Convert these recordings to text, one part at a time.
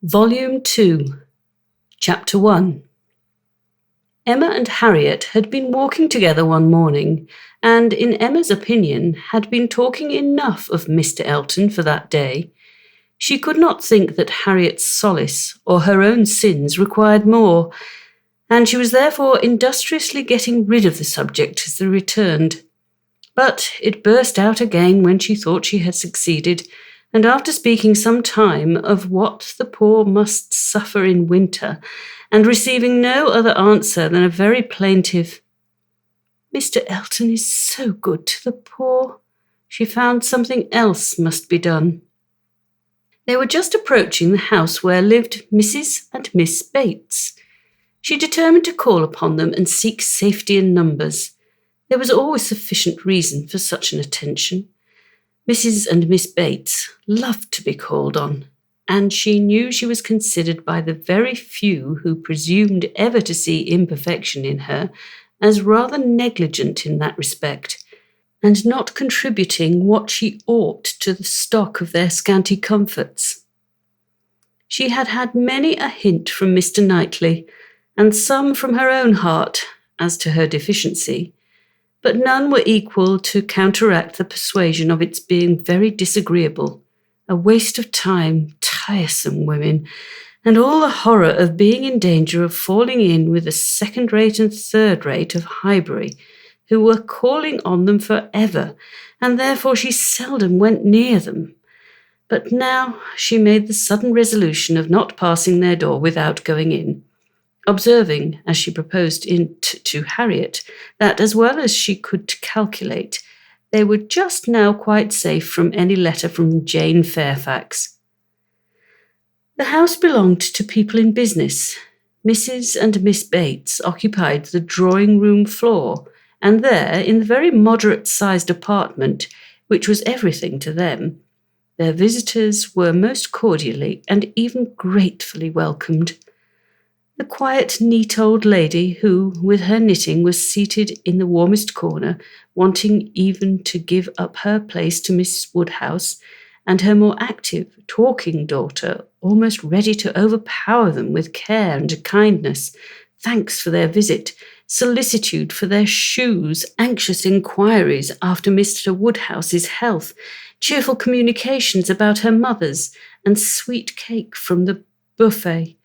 Volume 2, Chapter 1. Emma and Harriet had been walking together one morning, and, in Emma's opinion, had been talking enough of Mr. Elton for that day. She could not think that Harriet's solace or her own sins required more, and she was therefore industriously getting rid of the subject as they returned. But it burst out again when she thought she had succeeded, and after speaking some time of what the poor must suffer in winter, and receiving no other answer than a very plaintive, "Mr. Elton is so good to the poor," she found something else must be done. They were just approaching the house where lived Mrs. and Miss Bates. She determined to call upon them and seek safety in numbers. There was always sufficient reason for such an attention. Mrs. and Miss Bates loved to be called on, and she knew she was considered by the very few who presumed ever to see imperfection in her as rather negligent in that respect, and not contributing what she ought to the stock of their scanty comforts. She had had many a hint from Mr. Knightley, and some from her own heart, as to her deficiency, but none were equal to counteract the persuasion of its being very disagreeable, a waste of time, tiresome women, and all the horror of being in danger of falling in with the second-rate and third-rate of Highbury, who were calling on them for ever, and therefore she seldom went near them. But now she made the sudden resolution of not passing their door without going in, observing, as she proposed to Harriet, that as well as she could calculate, they were just now quite safe from any letter from Jane Fairfax. The house belonged to people in business. Mrs. and Miss Bates occupied the drawing-room floor, and there, in the very moderate-sized apartment, which was everything to them, their visitors were most cordially and even gratefully welcomed. The quiet, neat old lady who, with her knitting, was seated in the warmest corner, wanting even to give up her place to Miss Woodhouse, and her more active, talking daughter, almost ready to overpower them with care and kindness, thanks for their visit, solicitude for their shoes, anxious inquiries after Mr. Woodhouse's health, cheerful communications about her mother's, and sweet cake from the buffet.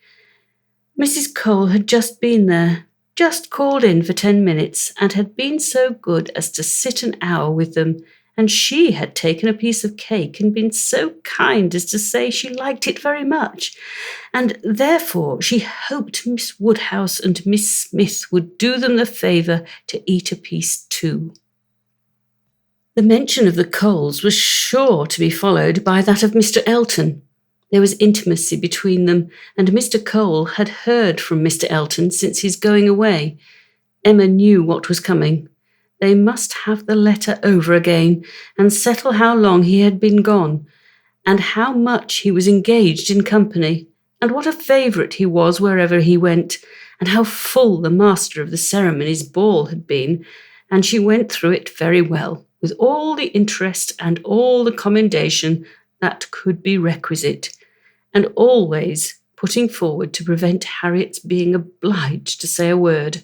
Mrs. Cole had just been there, just called in for 10 minutes, and had been so good as to sit an hour with them, and she had taken a piece of cake and been so kind as to say she liked it very much, and therefore she hoped Miss Woodhouse and Miss Smith would do them the favour to eat a piece too. The mention of the Coles was sure to be followed by that of Mr. Elton. There was intimacy between them, and Mr. Cole had heard from Mr. Elton since his going away. Emma knew what was coming. They must have the letter over again, and settle how long he had been gone, and how much he was engaged in company, and what a favourite he was wherever he went, and how full the master of the ceremonies ball had been, and she went through it very well, with all the interest and all the commendation that could be requisite, and always putting forward to prevent Harriet's being obliged to say a word.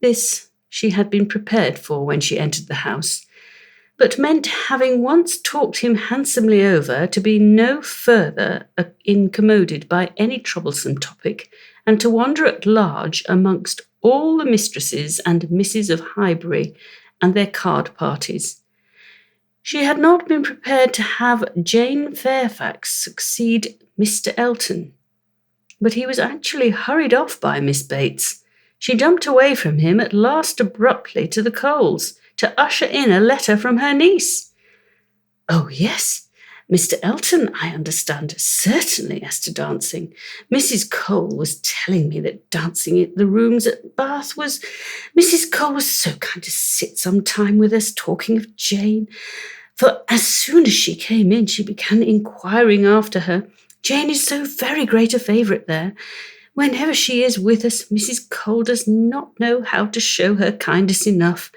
This she had been prepared for when she entered the house, but meant, having once talked him handsomely over, to be no further incommoded by any troublesome topic, and to wander at large amongst all the mistresses and misses of Highbury and their card parties. She had not been prepared to have Jane Fairfax succeed Mr. Elton, but he was actually hurried off by Miss Bates. She jumped away from him at last abruptly to the Coles, to usher in a letter from her niece. "Oh, yes, Mr. Elton, I understand, certainly as to dancing. Mrs. Cole was telling me that dancing at the rooms at Bath was— Mrs. Cole was so kind to sit some time with us talking of Jane, for as soon as she came in she began inquiring after her. Jane is so very great a favourite there. Whenever she is with us, Mrs. Cole does not know how to show her kindness enough,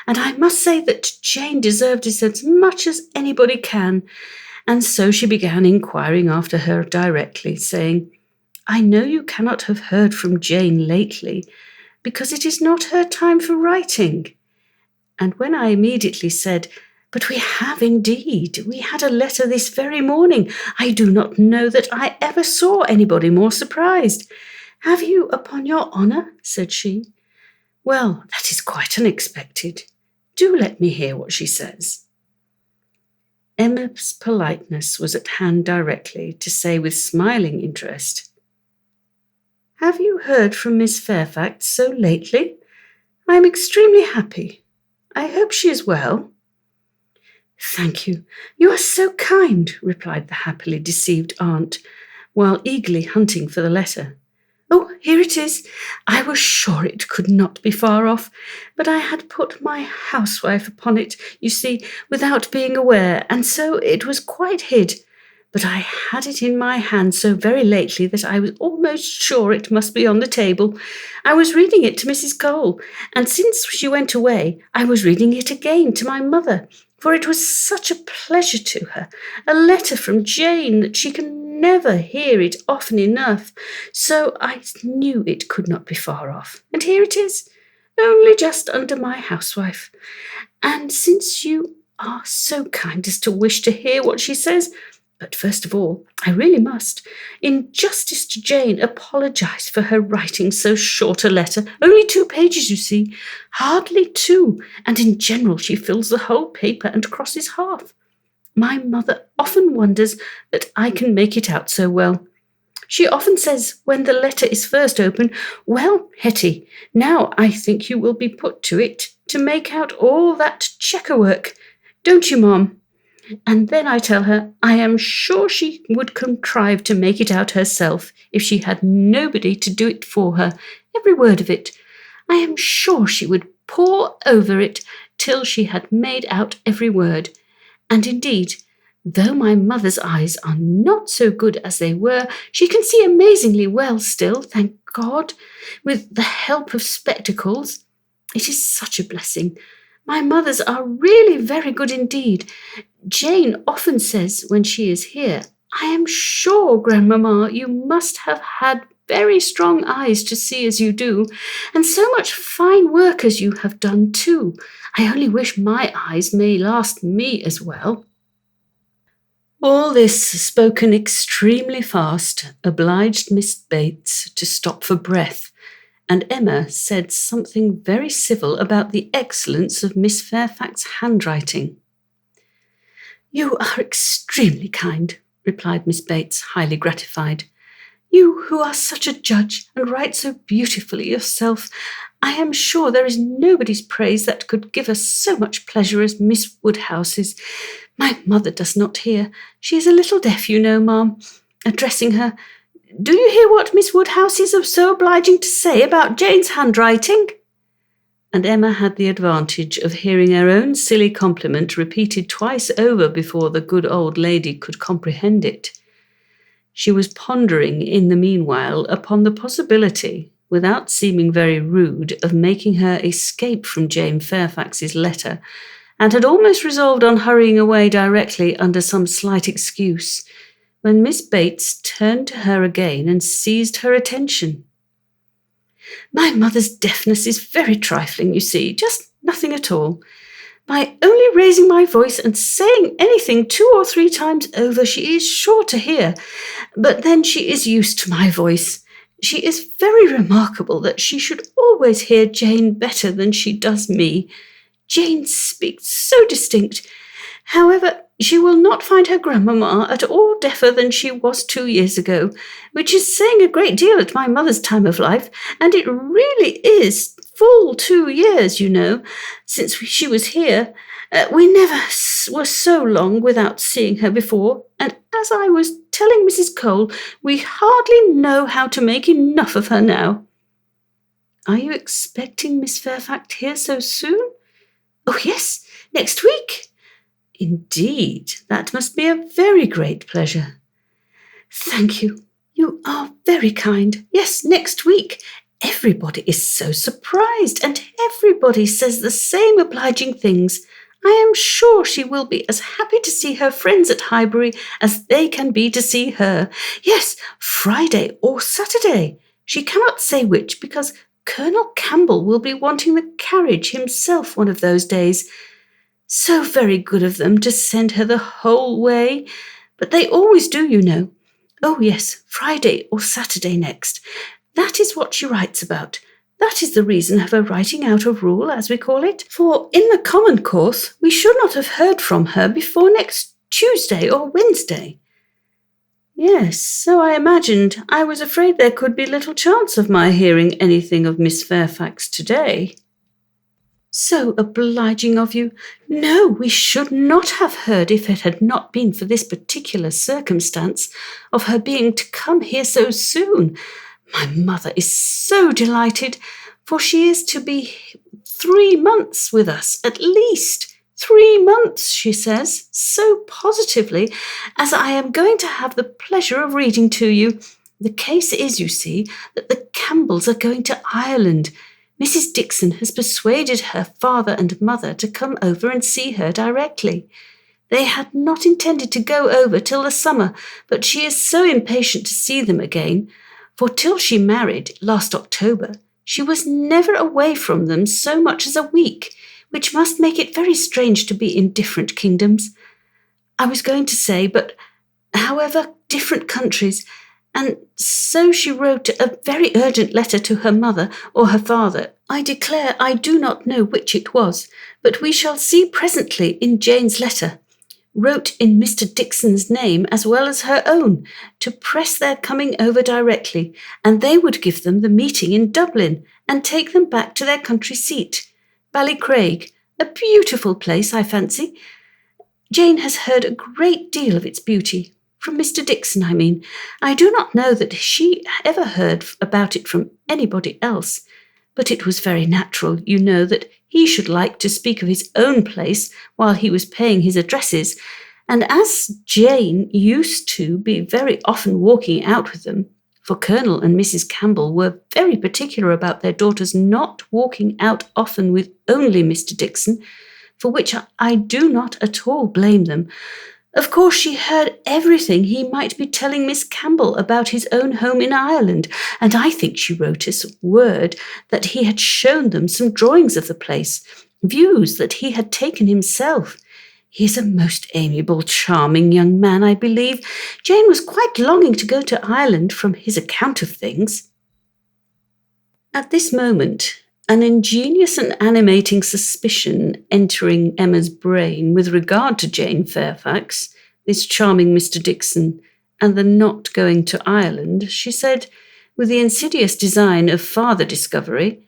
and I must say that Jane deserved it as much as anybody can, and so she began inquiring after her directly, saying, "I know you cannot have heard from Jane lately, because it is not her time for writing." And when I immediately said, "But we have indeed. We had a letter this very morning. I do not know that I ever saw anybody more surprised." "Have you, upon your honour?" said she. "Well, that is quite unexpected. Do let me hear what she says." Emma's politeness was at hand directly to say with smiling interest, "Have you heard from Miss Fairfax so lately? I am extremely happy. I hope she is well." "Thank you. You are so kind," replied the happily deceived aunt, while eagerly hunting for the letter. "Oh, here it is. I was sure it could not be far off, but I had put my housewife upon it, you see, without being aware, and so it was quite hid. But I had it in my hand so very lately that I was almost sure it must be on the table. I was reading it to Mrs. Cole, and since she went away, I was reading it again to my mother, for it was such a pleasure to her, a letter from Jane that she can never hear it often enough, so I knew it could not be far off. And here it is, only just under my housewife. And since you are so kind as to wish to hear what she says, but first of all, I really must, in justice to Jane, apologise for her writing so short a letter. Only 2 pages, you see, hardly 2, and in general she fills the whole paper and crosses half. My mother often wonders that I can make it out so well. She often says when the letter is first opened, "Well, Hetty, now I think you will be put to it to make out all that checker work. Don't you, Mum?" And then I tell her I am sure she would contrive to make it out herself if she had nobody to do it for her, every word of it. I am sure she would pore over it till she had made out every word. And indeed, though my mother's eyes are not so good as they were, she can see amazingly well still, thank God, with the help of spectacles. It is such a blessing. My mother's are really very good indeed. Jane often says when she is here, "I am sure, Grandmamma, you must have had very strong eyes to see as you do, and so much fine work as you have done too. I only wish my eyes may last me as well." All this, spoken extremely fast, obliged Miss Bates to stop for breath, and Emma said something very civil about the excellence of Miss Fairfax's handwriting. "You are extremely kind," replied Miss Bates, highly gratified. "You who are such a judge and write so beautifully yourself, I am sure there is nobody's praise that could give us so much pleasure as Miss Woodhouse's. My mother does not hear. She is a little deaf, you know, ma'am," addressing her. "Do you hear what Miss Woodhouse is so obliging to say about Jane's handwriting?" And Emma had the advantage of hearing her own silly compliment repeated twice over before the good old lady could comprehend it. She was pondering in the meanwhile upon the possibility, without seeming very rude, of making her escape from Jane Fairfax's letter, and had almost resolved on hurrying away directly under some slight excuse, when Miss Bates turned to her again and seized her attention. "My mother's deafness is very trifling, you see, just nothing at all. By only raising my voice and saying anything 2 or 3 times over, she is sure to hear, but then she is used to my voice. She is very remarkable that she should always hear Jane better than she does me. Jane speaks so distinct. However, she will not find her grandmamma at all deafer than she was 2 years ago, which is saying a great deal at my mother's time of life, and it really is full 2 years, you know, since she was here. We never were so long without seeing her before, and as I was telling Mrs. Cole, we hardly know how to make enough of her now." "Are you expecting Miss Fairfax here so soon?" "Oh, yes, next week." "Indeed, that must be a very great pleasure." "Thank you. You are very kind. Yes, next week. Everybody is so surprised, and everybody says the same obliging things. I am sure she will be as happy to see her friends at Highbury as they can be to see her. Yes, Friday or Saturday. She cannot say which, because Colonel Campbell will be wanting the carriage himself one of those days. So very good of them to send her the whole way. But they always do, you know. Oh, yes, Friday or Saturday next. That is what she writes about. That is the reason of her writing out a rule, as we call it. For in the common course, we should not have heard from her before next Tuesday or Wednesday. Yes, so I imagined. I was afraid there could be little chance of my hearing anything of Miss Fairfax today. So obliging of you. No, we should not have heard if it had not been for this particular circumstance of her being to come here so soon. My mother is so delighted, for she is to be 3 months with us, at least. 3 months, she says, so positively, as I am going to have the pleasure of reading to you. The case is, you see, that the Campbells are going to Ireland. Mrs. Dixon has persuaded her father and mother to come over and see her directly. They had not intended to go over till the summer, but she is so impatient to see them again, for till she married last October, she was never away from them so much as a week, which must make it very strange to be in different kingdoms. I was going to say, but however, different countries. And so she wrote a very urgent letter to her mother or her father. I declare I do not know which it was, but we shall see presently in Jane's letter. Wrote in Mr. Dixon's name as well as her own, to press their coming over directly, and they would give them the meeting in Dublin and take them back to their country seat, Ballycraig, a beautiful place, I fancy. Jane has heard a great deal of its beauty. From Mr. Dixon, I mean. I do not know that she ever heard about it from anybody else, but it was very natural, you know, that he should like to speak of his own place while he was paying his addresses, and as Jane used to be very often walking out with them, for Colonel and Mrs. Campbell were very particular about their daughters not walking out often with only Mr. Dixon, for which I do not at all blame them. Of course, she heard everything he might be telling Miss Campbell about his own home in Ireland, and I think she wrote us word that he had shown them some drawings of the place, views that he had taken himself. He is a most amiable, charming young man, I believe. Jane was quite longing to go to Ireland from his account of things. At this moment, an ingenious and animating suspicion entering Emma's brain with regard to Jane Fairfax, this charming Mr. Dixon, and the not going to Ireland, she said, with the insidious design of farther discovery,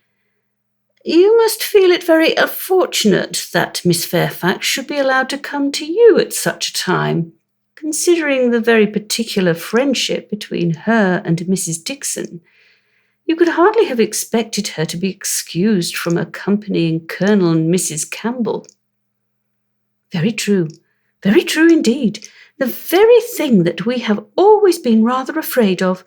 "You must feel it very unfortunate that Miss Fairfax should be allowed to come to you at such a time, considering the very particular friendship between her and Mrs. Dixon. You could hardly have expected her to be excused from accompanying Colonel and Mrs. Campbell." Very true indeed. The very thing that we have always been rather afraid of,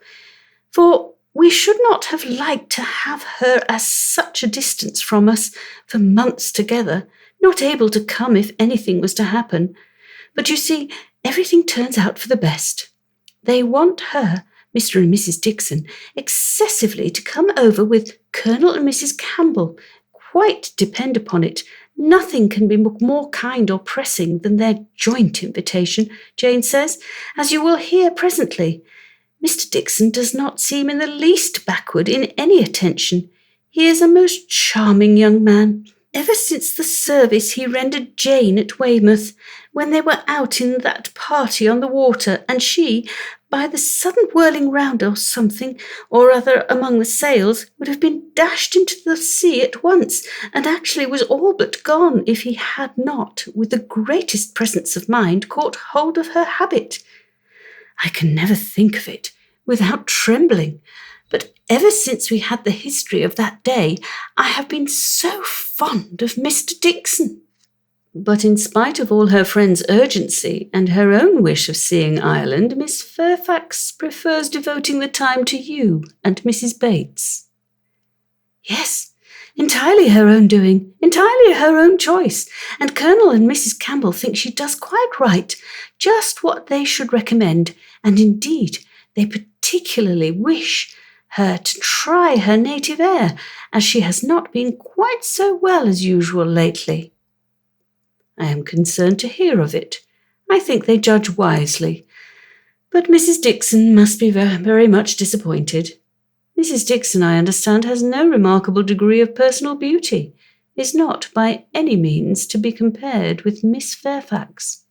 for we should not have liked to have her at such a distance from us for months together, not able to come if anything was to happen. But you see, everything turns out for the best. They want her, Mr. and Mrs. Dixon, excessively to come over with Colonel and Mrs. Campbell. Quite depend upon it, nothing can be more kind or pressing than their joint invitation, Jane says, as you will hear presently. Mr. Dixon does not seem in the least backward in any attention. He is a most charming young man. Ever since the service he rendered Jane at Weymouth, when they were out in that party on the water, and she, by the sudden whirling round or something or other among the sails, would have been dashed into the sea at once, and actually was all but gone if he had not, with the greatest presence of mind, caught hold of her habit. I can never think of it without trembling, but ever since we had the history of that day, I have been so fond of Mr. Dixon. But in spite of all her friend's urgency and her own wish of seeing Ireland, Miss Fairfax prefers devoting the time to you and Mrs. Bates. Yes, Entirely her own doing, entirely her own choice, and Colonel and Mrs. Campbell think she does quite right, just what they should recommend, and indeed they particularly wish her to try her native air, as she has not been quite so well as usual lately. I am concerned to hear of it. I think they judge wisely. But Mrs. Dixon must be very, very much disappointed. Mrs. Dixon, I understand, has no remarkable degree of personal beauty, is not by any means to be compared with Miss Fairfax.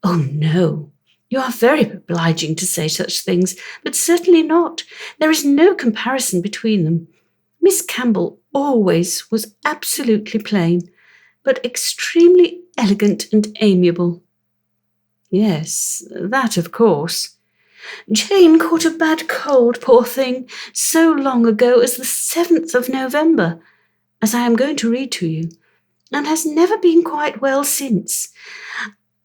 Oh, no, you are very obliging to say such things, but certainly not. There is no comparison between them. Miss Campbell always was absolutely plain, but extremely elegant and amiable. Yes, that of course. Jane caught a bad cold, poor thing, so long ago as the 7th of November, as I am going to read to you, and has never been quite well since.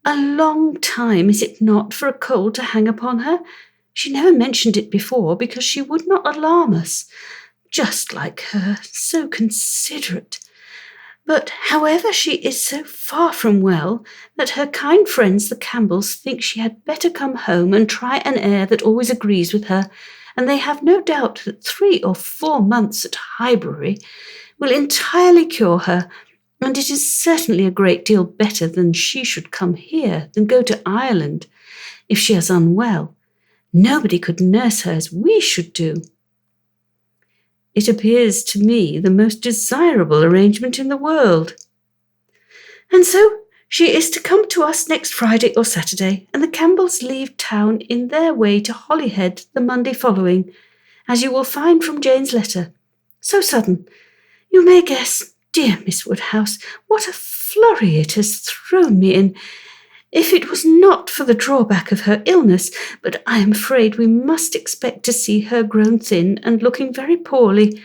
A long time, is it not, for a cold to hang upon her? She never mentioned it before, because she would not alarm us. Just like her, so considerate. But, however, she is so far from well that her kind friends the Campbells think she had better come home and try an air that always agrees with her, and they have no doubt that 3 or 4 months at Highbury will entirely cure her, and it is certainly a great deal better than she should come here than go to Ireland, if she is unwell. Nobody could nurse her as we should do. It appears to me the most desirable arrangement in the world. And so she is to come to us next Friday or Saturday, and the Campbells leave town in their way to Holyhead the Monday following, as you will find from Jane's letter. So sudden. You may guess, dear Miss Woodhouse, what a flurry it has thrown me in, if it was not for the drawback of her illness, but I am afraid we must expect to see her grown thin and looking very poorly.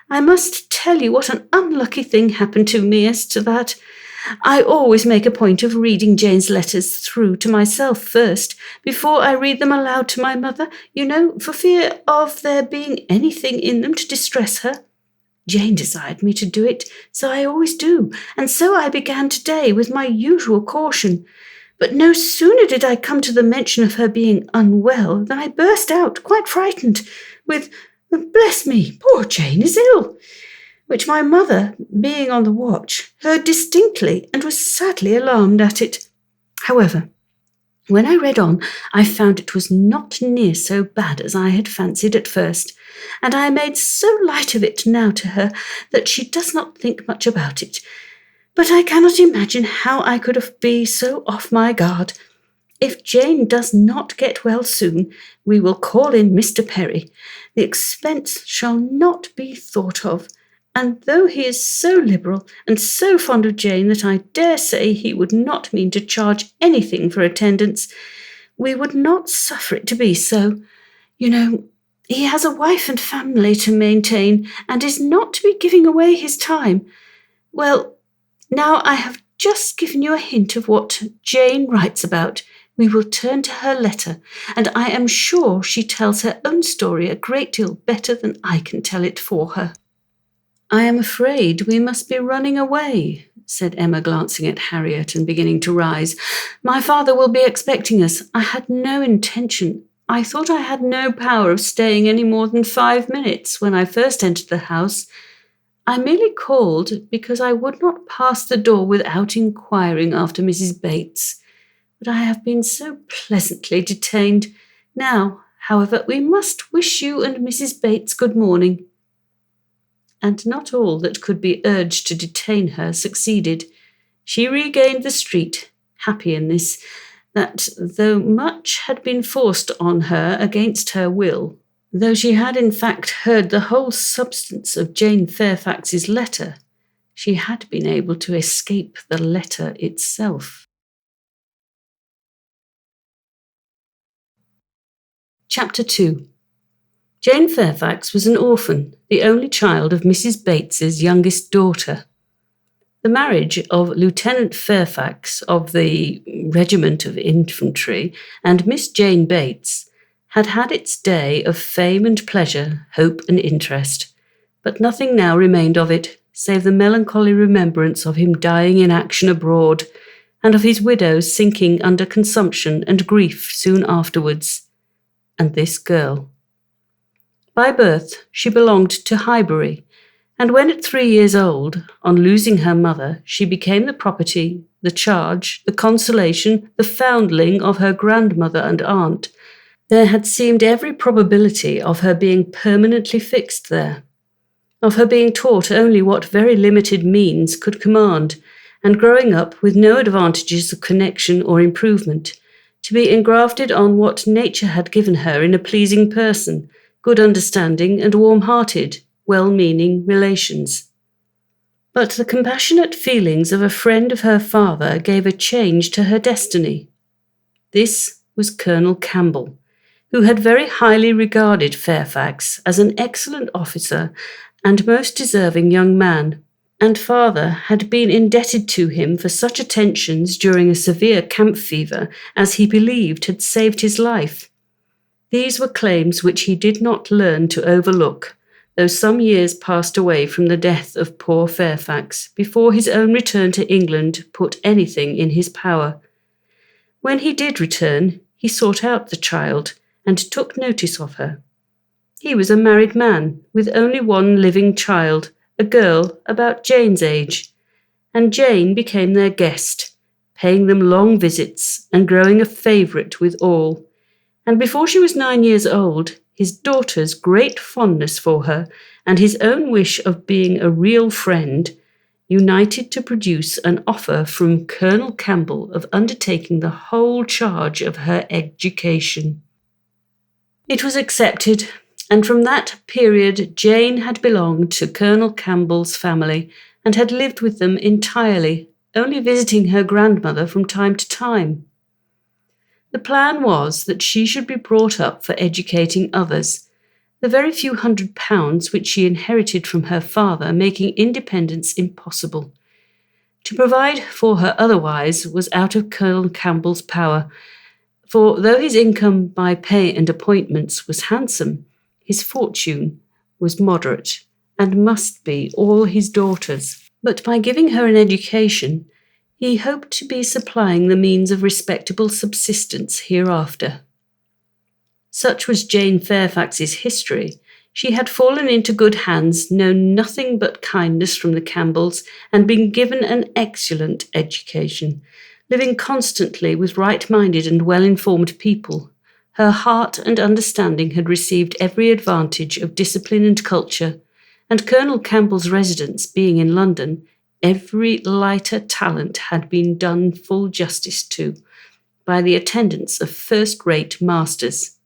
I must tell you what an unlucky thing happened to me as to that. I always make a point of reading Jane's letters through to myself first, before I read them aloud to my mother, you know, for fear of there being anything in them to distress her. Jane desired me to do it, so I always do, and so I began today with my usual caution. But no sooner did I come to the mention of her being unwell than I burst out, quite frightened, with, "Bless me, poor Jane is ill," which my mother, being on the watch, heard distinctly and was sadly alarmed at it. However, when I read on, I found it was not near so bad as I had fancied at first, and I made so light of it now to her that she does not think much about it. But I cannot imagine how I could be so off my guard. If Jane does not get well soon, we will call in Mr. Perry. The expense shall not be thought of, and though he is so liberal and so fond of Jane that I dare say he would not mean to charge anything for attendance, we would not suffer it to be so. You know, he has a wife and family to maintain, and is not to be giving away his time. Well, now I have just given you a hint of what Jane writes about. We will turn to her letter, and I am sure she tells her own story a great deal better than I can tell it for her. I am afraid we must be running away, said Emma, glancing at Harriet and beginning to rise. My father will be expecting us. I had no intention. I thought I had no power of staying any more than 5 minutes when I first entered the house. I merely called because I would not pass the door without inquiring after Mrs. Bates. But I have been so pleasantly detained. Now, however, we must wish you and Mrs. Bates good morning. And not all that could be urged to detain her succeeded. She regained the street, happy in this, that though much had been forced on her against her will, though she had in fact heard the whole substance of Jane Fairfax's letter, she had been able to escape the letter itself. Chapter 2. Jane Fairfax was an orphan, the only child of Mrs. Bates's youngest daughter. The marriage of Lieutenant Fairfax of the Regiment of Infantry and Miss Jane Bates had had its day of fame and pleasure, hope and interest, but nothing now remained of it, save the melancholy remembrance of him dying in action abroad, and of his widow sinking under consumption and grief soon afterwards. And this girl. By birth, she belonged to Highbury, and when at 3 years old, on losing her mother, she became the property, the charge, the consolation, the foundling of her grandmother and aunt, there had seemed every probability of her being permanently fixed there, of her being taught only what very limited means could command, and growing up with no advantages of connection or improvement, to be engrafted on what nature had given her in a pleasing person, good understanding and warm-hearted, well-meaning relations. But the compassionate feelings of a friend of her father gave a change to her destiny. This was Colonel Campbell, who had very highly regarded Fairfax as an excellent officer and most deserving young man, and father had been indebted to him for such attentions during a severe camp fever as he believed had saved his life. These were claims which he did not learn to overlook, though some years passed away from the death of poor Fairfax before his own return to England put anything in his power. When he did return, he sought out the child and took notice of her. He was a married man, with only one living child, a girl about Jane's age, and Jane became their guest, paying them long visits and growing a favourite with all. And before she was 9 years old, his daughter's great fondness for her and his own wish of being a real friend united to produce an offer from Colonel Campbell of undertaking the whole charge of her education. It was accepted, and from that period Jane had belonged to Colonel Campbell's family and had lived with them entirely, only visiting her grandmother from time to time. The plan was that she should be brought up for educating others, the very few £100 which she inherited from her father making independence impossible. To provide for her otherwise was out of Colonel Campbell's power, for though his income by pay and appointments was handsome, his fortune was moderate, and must be all his daughter's. But by giving her an education, he hoped to be supplying the means of respectable subsistence hereafter. Such was Jane Fairfax's history. She had fallen into good hands, known nothing but kindness from the Campbells, and been given an excellent education, living constantly with right-minded and well-informed people. Her heart and understanding had received every advantage of discipline and culture, and Colonel Campbell's residence being in London, every lighter talent had been done full justice to by the attendance of first-rate masters.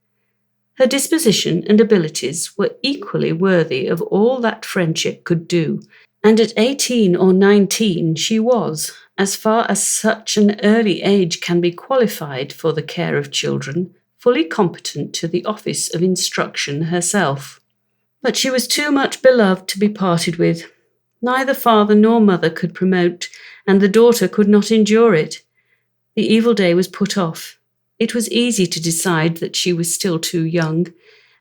Her disposition and abilities were equally worthy of all that friendship could do, and at 18 or 19 she was, as far as such an early age can be qualified for the care of children, fully competent to the office of instruction herself. But she was too much beloved to be parted with. Neither father nor mother could promote, and the daughter could not endure it. The evil day was put off. It was easy to decide that she was still too young,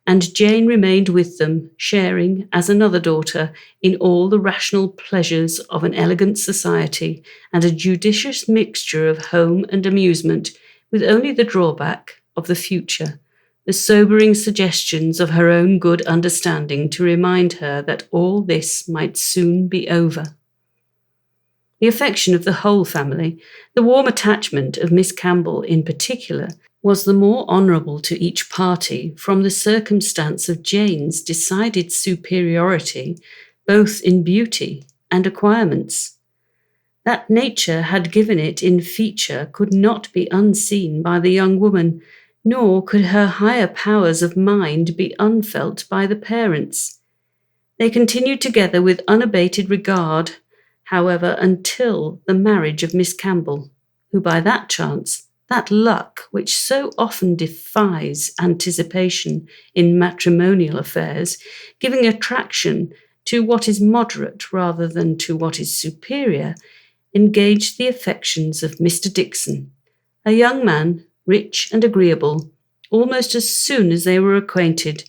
and Jane remained with them, sharing, as another daughter, in all the rational pleasures of an elegant society and a judicious mixture of home and amusement, with only the drawback of the future, the sobering suggestions of her own good understanding to remind her that all this might soon be over. The affection of the whole family, the warm attachment of Miss Campbell in particular, was the more honourable to each party from the circumstance of Jane's decided superiority, both in beauty and acquirements. That nature had given it in feature could not be unseen by the young woman, nor could her higher powers of mind be unfelt by the parents. They continued together with unabated regard, however, until the marriage of Miss Campbell, who by that chance, that luck which so often defies anticipation in matrimonial affairs, giving attraction to what is moderate rather than to what is superior, engaged the affections of Mr. Dixon, a young man, rich and agreeable, almost as soon as they were acquainted,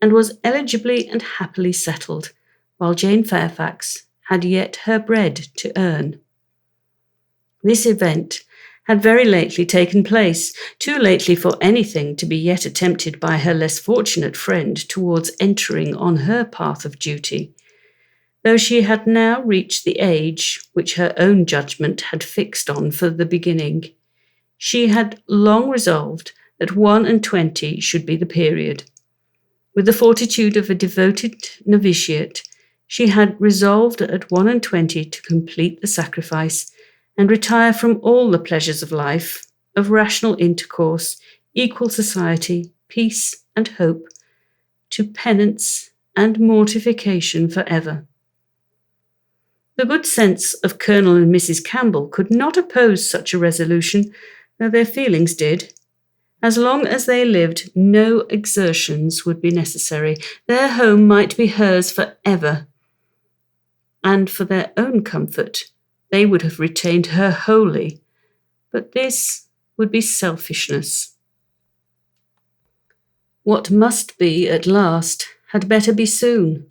and was eligibly and happily settled, while Jane Fairfax had yet her bread to earn. This event had very lately taken place, too lately for anything to be yet attempted by her less fortunate friend towards entering on her path of duty, though she had now reached the age which her own judgment had fixed on for the beginning. She had long resolved that 21 should be the period. With the fortitude of a devoted novitiate, she had resolved at 21 to complete the sacrifice and retire from all the pleasures of life, of rational intercourse, equal society, peace and hope, to penance and mortification for ever. The good sense of Colonel and Mrs. Campbell could not oppose such a resolution, though their feelings did. As long as they lived, no exertions would be necessary. Their home might be hers for ever, and for their own comfort, they would have retained her wholly. But this would be selfishness. What must be at last had better be soon.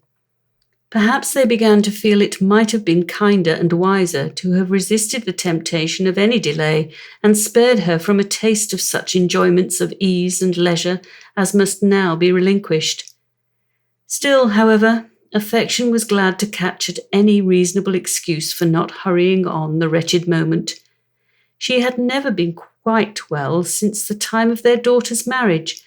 Perhaps they began to feel it might have been kinder and wiser to have resisted the temptation of any delay and spared her from a taste of such enjoyments of ease and leisure as must now be relinquished. Still, however, affection was glad to catch at any reasonable excuse for not hurrying on the wretched moment. She had never been quite well since the time of their daughter's marriage,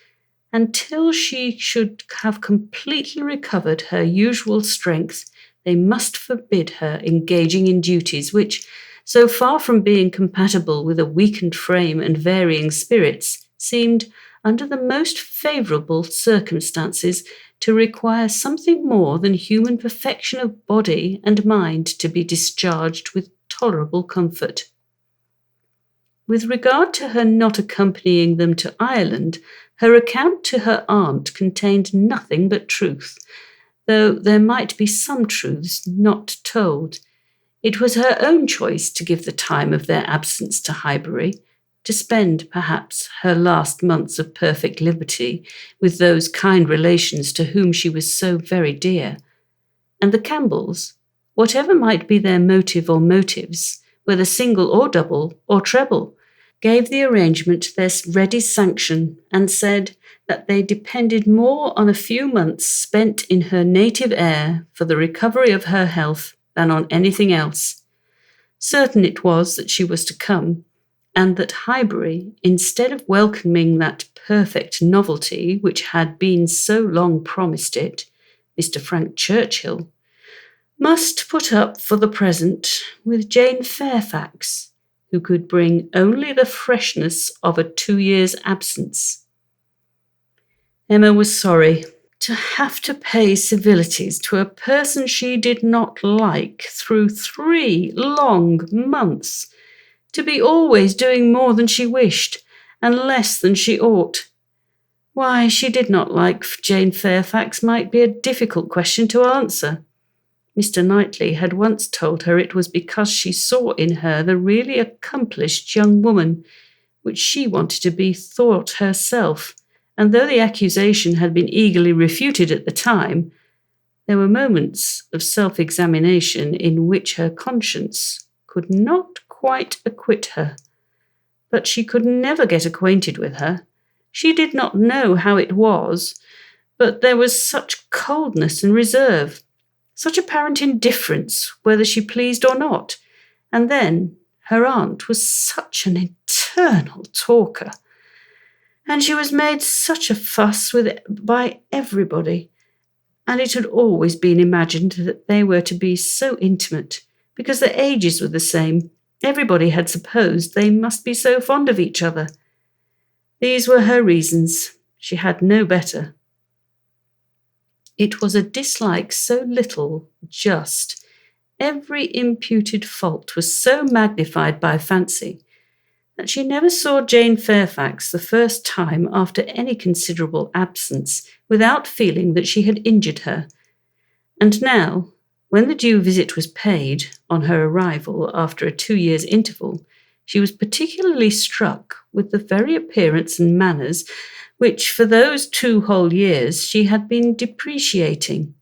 and till she should have completely recovered her usual strength, they must forbid her engaging in duties which, so far from being compatible with a weakened frame and varying spirits, seemed, under the most favourable circumstances, to require something more than human perfection of body and mind to be discharged with tolerable comfort. With regard to her not accompanying them to Ireland, her account to her aunt contained nothing but truth, though there might be some truths not told. It was her own choice to give the time of their absence to Highbury, to spend, perhaps, her last months of perfect liberty with those kind relations to whom she was so very dear. And the Campbells, whatever might be their motive or motives, whether single or double or treble, gave the arrangement their ready sanction and said that they depended more on a few months spent in her native air for the recovery of her health than on anything else. Certain it was that she was to come, and that Highbury, instead of welcoming that perfect novelty which had been so long promised it, Mr. Frank Churchill, must put up for the present with Jane Fairfax, who could bring only the freshness of a 2 years' absence. Emma was sorry to have to pay civilities to a person she did not like through 3 long months, to be always doing more than she wished, and less than she ought. Why she did not like Jane Fairfax might be a difficult question to answer. Mr. Knightley had once told her it was because she saw in her the really accomplished young woman, which she wanted to be thought herself, and though the accusation had been eagerly refuted at the time, there were moments of self-examination in which her conscience could not quite acquit her. But she could never get acquainted with her. She did not know how it was, but there was such coldness and reserve, such apparent indifference whether she pleased or not, and then her aunt was such an eternal talker, and she was made such a fuss with by everybody, and it had always been imagined that they were to be so intimate, because their ages were the same. Everybody had supposed they must be so fond of each other. These were her reasons. She had no better. It was a dislike so little just. Every imputed fault was so magnified by fancy that she never saw Jane Fairfax the first time after any considerable absence without feeling that she had injured her. And now, when the due visit was paid, on her arrival after a 2 years' interval, she was particularly struck with the very appearance and manners which for those 2 whole years she had been depreciating.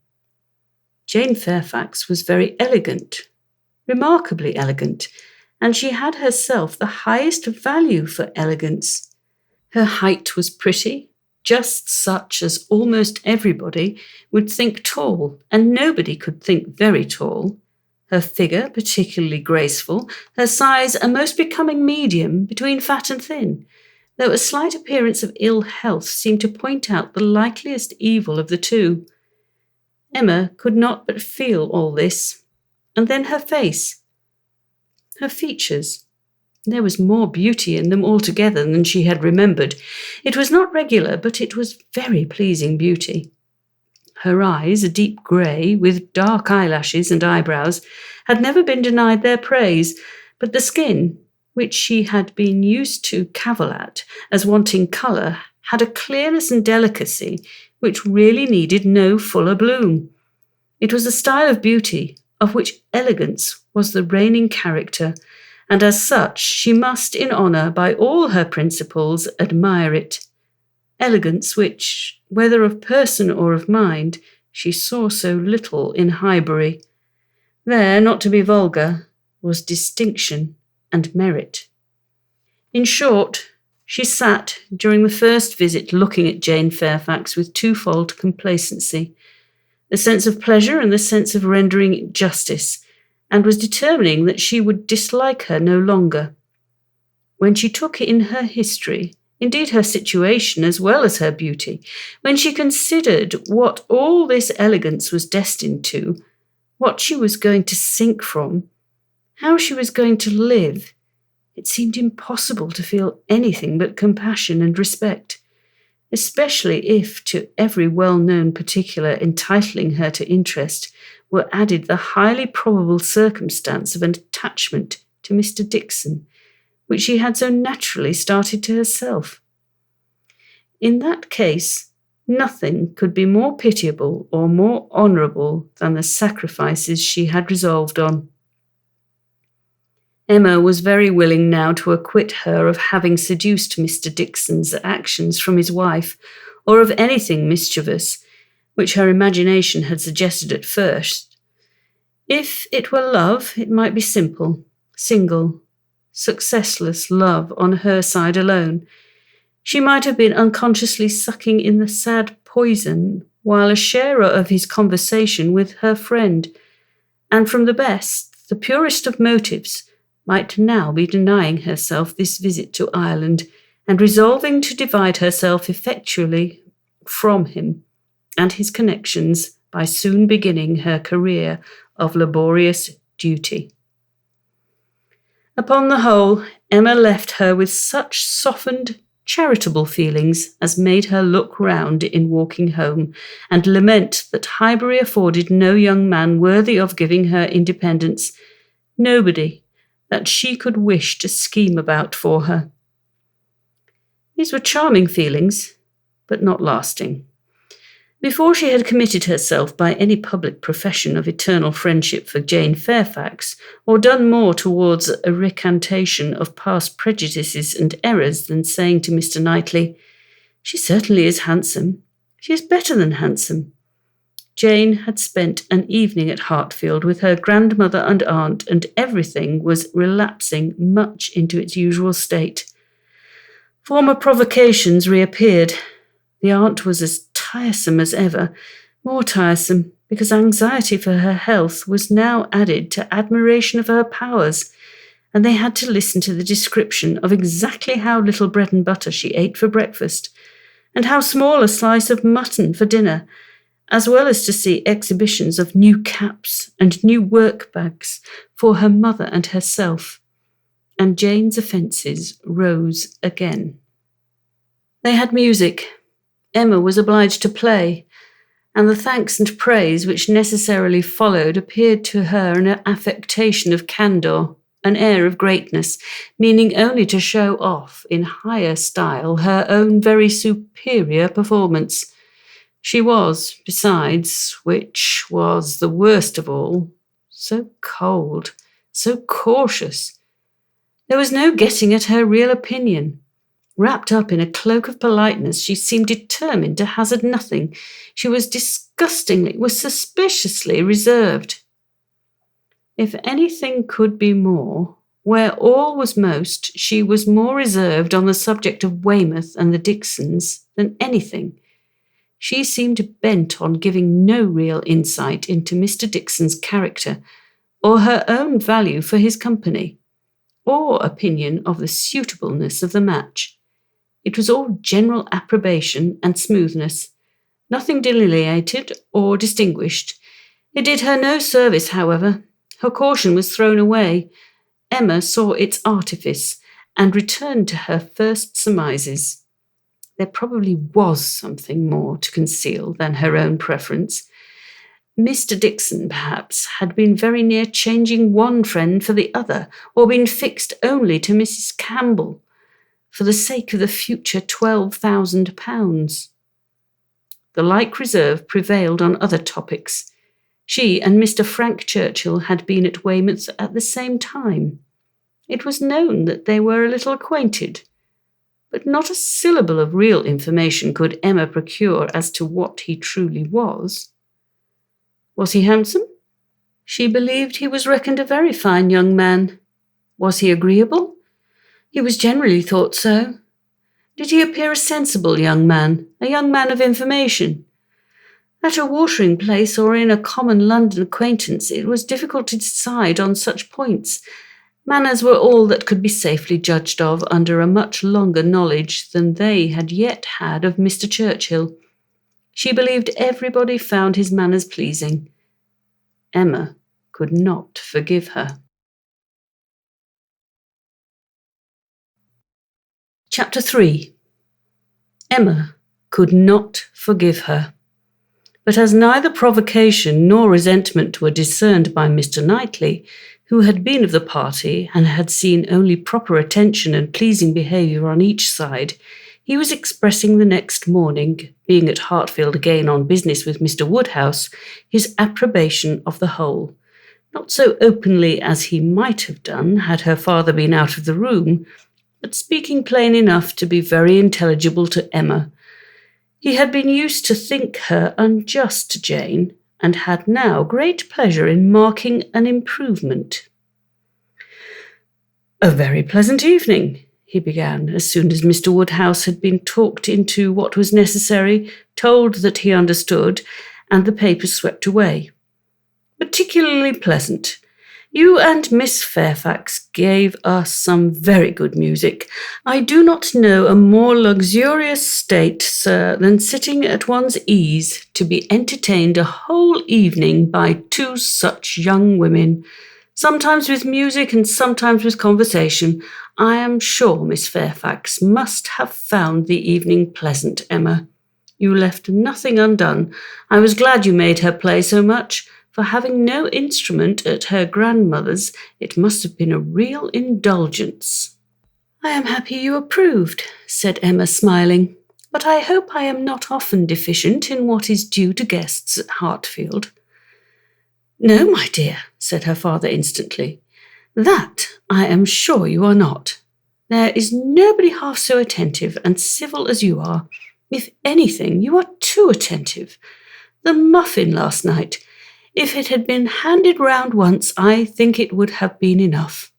Jane Fairfax was very elegant, remarkably elegant, and she had herself the highest value for elegance. Her height was pretty, just such as almost everybody would think tall, and nobody could think very tall. Her figure particularly graceful, her size a most becoming medium between fat and thin, though a slight appearance of ill health seemed to point out the likeliest evil of the two. Emma could not but feel all this. And then her face, her features. There was more beauty in them altogether than she had remembered. It was not regular, but it was very pleasing beauty. Her eyes, a deep grey, with dark eyelashes and eyebrows, had never been denied their praise, but the skin, which she had been used to cavil at as wanting colour, had a clearness and delicacy which really needed no fuller bloom. It was a style of beauty of which elegance was the reigning character, and as such she must, in honour by all her principles, admire it. Elegance which, whether of person or of mind, she saw so little in Highbury. There, not to be vulgar, was distinction and merit. In short, she sat during the first visit looking at Jane Fairfax with twofold complacency, the sense of pleasure and the sense of rendering it justice, and was determining that she would dislike her no longer. When she took in her history, indeed her situation as well as her beauty, when she considered what all this elegance was destined to, what she was going to sink from, how she was going to live, it seemed impossible to feel anything but compassion and respect, especially if to every well-known particular entitling her to interest were added the highly probable circumstance of an attachment to Mr. Dixon, which she had so naturally started to herself. In that case, nothing could be more pitiable or more honourable than the sacrifices she had resolved on. Emma was very willing now to acquit her of having seduced Mr. Dixon's actions from his wife, or of anything mischievous, which her imagination had suggested at first. If it were love, it might be simple, single, successless love on her side alone. She might have been unconsciously sucking in the sad poison while a sharer of his conversation with her friend, and from the best, the purest of motives, might now be denying herself this visit to Ireland and resolving to divide herself effectually from him and his connections by soon beginning her career of laborious duty. Upon the whole, Emma left her with such softened, charitable feelings as made her look round in walking home and lament that Highbury afforded no young man worthy of giving her independence, nobody that she could wish to scheme about for her. These were charming feelings, but not lasting. Before she had committed herself by any public profession of eternal friendship for Jane Fairfax, or done more towards a recantation of past prejudices and errors than saying to Mr. Knightley, "She certainly is handsome. She is better than handsome," Jane had spent an evening at Hartfield with her grandmother and aunt, and everything was relapsing much into its usual state. Former provocations reappeared. The aunt was as tiresome as ever, more tiresome, because anxiety for her health was now added to admiration of her powers, and they had to listen to the description of exactly how little bread and butter she ate for breakfast, and how small a slice of mutton for dinner, as well as to see exhibitions of new caps and new work bags for her mother and herself, and Jane's offences rose again. They had music. Emma was obliged to play, and the thanks and praise which necessarily followed appeared to her an affectation of candour, an air of greatness, meaning only to show off in higher style her own very superior performance. She was, besides, which was the worst of all, so cold, so cautious. There was no getting at her real opinion. Wrapped up in a cloak of politeness, she seemed determined to hazard nothing. She was suspiciously reserved. If anything could be more, where all was most, she was more reserved on the subject of Weymouth and the Dixons than anything. She seemed bent on giving no real insight into Mr. Dixon's character, or her own value for his company, or opinion of the suitableness of the match. It was all general approbation and smoothness, nothing delineated or distinguished. It did her no service, however. Her caution was thrown away. Emma saw its artifice and returned to her first surmises. There probably was something more to conceal than her own preference. Mr. Dixon, perhaps, had been very near changing one friend for the other, or been fixed only to Mrs. Campbell, for the sake of the future £12,000. The like reserve prevailed on other topics. She and Mr. Frank Churchill had been at Weymouth at the same time. It was known that they were a little acquainted, but not a syllable of real information could Emma procure as to what he truly was. Was he handsome? She believed he was reckoned a very fine young man. Was he agreeable? He was generally thought so. Did he appear a sensible young man of information? At a watering place or in a common London acquaintance, it was difficult to decide on such points. Manners were all that could be safely judged of under a much longer knowledge than they had yet had of Mr. Churchill. She believed everybody found his manners pleasing. Emma could not forgive her. Chapter 3. Emma could not forgive her. But as neither provocation nor resentment were discerned by Mr. Knightley, who had been of the party and had seen only proper attention and pleasing behaviour on each side, he was expressing the next morning, being at Hartfield again on business with Mr. Woodhouse, his approbation of the whole, not so openly as he might have done had her father been out of the room, but speaking plain enough to be very intelligible to Emma. He had been used to think her unjust to Jane, and had now great pleasure in marking an improvement. "A very pleasant evening," he began, as soon as Mr. Woodhouse had been talked into what was necessary, told that he understood, and the papers swept away. "Particularly pleasant. You and Miss Fairfax gave us some very good music. I do not know a more luxurious state, sir, than sitting at one's ease to be entertained a whole evening by two such young women, sometimes with music and sometimes with conversation. I am sure Miss Fairfax must have found the evening pleasant, Emma. You left nothing undone. I was glad you made her play so much. For having no instrument at her grandmother's, it must have been a real indulgence." "I am happy you approved," said Emma, smiling, "but I hope I am not often deficient in what is due to guests at Hartfield." "No, my dear," said her father instantly. "That I am sure you are not. There is nobody half so attentive and civil as you are. If anything, you are too attentive. The muffin last night, if it had been handed round once, I think it would have been enough."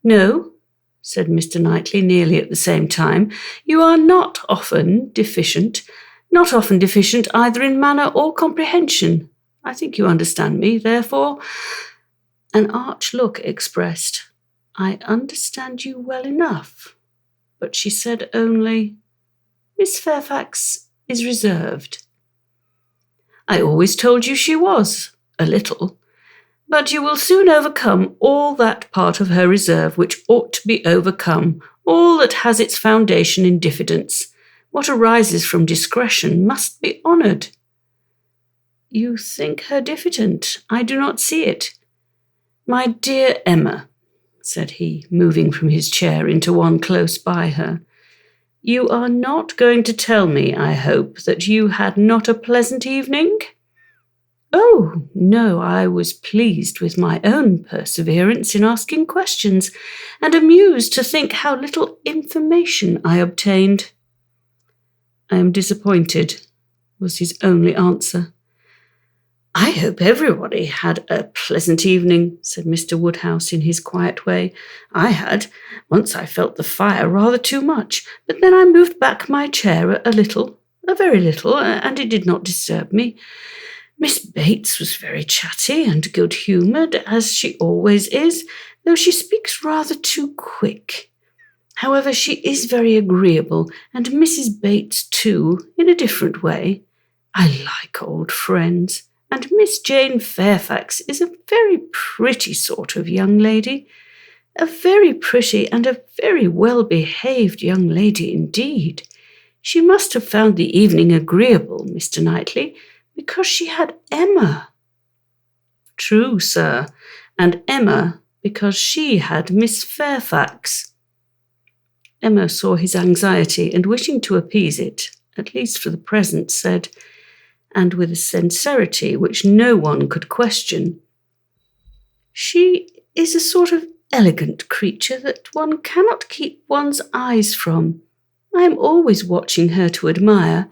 "No," said Mr. Knightley nearly at the same time, "you are not often deficient either in manner or comprehension. I think you understand me, therefore." An arch look expressed, "I understand you well enough," but she said only, "Miss Fairfax is reserved." "I always told you she was, a little. But you will soon overcome all that part of her reserve which ought to be overcome, all that has its foundation in diffidence. What arises from discretion must be honoured." "You think her diffident? I do not see it." "My dear Emma," said he, moving from his chair into one close by her, "you are not going to tell me, I hope, that you had not a pleasant evening?" Oh, no, I was pleased with my own perseverance in asking questions, and amused to think how little information I obtained. I am disappointed, was his only answer. I hope everybody had a pleasant evening, said Mr. Woodhouse in his quiet way. I had. Once I felt the fire rather too much, but then I moved back my chair a little, a very little, and it did not disturb me. Miss Bates was very chatty and good-humoured, as she always is, though she speaks rather too quick. However, she is very agreeable, and Mrs. Bates too, in a different way. I like old friends, and Miss Jane Fairfax is a very pretty sort of young lady. A very pretty and a very well-behaved young lady indeed. She must have found the evening agreeable, Mr. Knightley, because she had Emma. True, sir, and Emma because she had Miss Fairfax. Emma saw his anxiety, and wishing to appease it, at least for the present, said, and with a sincerity which no one could question, she is a sort of elegant creature that one cannot keep one's eyes from. I am always watching her to admire,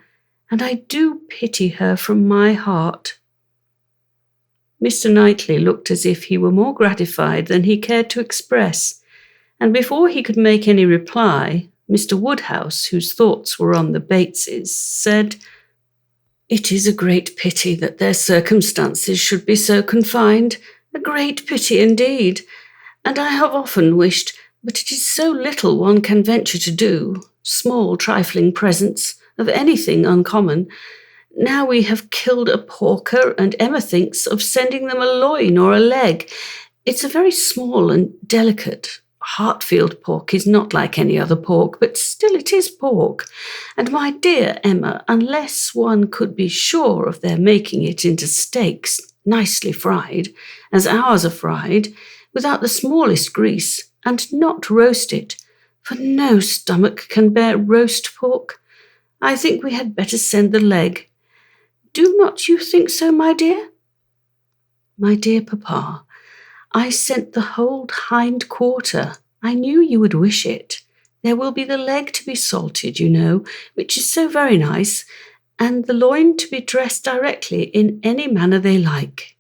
and I do pity her from my heart. Mr. Knightley looked as if he were more gratified than he cared to express, and before he could make any reply, Mr. Woodhouse, whose thoughts were on the Bateses, said, It is a great pity that their circumstances should be so confined, a great pity indeed, and I have often wished, but it is so little one can venture to do, small trifling presents, of anything uncommon. Now we have killed a porker, and Emma thinks of sending them a loin or a leg. It's a very small and delicate. Hartfield pork is not like any other pork, but still it is pork. And my dear Emma, unless one could be sure of their making it into steaks, nicely fried, as ours are fried, without the smallest grease, and not roast it, for no stomach can bear roast pork, I think we had better send the leg. Do not you think so, my dear? My dear papa, I sent the whole hind quarter. I knew you would wish it. There will be the leg to be salted, you know, which is so very nice, and the loin to be dressed directly in any manner they like.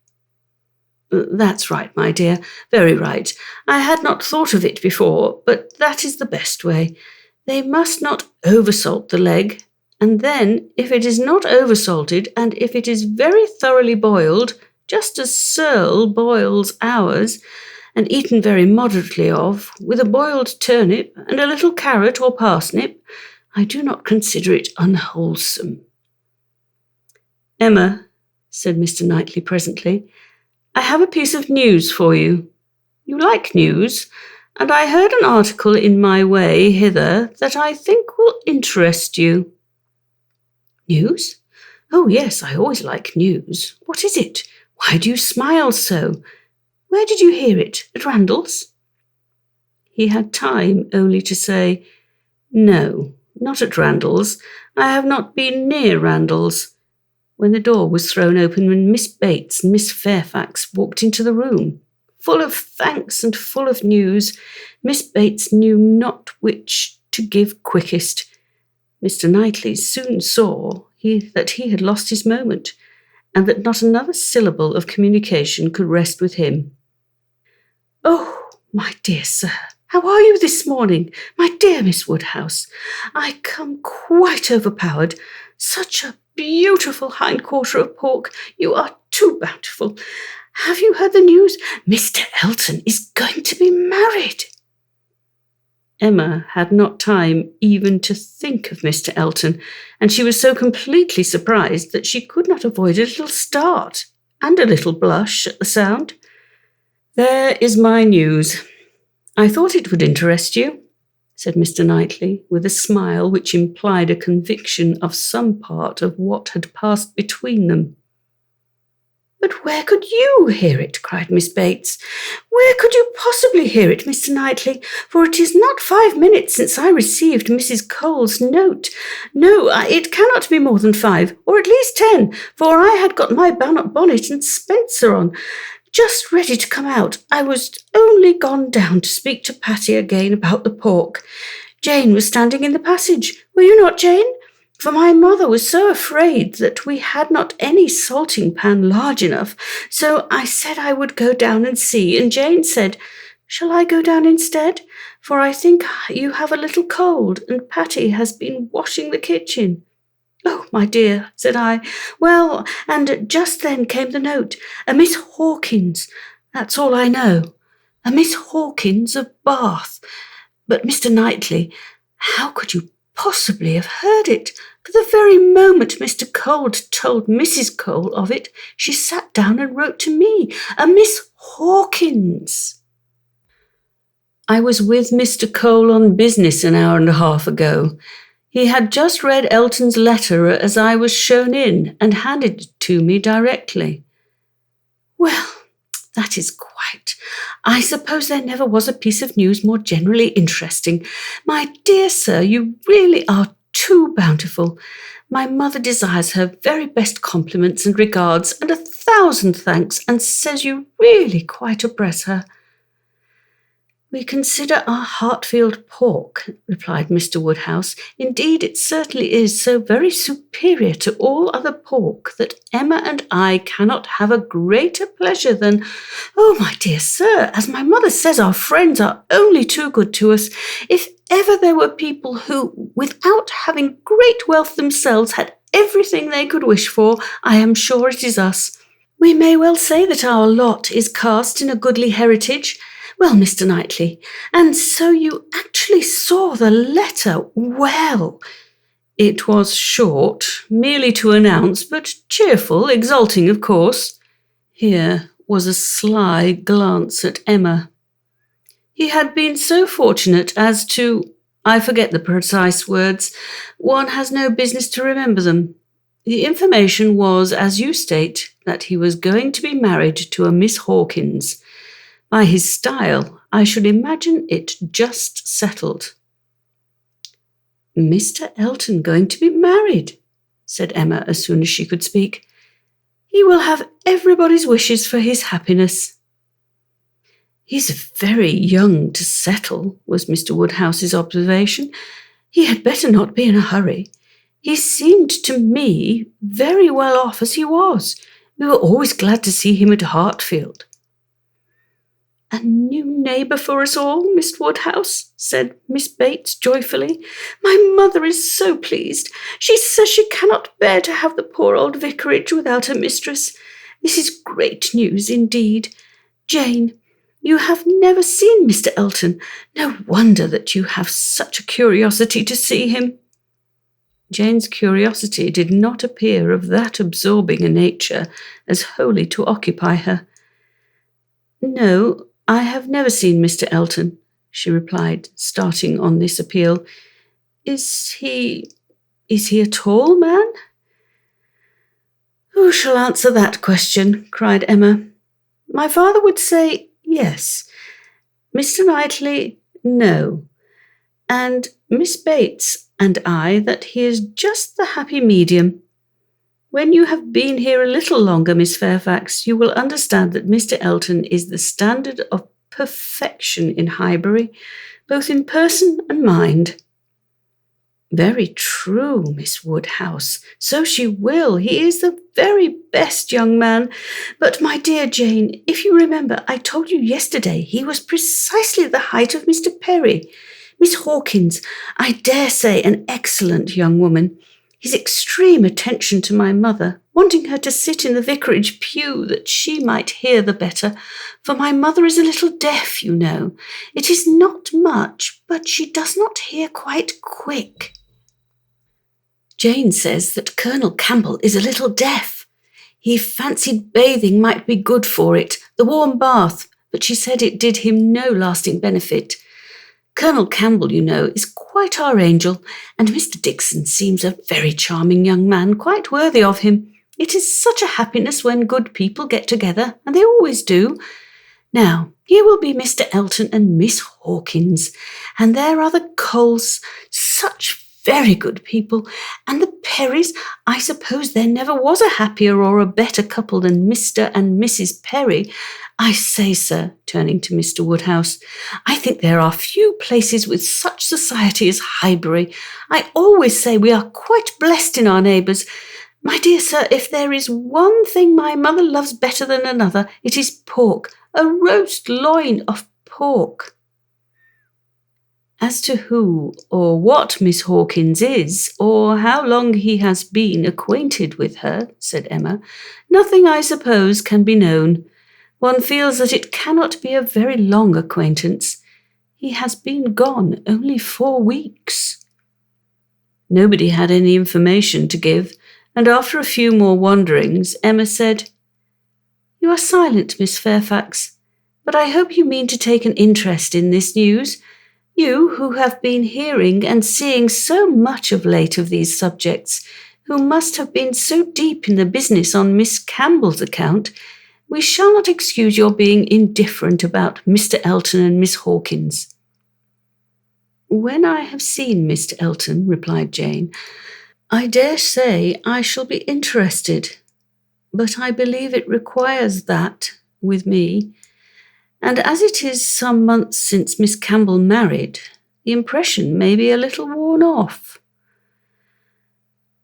That's right, my dear, very right. I had not thought of it before, but that is the best way. They must not oversalt the leg, and then, if it is not oversalted, and if it is very thoroughly boiled, just as Searle boils ours, and eaten very moderately of, with a boiled turnip and a little carrot or parsnip, I do not consider it unwholesome. Emma, said Mr. Knightley presently, I have a piece of news for you. You like news, and I heard an article in my way hither that I think will interest you. News? Oh, yes, I always like news. What is it? Why do you smile so? Where did you hear it? At Randalls? He had time only to say, No, not at Randalls. I have not been near Randalls, when the door was thrown open and Miss Bates and Miss Fairfax walked into the room. Full of thanks and full of news, Miss Bates knew not which to give quickest. Mr. Knightley soon saw that he had lost his moment, and that not another syllable of communication could rest with him. Oh, my dear sir, how are you this morning? My dear Miss Woodhouse, I come quite overpowered. Such a beautiful hind quarter of pork. You are too bountiful. Have you heard the news? Mr. Elton is going to be married. Emma had not time even to think of Mr. Elton, and she was so completely surprised that she could not avoid a little start and a little blush at the sound. There is my news. I thought it would interest you, said Mr. Knightley, with a smile which implied a conviction of some part of what had passed between them. But where could you hear it? Cried Miss Bates. Where could you possibly hear it, Mr. Knightley? For it is not 5 minutes since I received Mrs. Cole's note. No, it cannot be more than 5, or at least 10, for I had got my bonnet and spencer on, just ready to come out. I was only gone down to speak to Patty again about the pork. Jane was standing in the passage. Were you not, Jane? For my mother was so afraid that we had not any salting pan large enough, so I said I would go down and see, and Jane said, Shall I go down instead? For I think you have a little cold, and Patty has been washing the kitchen. Oh, my dear, said I. Well, and just then came the note. A Miss Hawkins. That's all I know. A Miss Hawkins of Bath. But, Mr. Knightley, how could you possibly have heard it? For the very moment Mr. Cole told Mrs. Cole of it, she sat down and wrote to me. A Miss Hawkins. I was with Mr. Cole on business an hour and a half ago. He had just read Elton's letter as I was shown in and handed it to me directly. Well, that is quite. I suppose there never was a piece of news more generally interesting. My dear sir, you really are too bountiful. My mother desires her very best compliments and regards, and 1,000 thanks, and says you really quite oppress her. We consider our Hartfield pork, replied Mr. Woodhouse. Indeed, it certainly is so very superior to all other pork that Emma and I cannot have a greater pleasure than— Oh, my dear sir, as my mother says, our friends are only too good to us. If ever there were people who, without having great wealth themselves, had everything they could wish for, I am sure it is us. We may well say that our lot is cast in a goodly heritage. Well, Mr. Knightley, and so you actually saw the letter. Well, it was short, merely to announce, but cheerful, exulting, of course. Here was a sly glance at Emma. He had been so fortunate as to— I forget the precise words. One has no business to remember them. The information was, as you state, that he was going to be married to a Miss Hawkins. By his style, I should imagine it just settled. Mr. Elton going to be married, said Emma as soon as she could speak. He will have everybody's wishes for his happiness. He's very young to settle, was Mr. Woodhouse's observation. He had better not be in a hurry. He seemed to me very well off as he was. We were always glad to see him at Hartfield. A new neighbour for us all, Miss Woodhouse, said Miss Bates joyfully. My mother is so pleased. She says she cannot bear to have the poor old vicarage without a mistress. This is great news indeed. Jane, you have never seen Mr. Elton. No wonder that you have such a curiosity to see him. Jane's curiosity did not appear of that absorbing a nature as wholly to occupy her. No, I have never seen Mr. Elton, she replied, starting on this appeal. Is he a tall man? Who shall answer that question? Cried Emma. My father would say yes. Mr. Knightley, no. And Miss Bates and I that he is just the happy medium. When you have been here a little longer, Miss Fairfax, you will understand that Mr. Elton is the standard of perfection in Highbury, both in person and mind. Very true, Miss Woodhouse. So she will. He is the very best young man. But, my dear Jane, if you remember, I told you yesterday he was precisely the height of Mr. Perry. Miss Hawkins, I dare say an excellent young woman. His extreme attention to my mother, wanting her to sit in the vicarage pew that she might hear the better, for my mother is a little deaf, you know. It is not much, but she does not hear quite quick. Jane says that Colonel Campbell is a little deaf. He fancied bathing might be good for it, the warm bath, but she said it did him no lasting benefit. Colonel Campbell, you know, is quite our angel, and Mr. Dixon seems a very charming young man, quite worthy of him. It is such a happiness when good people get together, and they always do. Now, here will be Mr. Elton and Miss Hawkins, and there are the Coles, such very good people, and the Perrys. I suppose there never was a happier or a better couple than Mr. and Mrs. Perry. I say, sir, turning to Mr. Woodhouse, I think there are few places with such society as Highbury. I always say we are quite blessed in our neighbours. My dear sir, if there is one thing my mother loves better than another, it is pork, a roast loin of pork. As to who or what Miss Hawkins is, or how long he has been acquainted with her, said Emma, nothing, I suppose, can be known. One feels that it cannot be a very long acquaintance. He has been gone only 4 weeks. Nobody had any information to give, and after a few more wonderings, Emma said, You are silent, Miss Fairfax, but I hope you mean to take an interest in this news. You, who have been hearing and seeing so much of late of these subjects, who must have been so deep in the business on Miss Campbell's account, we shall not excuse your being indifferent about Mr. Elton and Miss Hawkins. When I have seen Mr. Elton, replied Jane, I dare say I shall be interested, but I believe it requires that with me, and as it is some months since Miss Campbell married, the impression may be a little worn off.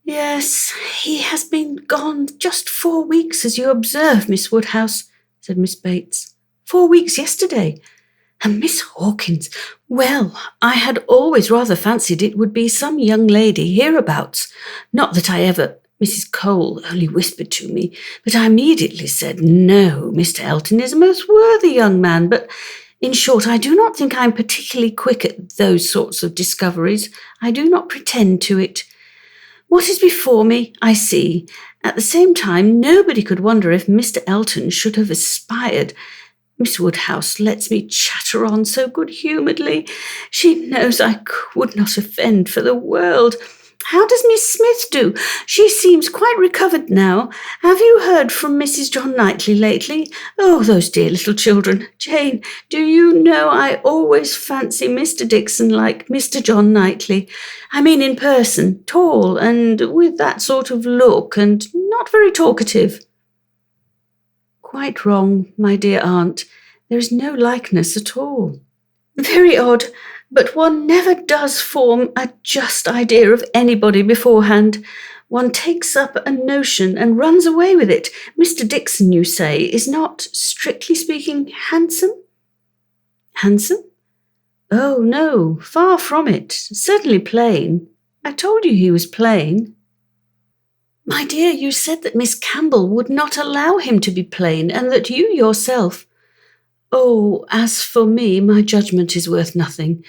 Yes, he has been gone just 4 weeks, as you observe, Miss Woodhouse, said Miss Bates. 4 weeks yesterday. And Miss Hawkins, well, I had always rather fancied it would be some young lady hereabouts. Not that I ever, Mrs. Cole only whispered to me, but I immediately said, No, Mr. Elton is a most worthy young man, but in short, I do not think I am particularly quick at those sorts of discoveries. I do not pretend to it. What is before me, I see. At the same time, nobody could wonder if Mr. Elton should have aspired. Miss Woodhouse lets me chatter on so good-humouredly. She knows I would not offend for the world. How does Miss Smith do? She seems quite recovered now. Have you heard from Mrs. John Knightley lately? Oh, those dear little children. Jane, do you know I always fancy Mr. Dixon like Mr. John Knightley. I mean in person, tall and with that sort of look and not very talkative. Quite wrong, my dear aunt. There is no likeness at all. Very odd, but one never does form a just idea of anybody beforehand. One takes up a notion and runs away with it. Mr. Dixon, you say, is not, strictly speaking, handsome? Handsome? Oh, no, far from it. Certainly plain. I told you he was plain. My dear, you said that Miss Campbell would not allow him to be plain, and that you yourself— Oh, as for me, my judgment is worth nothing.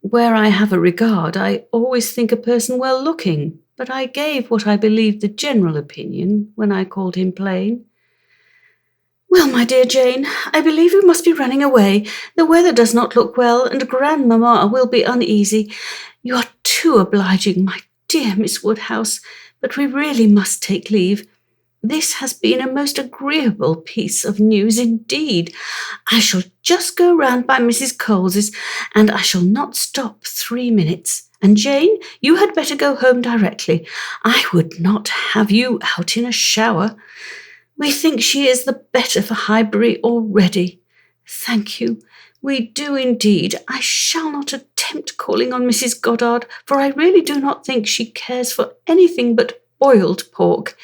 Where I have a regard, I always think a person well-looking, but I gave what I believed the general opinion when I called him plain. Well, my dear Jane, I believe you must be running away. The weather does not look well, and grandmamma will be uneasy. You are too obliging, my dear Miss Woodhouse, but we really must take leave. This has been a most agreeable piece of news indeed. I shall just go round by Mrs. Coles's, and I shall not stop 3 minutes. And Jane, you had better go home directly. I would not have you out in a shower. We think she is the better for Highbury already. Thank you. We do indeed. I shall not attempt calling on Mrs. Goddard, for I really do not think she cares for anything but boiled pork.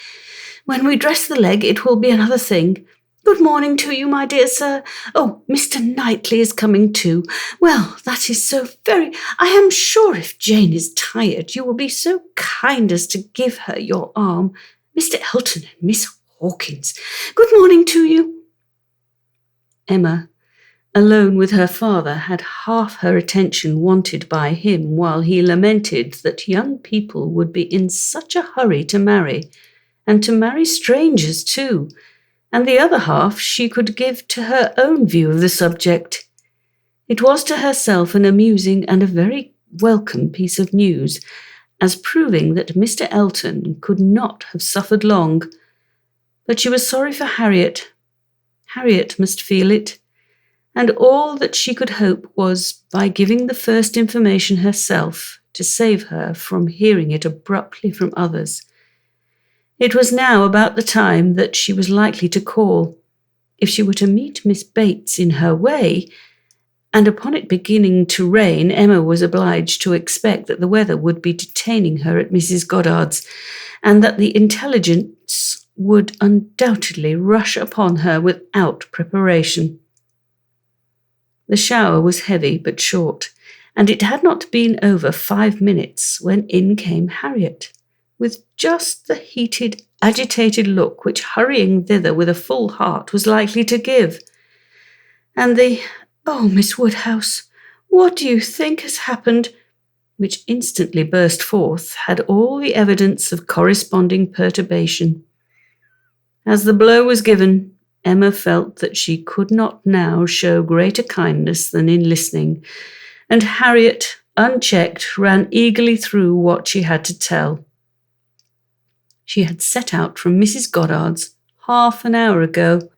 When we dress the leg, it will be another thing. Good morning to you, my dear sir. Oh, Mr. Knightley is coming too. Well, that is so very— I am sure if Jane is tired, you will be so kind as to give her your arm. Mr. Elton and Miss Hawkins, good morning to you. Emma, alone with her father, had half her attention wanted by him while he lamented that young people would be in such a hurry to marry, and to marry strangers too, and the other half she could give to her own view of the subject. It was to herself an amusing and a very welcome piece of news, as proving that Mr. Elton could not have suffered long. But she was sorry for Harriet. Harriet must feel it. And all that she could hope was, by giving the first information herself, to save her from hearing it abruptly from others. It was now about the time that she was likely to call. If she were to meet Miss Bates in her way, and upon it beginning to rain, Emma was obliged to expect that the weather would be detaining her at Mrs. Goddard's, and that the intelligence would undoubtedly rush upon her without preparation. The shower was heavy but short, and it had not been over 5 minutes when in came Harriet, with just the heated, agitated look which hurrying thither with a full heart was likely to give. And the, "Oh, Miss Woodhouse, what do you think has happened?" which instantly burst forth, had all the evidence of corresponding perturbation. As the blow was given, Emma felt that she could not now show greater kindness than in listening, and Harriet, unchecked, ran eagerly through what she had to tell. She had set out from Mrs. Goddard's half an hour ago.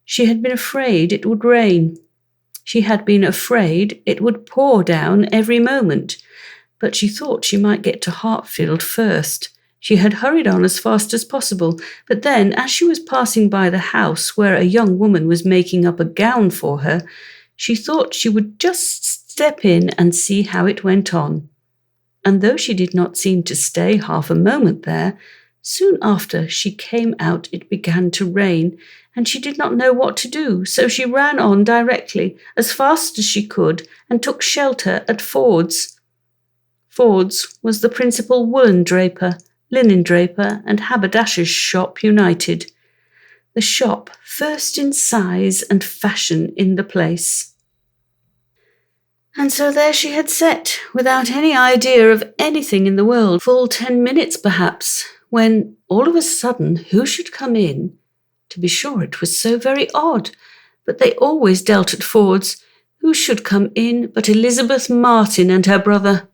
She had been afraid it would rain. She had been afraid it would pour down every moment, but she thought she might get to Hartfield first. She had hurried on as fast as possible, but then, as she was passing by the house where a young woman was making up a gown for her, she thought she would just step in and see how it went on. And though she did not seem to stay half a moment there, soon after she came out it began to rain, and she did not know what to do, so she ran on directly, as fast as she could, and took shelter at Ford's. Ford's was the principal woollen draper, linen draper, and haberdasher's shop united. The shop first in size and fashion in the place. And so there she had sat, without any idea of anything in the world, full 10 minutes perhaps, when, all of a sudden, who should come in? To be sure, it was so very odd, but they always dealt at Ford's. Who should come in but Elizabeth Martin and her brother?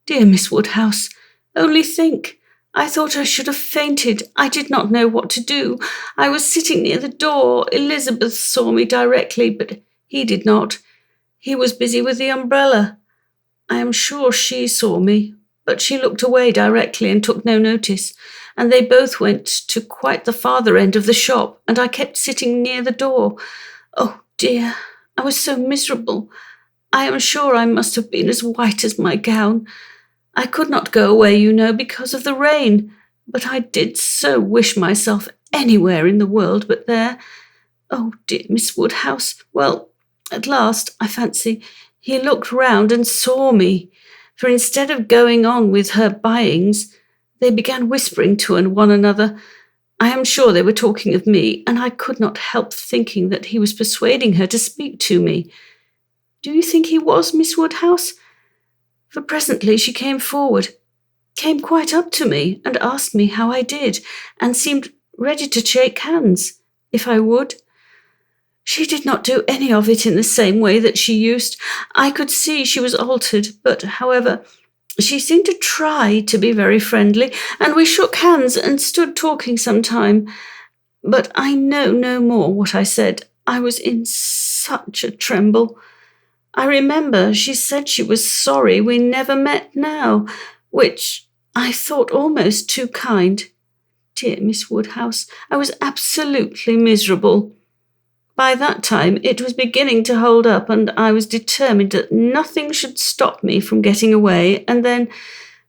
Dear Miss Woodhouse, only think! I thought I should have fainted. I did not know what to do. I was sitting near the door. Elizabeth saw me directly, but he did not. He was busy with the umbrella. I am sure she saw me, but she looked away directly and took no notice, and they both went to quite the farther end of the shop, and I kept sitting near the door. Oh, dear, I was so miserable. I am sure I must have been as white as my gown. I could not go away, you know, because of the rain, but I did so wish myself anywhere in the world but there. Oh, dear Miss Woodhouse, well, at last, I fancy, he looked round and saw me, for instead of going on with her buyings, they began whispering to one another. I am sure they were talking of me, and I could not help thinking that he was persuading her to speak to me. Do you think he was, Miss Woodhouse? For presently she came forward, came quite up to me, and asked me how I did, and seemed ready to shake hands, if I would. She did not do any of it in the same way that she used. I could see she was altered, but, however, she seemed to try to be very friendly, and we shook hands and stood talking some time. But I know no more what I said. I was in such a tremble. I remember she said she was sorry we never met now, which I thought almost too kind. Dear Miss Woodhouse, I was absolutely miserable. By that time it was beginning to hold up, and I was determined that nothing should stop me from getting away, and then,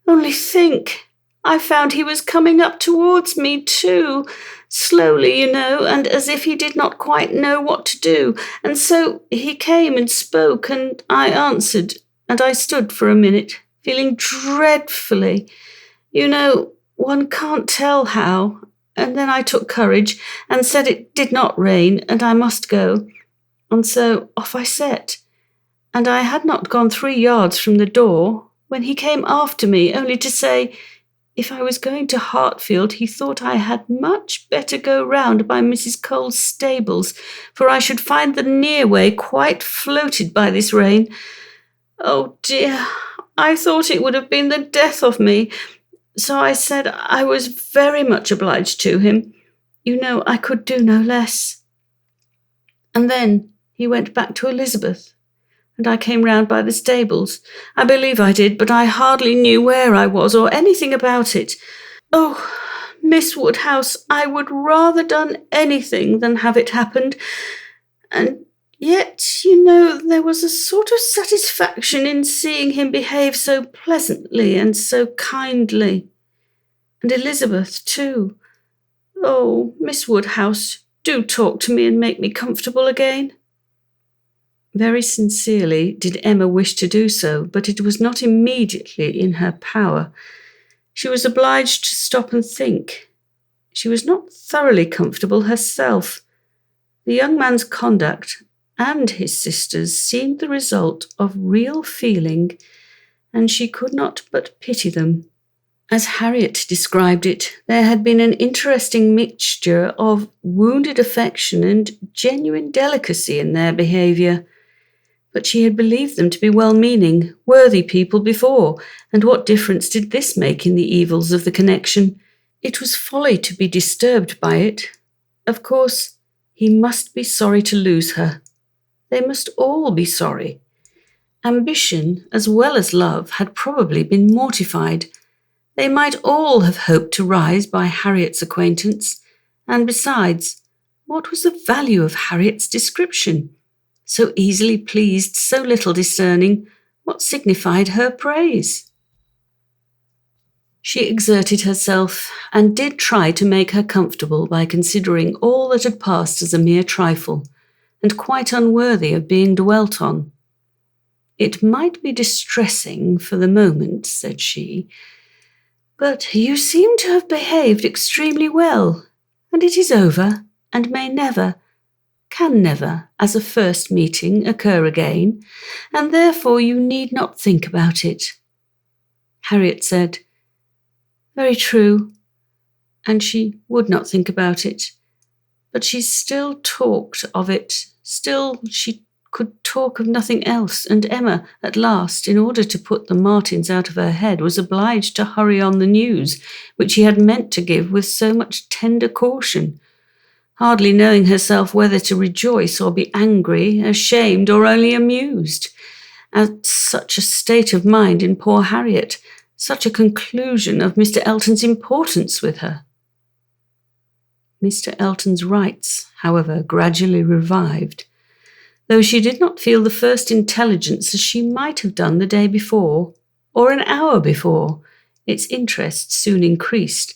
only think, I found he was coming up towards me too, slowly, you know, and as if he did not quite know what to do, and so he came and spoke, and I answered, and I stood for a minute, feeling dreadfully. You know, one can't tell how. And then I took courage and said it did not rain and I must go. And so off I set. And I had not gone 3 yards from the door when he came after me, only to say, if I was going to Hartfield, he thought I had much better go round by Mrs. Cole's stables, for I should find the near way quite floated by this rain. Oh dear, I thought it would have been the death of me, so I said I was very much obliged to him. You know I could do no less. And then he went back to Elizabeth, and I came round by the stables. I believe I did, but I hardly knew where I was or anything about it. Oh, Miss Woodhouse, I would rather done anything than have it happened. And yet, you know, there was a sort of satisfaction in seeing him behave so pleasantly and so kindly. And Elizabeth, too. Oh, Miss Woodhouse, do talk to me and make me comfortable again. Very sincerely did Emma wish to do so, but it was not immediately in her power. She was obliged to stop and think. She was not thoroughly comfortable herself. The young man's conduct and his sister's seemed the result of real feeling, and she could not but pity them. As Harriet described it, there had been an interesting mixture of wounded affection and genuine delicacy in their behaviour. But she had believed them to be well-meaning, worthy people before, and what difference did this make in the evils of the connection? It was folly to be disturbed by it. Of course, he must be sorry to lose her. They must all be sorry. Ambition, as well as love, had probably been mortified. They might all have hoped to rise by Harriet's acquaintance, and besides, what was the value of Harriet's description? So easily pleased, so little discerning, what signified her praise? She exerted herself, and did try to make her comfortable by considering all that had passed as a mere trifle, and quite unworthy of being dwelt on. It might be distressing for the moment, said she, but you seem to have behaved extremely well, and it is over, and may never, can never, as a first meeting, occur again, and therefore you need not think about it. Harriet said, very true, and she would not think about it, but she still talked of it, still she could talk of nothing else, and Emma, at last, in order to put the Martins out of her head, was obliged to hurry on the news, which she had meant to give with so much tender caution, hardly knowing herself whether to rejoice or be angry, ashamed, or only amused. At such a state of mind in poor Harriet, such a conclusion of Mr. Elton's importance with her. Mr. Elton's rights, however, gradually revived, though she did not feel the first intelligence as she might have done the day before, or an hour before. Its interest soon increased,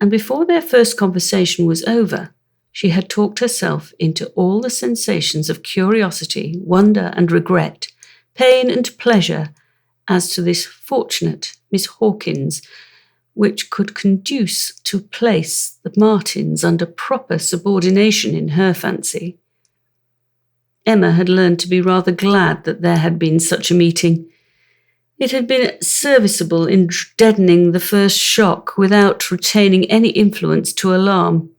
and before their first conversation was over, she had talked herself into all the sensations of curiosity, wonder and regret, pain and pleasure, as to this fortunate Miss Hawkins, which could conduce to place the Martins under proper subordination in her fancy. Emma had learned to be rather glad that there had been such a meeting. It had been serviceable in deadening the first shock without retaining any influence to alarm.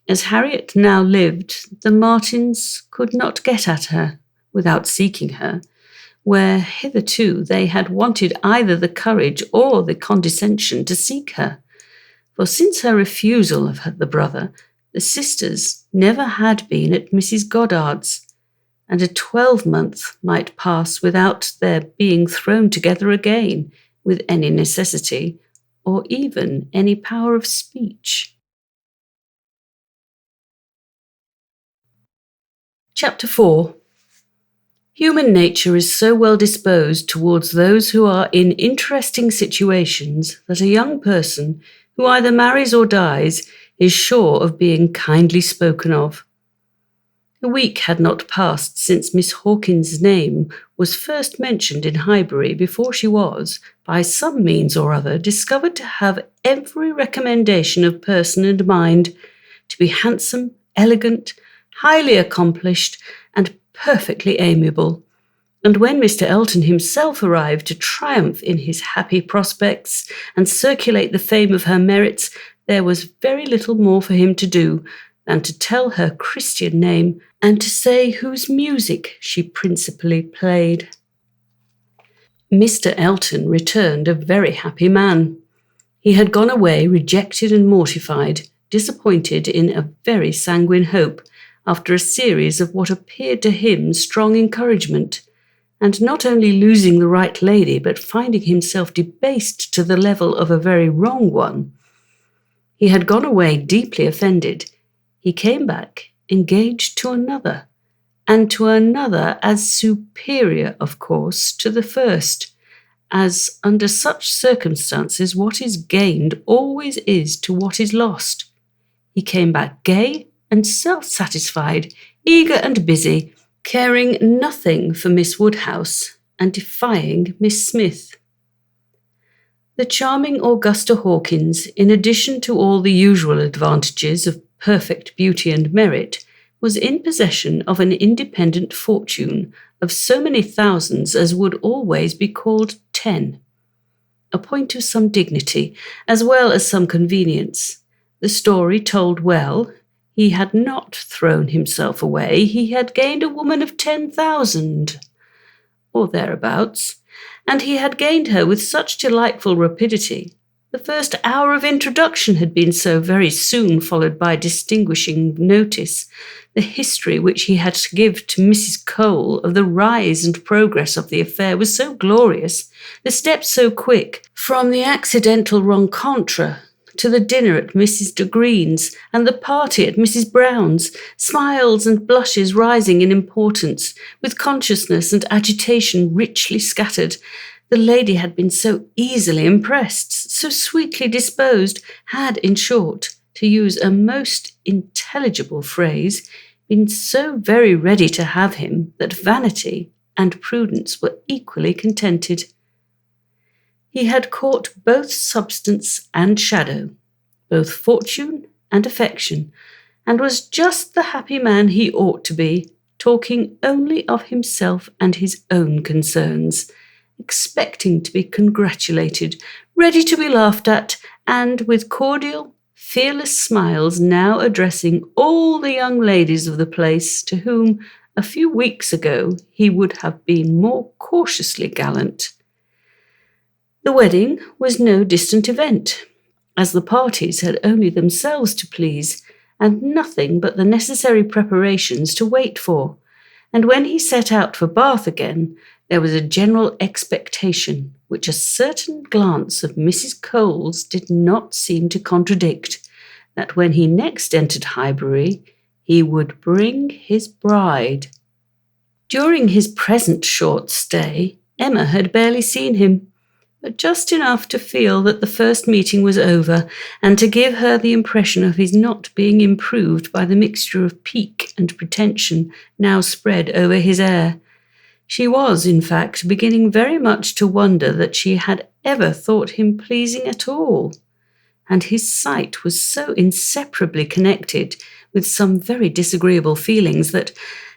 As Harriet now lived, the Martins could not get at her without seeking her, where hitherto they had wanted either the courage or the condescension to seek her. For since her refusal of the brother, the sisters never had been at Mrs. Goddard's, and a 12-month might pass without their being thrown together again with any necessity, or even any power of speech. Chapter 4. Human nature is so well disposed towards those who are in interesting situations that a young person who either marries or dies is sure of being kindly spoken of. A week had not passed since Miss Hawkins's name was first mentioned in Highbury before she was, by some means or other, discovered to have every recommendation of person and mind, to be handsome, elegant, highly accomplished, and perfectly amiable. And when Mr. Elton himself arrived to triumph in his happy prospects and circulate the fame of her merits, there was very little more for him to do than to tell her Christian name and to say whose music she principally played. Mr. Elton returned a very happy man. He had gone away rejected and mortified, disappointed in a very sanguine hope, after a series of what appeared to him strong encouragement, and not only losing the right lady, but finding himself debased to the level of a very wrong one. He had gone away deeply offended. He came back engaged to another, and to another as superior, of course, to the first, as under such circumstances what is gained always is to what is lost. He came back gay and self-satisfied, eager and busy, caring nothing for Miss Woodhouse and defying Miss Smith. The charming Augusta Hawkins, in addition to all the usual advantages of perfect beauty and merit, was in possession of an independent fortune of so many thousands as would always be called 10, a point of some dignity as well as some convenience. The story told well, he had not thrown himself away, he had gained a woman of 10,000, or thereabouts, and he had gained her with such delightful rapidity. The first hour of introduction had been so very soon followed by distinguishing notice. The history which he had to give to Mrs. Cole of the rise and progress of the affair was so glorious, the steps so quick, from the accidental rencontre to the dinner at Mrs. de Green's and the party at Mrs. Brown's, smiles and blushes rising in importance, with consciousness and agitation richly scattered. The lady had been so easily impressed, so sweetly disposed, had, in short, to use a most intelligible phrase, been so very ready to have him that vanity and prudence were equally contented. He had caught both substance and shadow, both fortune and affection, and was just the happy man he ought to be, talking only of himself and his own concerns, expecting to be congratulated, ready to be laughed at, and with cordial, fearless smiles now addressing all the young ladies of the place to whom, a few weeks ago, he would have been more cautiously gallant. The wedding was no distant event, as the parties had only themselves to please, and nothing but the necessary preparations to wait for, and when he set out for Bath again, there was a general expectation, which a certain glance of Mrs. Cole's did not seem to contradict, that when he next entered Highbury, he would bring his bride. During his present short stay, Emma had barely seen him, but just enough to feel that the first meeting was over, and to give her the impression of his not being improved by the mixture of pique and pretension now spread over his air. She was, in fact, beginning very much to wonder that she had ever thought him pleasing at all, and his sight was so inseparably connected with some very disagreeable feelings that,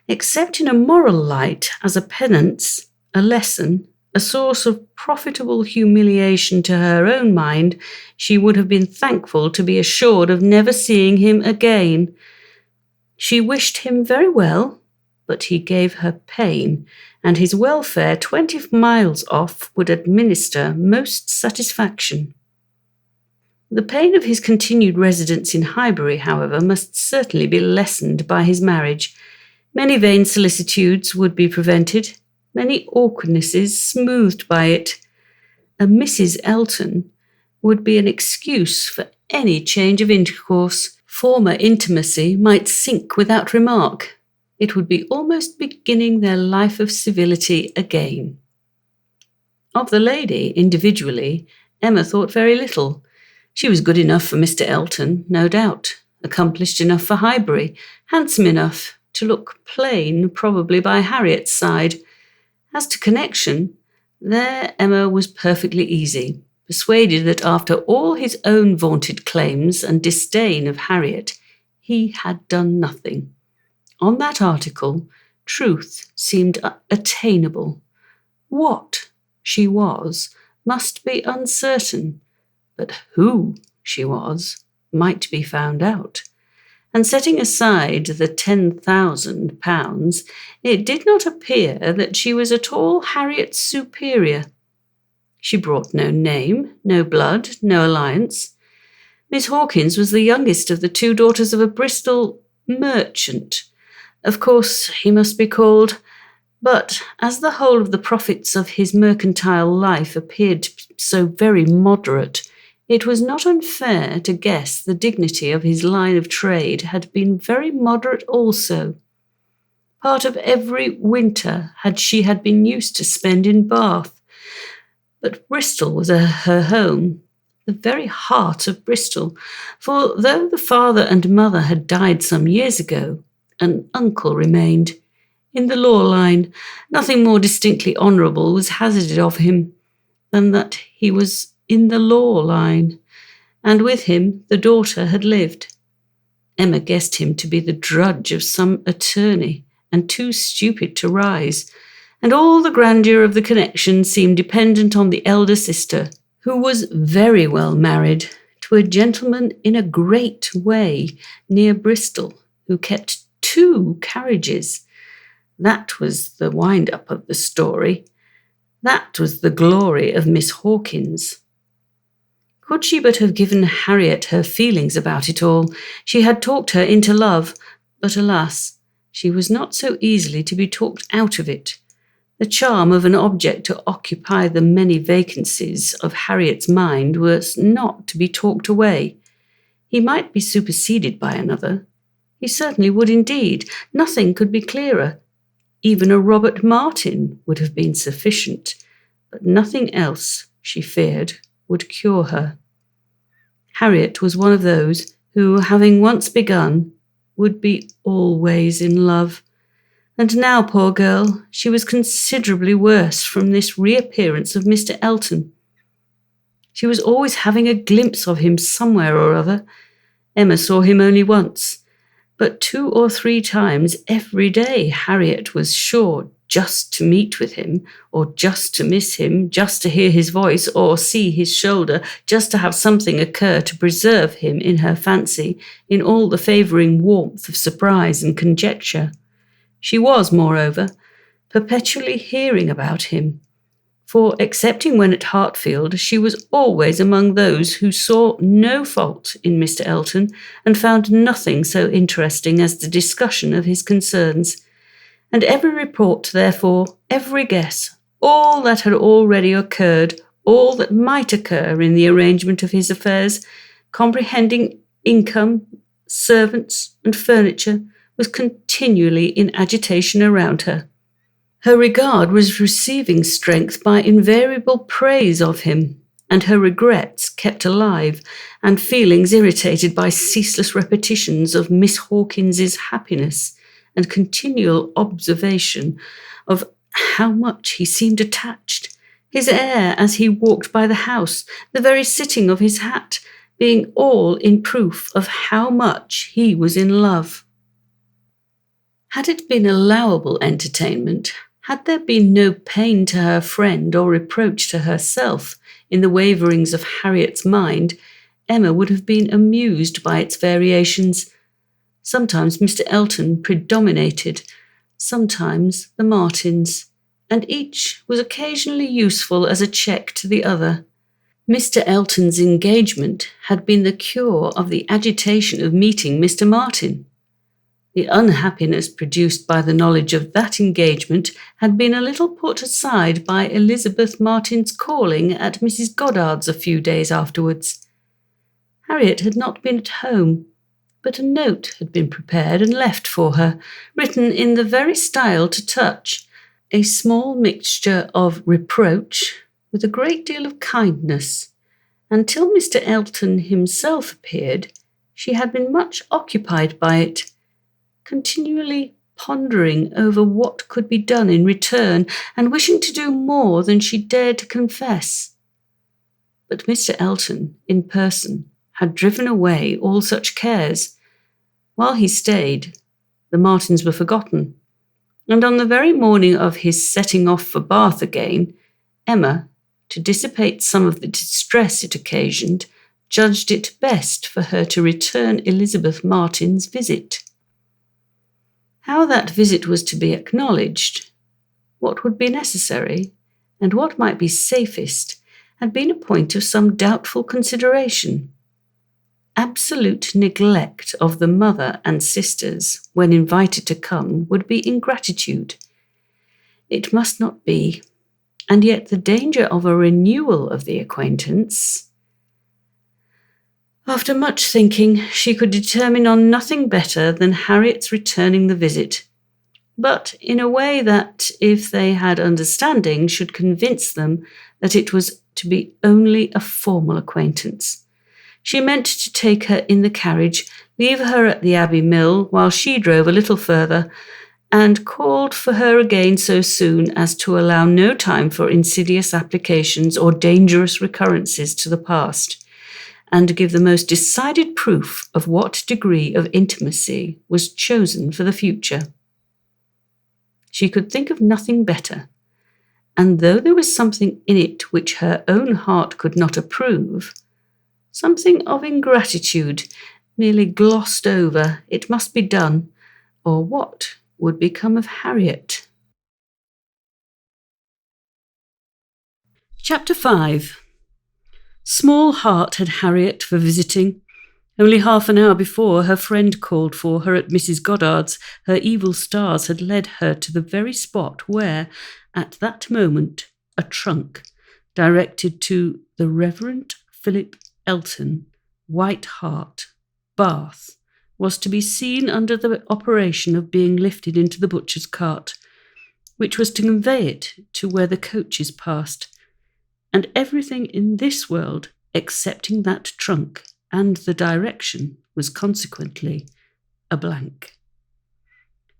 except in a moral light, as a penance, a lesson, a source of profitable humiliation to her own mind, she would have been thankful to be assured of never seeing him again. She wished him very well, but he gave her pain, and his welfare 20 miles off would administer most satisfaction. The pain of his continued residence in Highbury, however, must certainly be lessened by his marriage. Many vain solicitudes would be prevented, many awkwardnesses smoothed by it. A Mrs. Elton would be an excuse for any change of intercourse. Former intimacy might sink without remark. It would be almost beginning their life of civility again. Of the lady, individually, Emma thought very little. She was good enough for Mr. Elton, no doubt, accomplished enough for Highbury, handsome enough to look plain, probably by Harriet's side. As to connection, there Emma was perfectly easy, persuaded that after all his own vaunted claims and disdain of Harriet, he had done nothing. On that article, truth seemed attainable. What she was must be uncertain, but who she was might be found out. And setting aside the £10,000, it did not appear that she was at all Harriet's superior. She brought no name, no blood, no alliance. Miss Hawkins was the youngest of the two daughters of a Bristol merchant. Of course, he must be called, but as the whole of the profits of his mercantile life appeared so very moderate, it was not unfair to guess the dignity of his line of trade had been very moderate also. Part of every winter she had been used to spend in Bath, but Bristol was her home, the very heart of Bristol, for though the father and mother had died some years ago, an uncle remained. In the law line, nothing more distinctly honourable was hazarded of him than that he was in the law line, and with him the daughter had lived. Emma guessed him to be the drudge of some attorney, and too stupid to rise, and all the grandeur of the connection seemed dependent on the elder sister, who was very well married to a gentleman in a great way near Bristol, who kept 2 carriages. That was the wind-up of the story. That was the glory of Miss Hawkins. Could she but have given Harriet her feelings about it all, she had talked her into love, but alas, she was not so easily to be talked out of it. The charm of an object to occupy the many vacancies of Harriet's mind was not to be talked away. He might be superseded by another. He certainly would indeed. Nothing could be clearer. Even a Robert Martin would have been sufficient, but nothing else, she feared, would cure her. Harriet was one of those who, having once begun, would be always in love. And now, poor girl, she was considerably worse from this reappearance of Mr. Elton. She was always having a glimpse of him somewhere or other. Emma saw him only once, but 2 or 3 times every day Harriet was sure just to meet with him, or just to miss him, just to hear his voice or see his shoulder, just to have something occur to preserve him in her fancy in all the favouring warmth of surprise and conjecture. She was, moreover, perpetually hearing about him, for, excepting when at Hartfield, she was always among those who saw no fault in Mr. Elton and found nothing so interesting as the discussion of his concerns. And every report, therefore, every guess, all that had already occurred, all that might occur in the arrangement of his affairs, comprehending income, servants, and furniture, was continually in agitation around her. Her regard was receiving strength by invariable praise of him, and her regrets kept alive, and feelings irritated by ceaseless repetitions of Miss Hawkins's happiness, and continual observation of how much he seemed attached, his air as he walked by the house, the very sitting of his hat, being all in proof of how much he was in love. Had it been allowable entertainment, had there been no pain to her friend or reproach to herself in the waverings of Harriet's mind, Emma would have been amused by its variations. Sometimes Mr. Elton predominated, sometimes the Martins, and each was occasionally useful as a check to the other. Mr. Elton's engagement had been the cure of the agitation of meeting Mr. Martin. The unhappiness produced by the knowledge of that engagement had been a little put aside by Elizabeth Martin's calling at Mrs. Goddard's a few days afterwards. Harriet had not been at home, but a note had been prepared and left for her, written in the very style to touch, a small mixture of reproach with a great deal of kindness. Until Mr. Elton himself appeared, she had been much occupied by it, continually pondering over what could be done in return, and wishing to do more than she dared to confess. But Mr. Elton, in person, had driven away all such cares. While he stayed, the Martins were forgotten, and on the very morning of his setting off for Bath again, Emma, to dissipate some of the distress it occasioned, judged it best for her to return Elizabeth Martin's visit. How that visit was to be acknowledged, what would be necessary, and what might be safest, had been a point of some doubtful consideration. Absolute neglect of the mother and sisters when invited to come would be ingratitude. It must not be, and yet the danger of a renewal of the acquaintance. After much thinking, she could determine on nothing better than Harriet's returning the visit, but in a way that, if they had understanding, should convince them that it was to be only a formal acquaintance. She meant to take her in the carriage, leave her at the Abbey Mill while she drove a little further, and called for her again so soon as to allow no time for insidious applications or dangerous recurrences to the past, and give the most decided proof of what degree of intimacy was chosen for the future. She could think of nothing better, and though there was something in it which her own heart could not approve, something of ingratitude, merely glossed over, it must be done, or what would become of Harriet? Chapter 5. Small heart had Harriet for visiting. Only half an hour before, her friend called for her at Mrs. Goddard's. Her evil stars had led her to the very spot where, at that moment, a trunk, directed to the Reverend Philip Elton, White Hart, Bath, was to be seen under the operation of being lifted into the butcher's cart, which was to convey it to where the coaches passed, and everything in this world, excepting that trunk and the direction, was consequently a blank.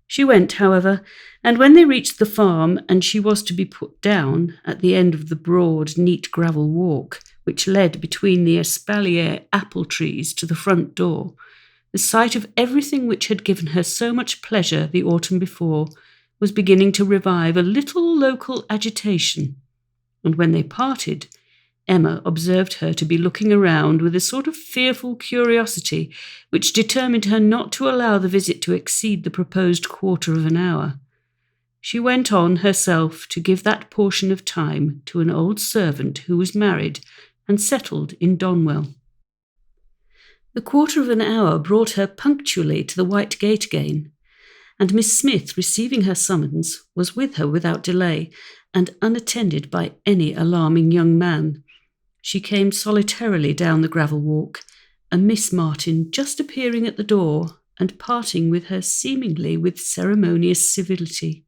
She went, however, and when they reached the farm and she was to be put down at the end of the broad, neat gravel walk which led between the espalier apple trees to the front door, the sight of everything which had given her so much pleasure the autumn before was beginning to revive a little local agitation, and when they parted, Emma observed her to be looking around with a sort of fearful curiosity which determined her not to allow the visit to exceed the proposed quarter of an hour. She went on herself to give that portion of time to an old servant who was married and settled in Donwell. The quarter of an hour brought her punctually to the White Gate again, and Miss Smith, receiving her summons, was with her without delay, and unattended by any alarming young man. She came solitarily down the gravel walk, and Miss Martin just appearing at the door and parting with her seemingly with ceremonious civility.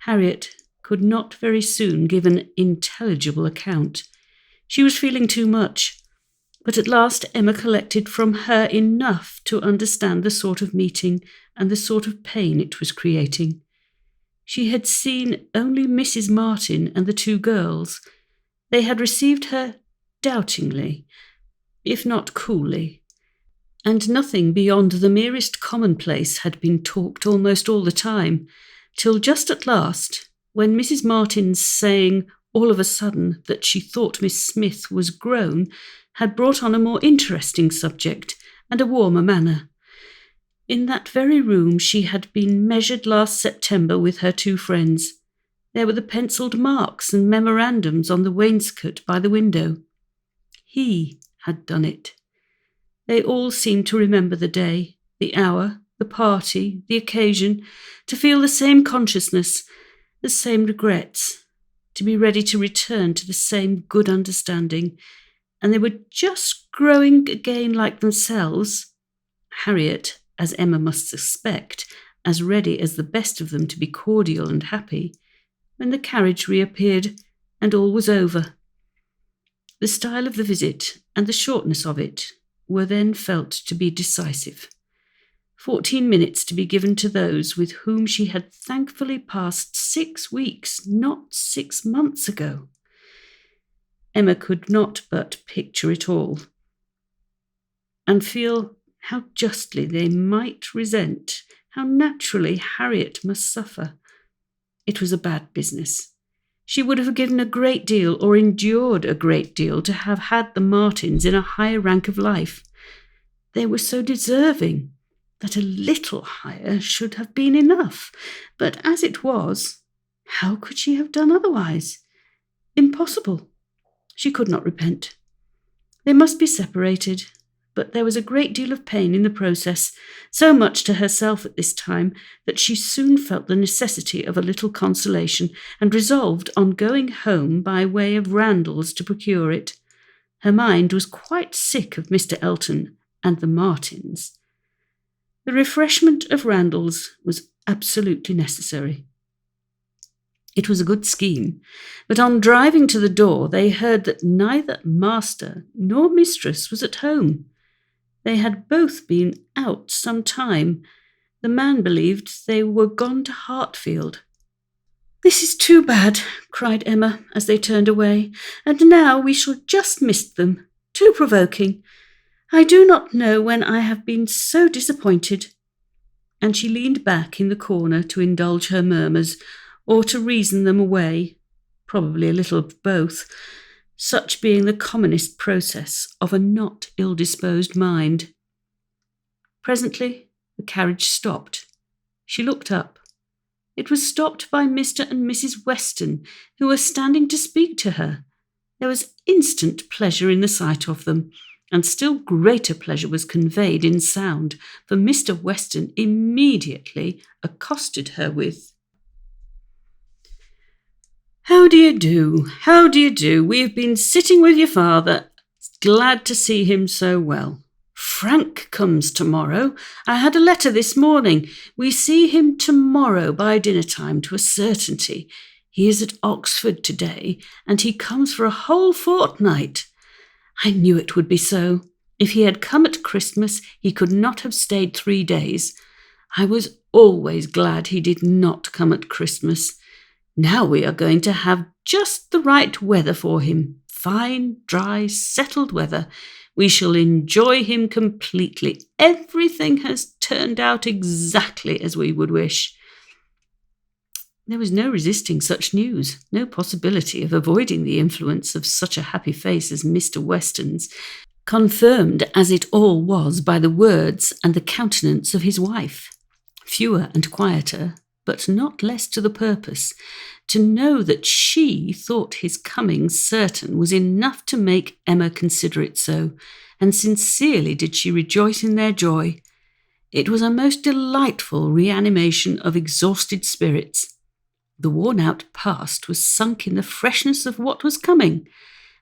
Harriet could not very soon give an intelligible account. She was feeling too much, but at last Emma collected from her enough to understand the sort of meeting and the sort of pain it was creating. She had seen only Mrs. Martin and the two girls. They had received her doubtingly, if not coolly, and nothing beyond the merest commonplace had been talked almost all the time, till just at last, when Mrs. Martin's saying all of a sudden that she thought Miss Smith was grown had brought on a more interesting subject and a warmer manner. In that very room she had been measured last September with her two friends. There were the pencilled marks and memorandums on the wainscot by the window. He had done it. They all seemed to remember the day, the hour, the party, the occasion, to feel the same consciousness, the same regrets, to be ready to return to the same good understanding, and they were just growing again like themselves. Harriet, as Emma must suspect, as ready as the best of them to be cordial and happy, when the carriage reappeared and all was over. The style of the visit and the shortness of it were then felt to be decisive. 14 minutes to be given to those with whom she had thankfully passed 6 weeks, not 6 months ago. Emma could not but picture it all, and feel how justly they might resent, how naturally Harriet must suffer. It was a bad business. She would have given a great deal, or endured a great deal, to have had the Martins in a higher rank of life. They were so deserving that a little higher should have been enough. But as it was, how could she have done otherwise? Impossible. She could not repent. They must be separated, but there was a great deal of pain in the process, so much to herself at this time that she soon felt the necessity of a little consolation, and resolved on going home by way of Randalls to procure it. Her mind was quite sick of Mr. Elton and the Martins. The refreshment of Randalls was absolutely necessary. It was a good scheme, but on driving to the door they heard that neither master nor mistress was at home. They had both been out some time. The man believed they were gone to Hartfield. "This is too bad," cried Emma as they turned away, "and now we shall just miss them. Too provoking. I do not know when I have been so disappointed." And she leaned back in the corner to indulge her murmurs, or to reason them away, probably a little of both, such being the commonest process of a not ill-disposed mind. Presently the carriage stopped. She looked up. It was stopped by Mr. and Mrs. Weston, who were standing to speak to her. There was instant pleasure in the sight of them, and still greater pleasure was conveyed in sound, for Mr. Weston immediately accosted her with, "How do you do? How do you do? We have been sitting with your father. Glad to see him so well. Frank comes tomorrow. I had a letter this morning. We see him tomorrow by dinner time to a certainty. He is at Oxford today, and he comes for a whole fortnight. I knew it would be so. If he had come at Christmas, he could not have stayed 3 days. I was always glad he did not come at Christmas. Now we are going to have just the right weather for him. Fine, dry, settled weather. We shall enjoy him completely. Everything has turned out exactly as we would wish." There was no resisting such news, no possibility of avoiding the influence of such a happy face as Mr. Weston's, confirmed as it all was by the words and the countenance of his wife. Fewer and quieter, but not less to the purpose. To know that she thought his coming certain was enough to make Emma consider it so, and sincerely did she rejoice in their joy. It was a most delightful reanimation of exhausted spirits. The worn-out past was sunk in the freshness of what was coming,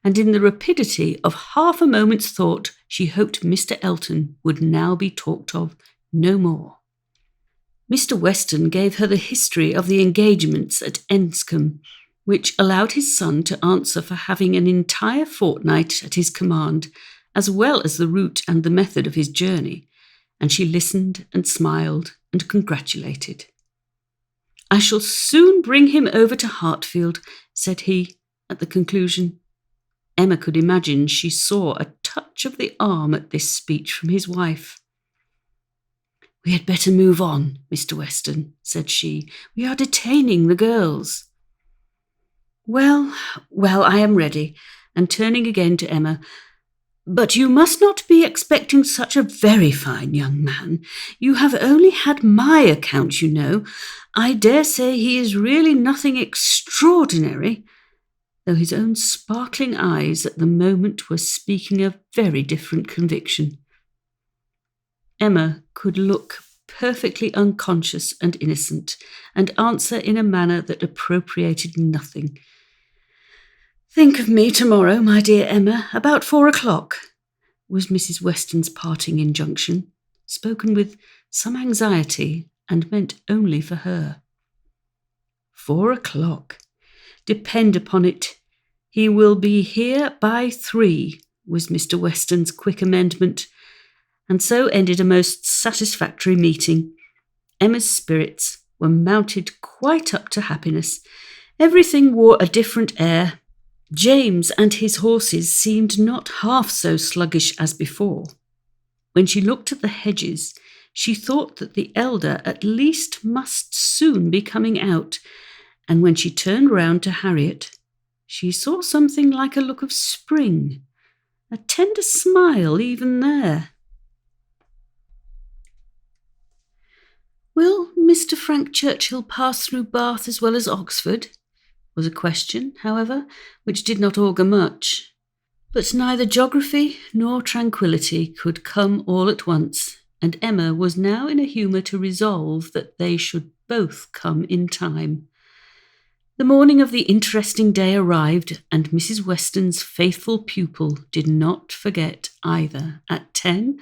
and in the rapidity of half a moment's thought she hoped Mr. Elton would now be talked of no more. Mr. Weston gave her the history of the engagements at Enscombe, which allowed his son to answer for having an entire fortnight at his command, as well as the route and the method of his journey, and she listened and smiled and congratulated. "I shall soon bring him over to Hartfield," said he, at the conclusion. Emma could imagine she saw a touch of the arm at this speech from his wife. "We had better move on, Mr. Weston," said she. "We are detaining the girls." Well, I am ready," and turning again to Emma, "but you must not be expecting such a very fine young man. You have only had my account, you know. I dare say he is really nothing extraordinary," though his own sparkling eyes at the moment were speaking a very different conviction. Emma could look perfectly unconscious and innocent, and answer in a manner that appropriated nothing. "Think of me tomorrow, my dear Emma, about 4 o'clock, was Mrs. Weston's parting injunction, spoken with some anxiety and meant only for her. 4 o'clock. Depend upon it, he will be here by 3, was Mr. Weston's quick amendment. And so ended a most satisfactory meeting. Emma's spirits were mounted quite up to happiness. Everything wore a different air. James and his horses seemed not half so sluggish as before. When she looked at the hedges, she thought that the elder at least must soon be coming out, and when she turned round to Harriet, she saw something like a look of spring, a tender smile even there. "Will Mr. Frank Churchill pass through Bath as well as Oxford?" was a question, however, which did not augur much. But neither geography nor tranquillity could come all at once, and Emma was now in a humour to resolve that they should both come in time. The morning of the interesting day arrived, and Mrs. Weston's faithful pupil did not forget either at 10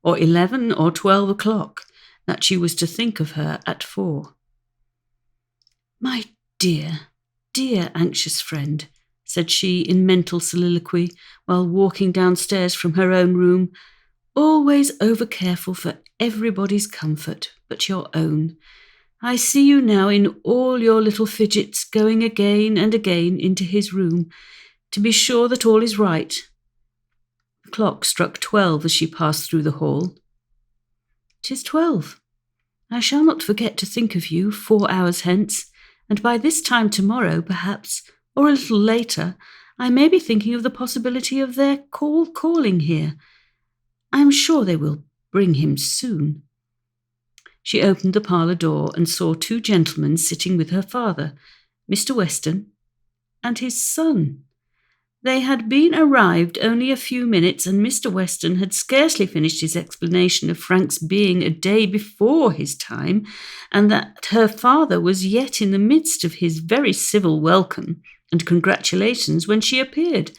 or 11 or 12 o'clock that she was to think of her at 4. "My dear, dear anxious friend," said she in mental soliloquy while walking downstairs from her own room, "always over-careful for everybody's comfort but your own. I see you now in all your little fidgets going again and again into his room to be sure that all is right." The clock struck 12 as she passed through the hall. "'Tis 12. I shall not forget to think of you 4 hours hence, and by this time tomorrow, perhaps, or a little later, I may be thinking of the possibility of their calling here. I am sure they will bring him soon." She opened the parlour door and saw 2 gentlemen sitting with her father, Mr. Weston, and his son. They had been arrived only a few minutes, and Mr. Weston had scarcely finished his explanation of Frank's being a day before his time, and that her father was yet in the midst of his very civil welcome and congratulations when she appeared,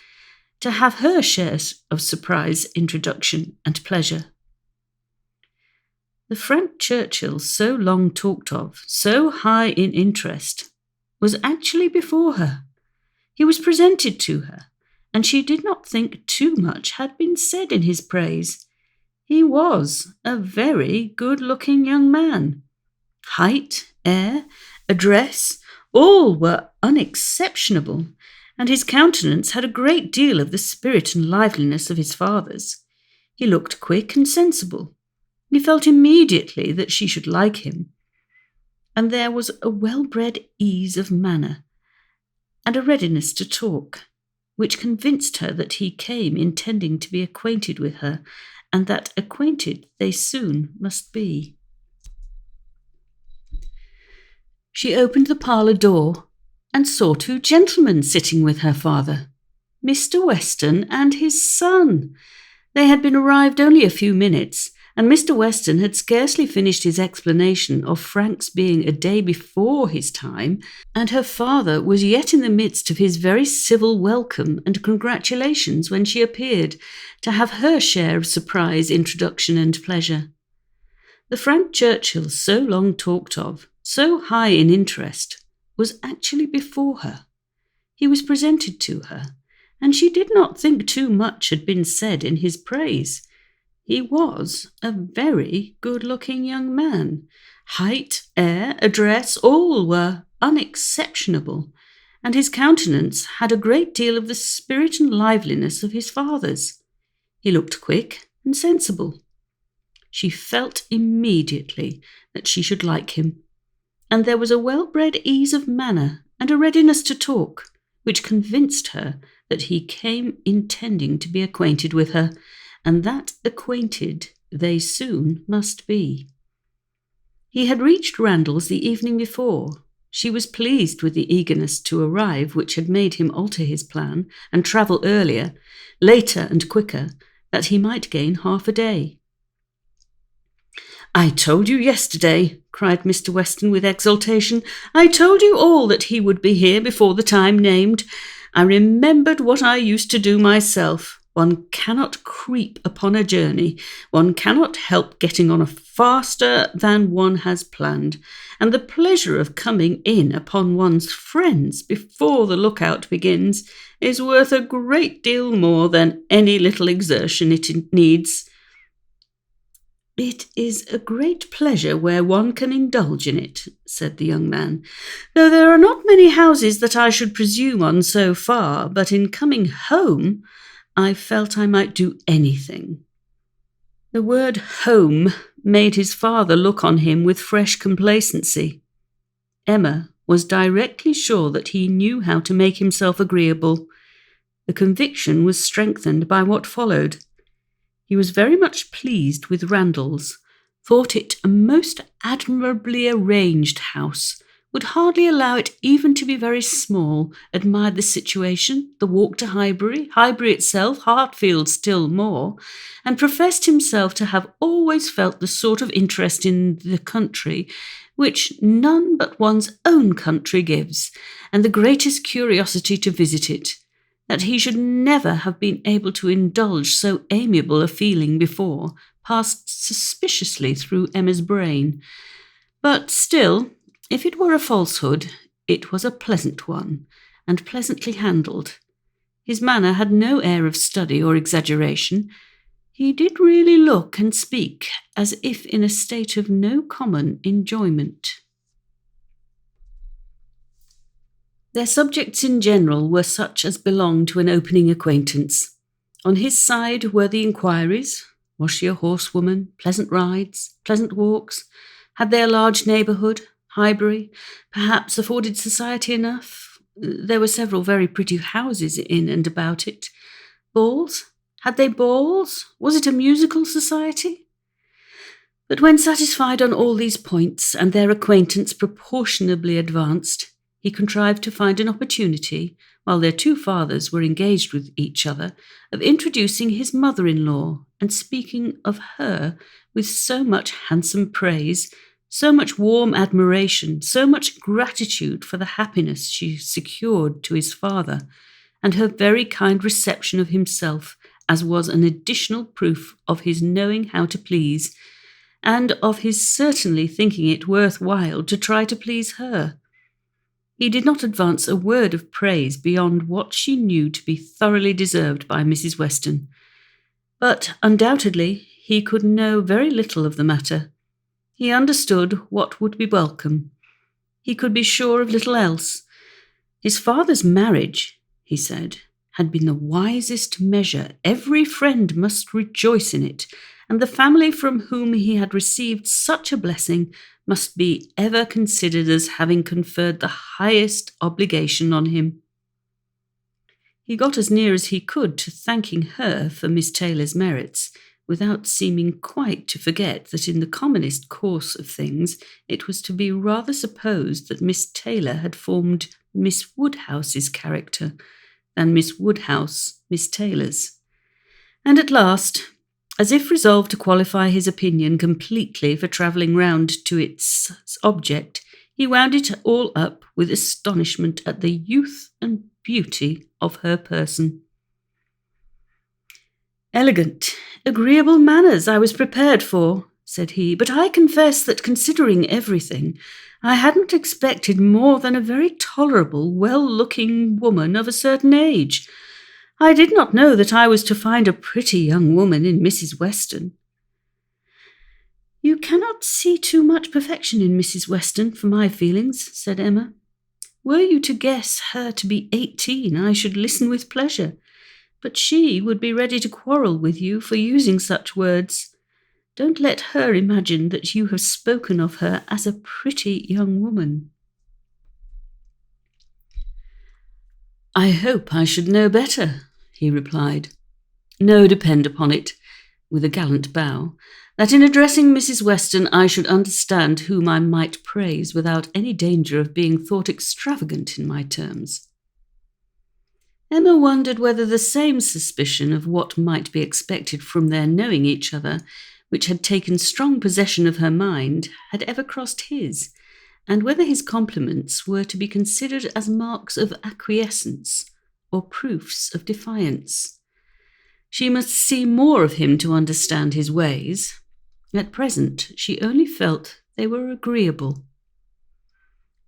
to have her shares of surprise, introduction, and pleasure. The Frank Churchill so long talked of, so high in interest, was actually before her. He was presented to her, and she did not think too much had been said in his praise. He was a very good-looking young man. Height, air, address, all were unexceptionable, and his countenance had a great deal of the spirit and liveliness of his father's. He looked quick and sensible. He felt immediately that she should like him, and there was a well-bred ease of manner and a readiness to talk, which convinced her that he came intending to be acquainted with her, and that acquainted they soon must be. She opened the parlour door and saw 2 gentlemen sitting with her father, Mr. Weston and his son. They had been arrived only a few minutes, and Mr. Weston had scarcely finished his explanation of Frank's being a day before his time, and her father was yet in the midst of his very civil welcome and congratulations when she appeared, to have her share of surprise, introduction, and pleasure. The Frank Churchill so long talked of, so high in interest, was actually before her. He was presented to her, and she did not think too much had been said in his praise. He was a very good-looking young man. Height, air, address, all were unexceptionable, and his countenance had a great deal of the spirit and liveliness of his father's. He looked quick and sensible. She felt immediately that she should like him, and there was a well-bred ease of manner and a readiness to talk, which convinced her that he came intending to be acquainted with her, and that acquainted they soon must be. He had reached Randalls the evening before. She was pleased with the eagerness to arrive which had made him alter his plan and travel earlier, later and quicker, that he might gain half a day. "I told you yesterday," cried Mr. Weston with exultation. "I told you all that he would be here before the time named. I remembered what I used to do myself. One cannot creep upon a journey. One cannot help getting on faster than one has planned, and the pleasure of coming in upon one's friends before the lookout begins is worth a great deal more than any little exertion it needs. It is a great pleasure where one can indulge in it," said the young man, "though there are not many houses that I should presume on so far, but in coming home I felt I might do anything." The word home made his father look on him with fresh complacency. Emma was directly sure that he knew how to make himself agreeable. The conviction was strengthened by what followed. He was very much pleased with Randalls, thought it a most admirably arranged house, would hardly allow it even to be very small, admired the situation, the walk to Highbury, Highbury itself, Hartfield still more, and professed himself to have always felt the sort of interest in the country which none but one's own country gives, and the greatest curiosity to visit it, that he should never have been able to indulge so amiable a feeling before, passed suspiciously through Emma's brain. But still, if it were a falsehood, it was a pleasant one, and pleasantly handled. His manner had no air of study or exaggeration. He did really look and speak as if in a state of no common enjoyment. Their subjects in general were such as belonged to an opening acquaintance. On his side were the inquiries. Was she a horsewoman? Pleasant rides? Pleasant walks? Had they a large neighbourhood? Highbury? Perhaps afforded society enough? There were several very pretty houses in and about it. Balls? Had they balls? Was it a musical society? But when satisfied on all these points, and their acquaintance proportionably advanced, he contrived to find an opportunity, while their two fathers were engaged with each other, of introducing his mother-in-law, and speaking of her with so much handsome praise, so much warm admiration, so much gratitude for the happiness she secured to his father, and her very kind reception of himself, as was an additional proof of his knowing how to please, and of his certainly thinking it worth while to try to please her. He did not advance a word of praise beyond what she knew to be thoroughly deserved by Mrs. Weston, but undoubtedly he could know very little of the matter. He understood what would be welcome. He could be sure of little else. His father's marriage, he said, had been the wisest measure. Every friend must rejoice in it, and the family from whom he had received such a blessing must be ever considered as having conferred the highest obligation on him. He got as near as he could to thanking her for Miss Taylor's merits, without seeming quite to forget that in the commonest course of things it was to be rather supposed that Miss Taylor had formed Miss Woodhouse's character, than Miss Woodhouse Miss Taylor's. And at last, as if resolved to qualify his opinion completely for travelling round to its object, he wound it all up with astonishment at the youth and beauty of her person. "Elegant, agreeable manners I was prepared for," said he, "but I confess that, considering everything, I hadn't expected more than a very tolerable, well-looking woman of a certain age. I did not know that I was to find a pretty young woman in Mrs. Weston." "You cannot see too much perfection in Mrs. Weston, for my feelings," said Emma. "Were you to guess her to be 18, I should listen with pleasure, but she would be ready to quarrel with you for using such words. Don't let her imagine that you have spoken of her as a pretty young woman." "I hope I should know better," he replied. "No, depend upon it," with a gallant bow, "that in addressing Mrs. Weston I should understand whom I might praise without any danger of being thought extravagant in my terms." Emma wondered whether the same suspicion of what might be expected from their knowing each other, which had taken strong possession of her mind, had ever crossed his, and whether his compliments were to be considered as marks of acquiescence or proofs of defiance. She must see more of him to understand his ways. At present, she only felt they were agreeable.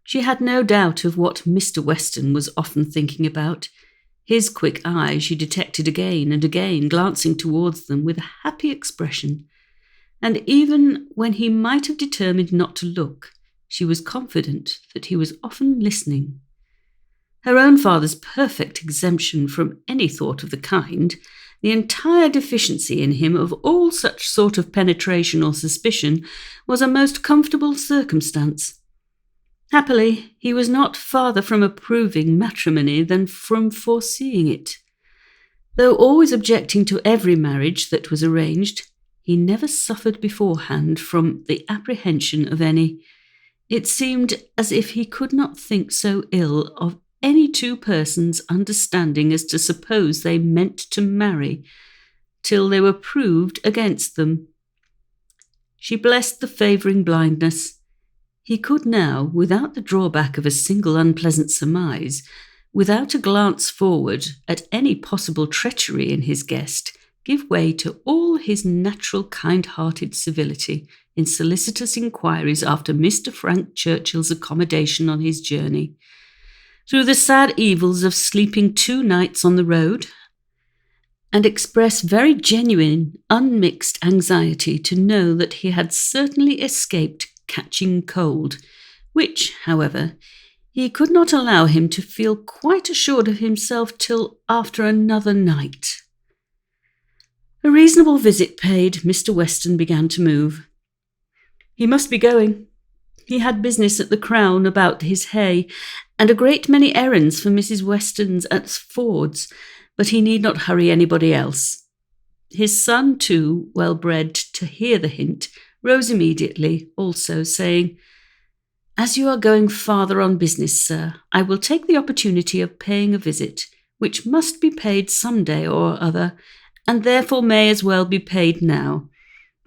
She had no doubt of what Mr. Weston was often thinking about. His quick eye she detected again and again, glancing towards them with a happy expression, and even when he might have determined not to look, she was confident that he was often listening. Her own father's perfect exemption from any thought of the kind, the entire deficiency in him of all such sort of penetration or suspicion, was a most comfortable circumstance. Happily, he was not farther from approving matrimony than from foreseeing it. Though always objecting to every marriage that was arranged, he never suffered beforehand from the apprehension of any. It seemed as if he could not think so ill of any two persons understanding as to suppose they meant to marry, till they were proved against them. She blessed the favouring blindness. He could now, without the drawback of a single unpleasant surmise, without a glance forward at any possible treachery in his guest, give way to all his natural kind-hearted civility in solicitous inquiries after Mr. Frank Churchill's accommodation on his journey, through the sad evils of sleeping 2 nights on the road, and express very genuine, unmixed anxiety to know that he had certainly escaped catching cold, which, however, he could not allow him to feel quite assured of himself till after another night. A reasonable visit paid, Mr. Weston began to move. He must be going. He had business at the Crown about his hay, and a great many errands for Mrs. Weston's at Ford's, but he need not hurry anybody else. His son, too, well bred to hear the hint, rose immediately, also saying, "As you are going farther on business, sir, I will take the opportunity of paying a visit, which must be paid some day or other, and therefore may as well be paid now.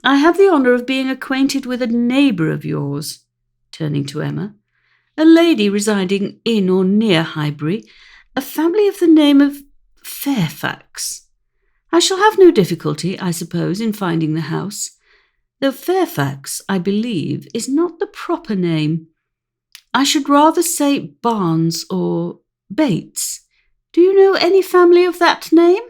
I have the honour of being acquainted with a neighbour of yours," turning to Emma, "a lady residing in or near Highbury, a family of the name of Fairfax. I shall have no difficulty, I suppose, in finding the house, though Fairfax, I believe, is not the proper name. I should rather say Barnes or Bates. Do you know any family of that name?"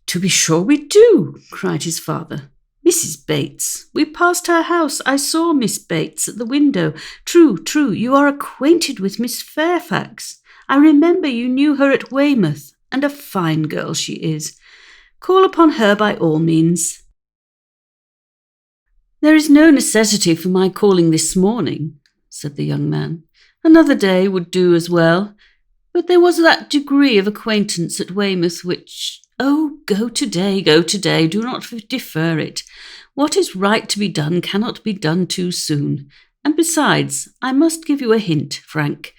"To be sure we do," cried his father. "Mrs. Bates. We passed her house. I saw Miss Bates at the window. True, you are acquainted with Miss Fairfax. I remember you knew her at Weymouth, and a fine girl she is. Call upon her by all means." "There is no necessity for my calling this morning," said the young man. "Another day would do as well. But there was that degree of acquaintance at Weymouth which— Oh, go today, do not defer it. What is right to be done cannot be done too soon. And besides, I must give you a hint, Frank.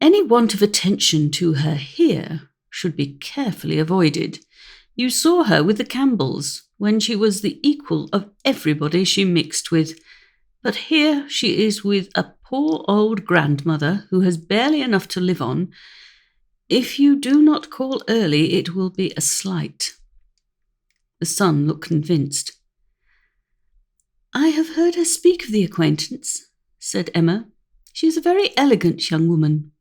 Any want of attention to her here should be carefully avoided. You saw her with the Campbells, when she was the equal of everybody she mixed with. But here she is with a poor old grandmother who has barely enough to live on. If you do not call early, it will be a slight." The son looked convinced. "I have heard her speak of the acquaintance," said Emma. "She is a very elegant young woman."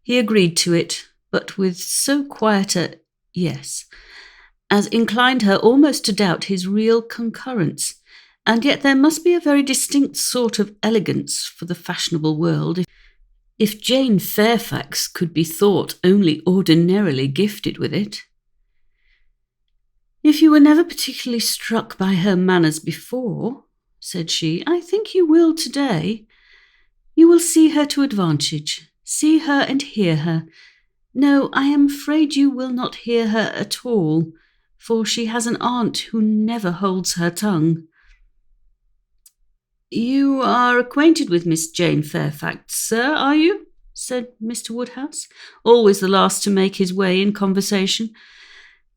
He agreed to it, but with so quiet a yes, as inclined her almost to doubt his real concurrence. And yet there must be a very distinct sort of elegance for the fashionable world if Jane Fairfax could be thought only ordinarily gifted with it. "If you were never particularly struck by her manners before," said she, "I think you will today. You will see her to advantage. See her and hear her. No, I am afraid you will not hear her at all, for she has an aunt who never holds her tongue." "You are acquainted with Miss Jane Fairfax, sir, are you?" said Mr. Woodhouse, always the last to make his way in conversation.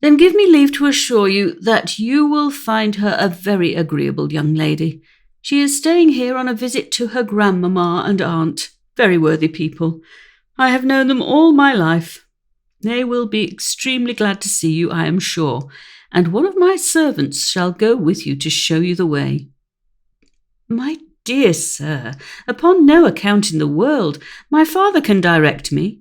"Then give me leave to assure you that you will find her a very agreeable young lady. She is staying here on a visit to her grandmamma and aunt, very worthy people. I have known them all my life. They will be extremely glad to see you, I am sure, and one of my servants shall go with you to show you the way." "My dear sir, upon no account in the world. My father can direct me."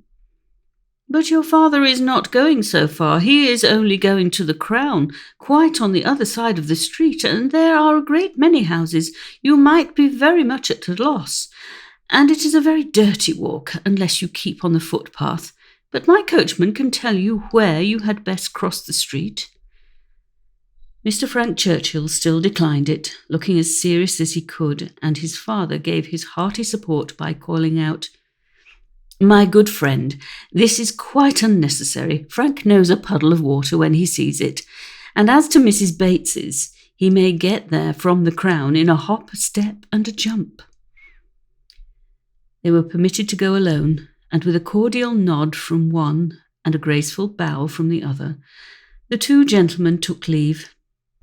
"But your father is not going so far. He is only going to the Crown, quite on the other side of the street, and there are a great many houses. You might be very much at a loss, and it is a very dirty walk unless you keep on the footpath. But my coachman can tell you where you had best cross the street." Mr. Frank Churchill still declined it, looking as serious as he could, and his father gave his hearty support by calling out, "My good friend, this is quite unnecessary. Frank knows a puddle of water when he sees it, and as to Mrs. Bates's, he may get there from the Crown in a hop, a step, and a jump." They were permitted to go alone, and with a cordial nod from one and a graceful bow from the other, the two gentlemen took leave.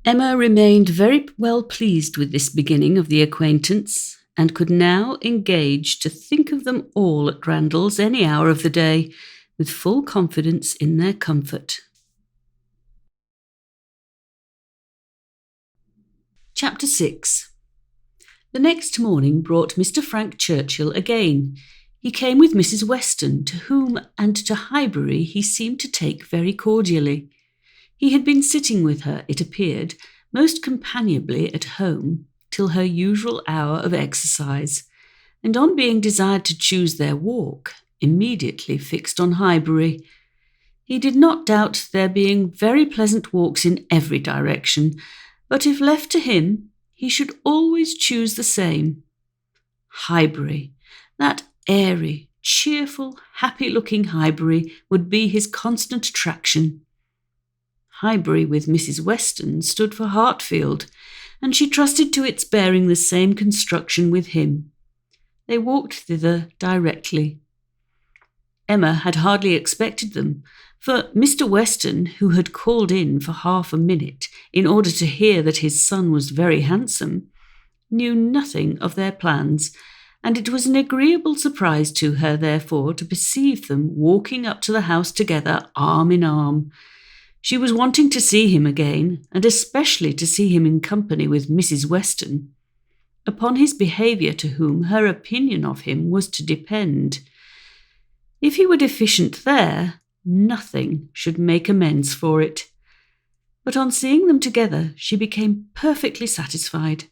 Emma remained very well pleased with this beginning of the acquaintance, and could now engage to think of them all at Randalls any hour of the day, with full confidence in their comfort. Chapter 6. The next morning brought Mr. Frank Churchill again. He came with Mrs. Weston, to whom and to Highbury he seemed to take very cordially. He had been sitting with her, it appeared, most companionably at home, till her usual hour of exercise, and on being desired to choose their walk, immediately fixed on Highbury. He did not doubt there being very pleasant walks in every direction, but if left to him, he should always choose the same. Highbury, that airy, cheerful, happy-looking Highbury, would be his constant attraction. Highbury with Mrs. Weston stood for Hartfield, and she trusted to its bearing the same construction with him. They walked thither directly. Emma had hardly expected them, for Mr. Weston, who had called in for half a minute in order to hear that his son was very handsome, knew nothing of their plans, and it was an agreeable surprise to her, therefore, to perceive them walking up to the house together, arm in arm. She was wanting to see him again, and especially to see him in company with Mrs. Weston, upon his behaviour to whom her opinion of him was to depend. If he were deficient there, nothing should make amends for it. But on seeing them together, she became perfectly satisfied.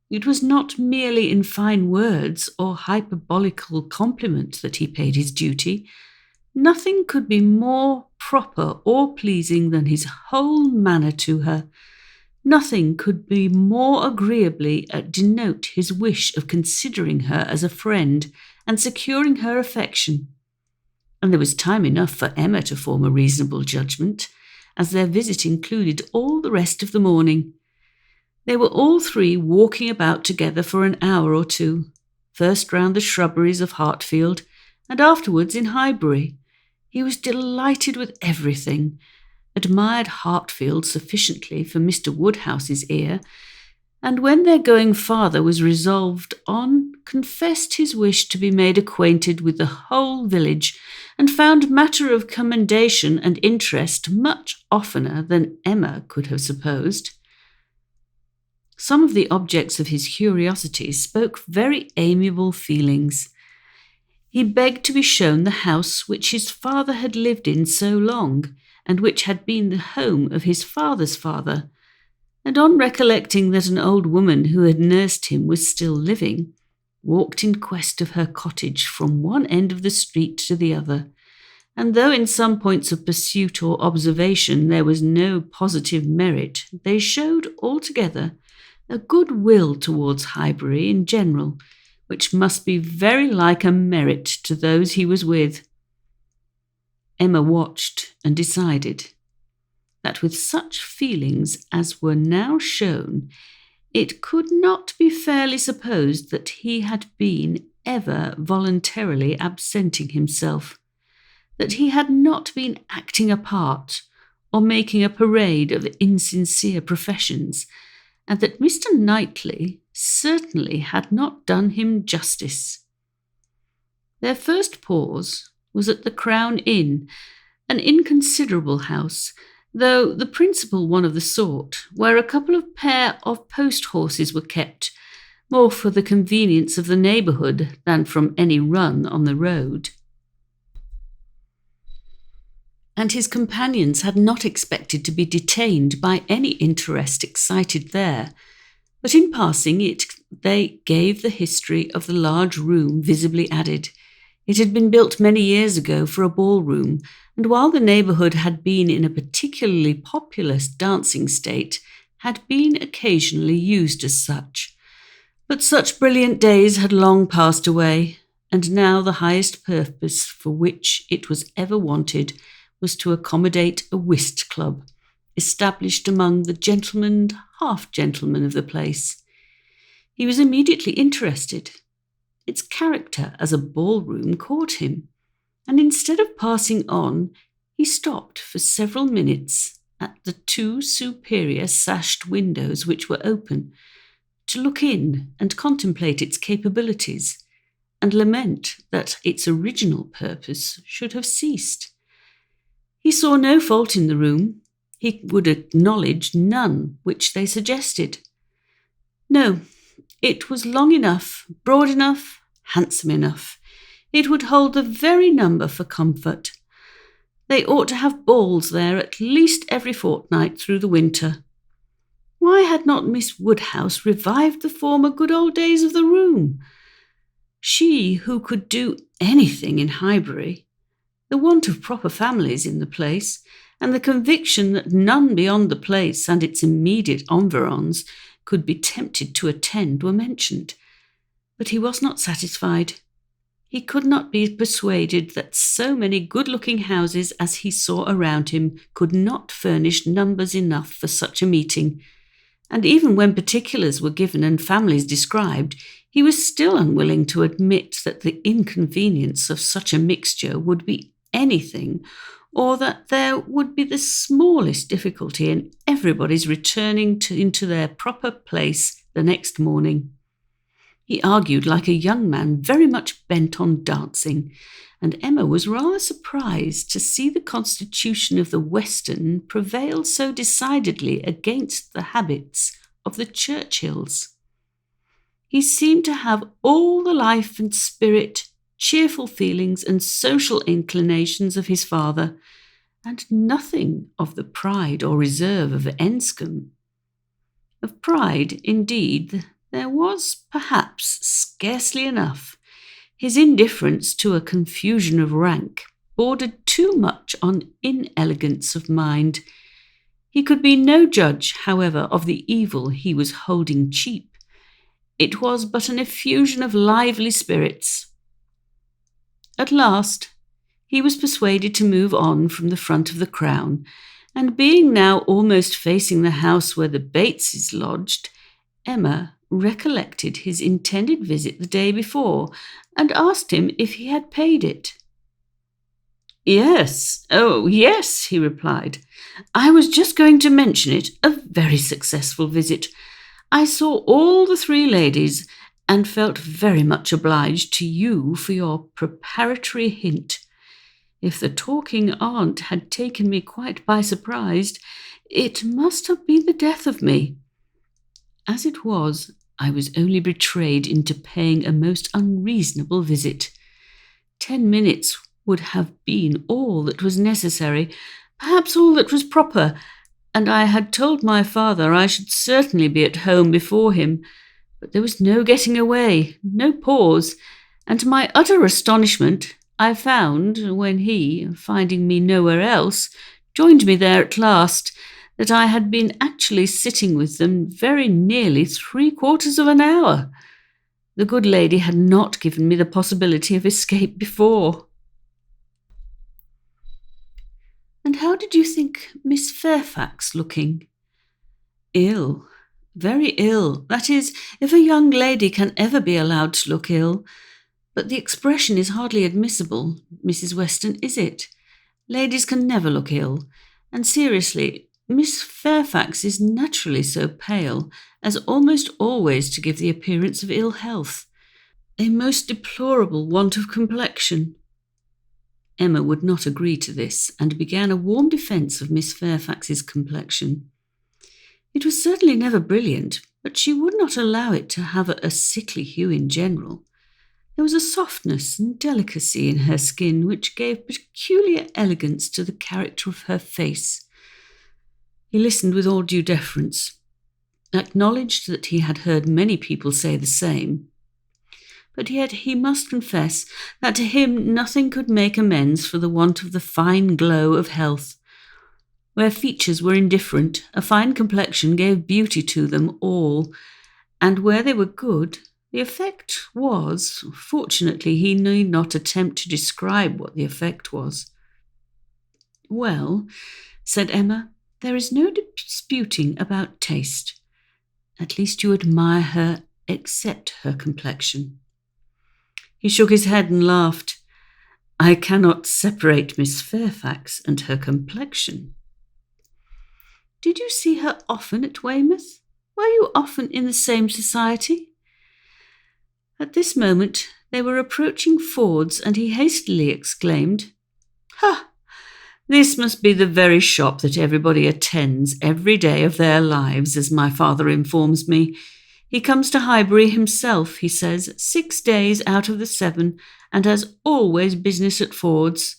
It was not merely in fine words or hyperbolical compliment that he paid his duty. Nothing could be more proper or pleasing than his whole manner to her. Nothing could be more agreeably denote his wish of considering her as a friend and securing her affection. And there was time enough for Emma to form a reasonable judgment, as their visit included all the rest of the morning. They were all three walking about together for an hour or two, first round the shrubberies of Hartfield, and afterwards in Highbury. He was delighted with everything, admired Hartfield sufficiently for Mr. Woodhouse's ear, and when their going farther was resolved on, confessed his wish to be made acquainted with the whole village, and found matter of commendation and interest much oftener than Emma could have supposed. Some of the objects of his curiosity spoke very amiable feelings. He begged to be shown the house which his father had lived in so long, and which had been the home of his father's father, and on recollecting that an old woman who had nursed him was still living, walked in quest of her cottage from one end of the street to the other, and though in some points of pursuit or observation there was no positive merit, they showed altogether a good will towards Highbury in general, which must be very like a merit to those he was with. Emma watched and decided that with such feelings as were now shown, it could not be fairly supposed that he had been ever voluntarily absenting himself, that he had not been acting a part or making a parade of insincere professions, and that Mr. Knightley certainly had not done him justice. Their first pause was at the Crown Inn, an inconsiderable house, though the principal one of the sort, where a couple of pair of post-horses were kept, more for the convenience of the neighbourhood than from any run on the road. And his companions had not expected to be detained by any interest excited there, but in passing it they gave the history of the large room visibly added. It had been built many years ago for a ballroom, and while the neighbourhood had been in a particularly populous dancing state, had been occasionally used as such. But such brilliant days had long passed away, and now the highest purpose for which it was ever wanted was to accommodate a whist club, established among the gentlemen and half-gentlemen of the place. He was immediately interested. its character as a ballroom caught him, and instead of passing on, he stopped for several minutes at the two superior sashed windows which were open, to look in and contemplate its capabilities, and lament that its original purpose should have ceased. He saw no fault in the room. He would acknowledge none which they suggested. No, it was long enough, broad enough, handsome enough. It would hold the very number for comfort. They ought to have balls there at least every fortnight through the winter. Why had not Miss Woodhouse revived the former good old days of the room? She who could do anything in Highbury, the want of proper families in the place, and the conviction that none beyond the place and its immediate environs could be tempted to attend were mentioned. But he was not satisfied. He could not be persuaded that so many good-looking houses as he saw around him could not furnish numbers enough for such a meeting, and even when particulars were given and families described, he was still unwilling to admit that the inconvenience of such a mixture would be anything, or that there would be the smallest difficulty in everybody's returning into their proper place the next morning. He argued like a young man very much bent on dancing, and Emma was rather surprised to see the constitution of the Western prevail so decidedly against the habits of the Churchills. He seemed to have all the life and spirit, cheerful feelings and social inclinations of his father, and nothing of the pride or reserve of Enscombe. Of pride, indeed, there was perhaps scarcely enough. His indifference to a confusion of rank bordered too much on inelegance of mind. He could be no judge, however, of the evil he was holding cheap. It was but an effusion of lively spirits. At last, he was persuaded to move on from the front of the Crown, and being now almost facing the house where the Bateses lodged, Emma recollected his intended visit the day before, and asked him if he had paid it. "Yes, oh yes," he replied. "I was just going to mention it, a very successful visit. I saw all the three ladies, and felt very much obliged to you for your preparatory hint. If the talking aunt had taken me quite by surprise, it must have been the death of me. As it was, I was only betrayed into paying a most unreasonable visit. 10 minutes would have been all that was necessary, perhaps all that was proper, and I had told my father I should certainly be at home before him, but there was no getting away, no pause, and to my utter astonishment, I found, when he, finding me nowhere else, joined me there at last, that I had been actually sitting with them very nearly 3/4 of an hour. The good lady had not given me the possibility of escape before." "And how did you think Miss Fairfax looking?" "Ill, very ill. That is, if a young lady can ever be allowed to look ill. But the expression is hardly admissible, Mrs. Weston, is it? Ladies can never look ill. And seriously, Miss Fairfax is naturally so pale as almost always to give the appearance of ill health. A most deplorable want of complexion." Emma would not agree to this, and began a warm defence of Miss Fairfax's complexion. It was certainly never brilliant, but she would not allow it to have a sickly hue in general. There was a softness and delicacy in her skin which gave peculiar elegance to the character of her face. He listened with all due deference, acknowledged that he had heard many people say the same, but yet he must confess that to him nothing could make amends for the want of the fine glow of health. Where features were indifferent, a fine complexion gave beauty to them all, and where they were good, the effect was, fortunately he need not attempt to describe what the effect was. "Well," said Emma, "there is no disputing about taste. At least you admire her, except her complexion." He shook his head and laughed. I cannot separate Miss Fairfax and her complexion. Did you see her often at Weymouth? Were you often in the same society? At this moment they were approaching Ford's, and he hastily exclaimed, Ha! This must be the very shop that everybody attends every day of their lives, as my father informs me. He comes to Highbury himself, he says, 6 days out of the 7, and has always business at Ford's.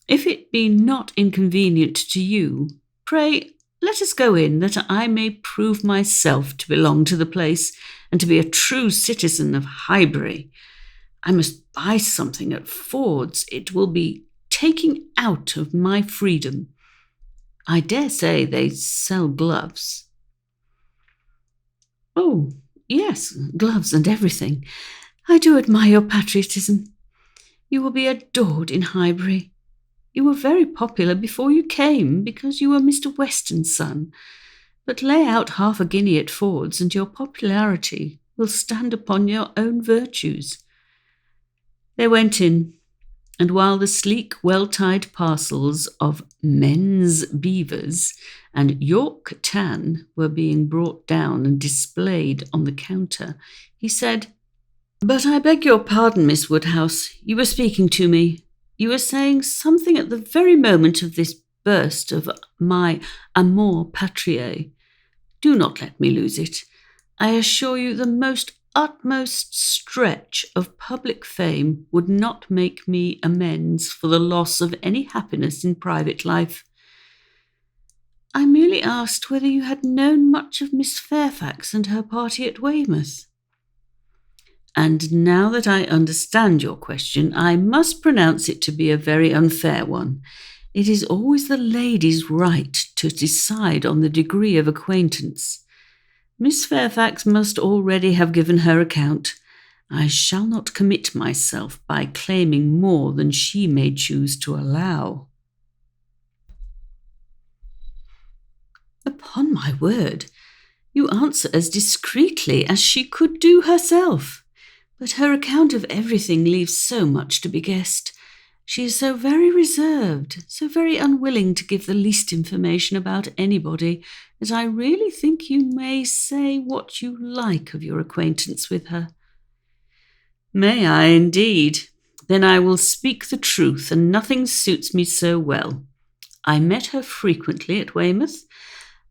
If it be not inconvenient to you, pray let us go in, that I may prove myself to belong to the place and to be a true citizen of Highbury. I must buy something at Ford's. It will be taking out of my freedom. I dare say they sell gloves. Oh, yes, gloves and everything. I do admire your patriotism. You will be adored in Highbury. You were very popular before you came because you were Mr. Weston's son. But lay out half a guinea at Ford's and your popularity will stand upon your own virtues. They went in, and while the sleek, well-tied parcels of men's beavers and York tan were being brought down and displayed on the counter, he said, But I beg your pardon, Miss Woodhouse. You were speaking to me. You were saying something at the very moment of this burst of my amour patriae. Do not let me lose it. I assure you the utmost stretch of public fame would not make me amends for the loss of any happiness in private life. I merely asked whether you had known much of Miss Fairfax and her party at Weymouth. And now that I understand your question, I must pronounce it to be a very unfair one. It is always the lady's right to decide on the degree of acquaintance. Miss Fairfax must already have given her account. I shall not commit myself by claiming more than she may choose to allow. Upon my word, you answer as discreetly as she could do herself. But her account of everything leaves so much to be guessed. She is so very reserved, so very unwilling to give the least information about anybody, that I really think you may say what you like of your acquaintance with her. May I, indeed? Then I will speak the truth, and nothing suits me so well. I met her frequently at Weymouth.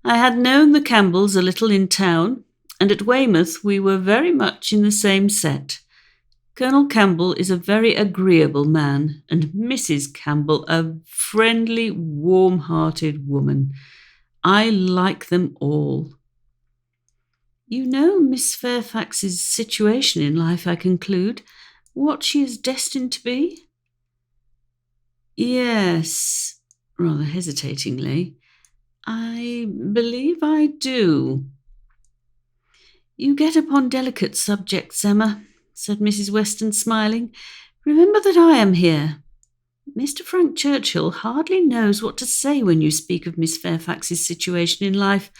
I had known the Campbells a little in town, and at Weymouth we were very much in the same set. Colonel Campbell is a very agreeable man, and Mrs. Campbell a friendly, warm-hearted woman. I like them all. You know Miss Fairfax's situation in life, I conclude, what she is destined to be? Yes, rather hesitatingly. I believe I do. You get upon delicate subjects, Emma, said Mrs. Weston, smiling. Remember that I am here. Mr. Frank Churchill hardly knows what to say when you speak of Miss Fairfax's situation in life.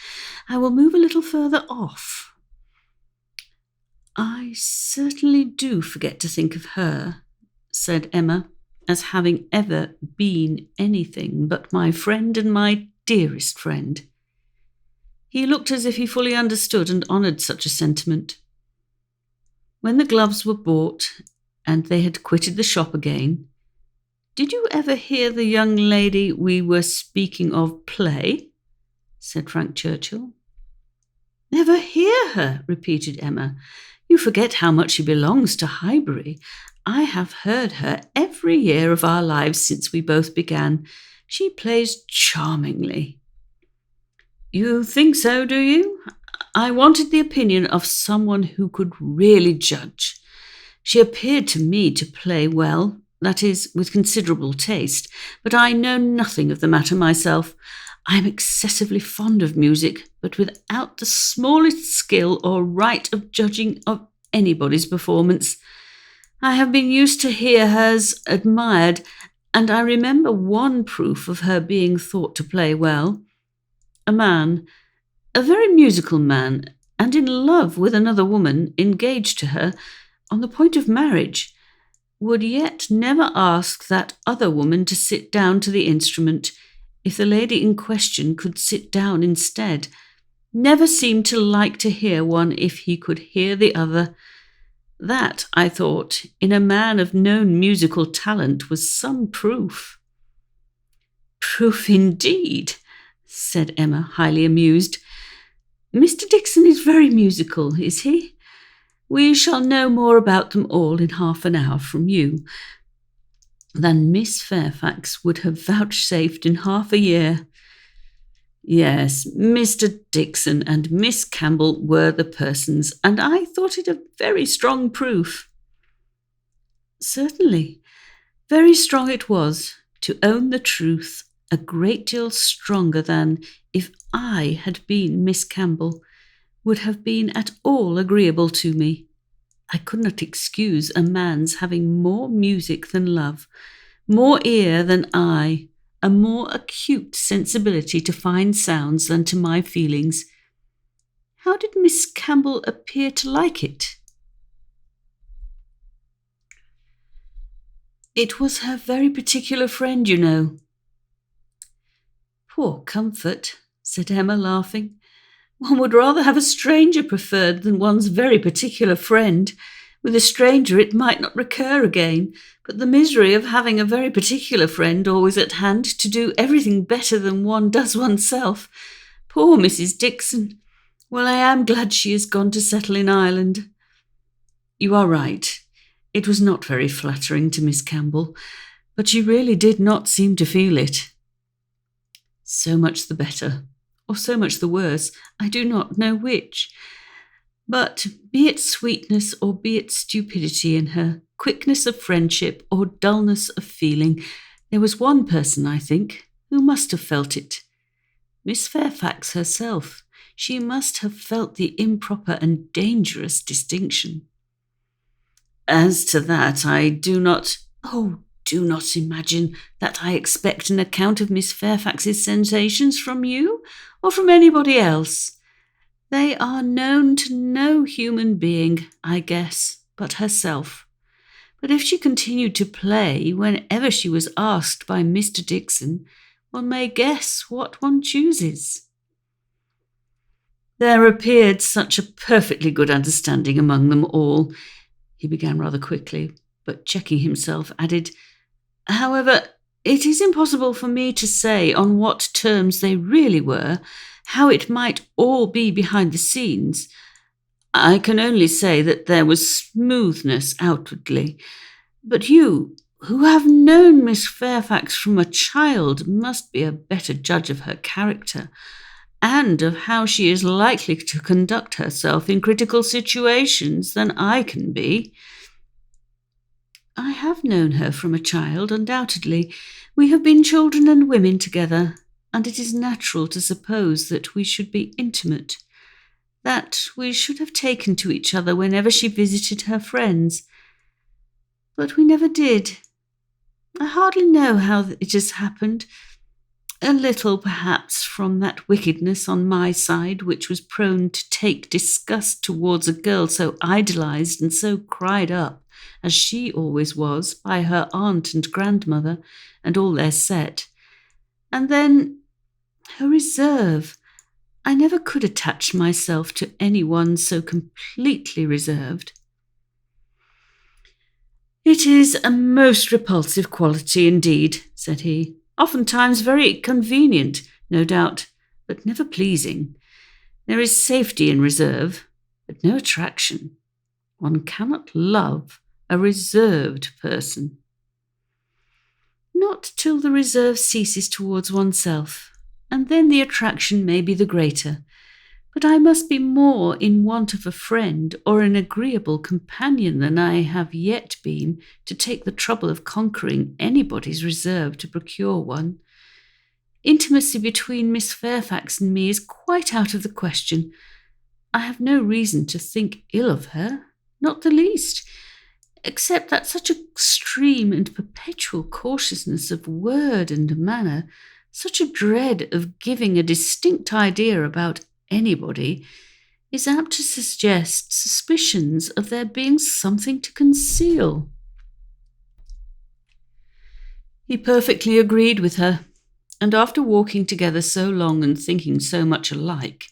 I will move a little further off. I certainly do forget to think of her, said Emma, as having ever been anything but my friend and my dearest friend. He looked as if he fully understood and honoured such a sentiment. When the gloves were bought and they had quitted the shop again, did you ever hear the young lady we were speaking of play? Said Frank Churchill. Never hear her, repeated Emma. You forget how much she belongs to Highbury. I have heard her every year of our lives since we both began. She plays charmingly. You think so, do you? I wanted the opinion of someone who could really judge. She appeared to me to play well, that is, with considerable taste, but I know nothing of the matter myself. I am excessively fond of music, but without the smallest skill or right of judging of anybody's performance. I have been used to hear hers admired, and I remember one proof of her being thought to play well. A man, a very musical man, and in love with another woman, engaged to her, on the point of marriage, would yet never ask that other woman to sit down to the instrument if the lady in question could sit down instead, never seemed to like to hear one if he could hear the other. That, I thought, in a man of known musical talent was some proof. Proof indeed, said Emma, highly amused. Mr. Dixon is very musical, is he? We shall know more about them all in half an hour from you than Miss Fairfax would have vouchsafed in half a year. Yes, Mr. Dixon and Miss Campbell were the persons, and I thought it a very strong proof. Certainly, very strong it was, to own the truth, a great deal stronger than, if I had been Miss Campbell, would have been at all agreeable to me. I could not excuse a man's having more music than love, more ear than eye, a more acute sensibility to fine sounds than to my feelings. How did Miss Campbell appear to like it? It was her very particular friend, you know. Poor comfort, said Emma, laughing. One would rather have a stranger preferred than one's very particular friend. With a stranger it might not recur again, but the misery of having a very particular friend always at hand to do everything better than one does oneself. Poor Mrs. Dixon. Well, I am glad she is gone to settle in Ireland. You are right. It was not very flattering to Miss Campbell, but she really did not seem to feel it. So much the better, or so much the worse, I do not know which. But be it sweetness or be it stupidity in her, quickness of friendship or dullness of feeling, there was one person, I think, who must have felt it. Miss Fairfax herself. She must have felt the improper and dangerous distinction. As to that, I do not imagine that I expect an account of Miss Fairfax's sensations from you or from anybody else. They are known to no human being, I guess, but herself. But if she continued to play whenever she was asked by Mr. Dixon, one may guess what one chooses. There appeared such a perfectly good understanding among them all, he began rather quickly, but checking himself, added, However, it is impossible for me to say on what terms they really were, how it might all be behind the scenes. I can only say that there was smoothness outwardly. But you, who have known Miss Fairfax from a child, must be a better judge of her character, and of how she is likely to conduct herself in critical situations than I can be. I have known her from a child, undoubtedly. We have been children and women together, and it is natural to suppose that we should be intimate, that we should have taken to each other whenever she visited her friends. But we never did. I hardly know how it has happened. A little, perhaps, from that wickedness on my side which was prone to take disgust towards a girl so idolized and so cried up, as she always was, by her aunt and grandmother and all their set. And then her reserve. I never could attach myself to anyone so completely reserved. It is a most repulsive quality indeed, said he. Oftentimes very convenient, no doubt, but never pleasing. There is safety in reserve, but no attraction. One cannot love a reserved person. Not till the reserve ceases towards oneself, and then the attraction may be the greater. But I must be more in want of a friend or an agreeable companion than I have yet been to take the trouble of conquering anybody's reserve to procure one. Intimacy between Miss Fairfax and me is quite out of the question. I have no reason to think ill of her, not the least, except that such extreme and perpetual cautiousness of word and manner, such a dread of giving a distinct idea about anybody, is apt to suggest suspicions of there being something to conceal. He perfectly agreed with her, and after walking together so long and thinking so much alike,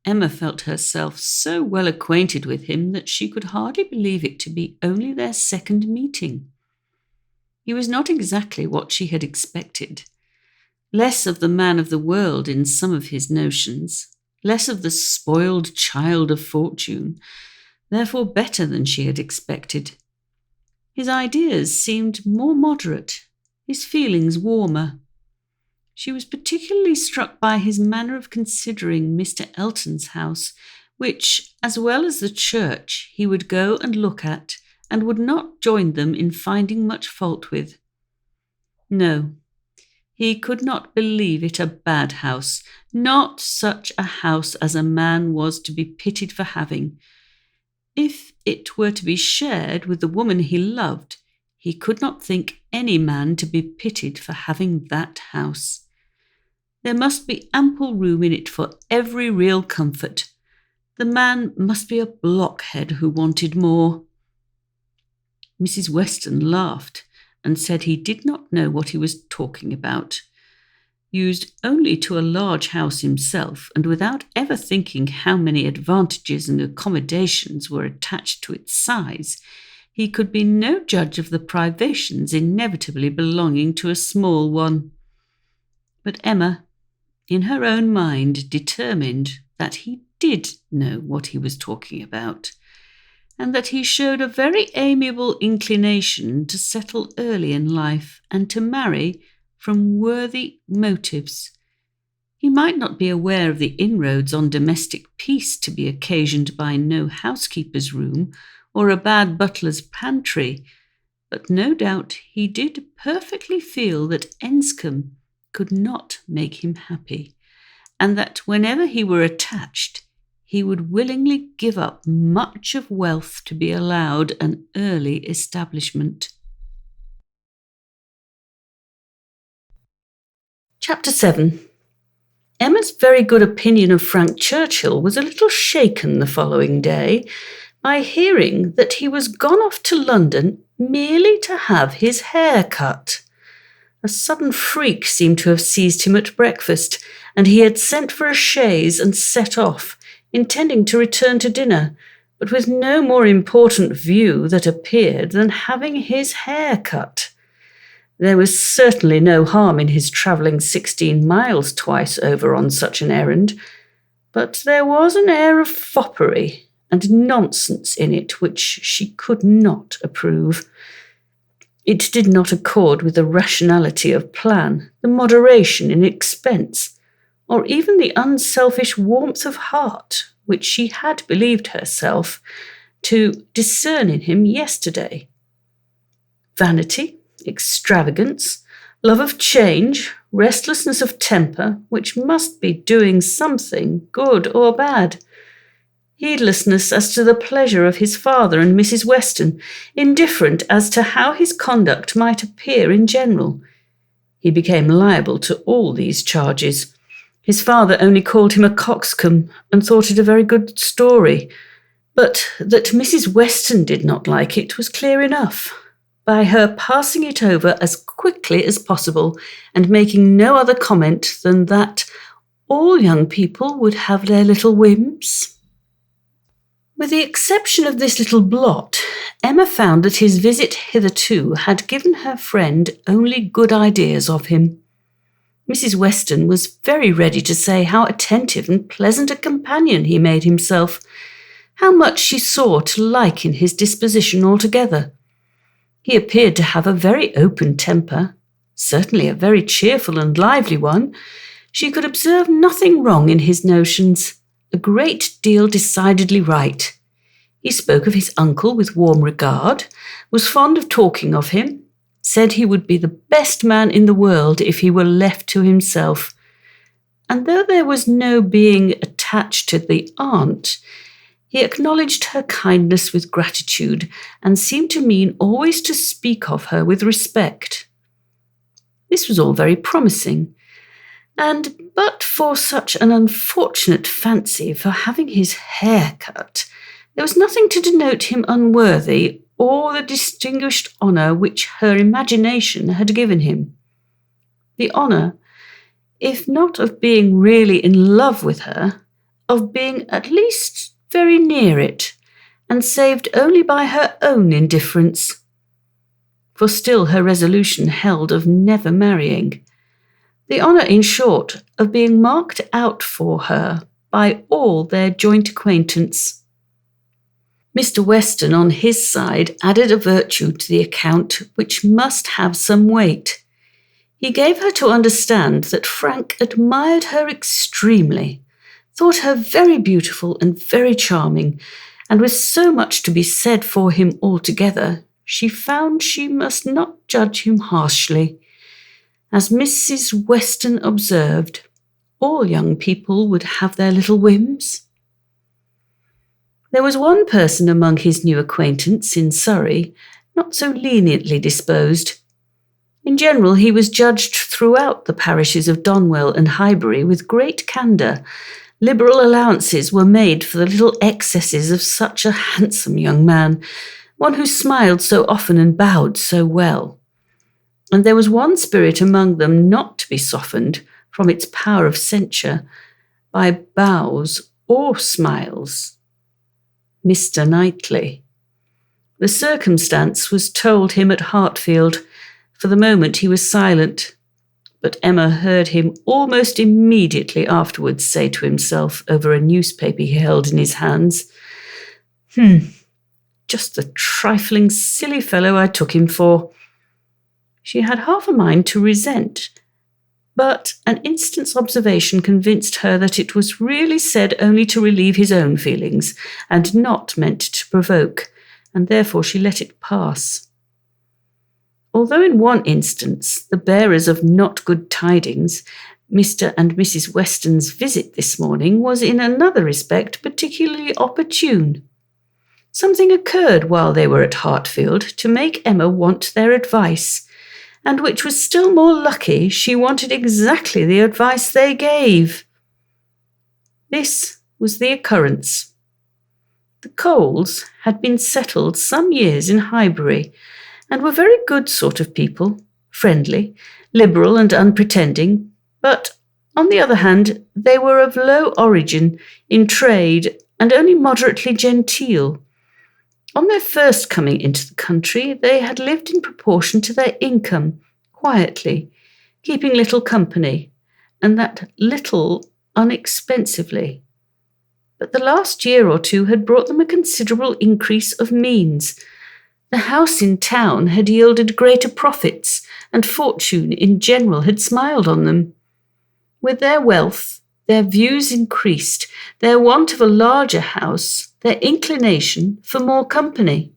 Emma felt herself so well acquainted with him that she could hardly believe it to be only their second meeting. He was not exactly what she had expected. Less of the man of the world in some of his notions, less of the spoiled child of fortune, therefore better than she had expected. His ideas seemed more moderate, his feelings warmer. She was particularly struck by his manner of considering Mr. Elton's house, which, as well as the church, he would go and look at, and would not join them in finding much fault with. No, he could not believe it a bad house, not such a house as a man was to be pitied for having. If it were to be shared with the woman he loved, he could not think any man to be pitied for having that house. There must be ample room in it for every real comfort. The man must be a blockhead who wanted more. Mrs. Weston laughed and said he did not know what he was talking about. Used only to a large house himself, and without ever thinking how many advantages and accommodations were attached to its size, he could be no judge of the privations inevitably belonging to a small one. But Emma, in her own mind, determined that he did know what he was talking about, and that he showed a very amiable inclination to settle early in life and to marry from worthy motives. He might not be aware of the inroads on domestic peace to be occasioned by no housekeeper's room or a bad butler's pantry, but no doubt he did perfectly feel that Enscombe could not make him happy, and that whenever he were attached, he would willingly give up much of wealth to be allowed an early establishment. Chapter 7. Emma's very good opinion of Frank Churchill was a little shaken the following day by hearing that he was gone off to London merely to have his hair cut. A sudden freak seemed to have seized him at breakfast, and he had sent for a chaise and set off, intending to return to dinner, but with no more important view that appeared than having his hair cut. There was certainly no harm in his travelling 16 miles twice over on such an errand, but there was an air of foppery and nonsense in it which she could not approve. It did not accord with the rationality of plan, the moderation in expense, or even the unselfish warmth of heart which she had believed herself to discern in him yesterday. Vanity, extravagance, love of change, restlessness of temper, which must be doing something, good or bad, heedlessness as to the pleasure of his father and Mrs. Weston, indifferent as to how his conduct might appear in general. He became liable to all these charges. His father only called him a coxcomb and thought it a very good story, but that Mrs. Weston did not like it was clear enough, by her passing it over as quickly as possible and making no other comment than that all young people would have their little whims. With the exception of this little blot, Emma found that his visit hitherto had given her friend only good ideas of him. Mrs. Weston was very ready to say how attentive and pleasant a companion he made himself, how much she saw to like in his disposition altogether. He appeared to have a very open temper, certainly a very cheerful and lively one. She could observe nothing wrong in his notions, a great deal decidedly right. He spoke of his uncle with warm regard, was fond of talking of him, said he would be the best man in the world if he were left to himself. And though there was no being attached to the aunt, he acknowledged her kindness with gratitude and seemed to mean always to speak of her with respect. This was all very promising, and but for such an unfortunate fancy for having his hair cut, there was nothing to denote him unworthy or the distinguished honour which her imagination had given him. The honour, if not of being really in love with her, of being at least very near it, and saved only by her own indifference. For still her resolution held of never marrying. The honour, in short, of being marked out for her by all their joint acquaintance. Mr. Weston, on his side, added a virtue to the account which must have some weight. He gave her to understand that Frank admired her extremely, thought her very beautiful and very charming, and with so much to be said for him altogether, she found she must not judge him harshly. As Mrs. Weston observed, all young people would have their little whims. There was one person among his new acquaintance in Surrey not so leniently disposed. In general, he was judged throughout the parishes of Donwell and Highbury with great candour. Liberal allowances were made for the little excesses of such a handsome young man, one who smiled so often and bowed so well. And there was one spirit among them not to be softened from its power of censure by bows or smiles. Mr. Knightley. The circumstance was told him at Hartfield. For the moment he was silent, but Emma heard him almost immediately afterwards say to himself over a newspaper he held in his hands, just the trifling silly fellow I took him for. She had half a mind to resent, but an instant's observation convinced her that it was really said only to relieve his own feelings, and not meant to provoke, and therefore she let it pass. Although in one instance the bearers of not good tidings, Mr. and Mrs. Weston's visit this morning was in another respect particularly opportune. Something occurred while they were at Hartfield to make Emma want their advice, and which was still more lucky, she wanted exactly the advice they gave. This was the occurrence. The Coles had been settled some years in Highbury, and were very good sort of people, friendly, liberal and unpretending, but, on the other hand, they were of low origin in trade and only moderately genteel. On their first coming into the country, they had lived in proportion to their income, quietly, keeping little company, and that little unexpensively. But the last year or two had brought them a considerable increase of means. The house in town had yielded greater profits, and fortune in general had smiled on them. With their wealth, their views increased, their want of a larger house, their inclination for more company.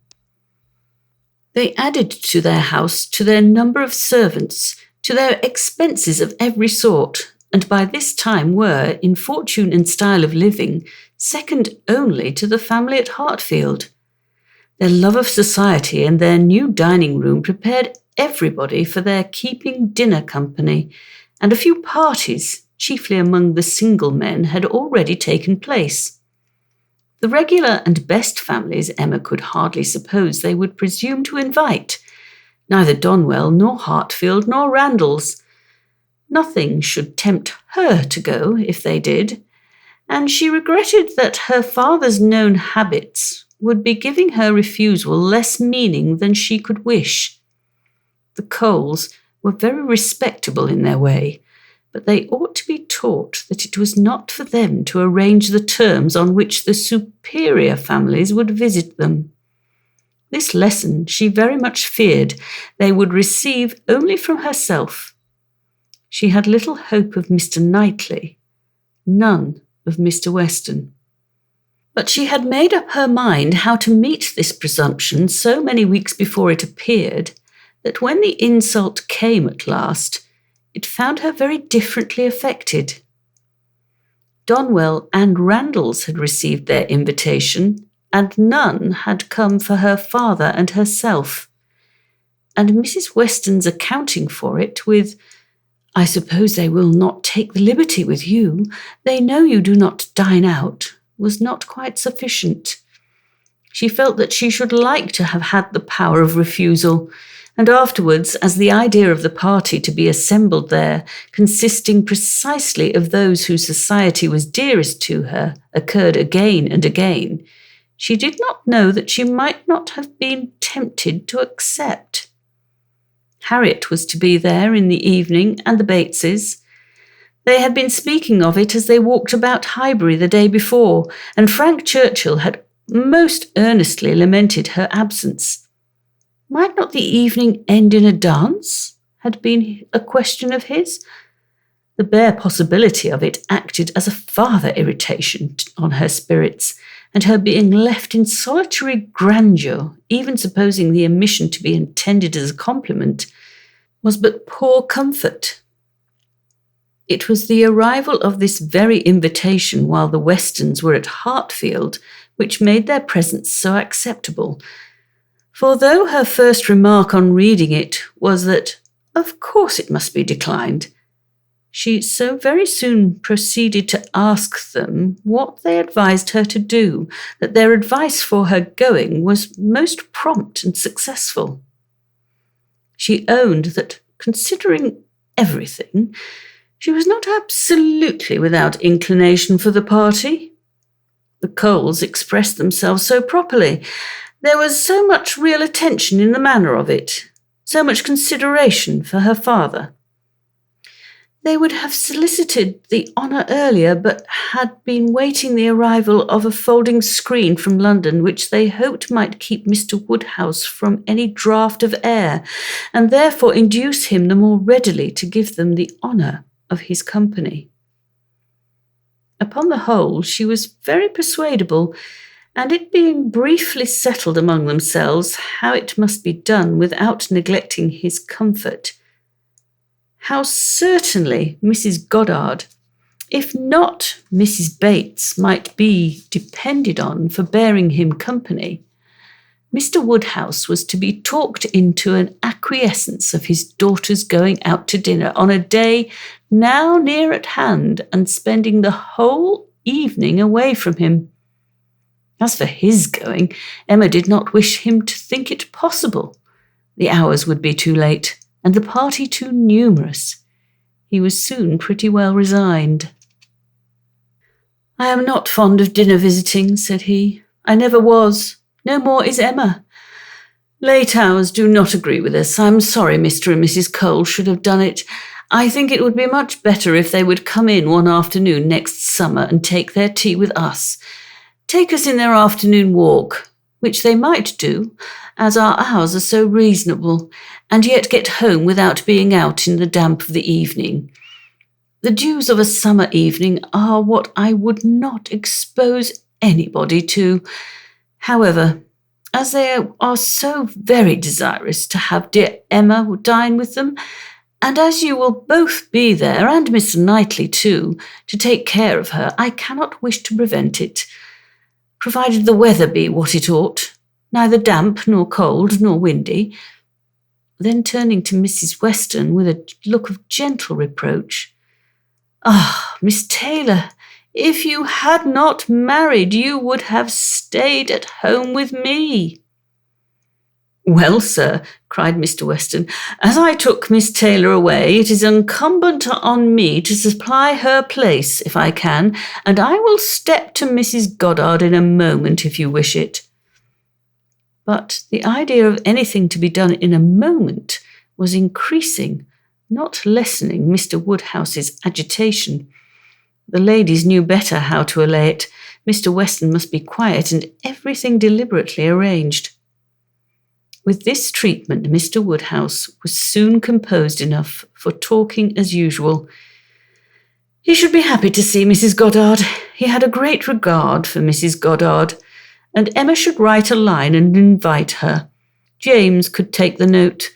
They added to their house, to their number of servants, to their expenses of every sort, and by this time were, in fortune and style of living, second only to the family at Hartfield. Their love of society and their new dining-room prepared everybody for their keeping dinner company, and a few parties, chiefly among the single men, had already taken place. The regular and best families Emma could hardly suppose they would presume to invite, neither Donwell nor Hartfield nor Randalls. Nothing should tempt her to go if they did, and she regretted that her father's known habits would be giving her refusal less meaning than she could wish. The Coles were very respectable in their way, but they ought to be taught that it was not for them to arrange the terms on which the superior families would visit them. This lesson she very much feared they would receive only from herself. She had little hope of Mr. Knightley, none of Mr. Weston. But she had made up her mind how to meet this presumption so many weeks before it appeared, that when the insult came at last, it found her very differently affected. Donwell and Randalls had received their invitation, and none had come for her father and herself. And Mrs. Weston's accounting for it with, I suppose they will not take the liberty with you. They know you do not dine out," was not quite sufficient. She felt that she should like to have had the power of refusal, and afterwards, as the idea of the party to be assembled there, consisting precisely of those whose society was dearest to her, occurred again and again, she did not know that she might not have been tempted to accept. Harriet was to be there in the evening, and the Bateses. They had been speaking of it as they walked about Highbury the day before, and Frank Churchill had most earnestly lamented her absence. Might not the evening end in a dance? Had been a question of his. The bare possibility of it acted as a farther irritation on her spirits, and her being left in solitary grandeur, even supposing the omission to be intended as a compliment, was but poor comfort. It was the arrival of this very invitation while the Westons were at Hartfield which made their presence so acceptable. For though her first remark on reading it was that, of course it must be declined, she so very soon proceeded to ask them what they advised her to do, that their advice for her going was most prompt and successful. She owned that, considering everything, she was not absolutely without inclination for the party. The Coles expressed themselves so properly. There was so much real attention in the manner of it, so much consideration for her father. They would have solicited the honour earlier, but had been waiting the arrival of a folding screen from London, which they hoped might keep Mr. Woodhouse from any draught of air, and therefore induce him the more readily to give them the honour of his company. Upon the whole, she was very persuadable, and it being briefly settled among themselves how it must be done without neglecting his comfort, how certainly Mrs. Goddard, if not Mrs. Bates, might be depended on for bearing him company, Mr. Woodhouse was to be talked into an acquiescence of his daughter's going out to dinner on a day now near at hand and spending the whole evening away from him. As for his going, Emma did not wish him to think it possible. The hours would be too late, and the party too numerous. He was soon pretty well resigned. "I am not fond of dinner visiting," said he. "I never was. No more is Emma. Late hours do not agree with us. I'm sorry Mr. and Mrs. Cole should have done it. I think it would be much better if they would come in one afternoon next summer and take their tea with us. Take us in their afternoon walk, which they might do, as our hours are so reasonable, and yet get home without being out in the damp of the evening. The dews of a summer evening are what I would not expose anybody to. However, as they are so very desirous to have dear Emma dine with them, and as you will both be there, and Mr. Knightley too, to take care of her, I cannot wish to prevent it, provided the weather be what it ought, neither damp nor cold nor windy." Then turning to Mrs. Weston with a look of gentle reproach, "Ah, Miss Taylor, if you had not married, you would have stayed at home with me." "Well, sir," cried Mr. Weston, "as I took Miss Taylor away, it is incumbent on me to supply her place, if I can, and I will step to Mrs. Goddard in a moment, if you wish it." But the idea of anything to be done in a moment was increasing, not lessening Mr. Woodhouse's agitation. The ladies knew better how to allay it. Mr. Weston must be quiet, and everything deliberately arranged. With this treatment, Mr. Woodhouse was soon composed enough for talking as usual. He should be happy to see Mrs. Goddard. He had a great regard for Mrs. Goddard, and Emma should write a line and invite her. James could take the note.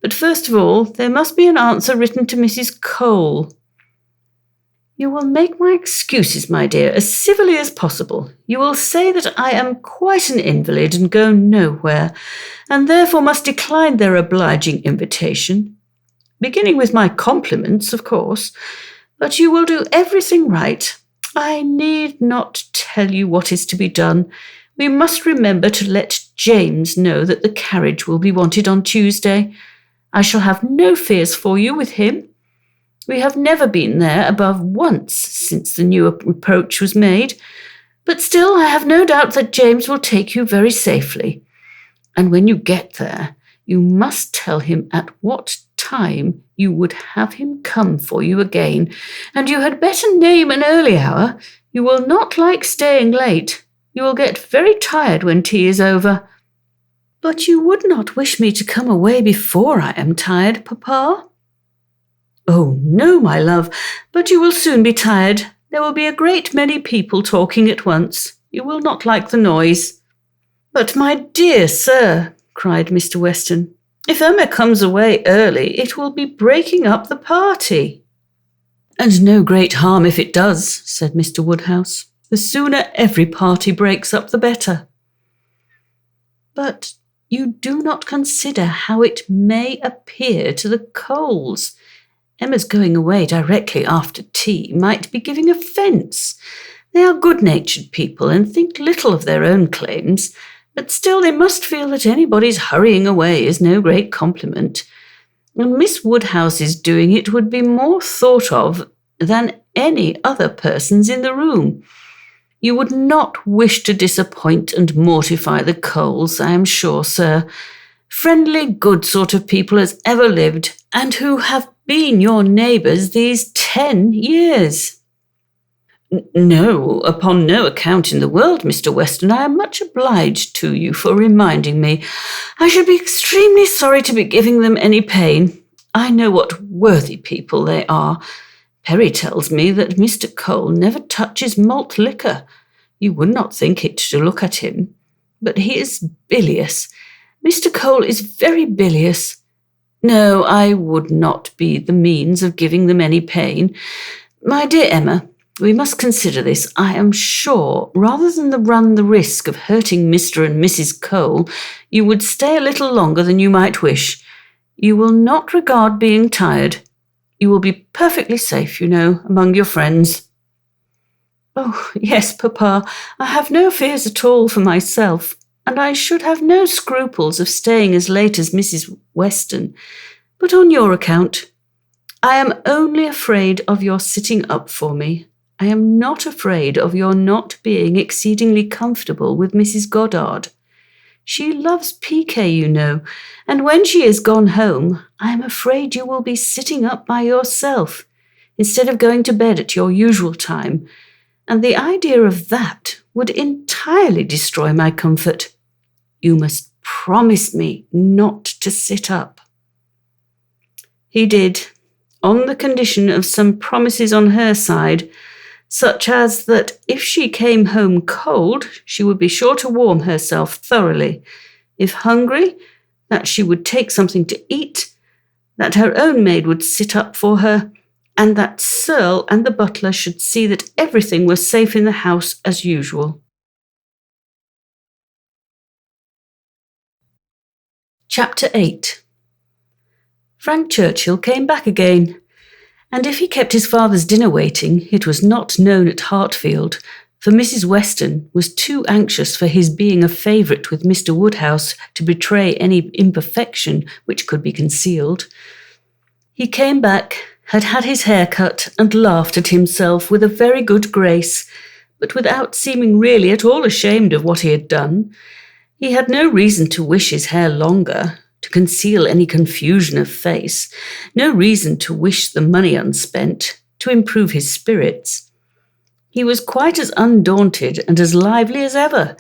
But first of all, there must be an answer written to Mrs. Cole. "You will make my excuses, my dear, as civilly as possible. You will say that I am quite an invalid and go nowhere, and therefore must decline their obliging invitation. beginning with my compliments, of course. But you will do everything right. I need not tell you what is to be done. We must remember to let James know that the carriage will be wanted on Tuesday. I shall have no fears for you with him. We have never been there above once since the new approach was made, but still I have no doubt that James will take you very safely. And when you get there, you must tell him at what time you would have him come for you again, and you had better name an early hour. You will not like staying late. You will get very tired when tea is over. But you would not wish me to come away before I am tired, Papa? Oh, no, my love, but you will soon be tired. There will be a great many people talking at once. You will not like the noise. But, my dear sir, cried Mr. Weston, if Emma comes away early, it will be breaking up the party. And no great harm if it does, said Mr. Woodhouse. The sooner every party breaks up, the better. But you do not consider how it may appear to the Coles. Emma's going away directly after tea might be giving offence. They are good-natured people and think little of their own claims, but still they must feel that anybody's hurrying away is no great compliment. And Miss Woodhouse's doing it would be more thought of than any other person's in the room. You would not wish to disappoint and mortify the Coles, I am sure, sir. Friendly, good sort of people as ever lived, and who have been your neighbours these 10 years. No, upon no account in the world, Mr. Weston. I am much obliged to you for reminding me. I should be extremely sorry to be giving them any pain. I know what worthy people they are. Perry tells me that Mr. Cole never touches malt liquor. You would not think it to look at him. But he is bilious. Mr. Cole is very bilious. No, I would not be the means of giving them any pain. My dear Emma, we must consider this. I am sure, rather than run the risk of hurting Mr. and Mrs. Cole, you would stay a little longer than you might wish. You will not regard being tired. You will be perfectly safe, you know, among your friends. Oh, yes, Papa, I have no fears at all for myself, and I should have no scruples of staying as late as Mrs. Weston. But on your account, I am only afraid of your sitting up for me. I am not afraid of your not being exceedingly comfortable with Mrs. Goddard. She loves piquet, you know, and when she is gone home, I am afraid you will be sitting up by yourself, instead of going to bed at your usual time, and the idea of that would entirely destroy my comfort. You must promise me not to sit up. He did, on the condition of some promises on her side, such as that if she came home cold, she would be sure to warm herself thoroughly. If hungry, that she would take something to eat, that her own maid would sit up for her, and that Searle and the butler should see that everything was safe in the house as usual. Chapter 8. Frank Churchill came back again, and if he kept his father's dinner waiting, it was not known at Hartfield, for Mrs. Weston was too anxious for his being a favourite with Mr. Woodhouse to betray any imperfection which could be concealed. He came back, had had his hair cut, and laughed at himself with a very good grace, but without seeming really at all ashamed of what he had done. He had no reason to wish his hair longer, to conceal any confusion of face, no reason to wish the money unspent, to improve his spirits. He was quite as undaunted and as lively as ever,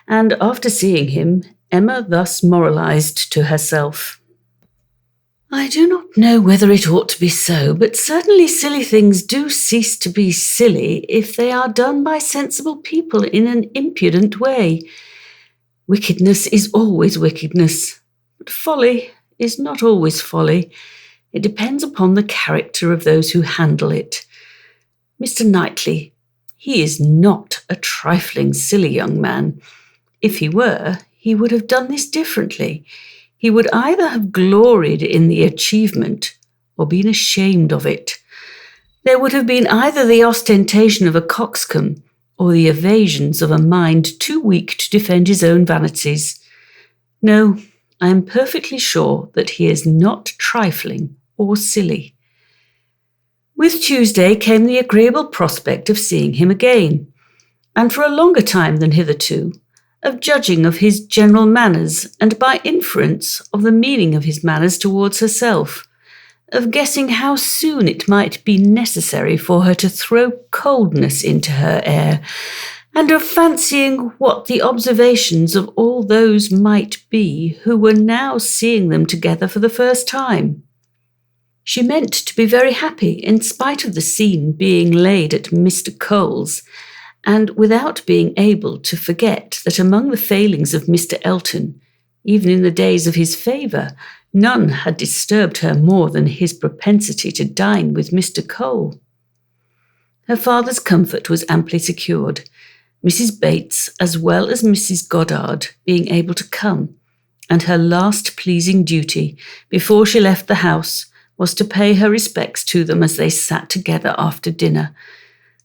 and after seeing him, Emma thus moralised to herself. I do not know whether it ought to be so, but certainly silly things do cease to be silly if they are done by sensible people in an impudent way. Wickedness is always wickedness. But folly is not always folly. It depends upon the character of those who handle it. Mr. Knightley, he is not a trifling, silly young man. If he were, he would have done this differently. He would either have gloried in the achievement, or been ashamed of it. There would have been either the ostentation of a coxcomb or the evasions of a mind too weak to defend his own vanities. No, I am perfectly sure that he is not trifling or silly. With Tuesday came the agreeable prospect of seeing him again, and for a longer time than hitherto, of judging of his general manners, and by inference of the meaning of his manners towards herself, of guessing how soon it might be necessary for her to throw coldness into her air, and of fancying what the observations of all those might be who were now seeing them together for the first time. She meant to be very happy in spite of the scene being laid at Mr. Cole's, and without being able to forget that among the failings of Mr. Elton, even in the days of his favour, none had disturbed her more than his propensity to dine with Mr. Cole. Her father's comfort was amply secured, Mrs. Bates as well as Mrs. Goddard being able to come, and her last pleasing duty before she left the house was to pay her respects to them as they sat together after dinner.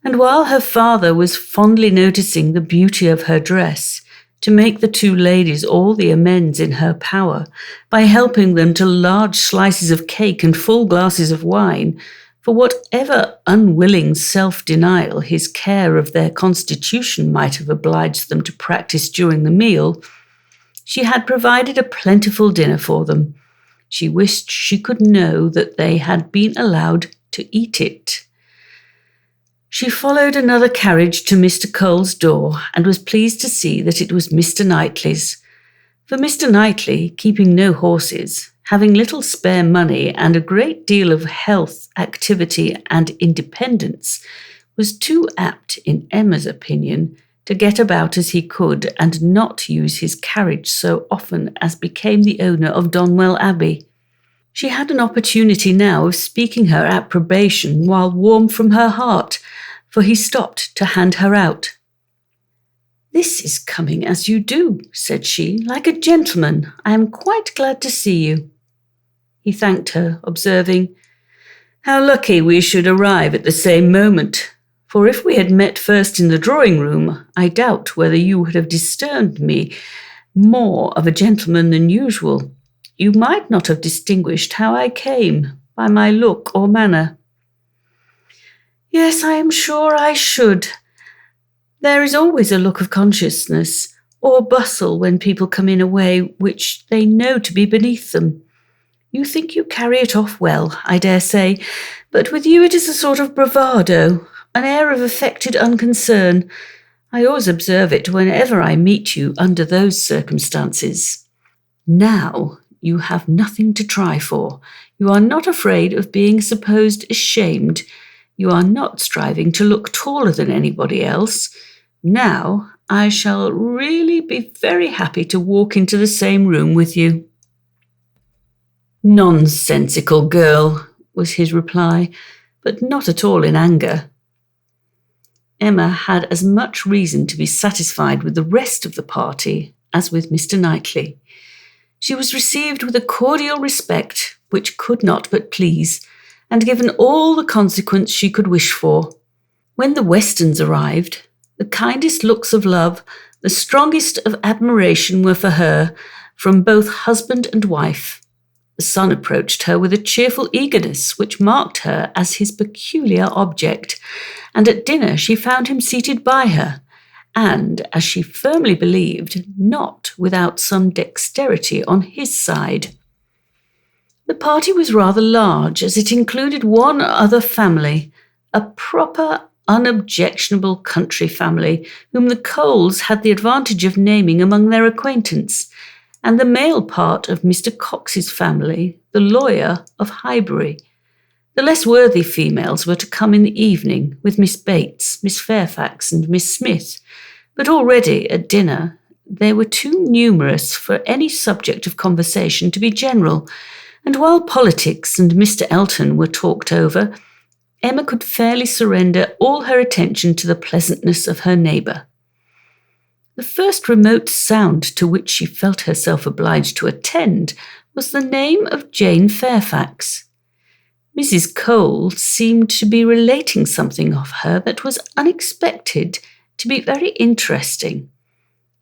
And while her father was fondly noticing the beauty of her dress, to make the two ladies all the amends in her power by helping them to large slices of cake and full glasses of wine, for whatever unwilling self-denial his care of their constitution might have obliged them to practice during the meal, she had provided a plentiful dinner for them. She wished she could know that they had been allowed to eat it. She followed another carriage to Mr. Cole's door and was pleased to see that it was Mr. Knightley's. For Mr. Knightley, keeping no horses, having little spare money and a great deal of health, activity and independence, was too apt, in Emma's opinion, to get about as he could and not use his carriage so often as became the owner of Donwell Abbey. She had an opportunity now of speaking her approbation while warm from her heart, for he stopped to hand her out. "This is coming as you do," said she, "like a gentleman. I am quite glad to see you." He thanked her, observing, "How lucky we should arrive at the same moment, for if we had met first in the drawing-room, I doubt whether you would have discerned me more of a gentleman than usual. You might not have distinguished how I came by my look or manner." "Yes, I am sure I should. There is always a look of consciousness or bustle when people come in a way which they know to be beneath them. You think you carry it off well, I dare say, but with you it is a sort of bravado, an air of affected unconcern. I always observe it whenever I meet you under those circumstances. Now you have nothing to try for. You are not afraid of being supposed ashamed. You are not striving to look taller than anybody else. Now I shall really be very happy to walk into the same room with you." "Nonsensical girl," was his reply, but not at all in anger. Emma had as much reason to be satisfied with the rest of the party as with Mr. Knightley. She was received with a cordial respect which could not but please, and given all the consequence she could wish for. When the Westons arrived, the kindest looks of love, the strongest of admiration were for her from both husband and wife. The son approached her with a cheerful eagerness which marked her as his peculiar object, and at dinner she found him seated by her, and, as she firmly believed, not without some dexterity on his side. The party was rather large, as it included one other family, a proper, unobjectionable country family, whom the Coles had the advantage of naming among their acquaintance, and the male part of Mr. Cox's family, the lawyer of Highbury. The less worthy females were to come in the evening with Miss Bates, Miss Fairfax, and Miss Smith, but already at dinner they were too numerous for any subject of conversation to be general, and while politics and Mr. Elton were talked over, Emma could fairly surrender all her attention to the pleasantness of her neighbour. The first remote sound to which she felt herself obliged to attend was the name of Jane Fairfax. Mrs. Cole seemed to be relating something of her that was unexpected to be very interesting.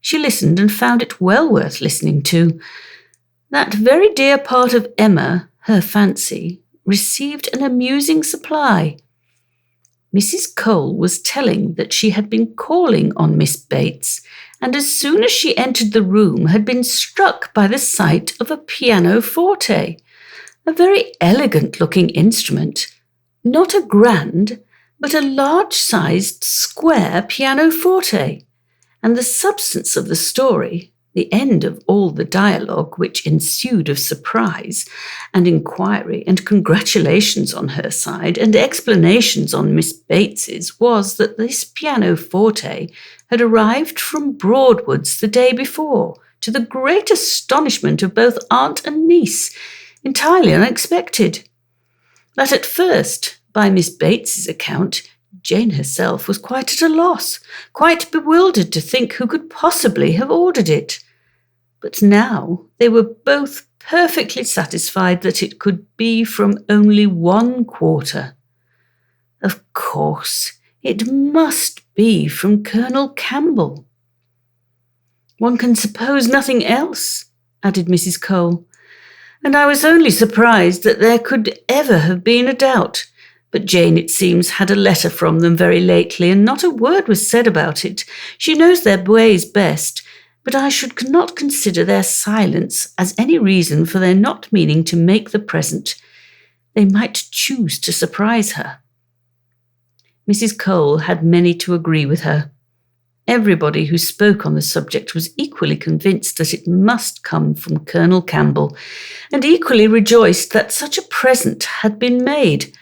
She listened and found it well worth listening to. That very dear part of Emma, her fancy, received an amusing supply. Mrs. Cole was telling that she had been calling on Miss Bates, and as soon as she entered the room had been struck by the sight of a pianoforte, a very elegant-looking instrument, not a grand, but a large-sized square pianoforte, and the substance of the story, the end of all the dialogue which ensued of surprise and inquiry and congratulations on her side and explanations on Miss Bates's, was that this pianoforte had arrived from Broadwood's the day before, to the great astonishment of both aunt and niece, entirely unexpected. That at first, by Miss Bates's account, Jane herself was quite at a loss, quite bewildered to think who could possibly have ordered it. But now they were both perfectly satisfied that it could be from only one quarter. Of course, it must be from Colonel Campbell. One can suppose nothing else, added Mrs. Cole, and I was only surprised that there could ever have been a doubt. But Jane, it seems, had a letter from them very lately, and not a word was said about it. She knows their ways best, but I should not consider their silence as any reason for their not meaning to make the present. They might choose to surprise her. Mrs. Cole had many to agree with her. Everybody who spoke on the subject was equally convinced that it must come from Colonel Campbell, and equally rejoiced that such a present had been made.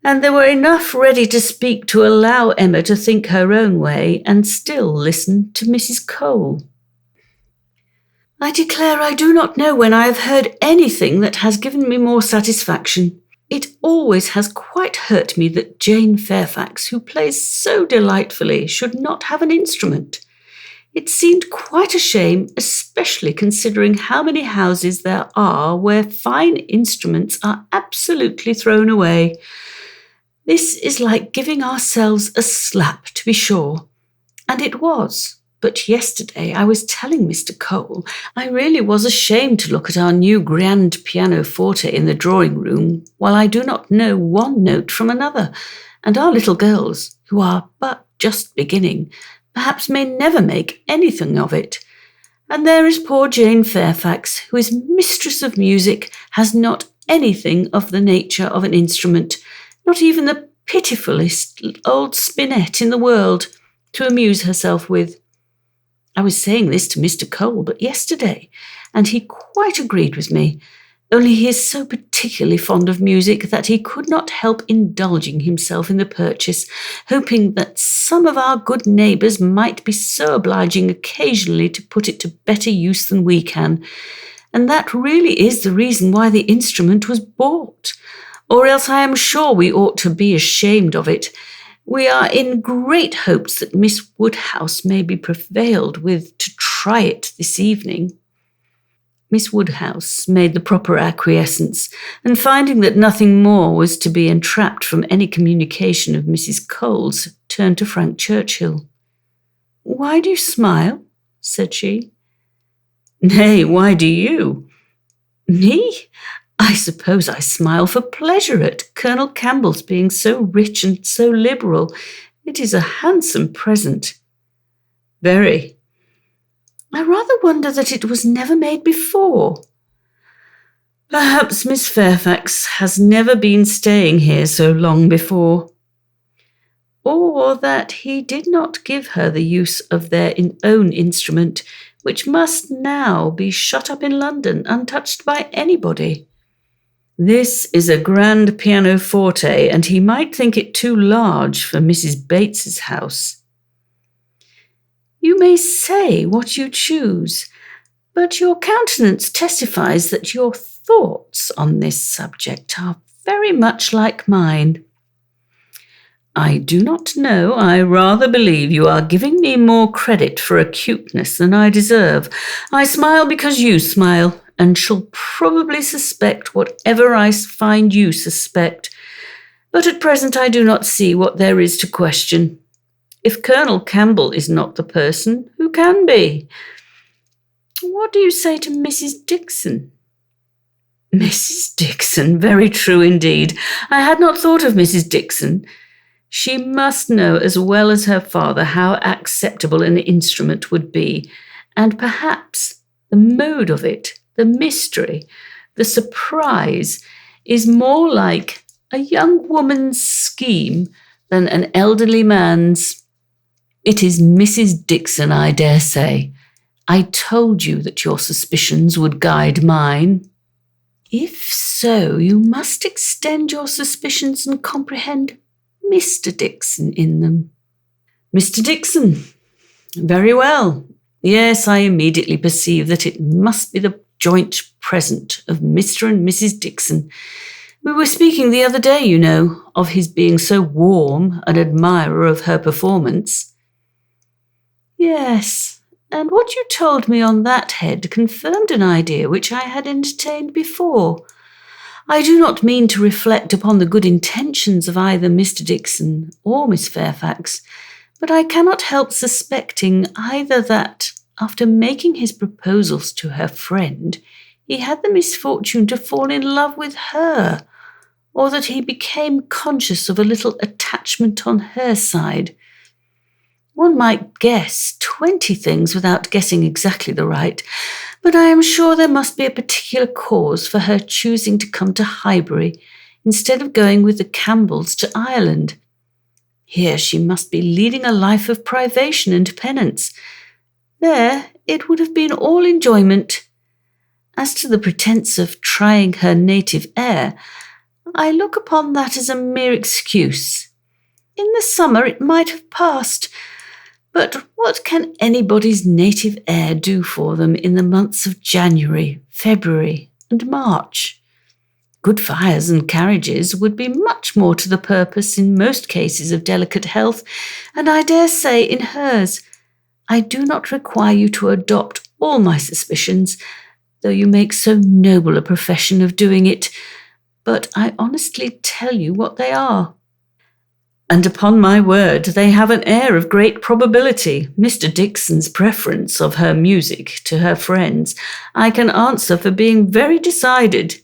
And there were enough ready to speak to allow Emma to think her own way and still listen to Mrs. Cole. I declare I do not know when I have heard anything that has given me more satisfaction. It always has quite hurt me that Jane Fairfax, who plays so delightfully, should not have an instrument. It seemed quite a shame, especially considering how many houses there are where fine instruments are absolutely thrown away. This is like giving ourselves a slap, to be sure. And it was. But yesterday I was telling Mr. Cole I really was ashamed to look at our new grand pianoforte in the drawing-room while I do not know one note from another, and our little girls, who are but just beginning, perhaps may never make anything of it. And there is poor Jane Fairfax, who is mistress of music, has not anything of the nature of an instrument, not even the pitifullest old spinet in the world, to amuse herself with. I was saying this to Mr. Cole but yesterday, and he quite agreed with me, only he is so particularly fond of music that he could not help indulging himself in the purchase, hoping that some of our good neighbours might be so obliging occasionally to put it to better use than we can, and that really is the reason why the instrument was bought, or else I am sure we ought to be ashamed of it. We are in great hopes that Miss Woodhouse may be prevailed with to try it this evening. Miss Woodhouse made the proper acquiescence, and finding that nothing more was to be entrapped from any communication of Mrs. Cole's, turned to Frank Churchill. "Why do you smile?" said she. "Nay, why do you?" "Me? I suppose I smile for pleasure at Colonel Campbell's being so rich and so liberal. It is a handsome present." "Very." "I rather wonder that it was never made before." "Perhaps Miss Fairfax has never been staying here so long before." "Or that he did not give her the use of their own instrument, which must now be shut up in London, untouched by anybody." "This is a grand pianoforte, and he might think it too large for Mrs. Bates's house." "You may say what you choose, but your countenance testifies that your thoughts on this subject are very much like mine." "I do not know. I rather believe you are giving me more credit for acuteness than I deserve. I smile because you smile, and shall probably suspect whatever I find you suspect. But at present I do not see what there is to question. If Colonel Campbell is not the person, who can be? What do you say to Mrs. Dixon? Mrs. Dixon, very true indeed. I had not thought of Mrs. Dixon. She must know as well as her father how acceptable an instrument would be, and perhaps the mode of it, the mystery, the surprise, is more like a young woman's scheme than an elderly man's. It is Mrs. Dixon, I dare say. I told you that your suspicions would guide mine. If so, you must extend your suspicions and comprehend Mr. Dixon in them. Mr. Dixon. Very well. Yes, I immediately perceive that it must be the joint present of Mr. and Mrs. Dixon. We were speaking the other day, you know, of his being so warm an admirer of her performance. Yes, and what you told me on that head confirmed an idea which I had entertained before. I do not mean to reflect upon the good intentions of either Mr. Dixon or Miss Fairfax, but I cannot help suspecting either that, after making his proposals to her friend, he had the misfortune to fall in love with her, or that he became conscious of a little attachment on her side. One might guess 20 things without guessing exactly the right, but I am sure there must be a particular cause for her choosing to come to Highbury instead of going with the Campbells to Ireland. Here she must be leading a life of privation and penance. There it would have been all enjoyment. As to the pretence of trying her native air, I look upon that as a mere excuse. In the summer it might have passed, but what can anybody's native air do for them in the months of January, February, and March? Good fires and carriages would be much more to the purpose in most cases of delicate health, and I dare say in hers. I do not require you to adopt all my suspicions, though you make so noble a profession of doing it, but I honestly tell you what they are. And upon my word, they have an air of great probability. Mr. Dixon's preference of her music to her friends I can answer for being very decided.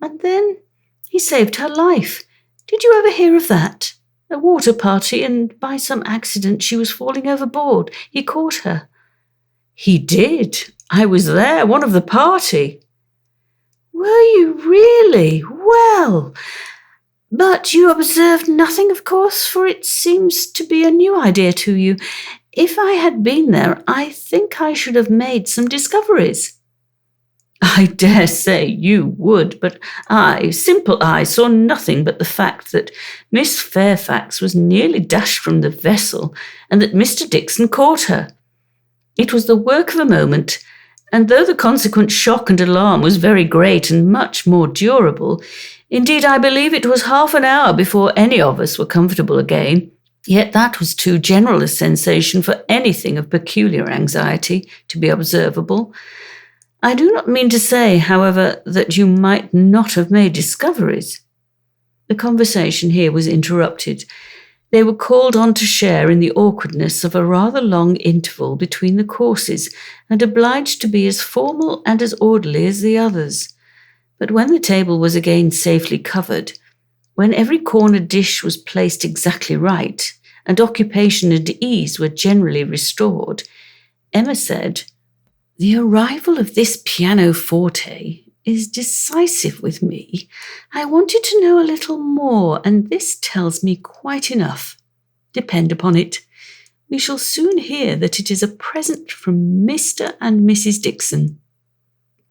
And then he saved her life. Did you ever hear of that? A water party, and by some accident she was falling overboard. He caught her. He did. I was there, one of the party. Were you really? Well, but you observed nothing, of course, for it seems to be a new idea to you. If I had been there, I think I should have made some discoveries. I dare say you would, but simple I, saw nothing but the fact that Miss Fairfax was nearly dashed from the vessel and that Mr. Dixon caught her. It was the work of a moment, and though the consequent shock and alarm was very great and much more durable, indeed I believe it was half an hour before any of us were comfortable again, yet that was too general a sensation for anything of peculiar anxiety to be observable. I do not mean to say, however, that you might not have made discoveries. The conversation here was interrupted. They were called on to share in the awkwardness of a rather long interval between the courses and obliged to be as formal and as orderly as the others. But when the table was again safely covered, when every corner dish was placed exactly right, and occupation and ease were generally restored, Emma said, "The arrival of this pianoforte is decisive with me. I wanted to know a little more, and this tells me quite enough. Depend upon it, we shall soon hear that it is a present from Mr. and Mrs. Dixon.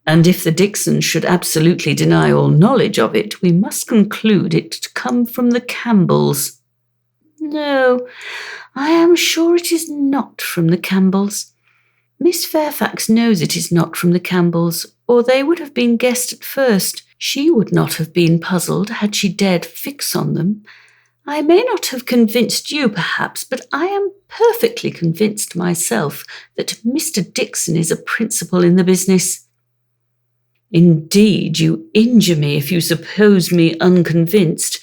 And if the Dixons should absolutely deny all knowledge of it, we must conclude it to come from the Campbells." "No, I am sure it is not from the Campbells. Miss Fairfax knows it is not from the Campbells, or they would have been guessed at first. She would not have been puzzled had she dared fix on them. I may not have convinced you, perhaps, but I am perfectly convinced myself that Mr. Dixon is a principal in the business. Indeed, you injure me if you suppose me unconvinced.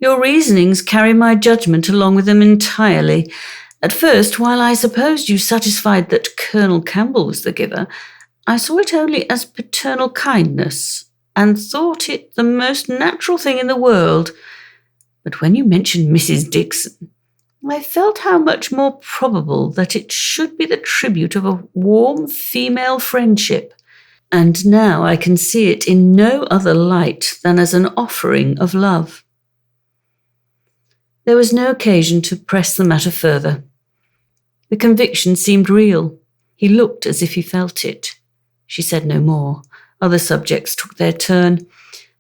Your reasonings carry my judgment along with them entirely. At first, while I supposed you satisfied that Colonel Campbell was the giver, I saw it only as paternal kindness, and thought it the most natural thing in the world. But when you mentioned Mrs. Dixon, I felt how much more probable that it should be the tribute of a warm female friendship, and now I can see it in no other light than as an offering of love. There was no occasion to press the matter further. The conviction seemed real. He looked as if he felt it. She said no more. Other subjects took their turn,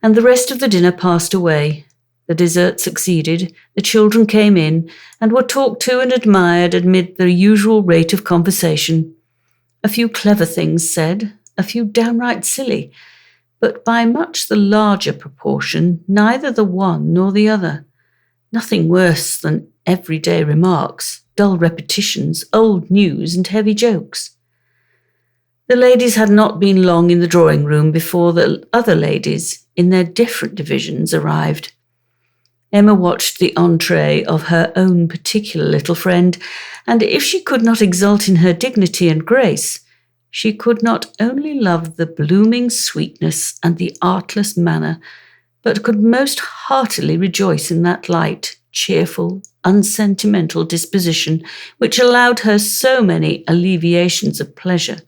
and the rest of the dinner passed away. The dessert succeeded, the children came in, and were talked to and admired amid the usual rate of conversation. A few clever things said, a few downright silly, but by much the larger proportion, neither the one nor the other. Nothing worse than everyday remarks, dull repetitions, old news, and heavy jokes. The ladies had not been long in the drawing-room before the other ladies, in their different divisions, arrived. Emma watched the entree of her own particular little friend, and if she could not exult in her dignity and grace, she could not only love the blooming sweetness and the artless manner, but could most heartily rejoice in that light, cheerful, unsentimental disposition which allowed her so many alleviations of pleasure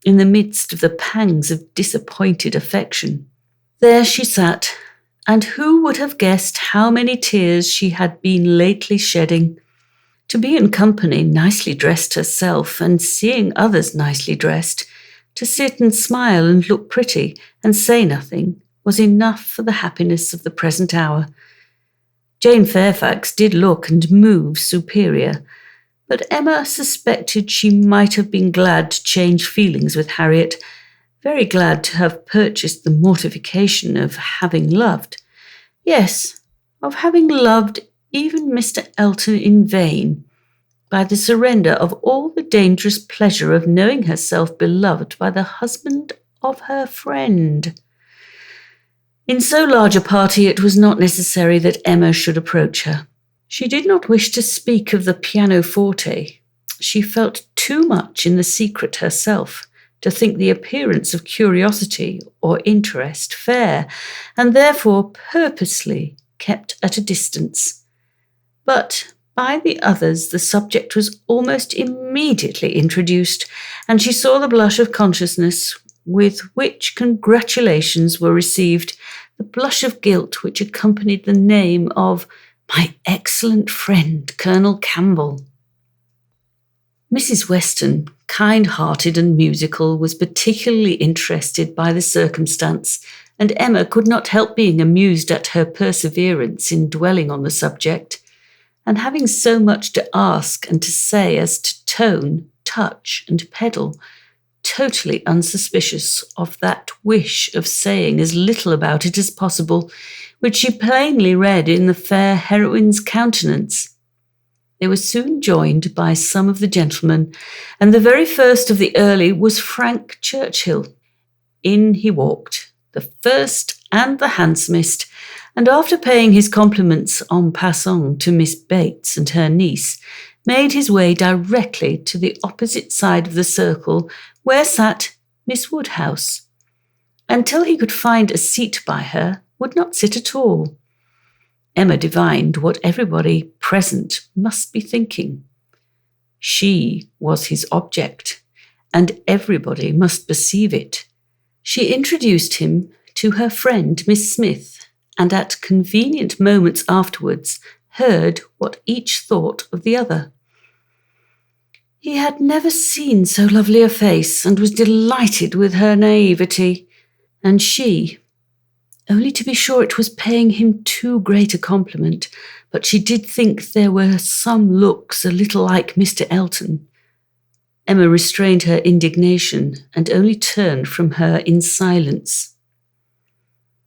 in the midst of the pangs of disappointed affection. There she sat, and who would have guessed how many tears she had been lately shedding? To be in company nicely dressed herself, and seeing others nicely dressed, to sit and smile and look pretty and say nothing, was enough for the happiness of the present hour. Jane Fairfax did look and move superior, but Emma suspected she might have been glad to change feelings with Harriet, very glad to have purchased the mortification of having loved. Yes, of having loved even Mr. Elton in vain, by the surrender of all the dangerous pleasure of knowing herself beloved by the husband of her friend. In so large a party it was not necessary that Emma should approach her. She did not wish to speak of the pianoforte. She felt too much in the secret herself to think the appearance of curiosity or interest fair, and therefore purposely kept at a distance. But by the others the subject was almost immediately introduced, and she saw the blush of consciousness with which congratulations were received, the blush of guilt which accompanied the name of my excellent friend, Colonel Campbell. Mrs. Weston, kind-hearted and musical, was particularly interested by the circumstance, and Emma could not help being amused at her perseverance in dwelling on the subject, and having so much to ask and to say as to tone, touch, and pedal, totally unsuspicious of that wish of saying as little about it as possible, which she plainly read in the fair heroine's countenance. They were soon joined by some of the gentlemen, and the very first of the early was Frank Churchill. In he walked, the first and the handsomest, and after paying his compliments en passant to Miss Bates and her niece, made his way directly to the opposite side of the circle where sat Miss Woodhouse. Until he could find a seat by her, would not sit at all. Emma divined what everybody present must be thinking. She was his object, and everybody must perceive it. She introduced him to her friend Miss Smith, and at convenient moments afterwards heard what each thought of the other. He had never seen so lovely a face, and was delighted with her naivety, and she, only to be sure it was paying him too great a compliment, but she did think there were some looks a little like Mr. Elton. Emma restrained her indignation and only turned from her in silence.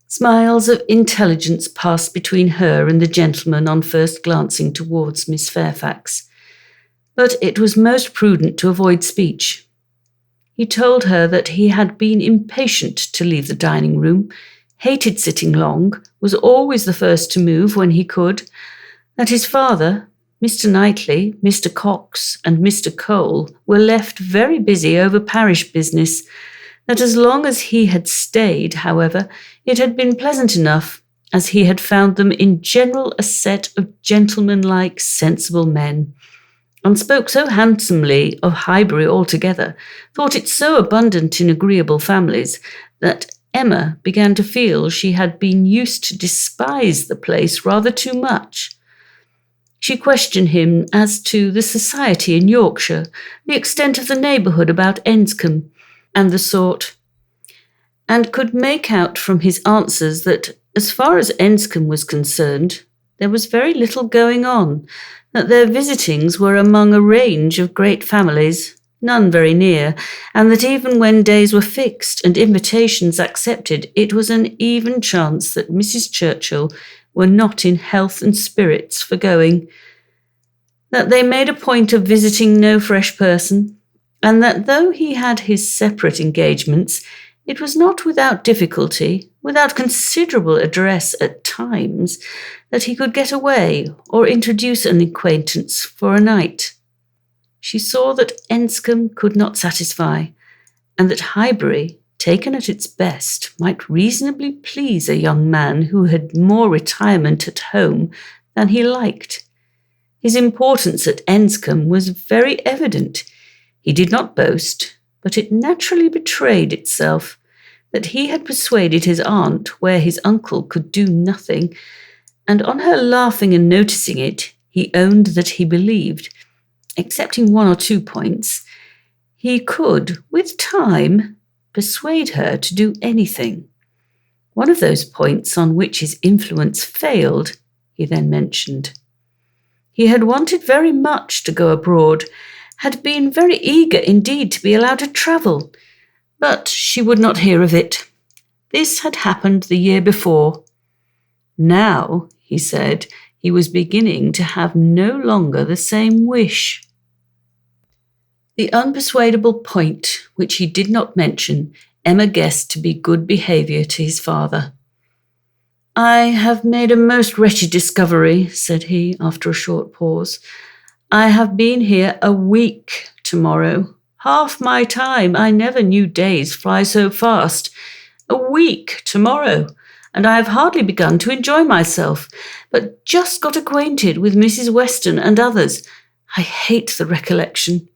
Smiles of intelligence passed between her and the gentleman on first glancing towards Miss Fairfax, but it was most prudent to avoid speech. He told her that he had been impatient to leave the dining room, hated sitting long, was always the first to move when he could, that his father, Mr. Knightley, Mr. Cox, and Mr. Cole were left very busy over parish business, that as long as he had stayed, however, it had been pleasant enough, as he had found them in general a set of gentlemanlike, sensible men, and spoke so handsomely of Highbury altogether, thought it so abundant in agreeable families, that Emma began to feel she had been used to despise the place rather too much. She questioned him as to the society in Yorkshire, the extent of the neighbourhood about Enscombe, and the sort, and could make out from his answers that, as far as Enscombe was concerned, there was very little going on, that their visitings were among a range of great families, none very near, and that even when days were fixed and invitations accepted, it was an even chance that Mrs. Churchill were not in health and spirits for going, that they made a point of visiting no fresh person, and that though he had his separate engagements, it was not without difficulty, without considerable address at times, that he could get away or introduce an acquaintance for a night. She saw that Enscombe could not satisfy, and that Highbury, taken at its best, might reasonably please a young man who had more retirement at home than he liked. His importance at Enscombe was very evident. He did not boast, but it naturally betrayed itself, that he had persuaded his aunt where his uncle could do nothing, and on her laughing and noticing it, he owned that he believed, excepting one or 2 points, he could, with time, persuade her to do anything. One of those points on which his influence failed, he then mentioned. He had wanted very much to go abroad, had been very eager indeed to be allowed to travel, but she would not hear of it. This had happened the year before. Now, he said, he was beginning to have no longer the same wish. The unpersuadable point, which he did not mention, Emma guessed to be good behaviour to his father. "I have made a most wretched discovery," said he, after a short pause. "I have been here a week tomorrow. Half my time. I never knew days fly so fast. A week tomorrow, and I have hardly begun to enjoy myself, but just got acquainted with Mrs. Weston and others. I hate the recollection."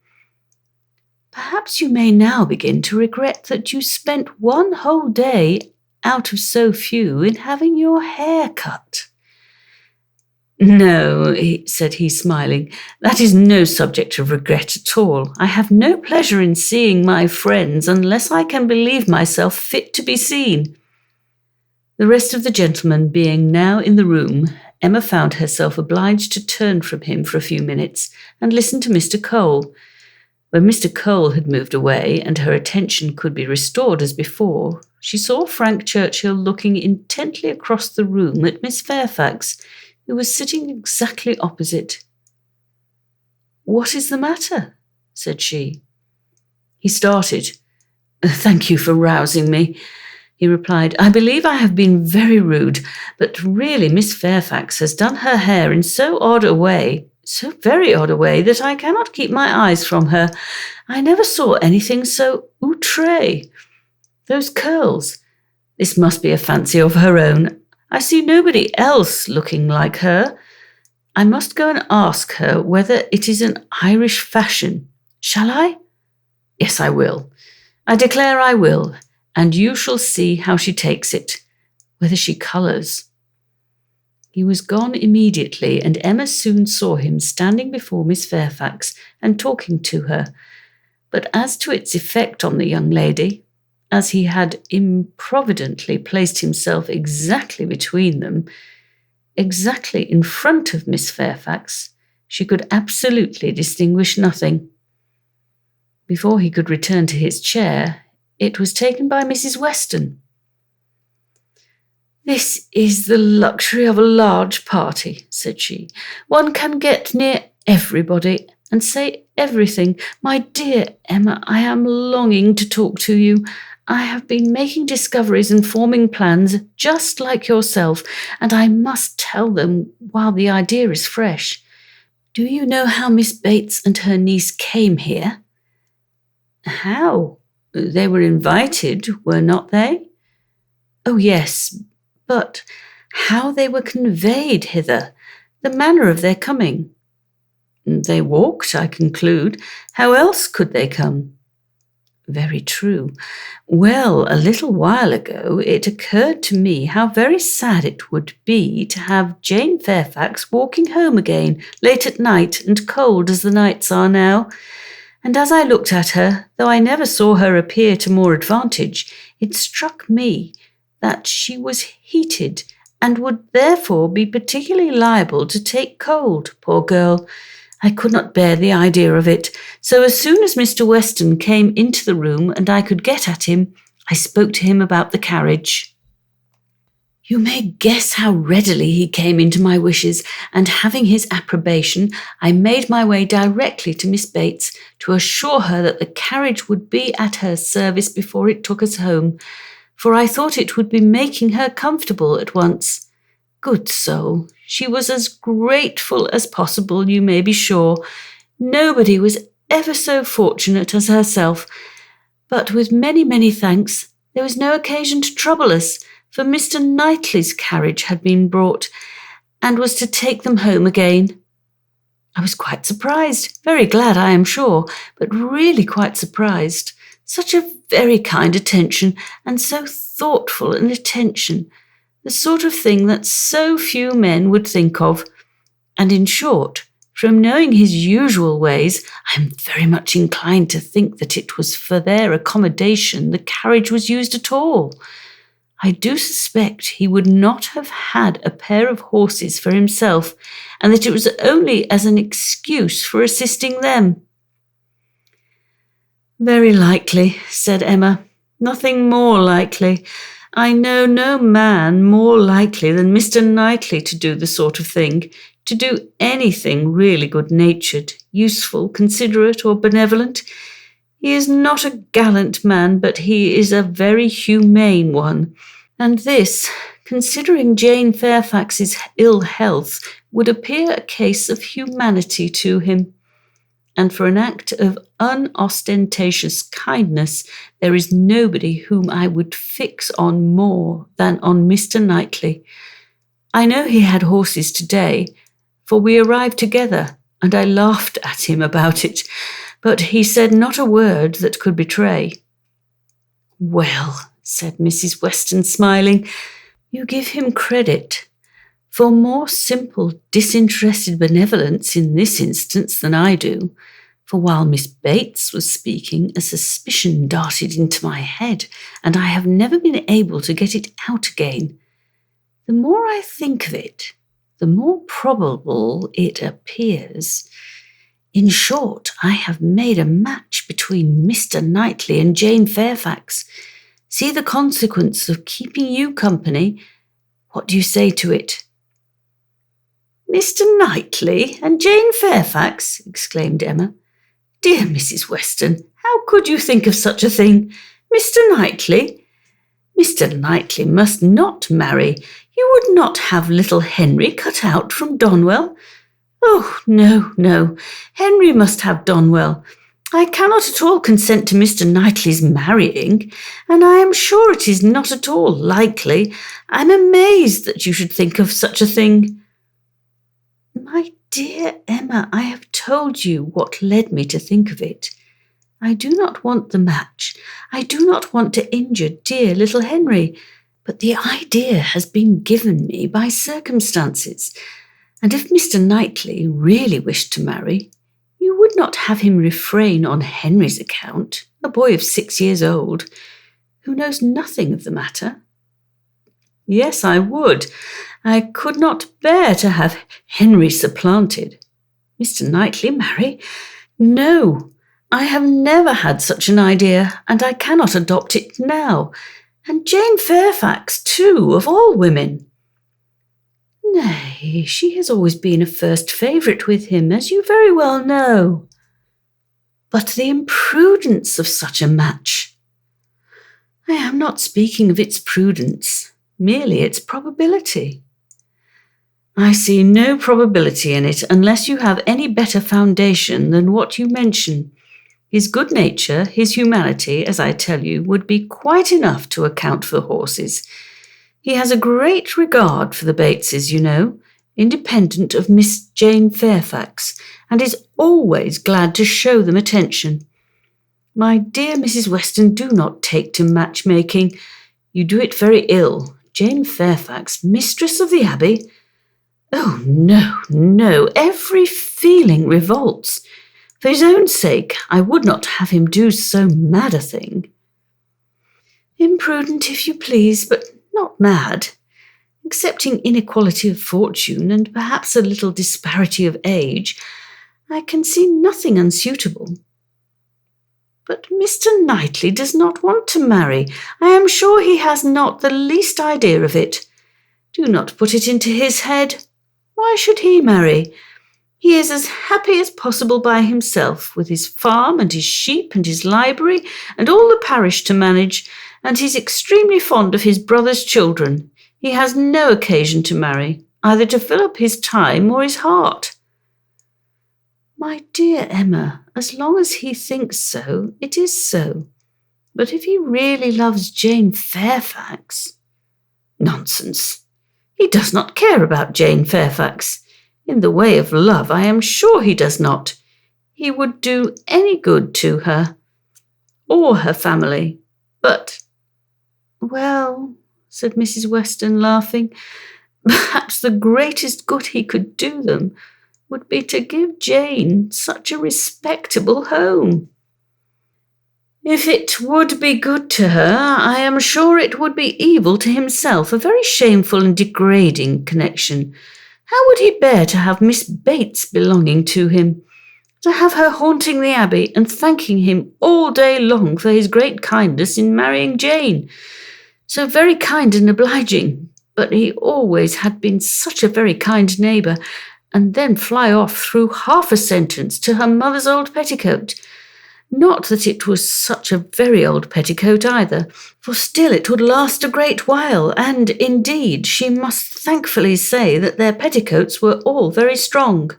"Perhaps you may now begin to regret that you spent one whole day out of so few in having your hair cut." "No," said he, smiling, "that is no subject of regret at all. I have no pleasure in seeing my friends unless I can believe myself fit to be seen." The rest of the gentlemen being now in the room, Emma found herself obliged to turn from him for a few minutes and listen to Mr. Cole. When Mr. Cole had moved away and her attention could be restored as before, she saw Frank Churchill looking intently across the room at Miss Fairfax, who was sitting exactly opposite. "What is the matter?" said she. He started. "Thank you for rousing me," he replied. "I believe I have been very rude, but really Miss Fairfax has done her hair in so odd a way, so very odd a way, that I cannot keep my eyes from her. I never saw anything so outré. Those curls. This must be a fancy of her own. I see nobody else looking like her. I must go and ask her whether it is an Irish fashion. Shall I? Yes, I will. I declare I will, and you shall see how she takes it, whether she colours." He was gone immediately, and Emma soon saw him standing before Miss Fairfax and talking to her. But as to its effect on the young lady, as he had improvidently placed himself exactly between them, exactly in front of Miss Fairfax, she could absolutely distinguish nothing. Before he could return to his chair, it was taken by Mrs. Weston. "This is the luxury of a large party," said she. "One can get near everybody and say everything. My dear Emma, I am longing to talk to you. I have been making discoveries and forming plans just like yourself, and I must tell them while the idea is fresh. Do you know how Miss Bates and her niece came here?" "How? They were invited, were not they?" "Oh, yes, but how they were conveyed hither, the manner of their coming." "They walked, I conclude. How else could they come?" "Very true. Well, a little while ago it occurred to me how very sad it would be to have Jane Fairfax walking home again late at night and cold as the nights are now. And as I looked at her, though I never saw her appear to more advantage, it struck me that she was heated and would therefore be particularly liable to take cold, poor girl. I could not bear the idea of it, so as soon as Mr. Weston came into the room and I could get at him, I spoke to him about the carriage. You may guess how readily he came into my wishes, and having his approbation, I made my way directly to Miss Bates to assure her that the carriage would be at her service before it took us home, for I thought it would be making her comfortable at once. Good soul, she was as grateful as possible, you may be sure. Nobody was ever so fortunate as herself. But with many, many thanks, there was no occasion to trouble us, for Mr. Knightley's carriage had been brought, and was to take them home again. I was quite surprised, very glad, I am sure, but really quite surprised. Such a very kind attention, and so thoughtful an attention, the sort of thing that so few men would think of. And in short, from knowing his usual ways, I am very much inclined to think that it was for their accommodation the carriage was used at all. I do suspect he would not have had a pair of horses for himself, and that it was only as an excuse for assisting them." "Very likely," said Emma. "Nothing more likely. I know no man more likely than Mr. Knightley to do the sort of thing, to do anything really good-natured, useful, considerate, or benevolent. He is not a gallant man, but he is a very humane one, and this, considering Jane Fairfax's ill health, would appear a case of humanity to him. And for an act of unostentatious kindness, there is nobody whom I would fix on more than on Mr. Knightley. I know he had horses today, for we arrived together, and I laughed at him about it, but he said not a word that could betray." "Well," said Mrs. Weston, smiling, "you give him credit for more simple, disinterested benevolence in this instance than I do, for while Miss Bates was speaking, a suspicion darted into my head, and I have never been able to get it out again. The more I think of it, the more probable it appears. In short, I have made a match between Mr. Knightley and Jane Fairfax. See the consequence of keeping you company. What do you say to it?" "Mr. Knightley and Jane Fairfax!" exclaimed Emma. "Dear Mrs. Weston, how could you think of such a thing? Mr. Knightley? Mr. Knightley must not marry. You would not have little Henry cut out from Donwell? Oh, no, no. Henry must have Donwell. I cannot at all consent to Mr. Knightley's marrying, and I am sure it is not at all likely. I am amazed that you should think of such a thing." "My dear Emma, I have told you what led me to think of it. I do not want the match. I do not want to injure dear little Henry, but the idea has been given me by circumstances, and if Mr. Knightley really wished to marry, you would not have him refrain on Henry's account, a boy of 6 years old, who knows nothing of the matter." "Yes, I would. I could not bear to have Henry supplanted. Mr. Knightley marry? No, I have never had such an idea, and I cannot adopt it now. And Jane Fairfax, too, of all women." "Nay, she has always been a first favourite with him, as you very well know." But the imprudence of such a match! I am not speaking of its prudence, merely its probability. I see no probability in it unless you have any better foundation than what you mention. His good nature, his humanity, as I tell you, would be quite enough to account for horses. He has a great regard for the Bateses, you know, independent of Miss Jane Fairfax, and is always glad to show them attention. My dear Mrs. Weston, do not take to matchmaking. You do it very ill. Jane Fairfax, mistress of the Abbey? Oh, no, no, every feeling revolts. For his own sake, I would not have him do so mad a thing. Imprudent, if you please, but not mad. Excepting inequality of fortune and perhaps a little disparity of age, I can see nothing unsuitable. But Mr. Knightley does not want to marry. I am sure he has not the least idea of it. Do not put it into his head. Why should he marry? He is as happy as possible by himself, with his farm and his sheep and his library and all the parish to manage, and he's extremely fond of his brother's children. He has no occasion to marry, either to fill up his time or his heart. My dear Emma, as long as he thinks so, it is so. But if he really loves Jane Fairfax— Nonsense! He does not care about Jane Fairfax. In the way of love, I am sure he does not. He would do any good to her, or her family. But— Well, said Mrs. Weston, laughing, perhaps the greatest good he could do them would be to give Jane such a respectable home. If it would be good to her, I am sure it would be evil to himself, a very shameful and degrading connection. How would he bear to have Miss Bates belonging to him, to have her haunting the Abbey and thanking him all day long for his great kindness in marrying Jane? So very kind and obliging, but he always had been such a very kind neighbour, and then fly off through half a sentence to her mother's old petticoat. Not that it was such a very old petticoat either, for still it would last a great while, and indeed she must thankfully say that their petticoats were all very strong.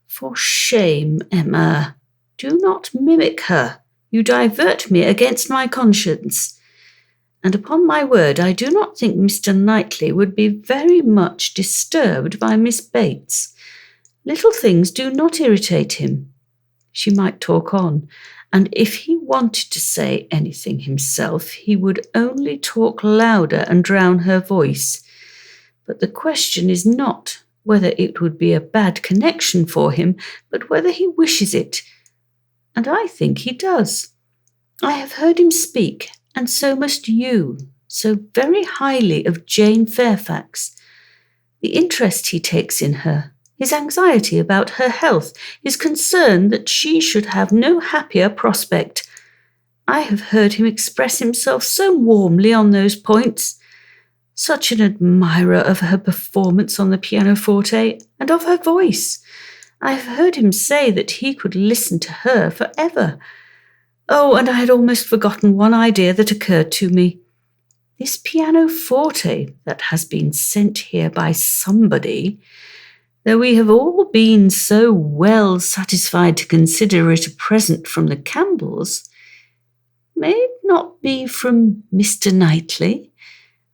For shame, Emma, do not mimic her. You divert me against my conscience. And upon my word, I do not think Mr. Knightley would be very much disturbed by Miss Bates. Little things do not irritate him. She might talk on, and if he wanted to say anything himself, he would only talk louder and drown her voice. But the question is not whether it would be a bad connection for him, but whether he wishes it. And I think he does. I have heard him speak, and so must you, so very highly of Jane Fairfax. The interest he takes in her, his anxiety about her health, his concern that she should have no happier prospect. I have heard him express himself so warmly on those points. Such an admirer of her performance on the pianoforte and of her voice. I have heard him say that he could listen to her for ever. Oh, and I had almost forgotten one idea that occurred to me. This pianoforte that has been sent here by somebody, though we have all been so well satisfied to consider it a present from the Campbells, may it not be from Mr. Knightley?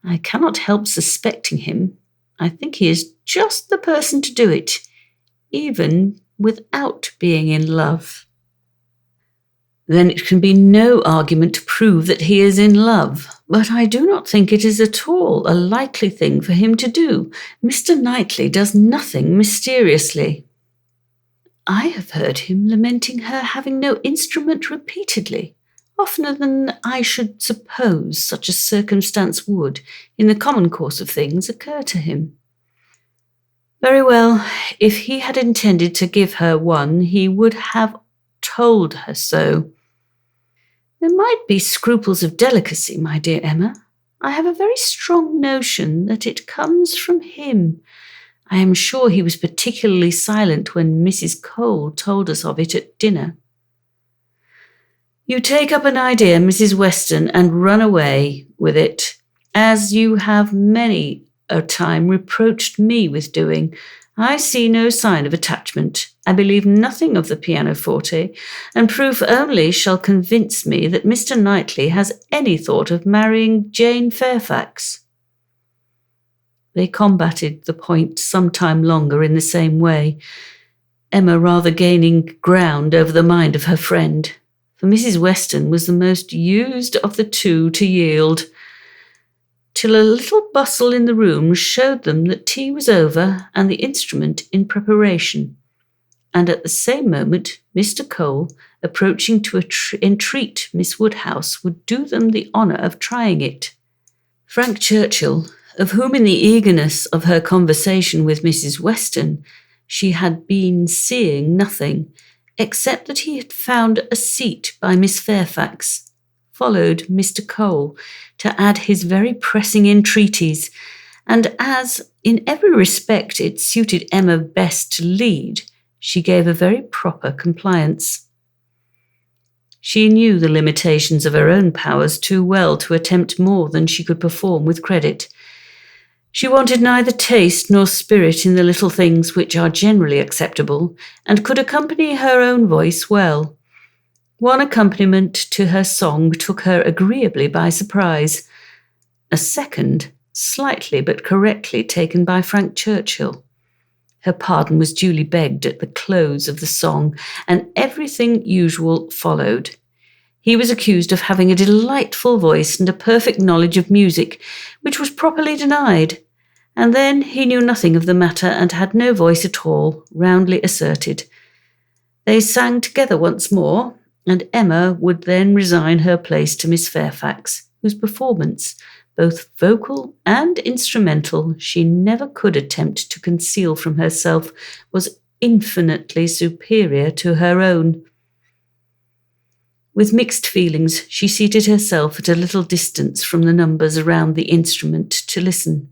I cannot help suspecting him. I think he is just the person to do it, even without being in love. Then it can be no argument to prove that he is in love, but I do not think it is at all a likely thing for him to do. Mr. Knightley does nothing mysteriously. I have heard him lamenting her having no instrument repeatedly, oftener than I should suppose such a circumstance would, in the common course of things, occur to him. Very well, if he had intended to give her one, he would have told her so. There might be scruples of delicacy, my dear Emma. I have a very strong notion that it comes from him. I am sure he was particularly silent when Mrs. Cole told us of it at dinner. You take up an idea, Mrs. Weston, and run away with it, as you have many a time reproached me with doing. I see no sign of attachment. I believe nothing of the pianoforte, and proof only shall convince me that Mr. Knightley has any thought of marrying Jane Fairfax. They combated the point some time longer in the same way, Emma rather gaining ground over the mind of her friend, for Mrs. Weston was the most used of the two to yield, till a little bustle in the room showed them that tea was over and the instrument in preparation, and at the same moment Mr. Cole, approaching to entreat Miss Woodhouse, would do them the honour of trying it. Frank Churchill, of whom in the eagerness of her conversation with Mrs. Weston she had been seeing nothing, except that he had found a seat by Miss Fairfax, followed Mr. Cole to add his very pressing entreaties, and as in every respect it suited Emma best to lead, she gave a very proper compliance. She knew the limitations of her own powers too well to attempt more than she could perform with credit. She wanted neither taste nor spirit in the little things which are generally acceptable, and could accompany her own voice well. One accompaniment to her song took her agreeably by surprise. A second, slightly but correctly taken by Frank Churchill. Her pardon was duly begged at the close of the song, and everything usual followed. He was accused of having a delightful voice and a perfect knowledge of music, which was properly denied, and then he knew nothing of the matter and had no voice at all, roundly asserted. They sang together once more, and Emma would then resign her place to Miss Fairfax, whose performance, both vocal and instrumental, she never could attempt to conceal from herself, was infinitely superior to her own. With mixed feelings, she seated herself at a little distance from the numbers around the instrument to listen.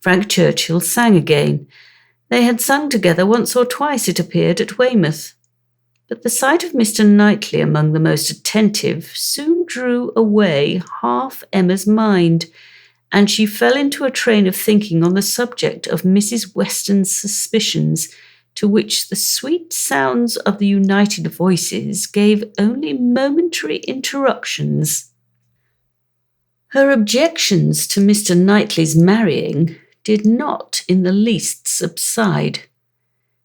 Frank Churchill sang again. They had sung together once or twice, it appeared, at Weymouth. But the sight of Mr. Knightley among the most attentive soon drew away half Emma's mind, and she fell into a train of thinking on the subject of Mrs. Weston's suspicions, to which the sweet sounds of the united voices gave only momentary interruptions. Her objections to Mr. Knightley's marrying did not in the least subside.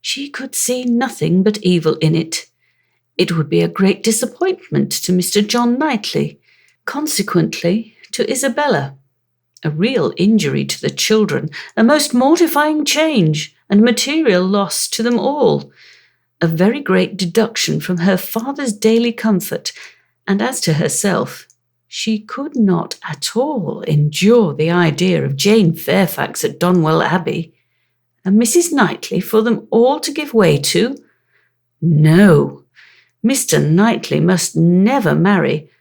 She could see nothing but evil in it. It would be a great disappointment to Mr. John Knightley, consequently to Isabella, a real injury to the children, a most mortifying change, and material loss to them all, a very great deduction from her father's daily comfort, and as to herself, she could not at all endure the idea of Jane Fairfax at Donwell Abbey, and Mrs. Knightley for them all to give way to. No, Mr. Knightley must never marry.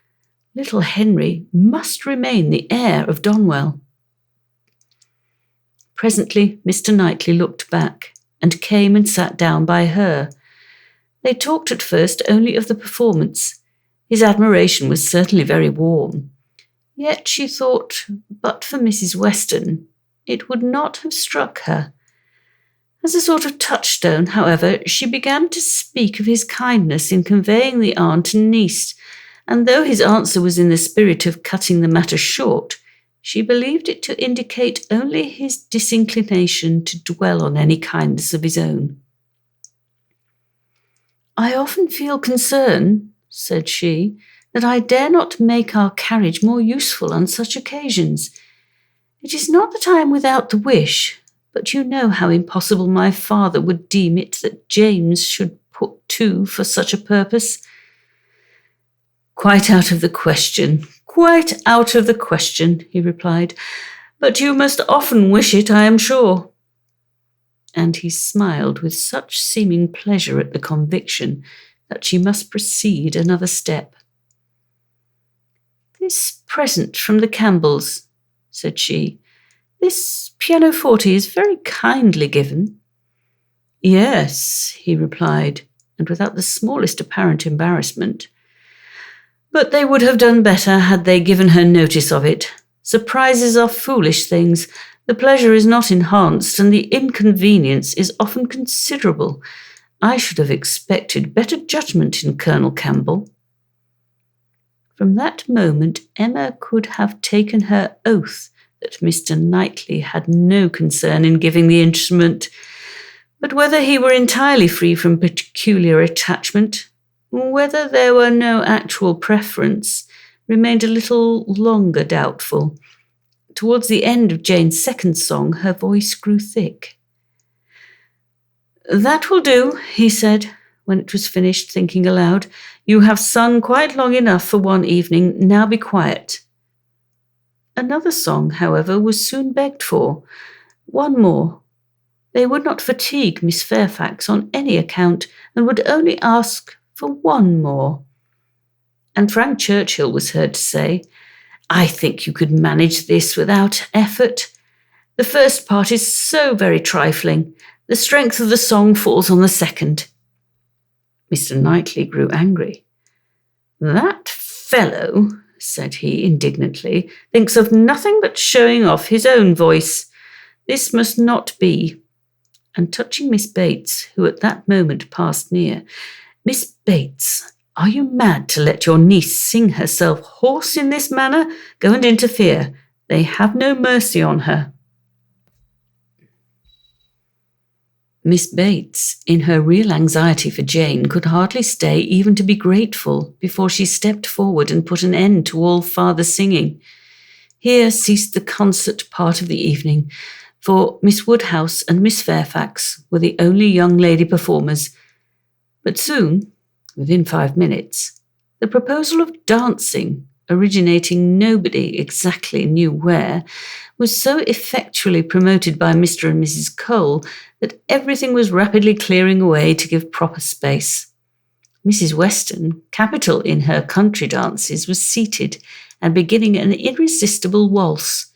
Little Henry must remain the heir of Donwell. Presently Mr. Knightley looked back, and came and sat down by her. They talked at first only of the performance. His admiration was certainly very warm. Yet she thought, but for Mrs. Weston, it would not have struck her. As a sort of touchstone, however, she began to speak of his kindness in conveying the aunt and niece, and though his answer was in the spirit of cutting the matter short, she believed it to indicate only his disinclination to dwell on any kindness of his own. "I often feel concern," said she, "that I dare not make our carriage more useful on such occasions. It is not that I am without the wish, but you know how impossible my father would deem it that James should put to for such a purpose." "Quite out of the question, quite out of the question," he replied. "But you must often wish it, I am sure." And he smiled with such seeming pleasure at the conviction that she must proceed another step. "This present from the Campbells," said she, "this pianoforte is very kindly given." "Yes," he replied, and without the smallest apparent embarrassment. But they would have done better had they given her notice of it. Surprises are foolish things. The pleasure is not enhanced, and the inconvenience is often considerable. I should have expected better judgment in Colonel Campbell. From that moment, Emma could have taken her oath that Mr. Knightley had no concern in giving the instrument, but whether he were entirely free from peculiar attachment, whether there were no actual preference, remained a little longer doubtful. Towards the end of Jane's second song, her voice grew thick. "That will do," he said, when it was finished, thinking aloud. "You have sung quite long enough for one evening. Now be quiet." Another song, however, was soon begged for. One more. They would not fatigue Miss Fairfax on any account, and would only ask for one more. And Frank Churchill was heard to say, "I think you could manage this without effort. The first part is so very trifling. The strength of the song falls on the second." Mr. Knightley grew angry. "That fellow," said he indignantly, "thinks of nothing but showing off his own voice. This must not be." And touching Miss Bates, who at that moment passed near, "Miss Bates, are you mad to let your niece sing herself hoarse in this manner? Go and interfere. They have no mercy on her." Miss Bates, in her real anxiety for Jane, could hardly stay even to be grateful before she stepped forward and put an end to all farther singing. Here ceased the concert part of the evening, for Miss Woodhouse and Miss Fairfax were the only young lady performers. But soon, within 5 minutes, the proposal of dancing, originating nobody exactly knew where, was so effectually promoted by Mr. and Mrs. Cole that everything was rapidly clearing away to give proper space. Mrs. Weston, capital in her country dances, was seated and beginning an irresistible waltz,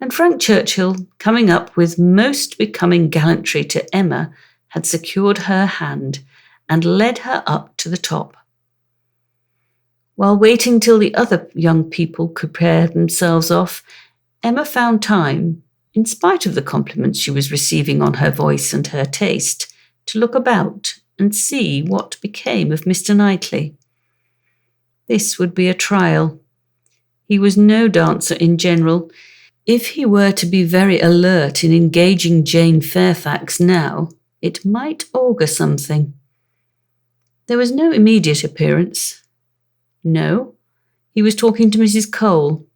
and Frank Churchill, coming up with most becoming gallantry to Emma, had secured her hand and led her up to the top. While waiting till the other young people could pair themselves off, Emma found time, in spite of the compliments she was receiving on her voice and her taste, to look about and see what became of Mr. Knightley. This would be a trial. He was no dancer in general. If he were to be very alert in engaging Jane Fairfax now, it might augur something. There was no immediate appearance. No, he was talking to Mrs. Cole.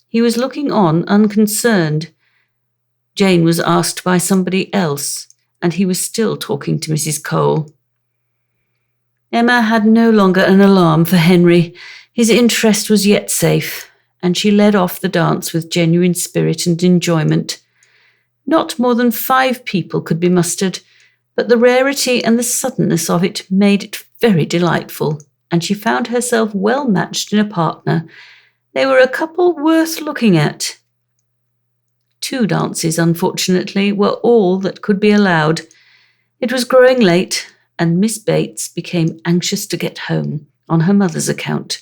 He was looking on unconcerned. Jane was asked by somebody else, and he was still talking to Mrs. Cole. Emma had no longer an alarm for Henry. His interest was yet safe, and she led off the dance with genuine spirit and enjoyment. Not more than 5 people could be mustered, but the rarity and the suddenness of it made it very delightful, and she found herself well matched in a partner. They were a couple worth looking at. 2 dances, unfortunately, were all that could be allowed. It was growing late, and Miss Bates became anxious to get home, on her mother's account.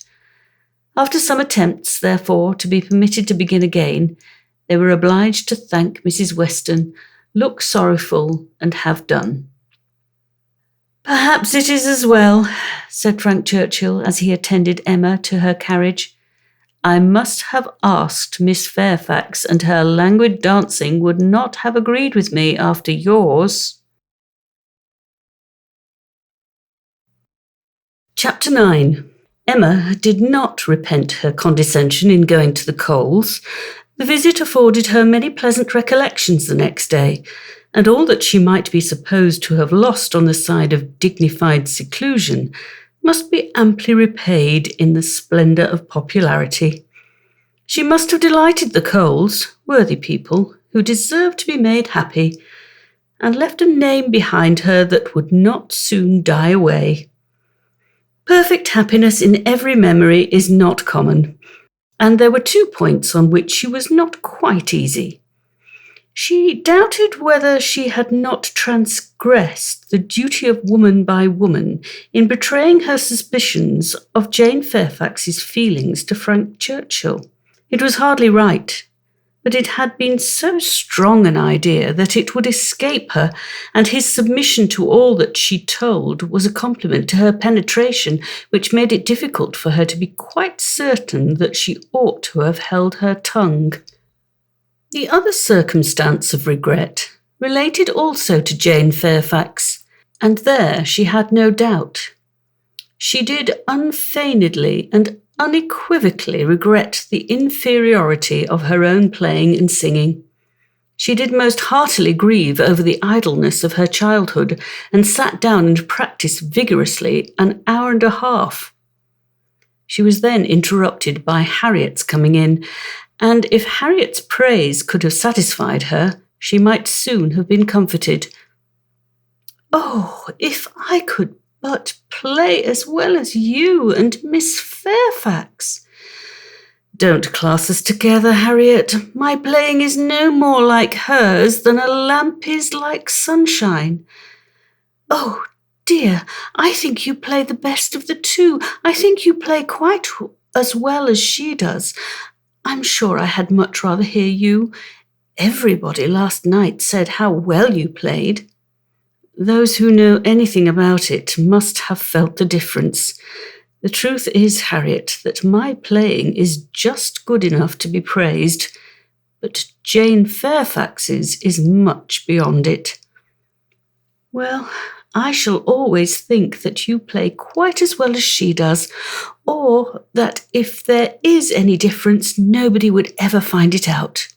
After some attempts, therefore, to be permitted to begin again, they were obliged to thank Mrs. Weston, look sorrowful, and have done. "Perhaps it is as well," said Frank Churchill as he attended Emma to her carriage. "I must have asked Miss Fairfax, and her languid dancing would not have agreed with me after yours." Chapter 9. Emma did not repent her condescension in going to the Coles. The visit afforded her many pleasant recollections the next day, and all that she might be supposed to have lost on the side of dignified seclusion must be amply repaid in the splendour of popularity. She must have delighted the Coles, worthy people, who deserved to be made happy, and left a name behind her that would not soon die away. Perfect happiness in every memory is not common, and there were 2 points on which she was not quite easy. She doubted whether she had not transgressed the duty of woman by woman in betraying her suspicions of Jane Fairfax's feelings to Frank Churchill. It was hardly right, but it had been so strong an idea that it would escape her, and his submission to all that she told was a compliment to her penetration, which made it difficult for her to be quite certain that she ought to have held her tongue. The other circumstance of regret related also to Jane Fairfax, and there she had no doubt. She did unfeignedly and unequivocally regret the inferiority of her own playing and singing. She did most heartily grieve over the idleness of her childhood, and sat down and practised vigorously an hour and a half. She was then interrupted by Harriet's coming in, and if Harriet's praise could have satisfied her, she might soon have been comforted. "Oh, if I could but play as well as you and Miss Fairfax." "Don't class us together, Harriet. My playing is no more like hers than a lamp is like sunshine." "Oh, dear, I think you play the best of the two. I think you play quite as well as she does. I'm sure I had much rather hear you. Everybody last night said how well you played." "Those who know anything about it must have felt the difference. The truth is, Harriet, that my playing is just good enough to be praised, but Jane Fairfax's is much beyond it." "Well, I shall always think that you play quite as well as she does, or that if there is any difference, nobody would ever find it out.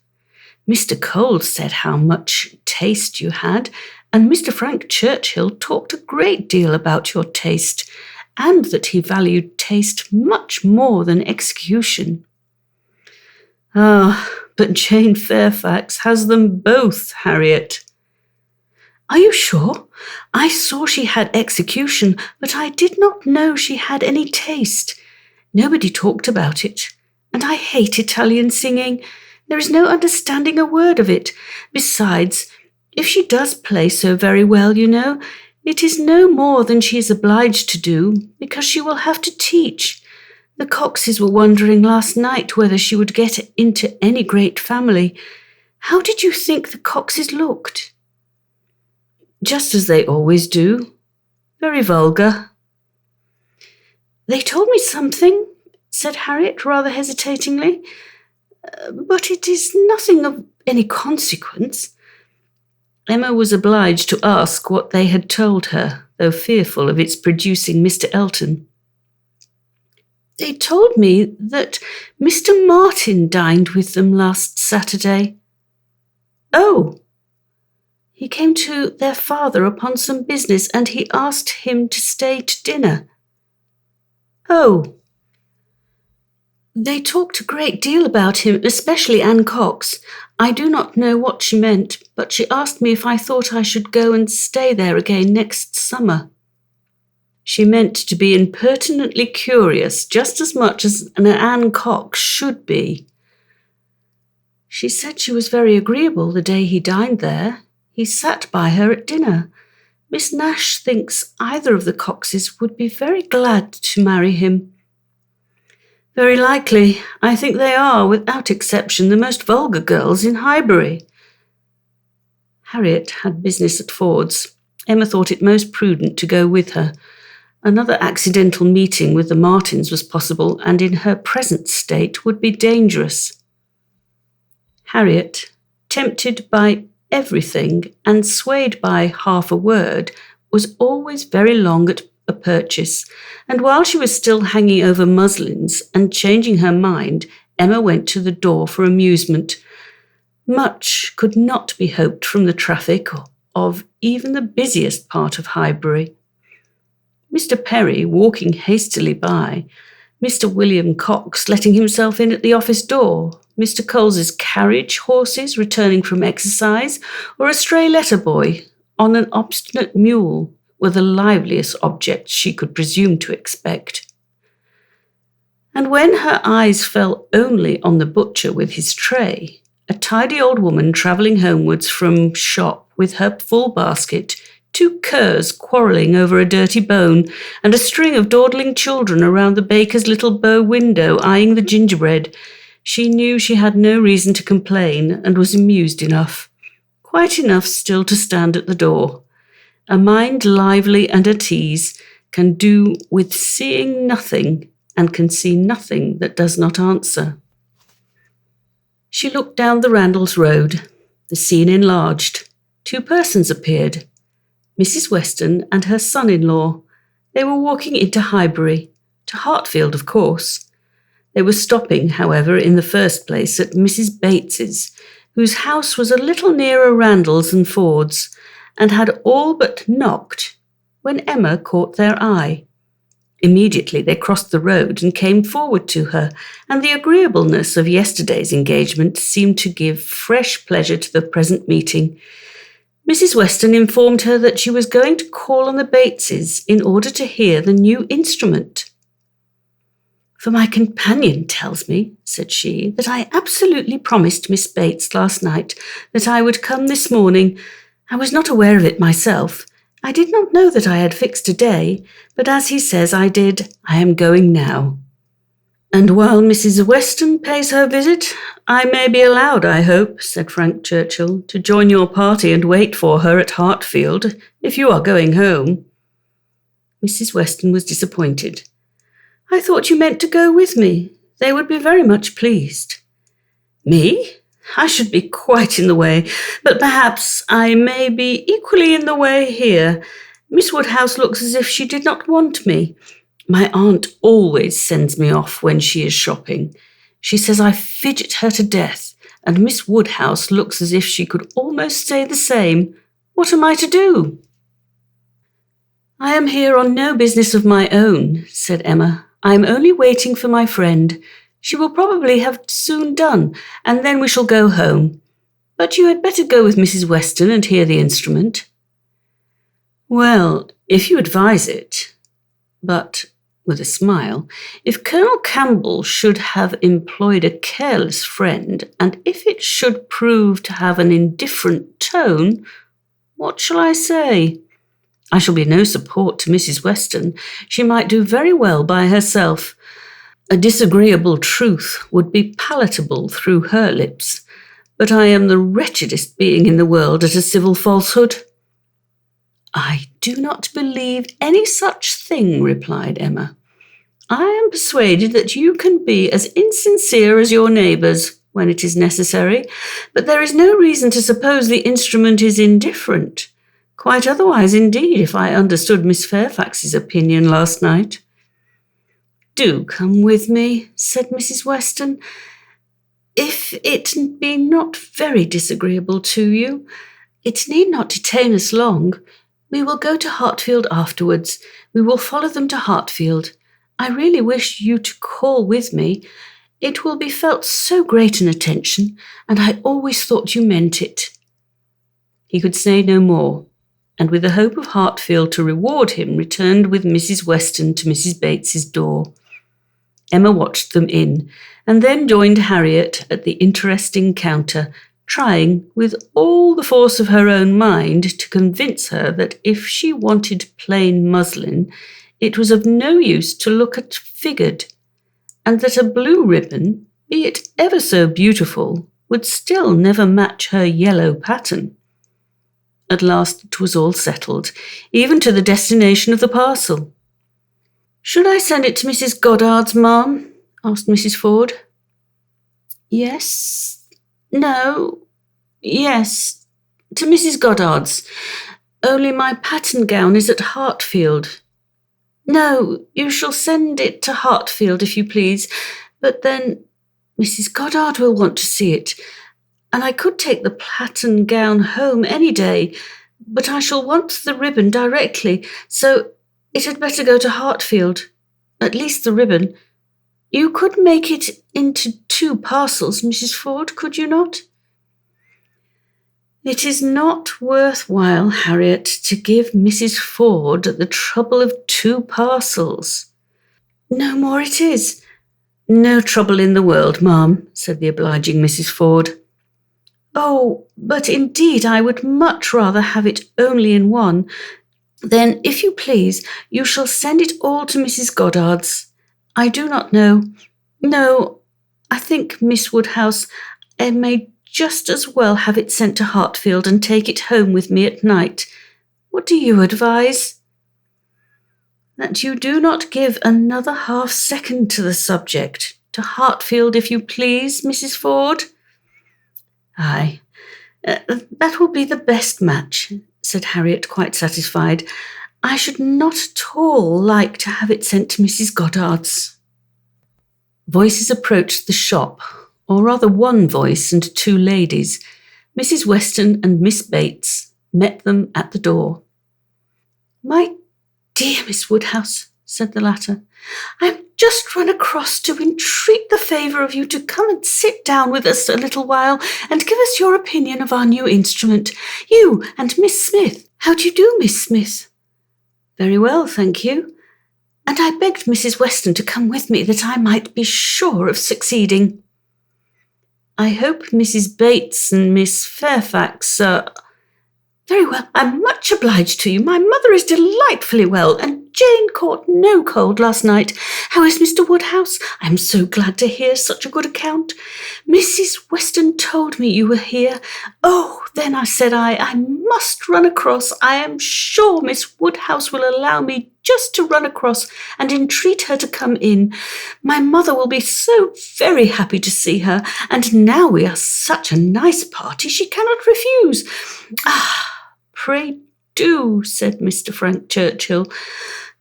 Mr. Cole said how much taste you had, and Mr. Frank Churchill talked a great deal about your taste, and that he valued taste much more than execution." "Ah, but Jane Fairfax has them both, Harriet." "Are you sure? I saw she had execution, but I did not know she had any taste. Nobody talked about it, and I hate Italian singing. There is no understanding a word of it. Besides, if she does play so very well, you know, it is no more than she is obliged to do, because she will have to teach. The Coxes were wondering last night whether she would get into any great family. How did you think the Coxes looked?" "Just as they always do. Very vulgar." "They told me something," said Harriet rather hesitatingly, "but it is nothing of any consequence." Emma was obliged to ask what they had told her, though fearful of its producing Mr. Elton. "They told me that Mr. Martin dined with them last Saturday." "Oh!" "He came to their father upon some business, and he asked him to stay to dinner." "Oh!" "They talked a great deal about him, especially Anne Cox. I do not know what she meant, but she asked me if I thought I should go and stay there again next summer." She meant to be impertinently curious, just as much as an Anne Cox should be. "She said she was very agreeable the day he dined there. He sat by her at dinner. Miss Nash thinks either of the Coxes would be very glad to marry him." "Very likely. I think they are, without exception, the most vulgar girls in Highbury." Harriet had business at Ford's. Emma thought it most prudent to go with her. Another accidental meeting with the Martins was possible, and in her present state would be dangerous. Harriet, tempted by everything and swayed by half a word, was always very long at a purchase, and while she was still hanging over muslins and changing her mind, Emma went to the door for amusement. Much could not be hoped from the traffic of even the busiest part of Highbury. Mr. Perry walking hastily by, Mr. William Cox letting himself in at the office door, Mr. Coles's carriage horses returning from exercise, or a stray letter boy on an obstinate mule were the liveliest objects she could presume to expect. And when her eyes fell only on the butcher with his tray, A tidy old woman travelling homewards from shop with her full basket, 2 curs quarrelling over a dirty bone, and a string of dawdling children around the baker's little bow window eyeing the gingerbread. She knew she had no reason to complain and was amused enough. Quite enough still to stand at the door. A mind lively and at ease can do with seeing nothing and can see nothing that does not answer. She looked down the Randalls road. The scene enlarged. 2 persons appeared. Mrs. Weston and her son-in-law. They were walking into Highbury, to Hartfield, of course. They were stopping, however, in the first place at Mrs. Bates's, whose house was a little nearer Randalls and Ford's, and had all but knocked when Emma caught their eye. Immediately they crossed the road and came forward to her, and the agreeableness of yesterday's engagement seemed to give fresh pleasure to the present meeting. Mrs. Weston informed her that she was going to call on the Bateses in order to hear the new instrument. "For my companion tells me," said she, "that I absolutely promised Miss Bates last night that I would come this morning. I was not aware of it myself. I did not know that I had fixed a day, but as he says I did, I am going now." "And while Mrs. Weston pays her visit, I may be allowed, I hope," said Frank Churchill, "to join your party and wait for her at Hartfield, if you are going home." Mrs. Weston was disappointed. "I thought you meant to go with me. They would be very much pleased." "Me? I should be quite in the way, but perhaps I may be equally in the way here. Miss Woodhouse looks as if she did not want me. My aunt always sends me off when she is shopping. She says I fidget her to death, and Miss Woodhouse looks as if she could almost say the same. What am I to do?" "I am here on no business of my own," said Emma. "I am only waiting for my friend. She will probably have soon done, and then we shall go home. But you had better go with Mrs. Weston and hear the instrument." "Well, if you advise it. But," with a smile, "if Colonel Campbell should have employed a careless friend, and if it should prove to have an indifferent tone, what shall I say? I shall be no support to Mrs. Weston. She might do very well by herself. A disagreeable truth would be palatable through her lips, but I am the wretchedest being in the world at a civil falsehood." "I do not believe any such thing," replied Emma. "I am persuaded that you can be as insincere as your neighbours when it is necessary, but there is no reason to suppose the instrument is indifferent. Quite otherwise, indeed, if I understood Miss Fairfax's opinion last night." "Do come with me," said Mrs. Weston. "If it be not very disagreeable to you, it need not detain us long. We will go to Hartfield afterwards. We will follow them to Hartfield. I really wish you to call with me. It will be felt so great an attention, and I always thought you meant it." He could say no more, and with the hope of Hartfield to reward him, returned with Mrs. Weston to Mrs. Bates's door. Emma watched them in, and then joined Harriet at the interesting counter, trying, with all the force of her own mind, to convince her that if she wanted plain muslin, it was of no use to look at figured, and that a blue ribbon, be it ever so beautiful, would still never match her yellow pattern. At last it was all settled, even to the destination of the parcel. "Should I send it to Mrs. Goddard's, ma'am?" asked Mrs. Ford. "Yes. No. Yes. To Mrs. Goddard's. Only my pattern gown is at Hartfield." "No, you shall send it to Hartfield, if you please. But then Mrs. Goddard will want to see it, and I could take the pattern gown home any day, but I shall want the ribbon directly, so it had better go to Hartfield, at least the ribbon. You could make it into 2 parcels, Mrs. Ford, could you not?" "It is not worth while, Harriet, to give Mrs. Ford the trouble of 2 parcels. "No more it is." "No trouble in the world, ma'am," said the obliging Mrs. Ford. Oh, but indeed I would much rather have it only in one. Then, if you please, you shall send it all to Mrs. Goddard's. I do not know. No, I think, Miss Woodhouse, I may just as well have it sent to Hartfield and take it home with me at night. What do you advise? That you do not give another half-second to the subject. To Hartfield, if you please, Mrs. Ford. Aye, that will be the best match, said Harriet, quite satisfied. I should not at all like to have it sent to Mrs. Goddard's. Voices approached the shop, or rather one voice and two ladies. Mrs. Weston and Miss Bates met them at the door. My dear Miss Woodhouse, said the latter, I have just run across to entreat the favour of you to come and sit down with us a little while and give us your opinion of our new instrument. You and Miss Smith. How do you do, Miss Smith? Very well, thank you. And I begged Mrs. Weston to come with me that I might be sure of succeeding. I hope Mrs. Bates and Miss Fairfax are... Very well, I'm much obliged to you. My mother is delightfully well, and Jane caught no cold last night. How is Mr. Woodhouse? I am so glad to hear such a good account. Mrs. Weston told me you were here. Oh, then I must run across. I am sure Miss Woodhouse will allow me just to run across and entreat her to come in. My mother will be so very happy to see her, and now we are such a nice party she cannot refuse. Ah, pray do, said Mr. Frank Churchill.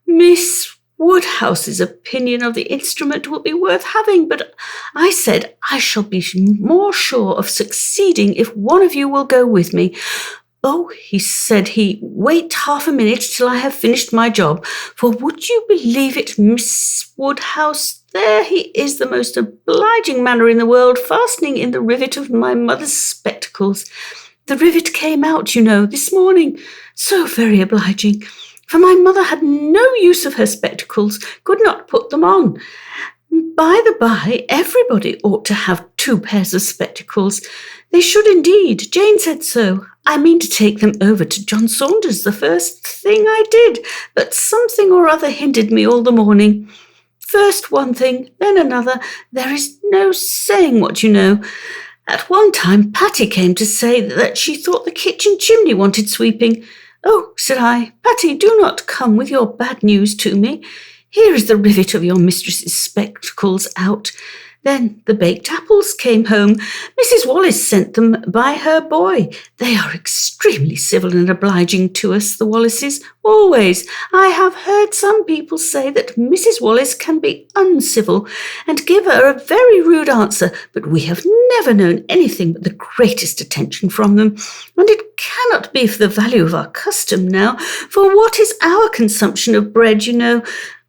Miss Woodhouse's opinion of the instrument will be worth having, but I said I shall be more sure of succeeding if one of you will go with me. Oh, said he, wait half a minute till I have finished my job, for would you believe it, Miss Woodhouse, there he is, the most obliging manner in the world, fastening in the rivet of my mother's spectacles. The rivet came out, you know, this morning. So very obliging, for my mother had no use of her spectacles, could not put them on. By the by, everybody ought to have 2 pairs of spectacles. They should indeed. Jane said so. I mean to take them over to John Saunders the first thing I did, but something or other hindered me all the morning. First one thing, then another. There is no saying what you know. At one time, Patty came to say that she thought the kitchen chimney wanted sweeping. Oh, said I, Patty, do not come with your bad news to me. Here is the rivet of your mistress's spectacles out. Then the baked apples came home. Mrs. Wallace sent them by her boy. They are extremely civil and obliging to us, the Wallaces, always. I have heard some people say that Mrs. Wallace can be uncivil and give her a very rude answer, but we have never known anything but the greatest attention from them, and it cannot be for the value of our custom now, for what is our consumption of bread, you know?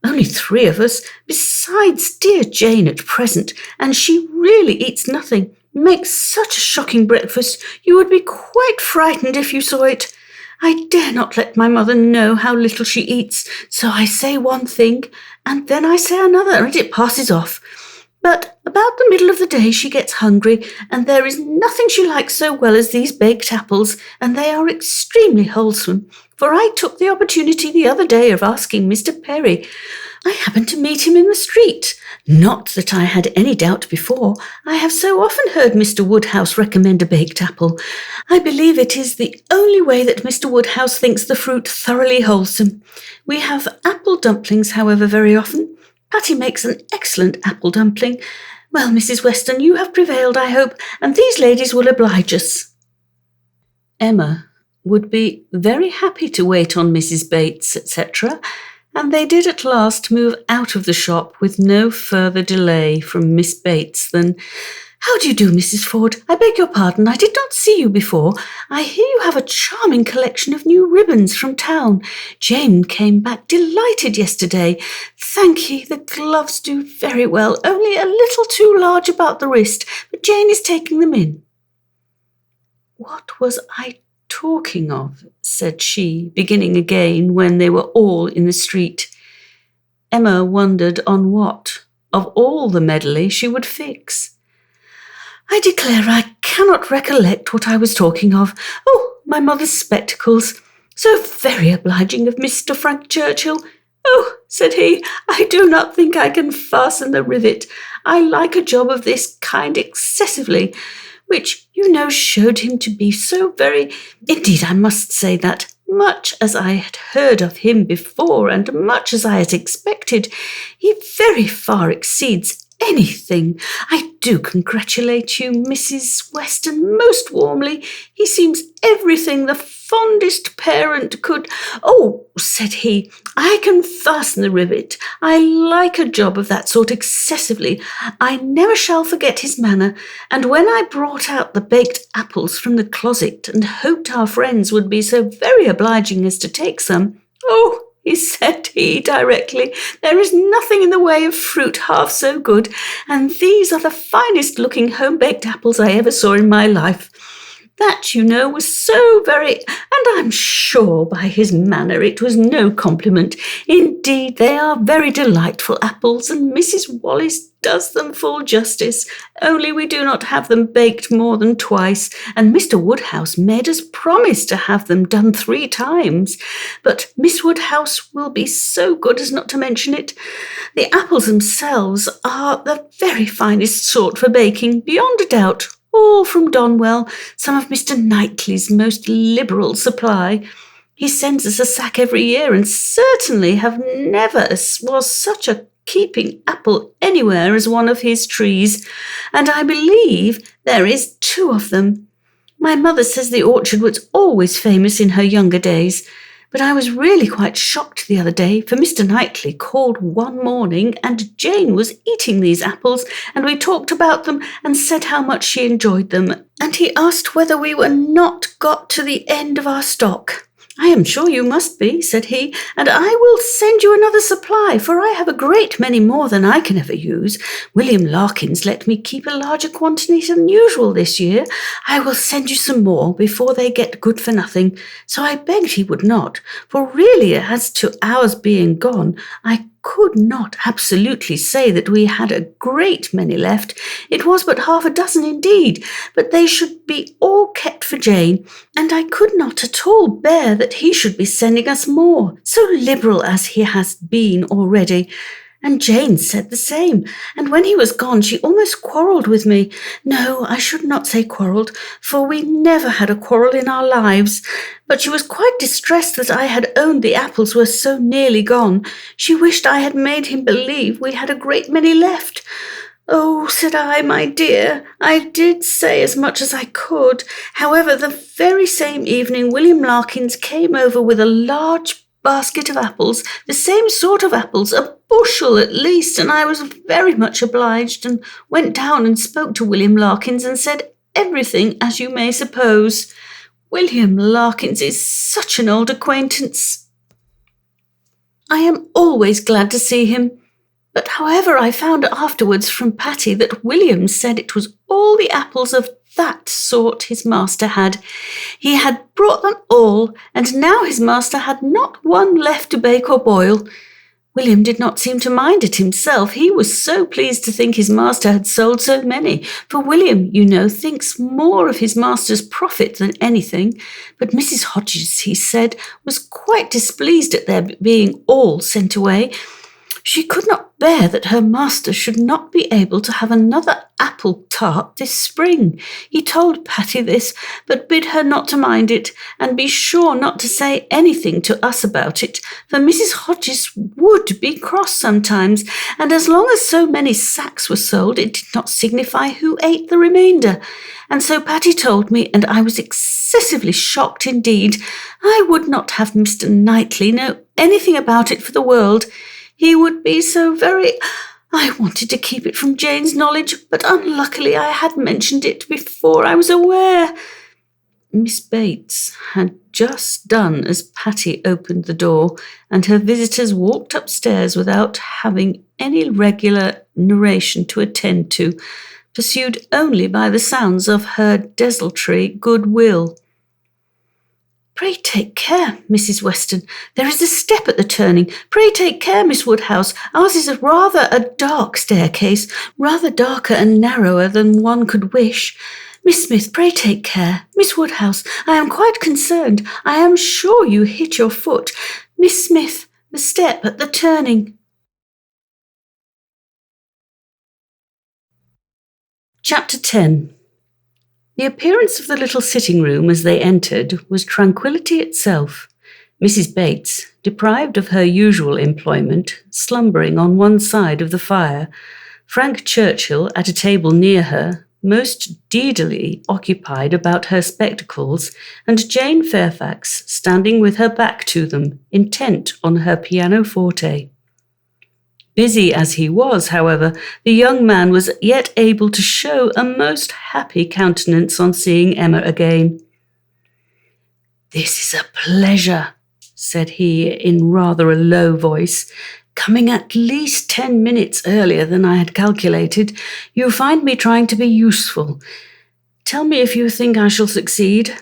Only 3 of us, besides dear Jane at present, and she really eats nothing, makes such a shocking breakfast, you would be quite frightened if you saw it. I dare not let my mother know how little she eats, so I say one thing, and then I say another, and it passes off. But about the middle of the day she gets hungry, and there is nothing she likes so well as these baked apples, and they are extremely wholesome. For I took the opportunity the other day of asking Mr. Perry. I happened to meet him in the street. Not that I had any doubt before. I have so often heard Mr. Woodhouse recommend a baked apple. I believe it is the only way that Mr. Woodhouse thinks the fruit thoroughly wholesome. We have apple dumplings, however, very often. Patty makes an excellent apple dumpling. Well, Mrs. Weston, you have prevailed, I hope, and these ladies will oblige us. Emma would be very happy to wait on Mrs. Bates, etc., and they did at last move out of the shop with no further delay from Miss Bates than, How do you do, Mrs. Ford? I beg your pardon, I did not see you before. I hear you have a charming collection of new ribbons from town. Jane came back delighted yesterday. Thank ye, the gloves do very well, only a little too large about the wrist, but Jane is taking them in. What was I talking of? Said she, beginning again when they were all in the street. Emma wondered on what, of all the medley, she would fix. I declare I cannot recollect what I was talking of. Oh, my mother's spectacles. So very obliging of Mr. Frank Churchill. Oh, said he, I do not think I can fasten the rivet. I like a job of this kind excessively, which, you know, showed him to be so very— Indeed, I must say that, much as I had heard of him before, and much as I had expected, he very far exceeds anything. I do congratulate you, Mrs. Weston, most warmly. He seems everything the fondest parent could— Oh, said he, I can fasten the rivet. I like a job of that sort excessively. I never shall forget his manner, and when I brought out the baked apples from the closet and hoped our friends would be so very obliging as to take some— Oh, he said directly, there is nothing in the way of fruit half so good, and these are the finest looking home-baked apples I ever saw in my life. That, you know, was so very— and I'm sure by his manner it was no compliment. Indeed, they are very delightful apples, and Mrs. Wallis does them full justice, only we do not have them baked more than twice, and Mr. Woodhouse made us promise to have them done 3 times. But Miss Woodhouse will be so good as not to mention it. The apples themselves are the very finest sort for baking, beyond a doubt, all from Donwell, some of Mr. Knightley's most liberal supply. He sends us a sack every year, and certainly never was such a keeping apple anywhere as one of his trees, and I believe there is 2 of them. My mother says the orchard was always famous in her younger days, but I was really quite shocked the other day, for Mr. Knightley called one morning and Jane was eating these apples, and we talked about them and said how much she enjoyed them, and he asked whether we were not got to the end of our stock. I am sure you must be, said he, and I will send you another supply, for I have a great many more than I can ever use. William Larkins let me keep a larger quantity than usual this year. I will send you some more before they get good for nothing. So I begged he would not, for really as to ours being gone, I could not absolutely say that we had a great many left. It was but 6 indeed, but they should be all kept for Jane, and I could not at all bear that he should be sending us more, so liberal as he has been already. And Jane said the same, and when he was gone she almost quarrelled with me. No, I should not say quarrelled, for we never had a quarrel in our lives, but she was quite distressed that I had owned the apples were so nearly gone. She wished I had made him believe we had a great many left. Oh, said I, my dear, I did say as much as I could. However, the very same evening William Larkins came over with a large basket of apples, the same sort of apples, a bushel at least, and I was very much obliged, and went down and spoke to William Larkins and said everything as you may suppose. William Larkins is such an old acquaintance. I am always glad to see him. But however, I found afterwards from Patty that William said it was all the apples of that sort his master had. He had brought them all, and now his master had not one left to bake or boil. William did not seem to mind it himself. He was so pleased to think his master had sold so many, for William, you know, thinks more of his master's profit than anything. But Mrs. Hodges, he said, was quite displeased at their being all sent away. She could not bear that her master should not be able to have another apple tart this spring. He told Patty this, but bid her not to mind it, and be sure not to say anything to us about it, for Mrs. Hodges would be cross sometimes, and as long as so many sacks were sold, it did not signify who ate the remainder. And so Patty told me, and I was excessively shocked indeed. I would not have Mr. Knightley know anything about it for the world. He would be so very— I wanted to keep it from Jane's knowledge, but unluckily I had mentioned it before I was aware. Miss Bates had just done as Patty opened the door, and her visitors walked upstairs without having any regular narration to attend to, pursued only by the sounds of her desultory good will. Pray take care, Mrs. Weston. There is a step at the turning. Pray take care, Miss Woodhouse. Ours is rather a dark staircase, rather darker and narrower than one could wish. Miss Smith, pray take care. Miss Woodhouse, I am quite concerned. I am sure you hit your foot. Miss Smith, the step at the turning. Chapter 10. The appearance of the little sitting-room as they entered was tranquillity itself. Mrs. Bates, deprived of her usual employment, slumbering on one side of the fire, Frank Churchill at a table near her, most deedily occupied about her spectacles, and Jane Fairfax standing with her back to them, intent on her pianoforte. Busy as he was, however, the young man was yet able to show a most happy countenance on seeing Emma again. "This is a pleasure," said he in rather a low voice, "coming at least 10 minutes earlier than I had calculated. You find me trying to be useful. Tell me if you think I shall succeed."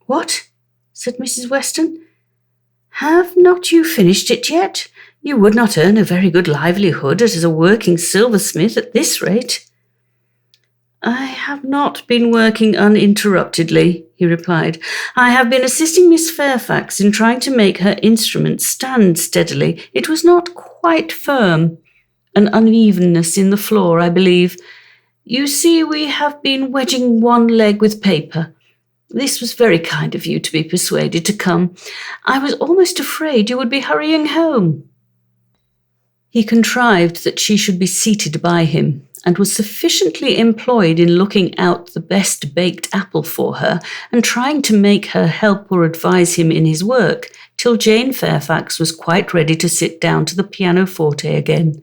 "What?" said Mrs. Weston. "Have not you finished it yet? You would not earn a very good livelihood as a working silversmith at this rate." "I have not been working uninterruptedly," he replied. "I have been assisting Miss Fairfax in trying to make her instrument stand steadily. It was not quite firm. An unevenness in the floor, I believe. You see, we have been wedging one leg with paper. This was very kind of you to be persuaded to come. I was almost afraid you would be hurrying home." He contrived that she should be seated by him, and was sufficiently employed in looking out the best baked apple for her, and trying to make her help or advise him in his work, till Jane Fairfax was quite ready to sit down to the pianoforte again.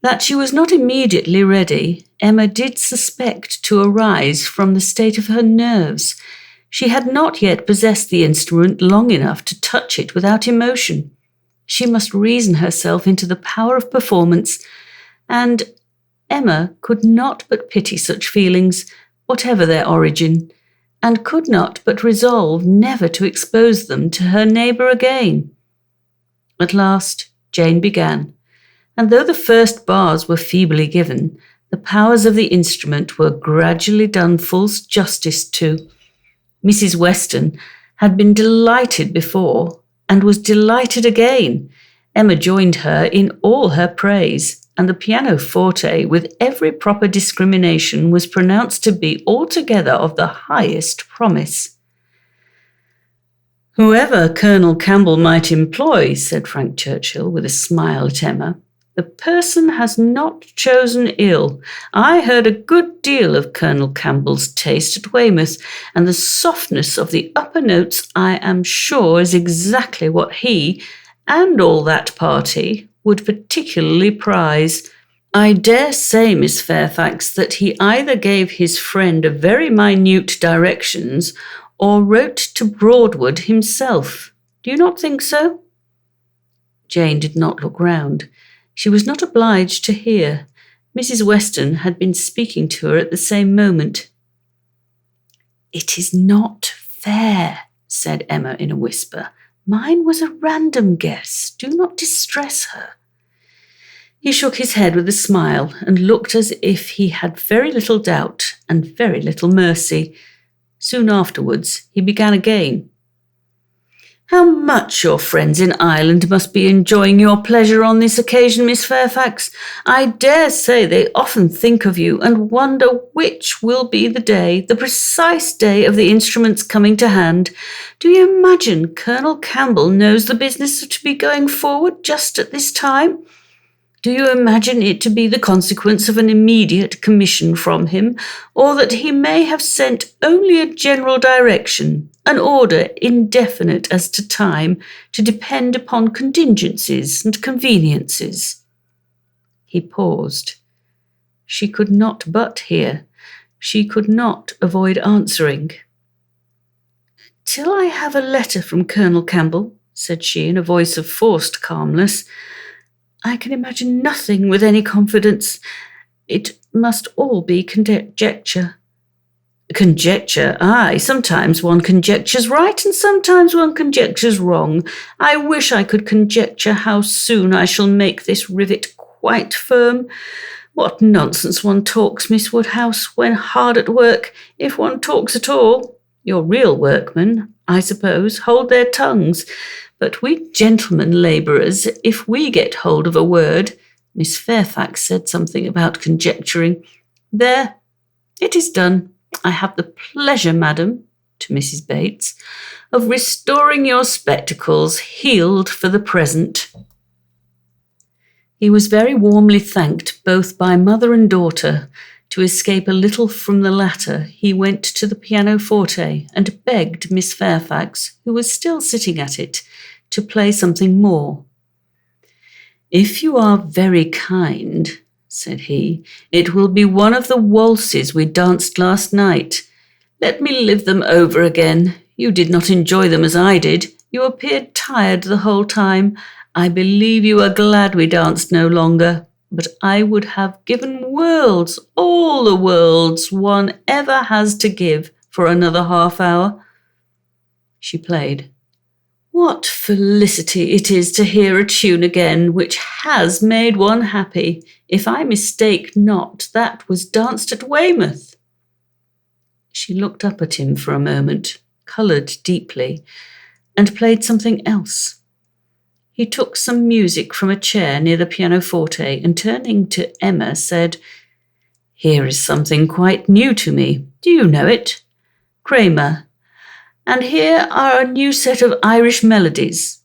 That she was not immediately ready, Emma did suspect to arise from the state of her nerves. She had not yet possessed the instrument long enough to touch it without emotion. She must reason herself into the power of performance, and Emma could not but pity such feelings, whatever their origin, and could not but resolve never to expose them to her neighbour again. At last Jane began, and though the first bars were feebly given, the powers of the instrument were gradually done full justice to. Mrs. Weston had been delighted before, and was delighted again. Emma joined her in all her praise, and the pianoforte, with every proper discrimination, was pronounced to be altogether of the highest promise. "Whoever Colonel Campbell might employ," said Frank Churchill, with a smile at Emma, "the person has not chosen ill. I heard a good deal of Colonel Campbell's taste at Weymouth, and the softness of the upper notes, I am sure, is exactly what he, and all that party, would particularly prize. I dare say, Miss Fairfax, that he either gave his friend a very minute directions, or wrote to Broadwood himself. Do you not think so?" Jane did not look round. She was not obliged to hear. Mrs. Weston had been speaking to her at the same moment. "It is not fair," said Emma in a whisper. "Mine was a random guess. Do not distress her." He shook his head with a smile, and looked as if he had very little doubt and very little mercy. Soon afterwards he began again. "How much your friends in Ireland must be enjoying your pleasure on this occasion, Miss Fairfax. I dare say they often think of you, and wonder which will be the day, the precise day of the instrument's coming to hand. Do you imagine Colonel Campbell knows the business to be going forward just at this time? Do you imagine it to be the consequence of an immediate commission from him, or that he may have sent only a general direction, an order indefinite as to time, to depend upon contingencies and conveniences?" He paused. She could not but hear. She could not avoid answering. "Till I have a letter from Colonel Campbell," said she in a voice of forced calmness, "I can imagine nothing with any confidence. It must all be conjecture. Conjecture, aye, sometimes one conjectures right and sometimes one conjectures wrong. I wish I could conjecture how soon I shall make this rivet quite firm. What nonsense one talks, Miss Woodhouse, when hard at work, if one talks at all. Your real workmen, I suppose, hold their tongues, but we gentlemen labourers, if we get hold of a word— Miss Fairfax said something about conjecturing. There, it is done. I have the pleasure, madam, to Mrs. Bates, of restoring your spectacles, healed for the present. He was very warmly thanked both by mother and daughter. To escape a little from the latter, he went to the pianoforte and begged Miss Fairfax, who was still sitting at it, to play something more. "If you are very kind," said he, "it will be one of the waltzes we danced last night. Let me live them over again. You did not enjoy them as I did. You appeared tired the whole time. I believe you are glad we danced no longer, but I would have given worlds, all the worlds one ever has to give, for another half-hour." She played. What felicity it is to hear a tune again which has made one happy. If I mistake not, that was danced at Weymouth. She looked up at him for a moment, coloured deeply, and played something else. He took some music from a chair near the pianoforte and, turning to Emma, said, "Here is something quite new to me. Do you know it? Kramer. And here are a new set of Irish melodies.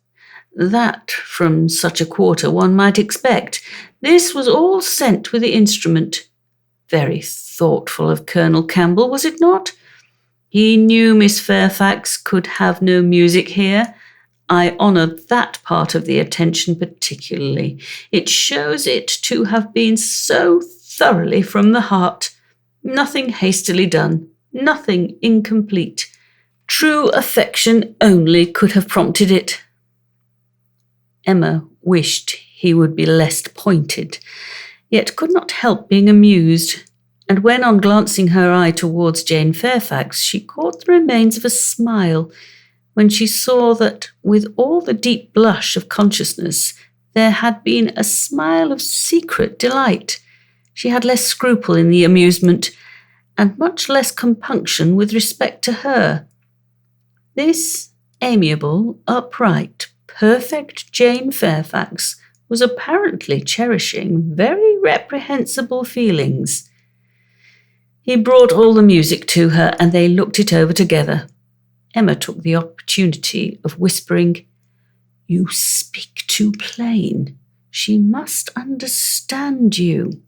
That, from such a quarter, one might expect. This was all sent with the instrument. Very thoughtful of Colonel Campbell, was it not? He knew Miss Fairfax could have no music here. I honour that part of the attention particularly. It shows it to have been so thoroughly from the heart. Nothing hastily done, nothing incomplete. True affection only could have prompted it." Emma wished he would be less pointed, yet could not help being amused, and when, on glancing her eye towards Jane Fairfax, she caught the remains of a smile, when she saw that, with all the deep blush of consciousness, there had been a smile of secret delight. She had less scruple in the amusement, and much less compunction with respect to her. This amiable, upright, perfect Jane Fairfax was apparently cherishing very reprehensible feelings. He brought all the music to her, and they looked it over together. Emma took the opportunity of whispering, "You speak too plain. She must understand you."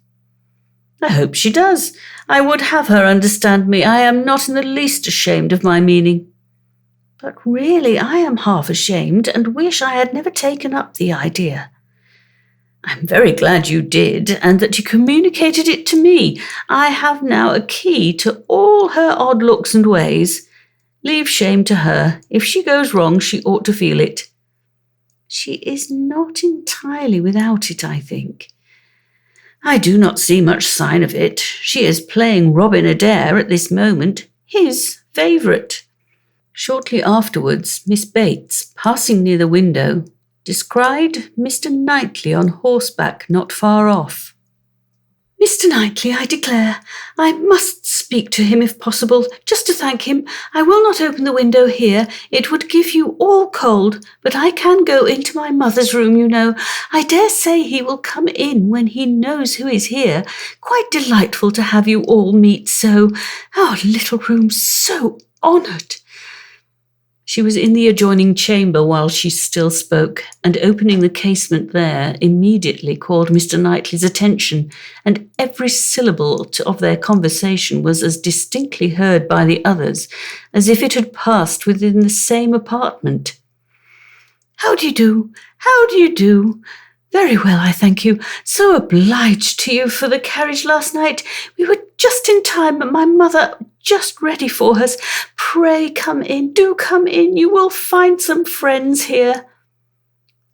"I hope she does. I would have her understand me. I am not in the least ashamed of my meaning. But really I am half ashamed and wish I had never taken up the idea. I'm very glad you did, and that you communicated it to me. I have now a key to all her odd looks and ways. Leave shame to her. If she goes wrong, she ought to feel it. She is not entirely without it, I think. I do not see much sign of it. She is playing Robin Adair at this moment, his favourite." Shortly afterwards, Miss Bates, passing near the window, descried Mr. Knightley on horseback not far off. "Mr. Knightley, I declare. I must speak to him if possible, just to thank him. I will not open the window here. It would give you all cold, but I can go into my mother's room, you know. I dare say he will come in when he knows who is here. Quite delightful to have you all meet so. Our little room so honoured." She was in the adjoining chamber while she still spoke, and opening the casement there, immediately called Mr. Knightley's attention, and every syllable of their conversation was as distinctly heard by the others as if it had passed within the same apartment. "How do you do? How do you do? Very well, I thank you. So obliged to you for the carriage last night. We were just in time, but my mother just ready for us. Pray come in, do come in. You will find some friends here."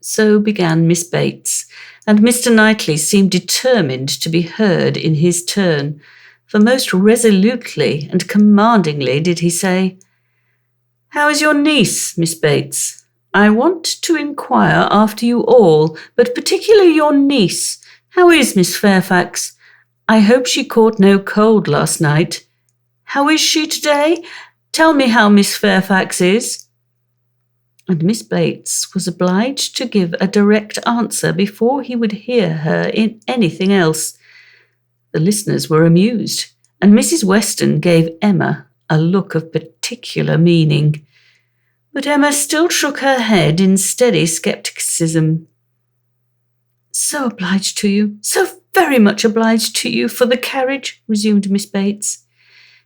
So began Miss Bates, and Mr. Knightley seemed determined to be heard in his turn, for most resolutely and commandingly did he say, "How is your niece, Miss Bates? I want to inquire after you all, but particularly your niece. How is Miss Fairfax? I hope she caught no cold last night. How is she today? Tell me how Miss Fairfax is." And Miss Bates was obliged to give a direct answer before he would hear her in anything else. The listeners were amused, and Mrs. Weston gave Emma a look of particular meaning. But Emma still shook her head in steady scepticism. "So obliged to you, so very much obliged to you for the carriage," resumed Miss Bates.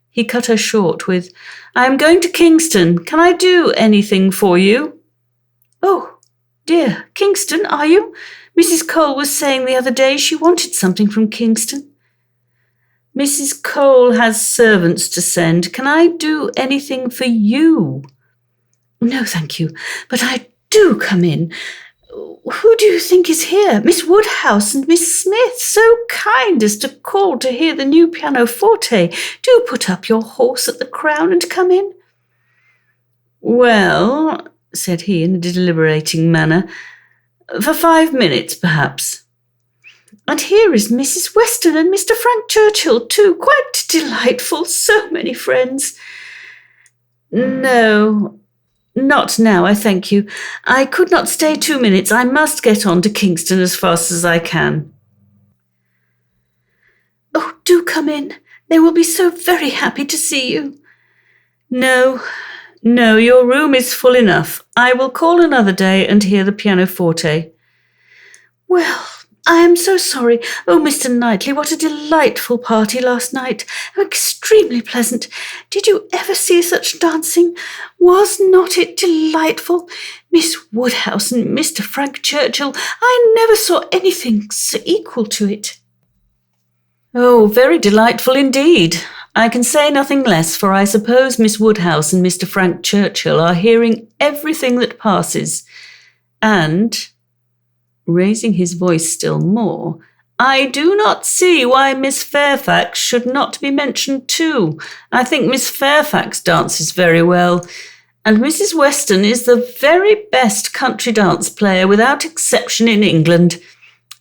He cut her short with, "I am going to Kingston. Can I do anything for you?" "Oh, dear, Kingston, are you? Mrs. Cole was saying the other day she wanted something from Kingston." "Mrs. Cole has servants to send. Can I do anything for you?" "No, thank you, but I do come in. Who do you think is here? Miss Woodhouse and Miss Smith, so kind as to call to hear the new pianoforte. Do put up your horse at the Crown and come in." "Well," said he in a deliberating manner, "for 5 minutes, perhaps." "And here is Mrs. Weston and Mr. Frank Churchill, too. Quite delightful, so many friends." "No, not now, I thank you. I could not stay 2 minutes. I must get on to Kingston as fast as I can." "Oh, do come in. They will be so very happy to see you." No, your room is full enough. I will call another day and hear the pianoforte." "Well, I am so sorry. Oh, Mr. Knightley, what a delightful party last night. Extremely pleasant. Did you ever see such dancing? Was not it delightful? Miss Woodhouse and Mr. Frank Churchill, I never saw anything so equal to it." "Oh, very delightful indeed. I can say nothing less, for I suppose Miss Woodhouse and Mr. Frank Churchill are hearing everything that passes. And," raising his voice still more, "I do not see why Miss Fairfax should not be mentioned too. I think Miss Fairfax dances very well, and Mrs. Weston is the very best country dance player without exception in England.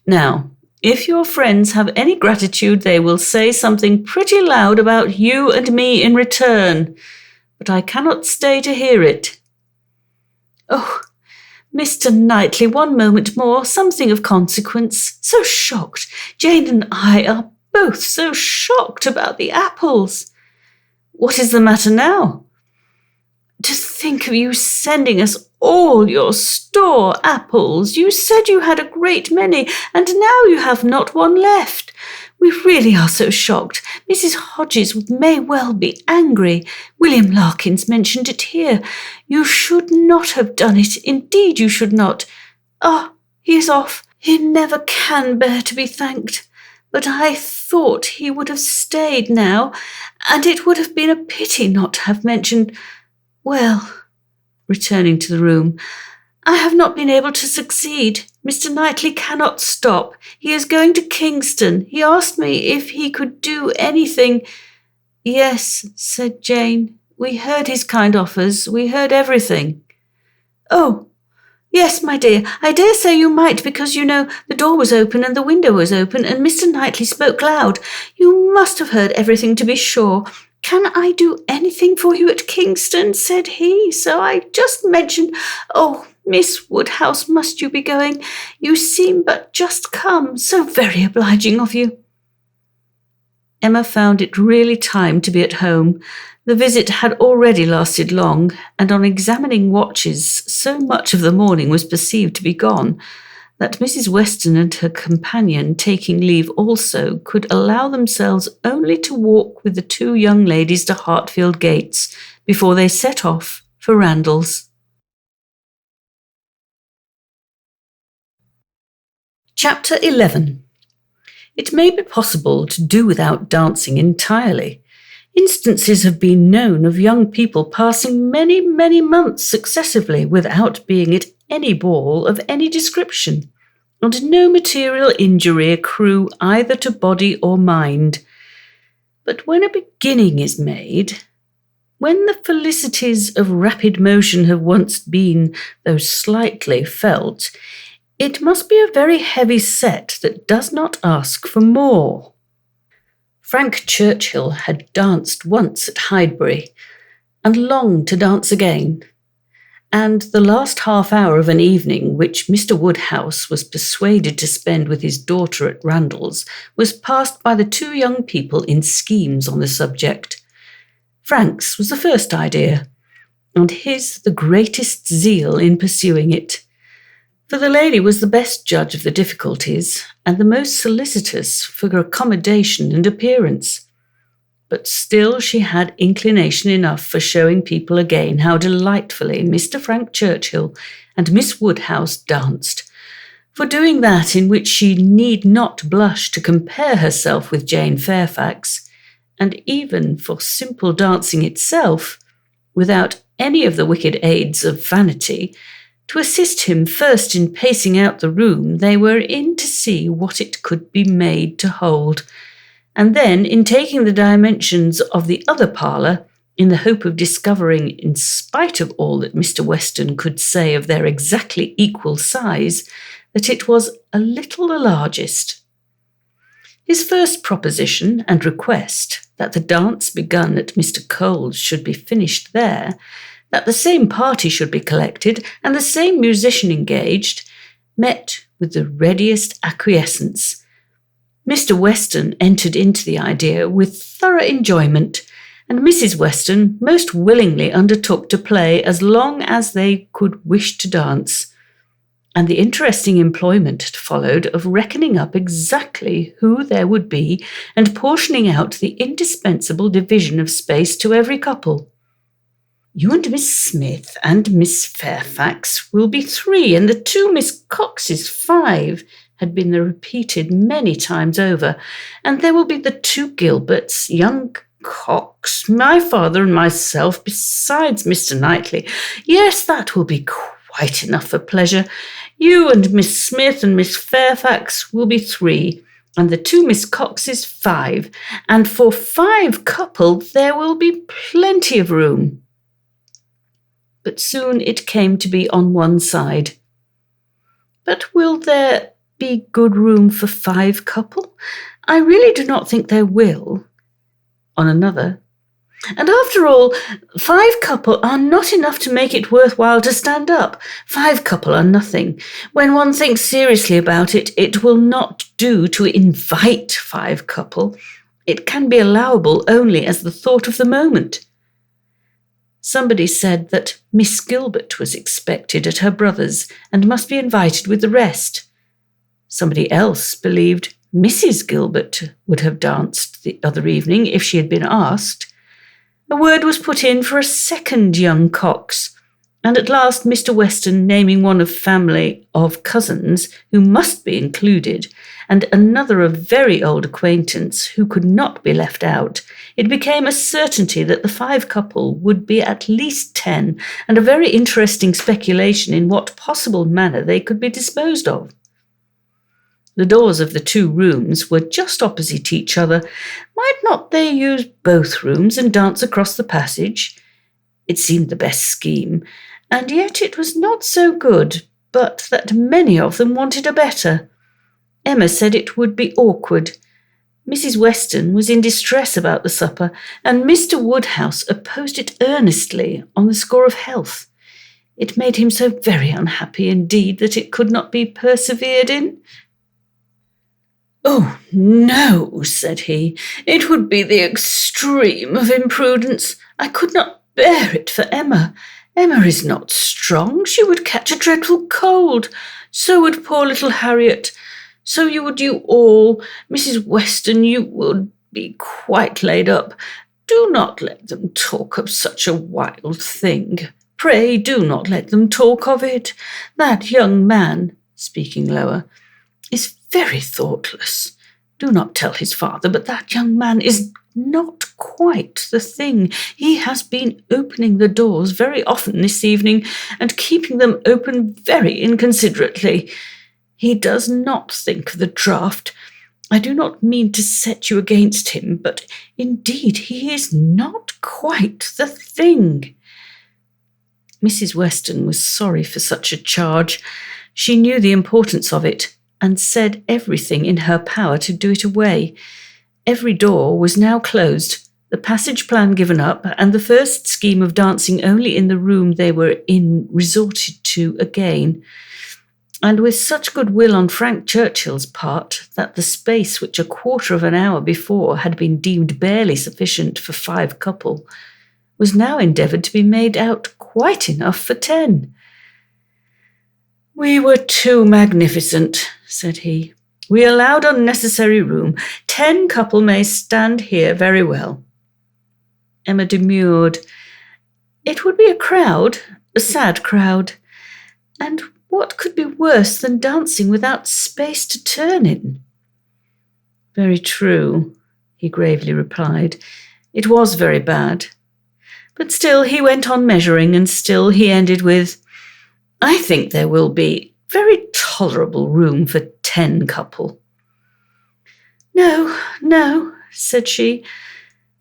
Now, if your friends have any gratitude, they will say something pretty loud about you and me in return, but I cannot stay to hear it." "Oh, Mr. Knightley, one moment more, something of consequence. So shocked. Jane and I are both so shocked about the apples." "What is the matter now?" "To think of you sending us all your store apples. You said you had a great many, and now you have not one left. We really are so shocked. Mrs. Hodges may well be angry. William Larkins mentioned it here. You should not have done it. Indeed, you should not. Ah, he is off. He never can bear to be thanked. But I thought he would have stayed now, and it would have been a pity not to have mentioned. Well," returning to the room, "I have not been able to succeed. Mr. Knightley cannot stop. He is going to Kingston. He asked me if he could do anything." "Yes," said Jane. "We heard his kind offers. We heard everything." "Oh, yes, my dear. I dare say you might, because, you know, the door was open and the window was open, and Mr. Knightley spoke loud. You must have heard everything, to be sure. 'Can I do anything for you at Kingston?' said he. So I just mentioned, 'Oh, Miss Woodhouse, must you be going? You seem but just come. So very obliging of you.'" Emma found it really time to be at home. The visit had already lasted long, and on examining watches, so much of the morning was perceived to be gone, that Mrs. Weston and her companion, taking leave also, could allow themselves only to walk with the two young ladies to Hartfield gates before they set off for Randalls. Chapter 11. It may be possible to do without dancing entirely. Instances have been known of young people passing many, many months successively without being at any ball of any description, and no material injury accrue either to body or mind. But when a beginning is made, when the felicities of rapid motion have once been, though slightly, felt, it must be a very heavy set that does not ask for more. Frank Churchill had danced once at Highbury, and longed to dance again, and the last half-hour of an evening which Mr. Woodhouse was persuaded to spend with his daughter at Randalls was passed by the two young people in schemes on the subject. Frank's was the first idea, and his the greatest zeal in pursuing it. For the lady was the best judge of the difficulties, and the most solicitous for accommodation and appearance. But still she had inclination enough for showing people again how delightfully Mr. Frank Churchill and Miss Woodhouse danced, for doing that in which she need not blush to compare herself with Jane Fairfax, and even for simple dancing itself, without any of the wicked aids of vanity, to assist him first in pacing out the room they were in to see what it could be made to hold, and then in taking the dimensions of the other parlour, in the hope of discovering, in spite of all that Mr. Weston could say of their exactly equal size, that it was a little the largest. His first proposition and request, that the dance begun at Mr. Cole's should be finished there, that the same party should be collected, and the same musician engaged, met with the readiest acquiescence. Mr. Weston entered into the idea with thorough enjoyment, and Mrs. Weston most willingly undertook to play as long as they could wish to dance, and the interesting employment had followed of reckoning up exactly who there would be and portioning out the indispensable division of space to every couple. You and Miss Smith and Miss Fairfax will be 3, and the 2 Miss Coxes 5, had been repeated many times over, and there will be the 2 Gilberts, young Cox, my father and myself, besides Mr. Knightley. Yes, that will be quite enough for pleasure. You and Miss Smith and Miss Fairfax will be 3, and the 2 Miss Coxes 5, and for 5 couple there will be plenty of room. But soon it came to be on one side. But will there be good room for 5 couple? I really do not think there will. On another, and after all, 5 couple are not enough to make it worthwhile to stand up. 5 couple are nothing. When one thinks seriously about it, it will not do to invite 5 couple. It can be allowable only as the thought of the moment. Somebody said that Miss Gilbert was expected at her brother's and must be invited with the rest. Somebody else believed Mrs. Gilbert would have danced the other evening if she had been asked. A word was put in for a second young Cox, and at last Mr. Weston naming one of family of cousins who must be included, and another of very old acquaintance who could not be left out, it became a certainty that the 5 couple would be at least 10, and a very interesting speculation in what possible manner they could be disposed of. The doors of the 2 rooms were just opposite each other. Might not they use both rooms and dance across the passage? It seemed the best scheme, and yet it was not so good, but that many of them wanted a better. Emma said it would be awkward. Mrs. Weston was in distress about the supper, and Mr. Woodhouse opposed it earnestly on the score of health. It made him so very unhappy indeed that it could not be persevered in. "Oh, no," said he, "it would be the extreme of imprudence. I could not bear it for Emma. Emma is not strong. She would catch a dreadful cold. So would poor little Harriet. So you would you all. Mrs. Weston, you would be quite laid up. Do not let them talk of such a wild thing. Pray do not let them talk of it. That young man," speaking lower, "is very thoughtless. Do not tell his father, but that young man is not quite the thing. He has been opening the doors very often this evening, and keeping them open very inconsiderately. He does not think of the draught, I do not mean to set you against him, but indeed he is not quite the thing." Mrs. Weston was sorry for such a charge. She knew the importance of it, and said everything in her power to do it away. Every door was now closed, the passage plan given up, and the first scheme of dancing only in the room they were in resorted to again, and with such goodwill on Frank Churchill's part that the space which a quarter of an hour before had been deemed barely sufficient for 5 couple was now endeavoured to be made out quite enough for 10. "We were too magnificent," said he. "We allowed unnecessary room. 10 couple may stand here very well." Emma demurred. "It would be a crowd, a sad crowd. And what could be worse than dancing without space to turn in?" "Very true," he gravely replied. "It was very bad." But still he went on measuring, and still he ended with, "I think there will be very tolerable room for 10 couple." No, said she.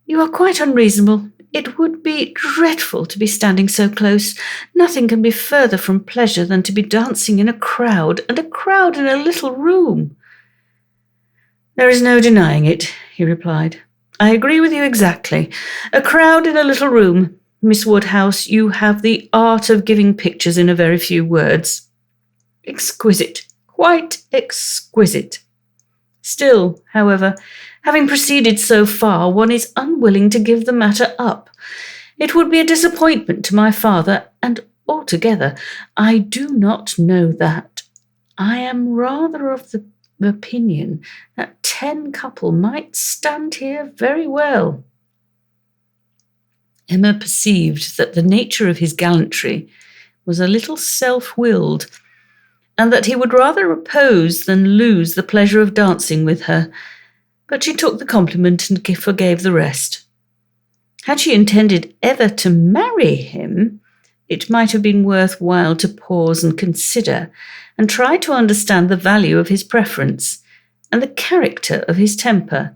"You are quite unreasonable. It would be dreadful to be standing so close. Nothing can be further from pleasure than to be dancing in a crowd, and a crowd in a little room." "There is no denying it," he replied. "I agree with you exactly. A crowd in a little room. Miss Woodhouse, you have the art of giving pictures in a very few words. Exquisite, quite exquisite. Still, however, having proceeded so far, one is unwilling to give the matter up. It would be a disappointment to my father, and altogether, I do not know that. I am rather of the opinion that 10 couple might stand here very well." Emma perceived that the nature of his gallantry was a little self-willed, and that he would rather oppose than lose the pleasure of dancing with her, but she took the compliment and forgave the rest. Had she intended ever to marry him, it might have been worth while to pause and consider, and try to understand the value of his preference, and the character of his temper.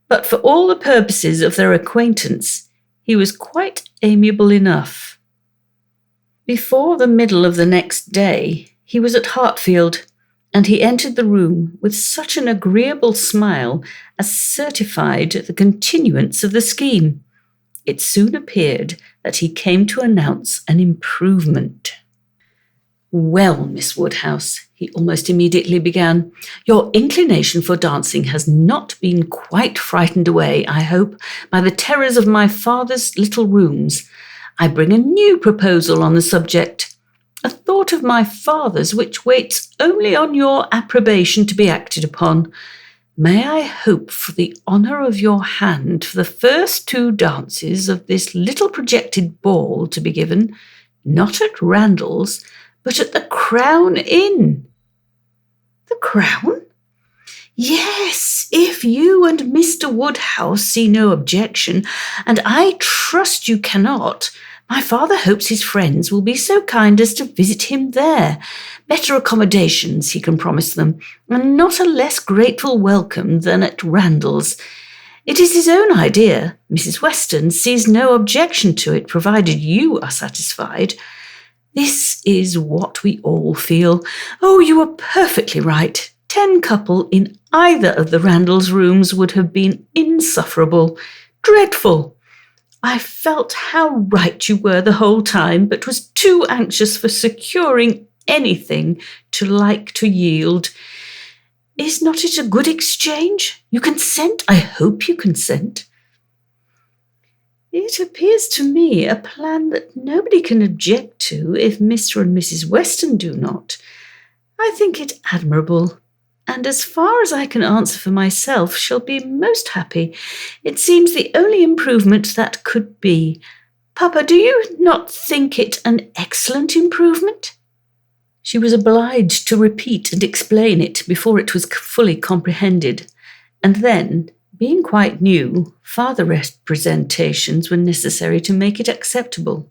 But for all the purposes of their acquaintance, he was quite amiable enough. Before the middle of the next day, he was at Hartfield, and he entered the room with such an agreeable smile as certified the continuance of the scheme. It soon appeared that he came to announce an improvement. "Well, Miss Woodhouse," he almost immediately began, "your inclination for dancing has not been quite frightened away, I hope, by the terrors of my father's little rooms. I bring a new proposal on the subject, a thought of my father's which waits only on your approbation to be acted upon. May I hope for the honour of your hand for the first 2 dances of this little projected ball to be given, not at Randalls, but at the Crown Inn?" "The Crown?" "Yes, if you and Mr. Woodhouse see no objection, and I trust you cannot. My father hopes his friends will be so kind as to visit him there. Better accommodations, he can promise them, and not a less grateful welcome than at Randalls. It is his own idea. Mrs. Weston sees no objection to it, provided you are satisfied. This is what we all feel. Oh, you are perfectly right. 10 couple in either of the Randalls rooms would have been insufferable, dreadful. I felt how right you were the whole time, but was too anxious for securing anything to like to yield. Is not it a good exchange? You consent? I hope you consent." "It appears to me a plan that nobody can object to if Mr. and Mrs. Weston do not. I think it admirable, and as far as I can answer for myself, shall be most happy. It seems the only improvement that could be. Papa, do you not think it an excellent improvement?" She was obliged to repeat and explain it before it was fully comprehended, and then, being quite new, farther representations were necessary to make it acceptable.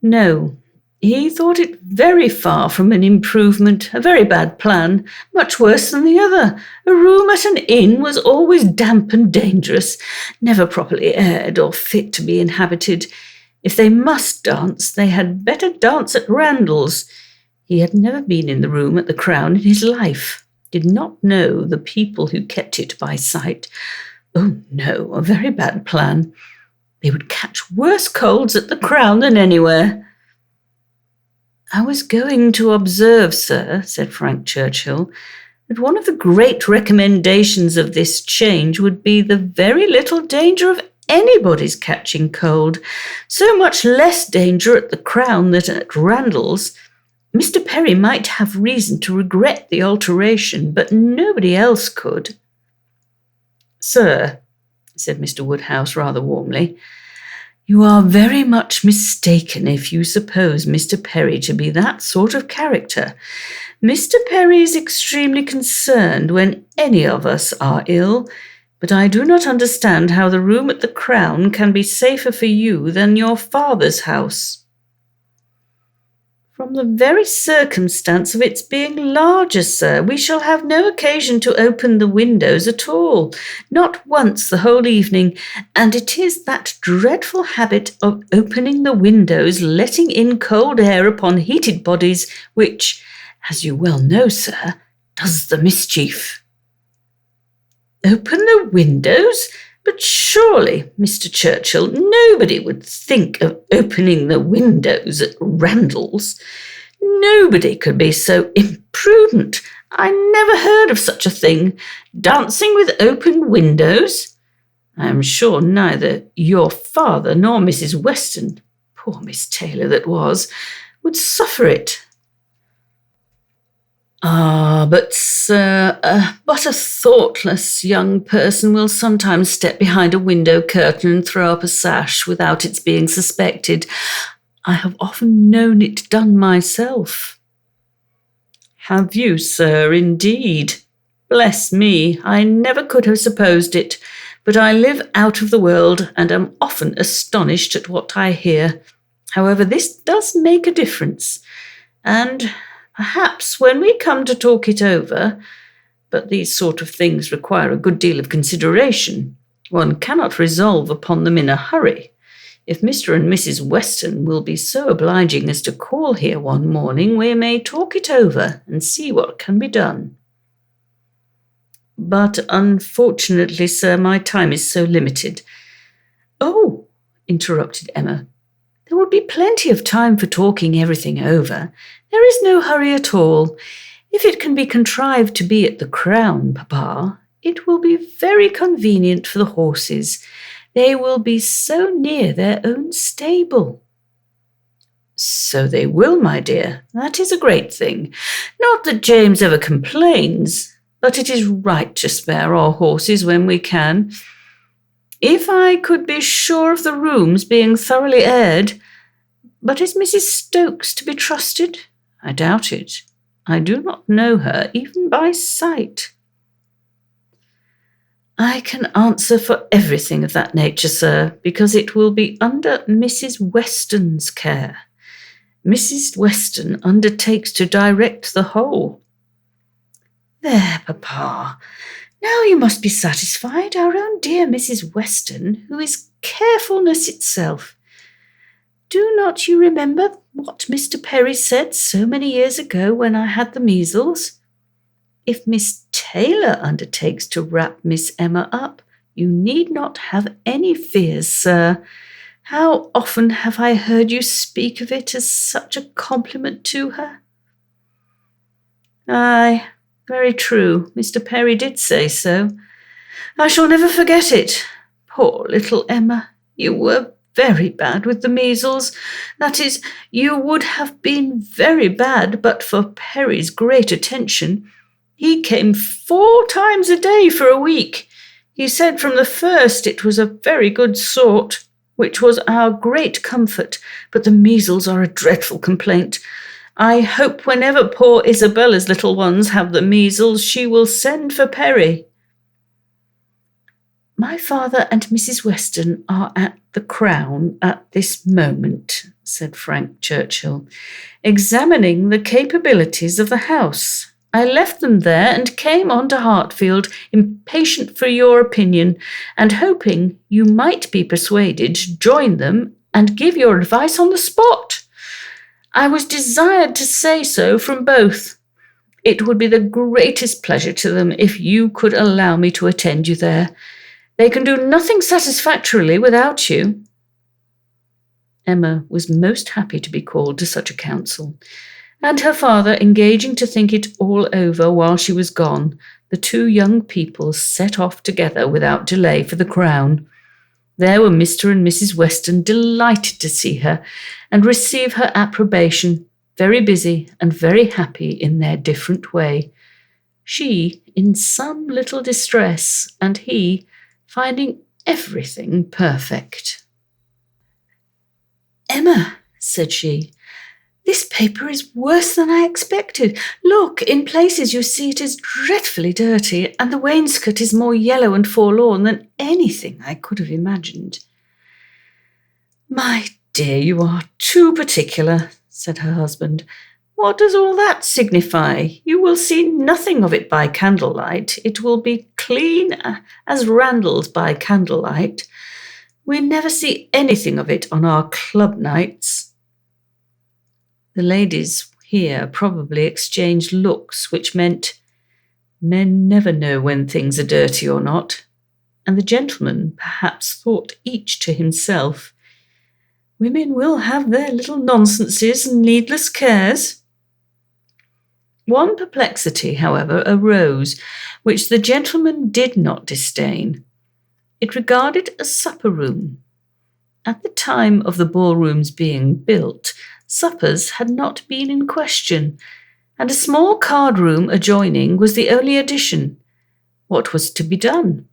"No, He thought it very far from an improvement, a very bad plan, much worse than the other. A room at an inn was always damp and dangerous, never properly aired or fit to be inhabited. If they must dance, they had better dance at Randalls. He had never been in the room at the Crown in his life, did not know the people who kept it by sight. Oh no, a very bad plan. They would catch worse colds at the Crown than anywhere. I was going to observe, sir, said Frank Churchill, that one of the great recommendations of this change would be the very little danger of anybody's catching cold, so much less danger at the Crown than at Randalls. Mr. Perry might have reason to regret the alteration, but nobody else could. Sir, said Mr. Woodhouse rather warmly, you are very much mistaken if you suppose Mr. Perry to be that sort of character. Mr. Perry is extremely concerned when any of us are ill, but I do not understand how the room at the Crown can be safer for you than your father's house. From the very circumstance of its being larger, sir, we shall have no occasion to open the windows at all, not once the whole evening, and it is that dreadful habit of opening the windows, letting in cold air upon heated bodies, which, as you well know, sir, does the mischief. Open the windows? But surely, Mr. Churchill, nobody would think of opening the windows at Randalls. Nobody could be so imprudent. I never heard of such a thing. Dancing with open windows? I am sure neither your father nor Mrs. Weston, poor Miss Taylor that was, would suffer it. Ah, but, sir, but a thoughtless young person will sometimes step behind a window curtain and throw up a sash without its being suspected. I have often known it done myself. Have you, sir, indeed? Bless me, I never could have supposed it, but I live out of the world and am often astonished at what I hear. However, this does make a difference, and perhaps when we come to talk it over, but these sort of things require a good deal of consideration. One cannot resolve upon them in a hurry. If Mr. and Mrs. Weston will be so obliging as to call here one morning, we may talk it over and see what can be done. But unfortunately, sir, my time is so limited. Oh, interrupted Emma, there will be plenty of time for talking everything over. There is no hurry at all. If it can be contrived to be at the Crown, Papa, it will be very convenient for the horses. They will be so near their own stable. So they will, my dear. That is a great thing. Not that James ever complains, but it is right to spare our horses when we can. If I could be sure of the rooms being thoroughly aired. But is Mrs. Stokes to be trusted? I doubt it. I do not know her, even by sight. I can answer for everything of that nature, sir, because it will be under Mrs. Weston's care. Mrs. Weston undertakes to direct the whole. There, Papa. Now you must be satisfied. Our own dear Mrs. Weston, who is carefulness itself. Do not you remember what Mr. Perry said so many years ago when I had the measles? If Miss Taylor undertakes to wrap Miss Emma up, you need not have any fears, sir. How often have I heard you speak of it as such a compliment to her? Aye, very true. Mr. Perry did say so. I shall never forget it. Poor little Emma, you were very bad with the measles. That is, you would have been very bad but for Perry's great attention. He came 4 times a day for a week. He said from the first it was a very good sort, which was our great comfort, but the measles are a dreadful complaint. I hope whenever poor Isabella's little ones have the measles, she will send for Perry. My father and Mrs. Weston are at the Crown at this moment, said Frank Churchill, examining the capabilities of the house. I left them there and came on to Hartfield, impatient for your opinion, and hoping you might be persuaded to join them and give your advice on the spot. I was desired to say so from both. It would be the greatest pleasure to them if you could allow me to attend you there. They can do nothing satisfactorily without you. Emma was most happy to be called to such a council, and her father engaging to think it all over while she was gone, the two young people set off together without delay for the Crown. There were Mr. and Mrs. Weston, delighted to see her and receive her approbation, very busy and very happy in their different way. She in some little distress, and he finding everything perfect. Emma, said she, this paper is worse than I expected. Look, in places you see it is dreadfully dirty, and the wainscot is more yellow and forlorn than anything I could have imagined. My dear, you are too particular, said her husband. What does all that signify? You will see nothing of it by candlelight. It will be clean as Randalls by candlelight. We never see anything of it on our club nights. The ladies here probably exchanged looks which meant, men never know when things are dirty or not, and the gentlemen perhaps thought each to himself, women will have their little nonsenses and needless cares. One perplexity, however, arose, which the gentleman did not disdain. It regarded a supper-room. At the time of the ballrooms being built, suppers had not been in question, and a small card-room adjoining was the only addition. What was to be done?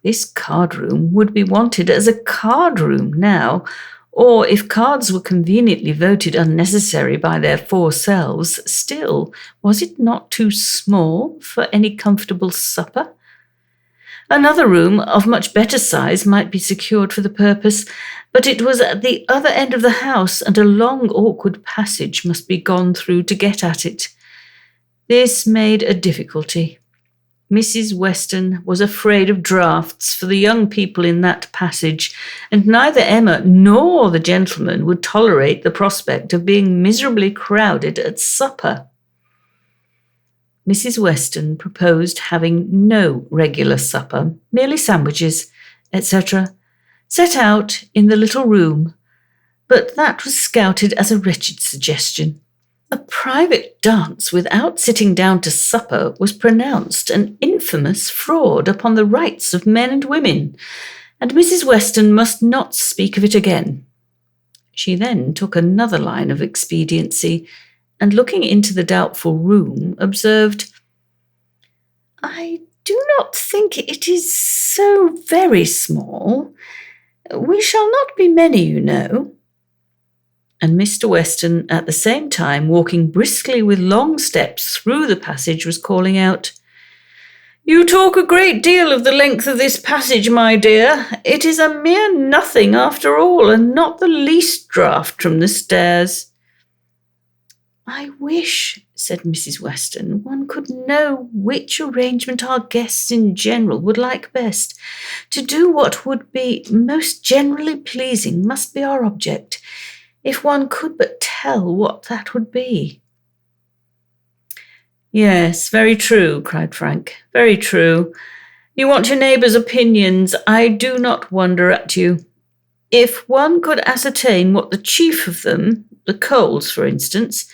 This card-room would be wanted as a card-room now, or if cards were conveniently voted unnecessary by their four selves, still, was it not too small for any comfortable supper? Another room of much better size might be secured for the purpose, but it was at the other end of the house, and a long, awkward passage must be gone through to get at it. This made a difficulty. Mrs. Weston was afraid of draughts for the young people in that passage, and neither Emma nor the gentleman would tolerate the prospect of being miserably crowded at supper. Mrs. Weston proposed having no regular supper, merely sandwiches, etc., set out in the little room, but that was scouted as a wretched suggestion. A private dance without sitting down to supper was pronounced an infamous fraud upon the rights of men and women, and Mrs. Weston must not speak of it again. She then took another line of expediency, and looking into the doubtful room, observed, I do not think it is so very small. We shall not be many, you know. And Mr. Weston, at the same time walking briskly with long steps through the passage, was calling out, You talk a great deal of the length of this passage, my dear. It is a mere nothing after all, and not the least draught from the stairs. I wish, said Mrs. Weston, one could know which arrangement our guests in general would like best. To do what would be most generally pleasing must be our object. If one could but tell what that would be. Yes, very true, cried Frank, very true. You want your neighbours' opinions. I do not wonder at you. If one could ascertain what the chief of them, the Coles, for instance,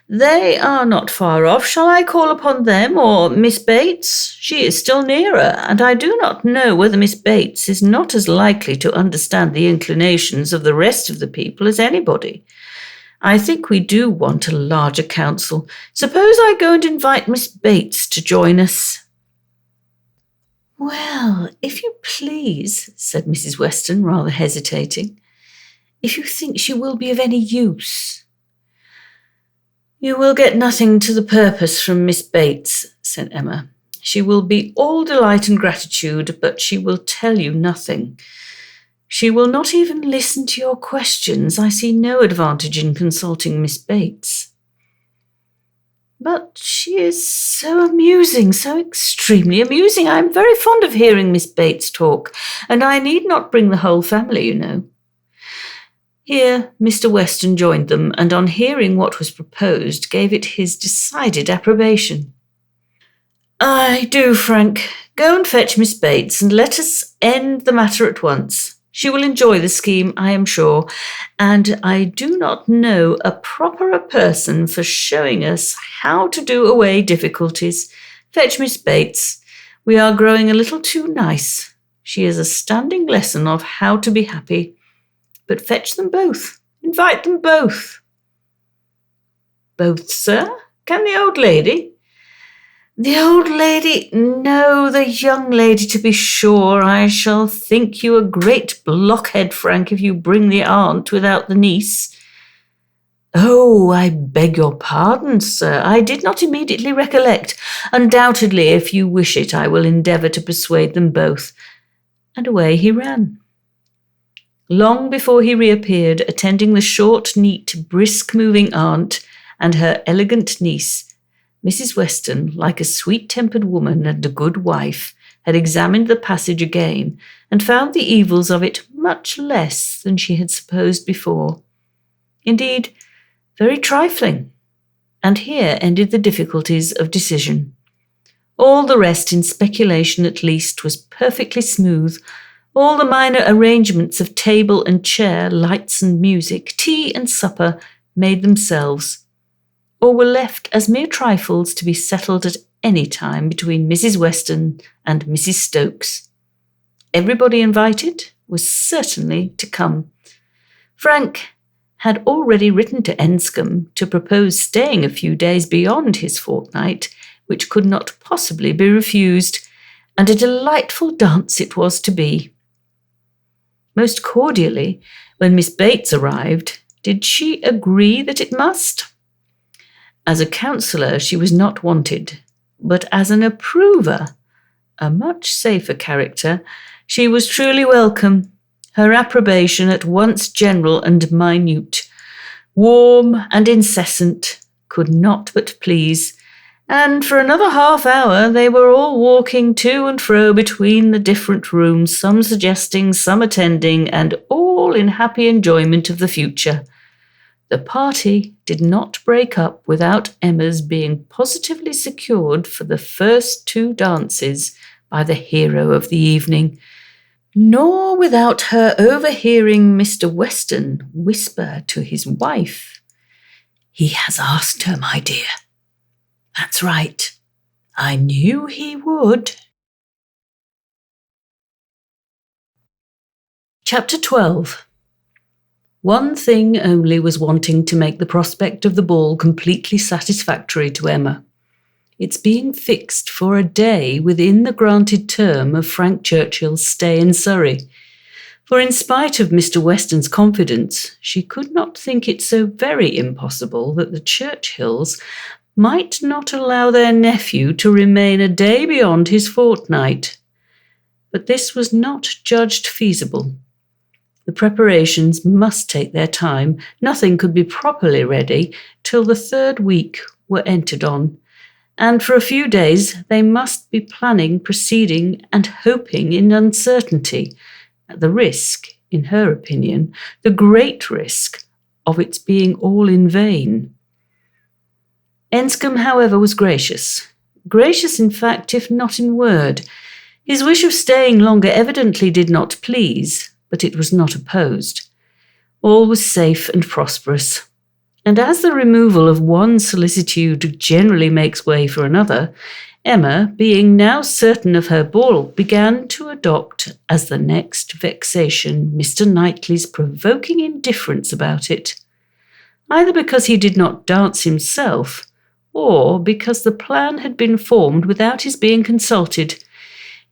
they are not far off. Shall I call upon them, or Miss Bates? She is still nearer, and I do not know whether Miss Bates is not as likely to understand the inclinations of the rest of the people as anybody. I think we do want a larger council. Suppose I go and invite Miss Bates to join us. Well, if you please, said Mrs. Weston, rather hesitating, if you think she will be of any use. You will get nothing to the purpose from Miss Bates, said Emma. She will be all delight and gratitude, but she will tell you nothing. She will not even listen to your questions. I see no advantage in consulting Miss Bates. But she is so amusing, so extremely amusing. I am very fond of hearing Miss Bates talk, and I need not bring the whole family, you know. Here Mr. Weston joined them, and on hearing what was proposed, gave it his decided approbation. I do, Frank. Go and fetch Miss Bates, and let us end the matter at once. She will enjoy the scheme, I am sure, and I do not know a properer person for showing us how to do away difficulties. Fetch Miss Bates. We are growing a little too nice. She is a standing lesson of how to be happy. But fetch them both. Invite them both. Both, sir? Can the old lady? The old lady? No, the young lady, to be sure. I shall think you a great blockhead, Frank, if you bring the aunt without the niece. Oh, I beg your pardon, sir. I did not immediately recollect. Undoubtedly, if you wish it, I will endeavour to persuade them both. And away he ran. Long before he reappeared, attending the short, neat, brisk-moving aunt and her elegant niece, Mrs. Weston, like a sweet-tempered woman and a good wife, had examined the passage again and found the evils of it much less than she had supposed before. Indeed, very trifling. And here ended the difficulties of decision. All the rest, in speculation at least, was perfectly smooth. All the minor arrangements of table and chair, lights and music, tea and supper made themselves, or were left as mere trifles to be settled at any time between Mrs. Weston and Mrs. Stokes. Everybody invited was certainly to come. Frank had already written to Enscombe to propose staying a few days beyond his fortnight, which could not possibly be refused, and a delightful dance it was to be. Most cordially, when Miss Bates arrived, did she agree that it must? As a counsellor she was not wanted, but as an approver, a much safer character, she was truly welcome, her approbation at once general and minute, warm and incessant, could not but please, and for another half hour they were all walking to and fro between the different rooms, some suggesting, some attending, and all in happy enjoyment of the future. The party did not break up without Emma's being positively secured for the first 2 dances by the hero of the evening, nor without her overhearing Mr. Weston whisper to his wife, "He has asked her, my dear. That's right. I knew he would." Chapter 12. One thing only was wanting to make the prospect of the ball completely satisfactory to Emma. Its being fixed for a day within the granted term of Frank Churchill's stay in Surrey. For in spite of Mr. Weston's confidence, she could not think it so very impossible that the Churchills might not allow their nephew to remain a day beyond his fortnight. But this was not judged feasible. The preparations must take their time. Nothing could be properly ready till the 3rd week were entered on, and for a few days they must be planning, proceeding, and hoping in uncertainty, at the risk, in her opinion, the great risk of its being all in vain. Enscombe, however, was gracious in fact, if not in word. His wish of staying longer evidently did not please, but it was not opposed. All was safe and prosperous, and as the removal of one solicitude generally makes way for another, Emma, being now certain of her ball, began to adopt as the next vexation Mr. Knightley's provoking indifference about it, either because he did not dance himself, or because the plan had been formed without his being consulted.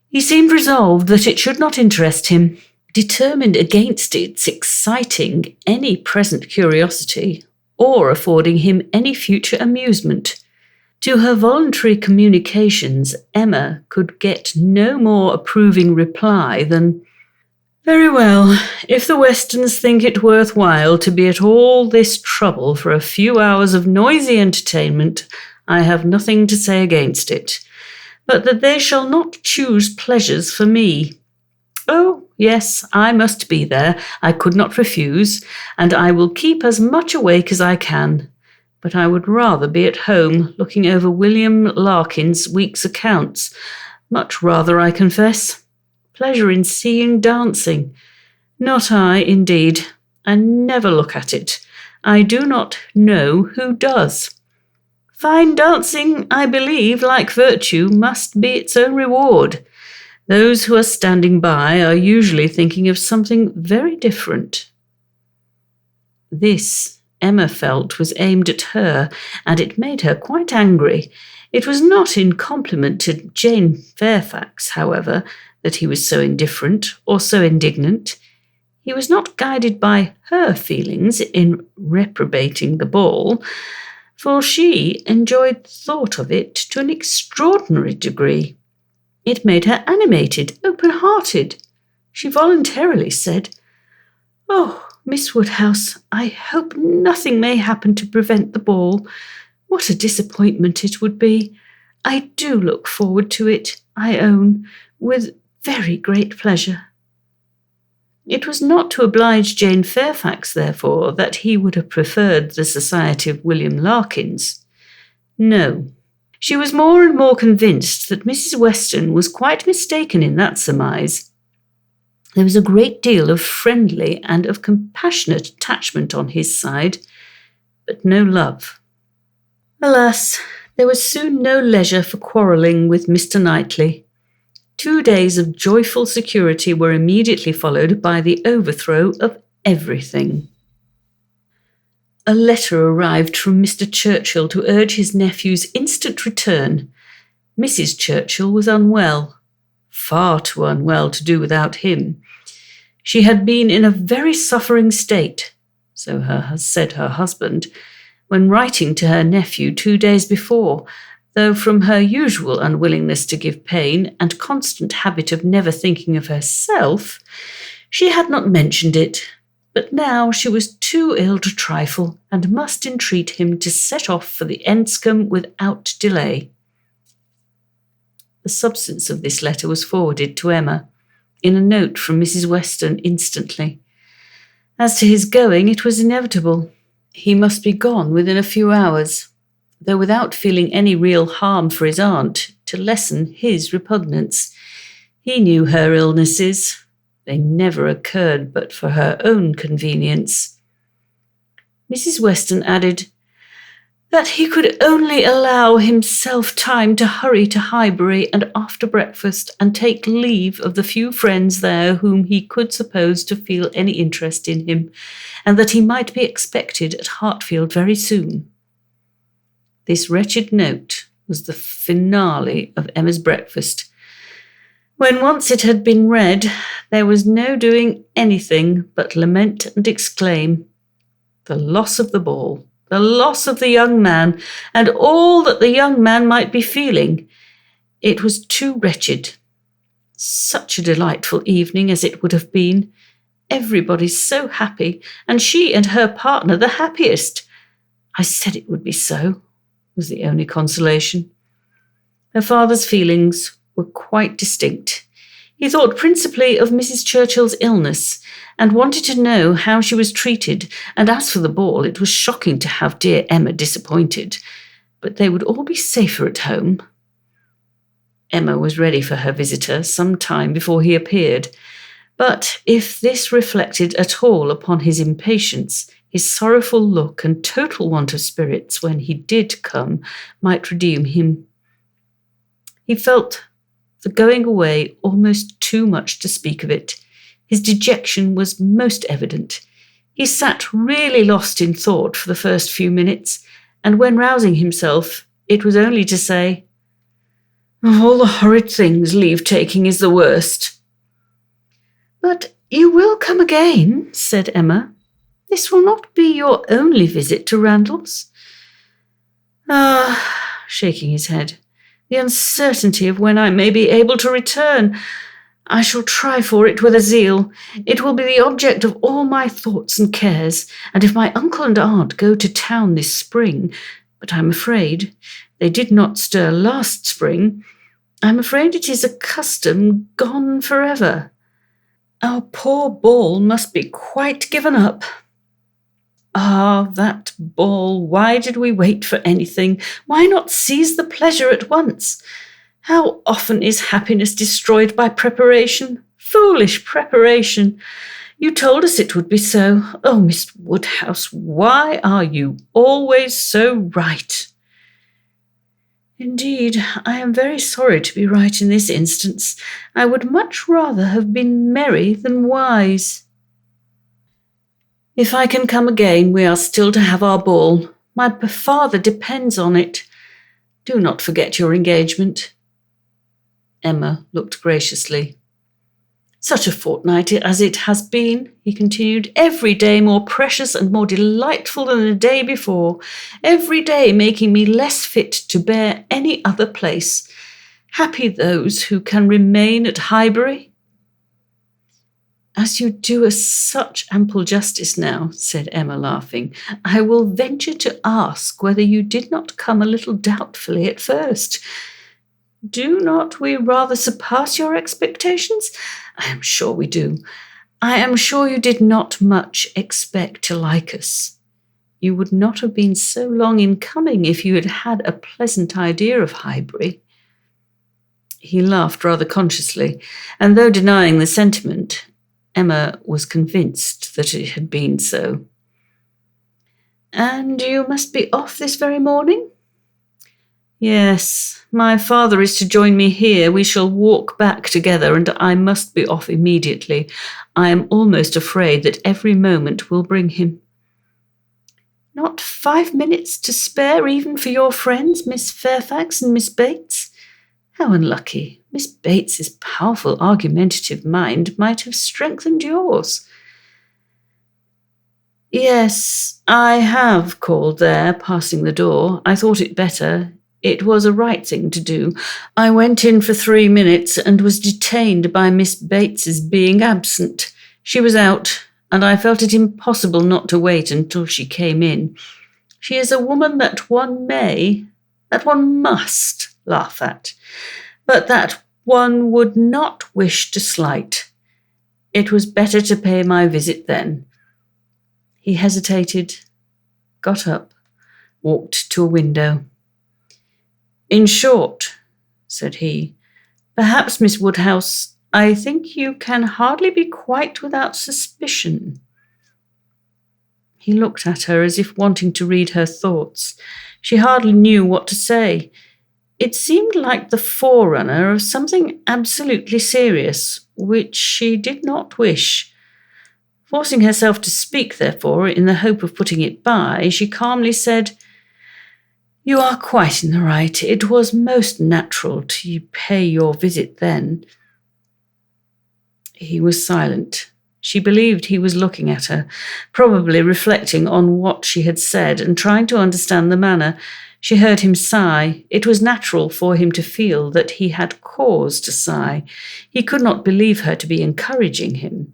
He seemed resolved that it should not interest him, determined against its exciting any present curiosity or affording him any future amusement. To her voluntary communications, Emma could get no more approving reply than, "Very well, if the Westons think it worthwhile to be at all this trouble for a few hours of noisy entertainment, I have nothing to say against it, but that they shall not choose pleasures for me. Oh, yes, I must be there, I could not refuse, and I will keep as much awake as I can. But I would rather be at home looking over William Larkin's week's accounts. Much rather, I confess. Pleasure in seeing dancing. Not I, indeed. I never look at it. I do not know who does. Fine dancing, I believe, like virtue, must be its own reward. Those who are standing by are usually thinking of something very different." This, Emma felt, was aimed at her, and it made her quite angry. It was not in compliment to Jane Fairfax, however, that he was so indifferent or so indignant. He was not guided by her feelings in reprobating the ball, for she enjoyed the thought of it to an extraordinary degree. It made her animated, open-hearted. She voluntarily said, "Oh, Miss Woodhouse, I hope nothing may happen to prevent the ball. What a disappointment it would be. I do look forward to it, I own, with very great pleasure." It was not to oblige Jane Fairfax, therefore, that he would have preferred the society of William Larkins. No. She was more and more convinced that Mrs. Weston was quite mistaken in that surmise. There was a great deal of friendly and of compassionate attachment on his side, but no love. Alas, there was soon no leisure for quarrelling with Mr. Knightley. 2 days of joyful security were immediately followed by the overthrow of everything. A letter arrived from Mr. Churchill to urge his nephew's instant return. Mrs. Churchill was unwell, far too unwell to do without him. She had been in a very suffering state, so said her husband, when writing to her nephew 2 days before, though from her usual unwillingness to give pain and constant habit of never thinking of herself, she had not mentioned it. But now she was too ill to trifle, and must entreat him to set off for the Enscombe without delay. The substance of this letter was forwarded to Emma, in a note from Mrs. Weston instantly. As to his going, it was inevitable. He must be gone within a few hours, though without feeling any real harm for his aunt, to lessen his repugnance. He knew her illnesses. They never occurred but for her own convenience. Mrs. Weston added that he could only allow himself time to hurry to Highbury and after breakfast and take leave of the few friends there whom he could suppose to feel any interest in him, and that he might be expected at Hartfield very soon. This wretched note was the finale of Emma's breakfast. When once it had been read, there was no doing anything but lament and exclaim, "The loss of the ball, the loss of the young man, and all that the young man might be feeling. It was too wretched. Such a delightful evening as it would have been. Everybody so happy, and she and her partner the happiest. I said it would be so," was the only consolation. Her father's feelings were quite distinct. He thought principally of Mrs. Churchill's illness, and wanted to know how she was treated, and as for the ball, it was shocking to have dear Emma disappointed, but they would all be safer at home. Emma was ready for her visitor some time before he appeared, but if this reflected at all upon his impatience, his sorrowful look and total want of spirits when he did come might redeem him. He felt the going away almost too much to speak of it. His dejection was most evident. He sat really lost in thought for the first few minutes, and when rousing himself, it was only to say, "Of all the horrid things, leave-taking is the worst." "But you will come again," said Emma. "This will not be your only visit to Randalls." "Ah, shaking his head. "The uncertainty of when I may be able to return. I shall try for it with a zeal. It will be the object of all my thoughts and cares, and if my uncle and aunt go to town this spring, but I'm afraid they did not stir last spring, I'm afraid it is a custom gone forever. Our poor ball must be quite given up." "Ah, that ball! Why did we wait for anything? Why not seize the pleasure at once? How often is happiness destroyed by preparation? Foolish preparation! You told us it would be so. Oh, Miss Woodhouse, why are you always so right?" "Indeed, I am very sorry to be right in this instance. I would much rather have been merry than wise." "If I can come again, we are still to have our ball. My father depends on it. Do not forget your engagement." Emma looked graciously. "Such a fortnight as it has been," he continued, "every day more precious and more delightful than the day before, every day making me less fit to bear any other place. Happy those who can remain at Highbury." "As you do us such ample justice now," said Emma, laughing, "I will venture to ask whether you did not come a little doubtfully at first. Do not we rather surpass your expectations? I am sure we do. I am sure you did not much expect to like us. You would not have been so long in coming if you had had a pleasant idea of Highbury." He laughed rather consciously, and though denying the sentiment, Emma was convinced that it had been so. "And you must be off this very morning?" "Yes, my father is to join me here. We shall walk back together, and I must be off immediately. I am almost afraid that every moment will bring him." "Not 5 minutes to spare even for your friends, Miss Fairfax and Miss Bates? How unlucky. Miss Bates's powerful argumentative mind might have strengthened yours." "Yes, I have called there, passing the door. I thought it better. It was a right thing to do. I went in for 3 minutes and was detained by Miss Bates's being absent. She was out, and I felt it impossible not to wait until she came in. She is a woman that one must laugh at, but that one would not wish to slight. It was better to pay my visit then." He hesitated, got up, walked to a window. "In short," said he, "perhaps, Miss Woodhouse, I think you can hardly be quite without suspicion." He looked at her as if wanting to read her thoughts. She hardly knew what to say. It seemed like the forerunner of something absolutely serious, which she did not wish. Forcing herself to speak, therefore, in the hope of putting it by, she calmly said, "You are quite in the right. It was most natural to pay your visit then." He was silent. She believed he was looking at her, probably reflecting on what she had said and trying to understand the manner. She heard him sigh. It was natural for him to feel that he had cause to sigh. He could not believe her to be encouraging him.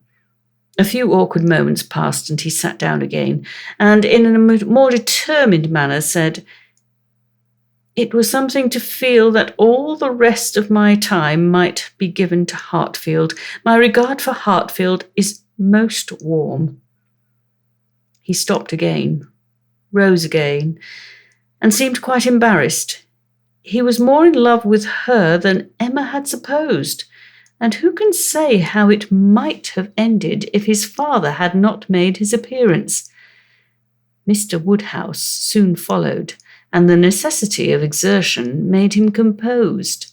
A few awkward moments passed, and he sat down again, and in a more determined manner said, "It was something to feel that all the rest of my time might be given to Hartfield. My regard for Hartfield is most warm." He stopped again, rose again, and seemed quite embarrassed. He was more in love with her than Emma had supposed, and who can say how it might have ended if his father had not made his appearance? Mr. Woodhouse soon followed, and the necessity of exertion made him composed.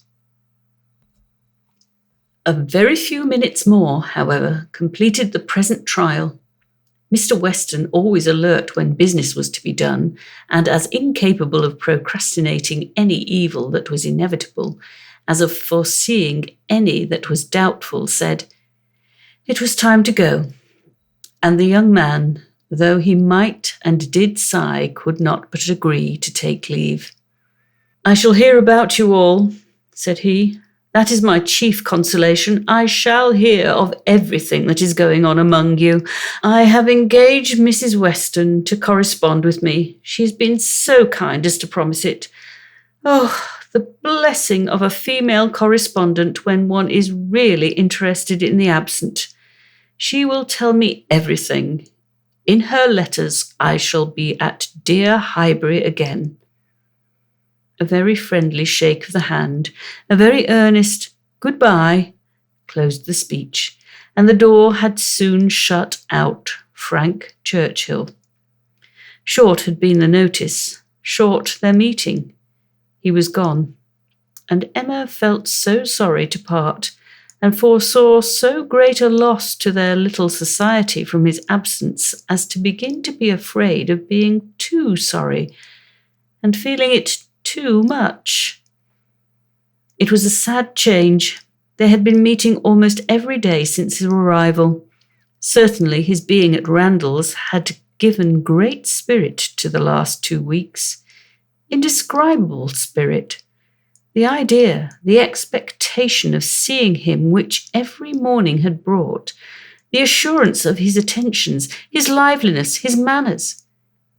A very few minutes more, however, completed the present trial. Mr. Weston, always alert when business was to be done, and as incapable of procrastinating any evil that was inevitable, as of foreseeing any that was doubtful, said, "It was time to go," and the young man, though he might and did sigh, could not but agree to take leave. "I shall hear about you all," said he. "That is my chief consolation. I shall hear of everything that is going on among you. I have engaged Mrs. Weston to correspond with me. She has been so kind as to promise it. Oh, the blessing of a female correspondent when one is really interested in the absent. She will tell me everything. In her letters, I shall be at dear Highbury again." A very friendly shake of the hand, a very earnest "goodbye" closed the speech, and the door had soon shut out Frank Churchill. Short had been the notice, short their meeting. He was gone, and Emma felt so sorry to part, and foresaw so great a loss to their little society from his absence as to begin to be afraid of being too sorry, and feeling it too much. It was a sad change. They had been meeting almost every day since his arrival. Certainly his being at Randalls had given great spirit to the last 2 weeks. Indescribable spirit. The idea, the expectation of seeing him which every morning had brought, the assurance of his attentions, his liveliness, his manners.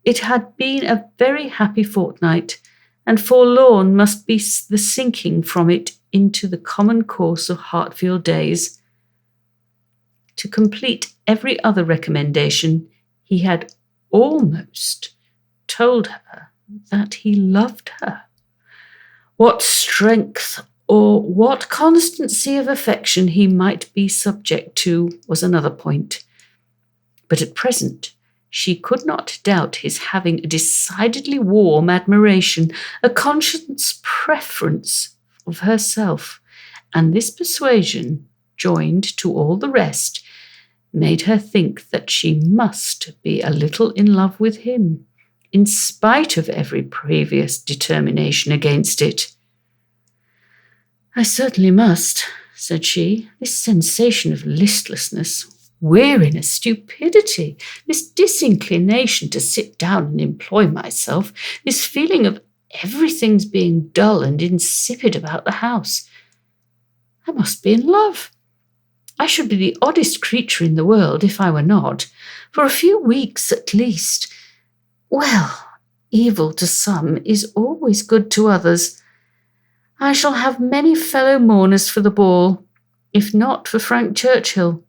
It had been a very happy fortnight, and forlorn must be the sinking from it into the common course of Hartfield days. To complete every other recommendation, he had almost told her that he loved her. What strength or what constancy of affection he might be subject to was another point. But at present she could not doubt his having a decidedly warm admiration, a conscious preference of herself, and this persuasion, joined to all the rest, made her think that she must be a little in love with him, in spite of every previous determination against it. "I certainly must," said she. "This sensation of listlessness, weariness, stupidity, this disinclination to sit down and employ myself, this feeling of everything's being dull and insipid about the house. I must be in love. I should be the oddest creature in the world if I were not, for a few weeks at least. Well, evil to some is always good to others. I shall have many fellow mourners for the ball, if not for Frank Churchill.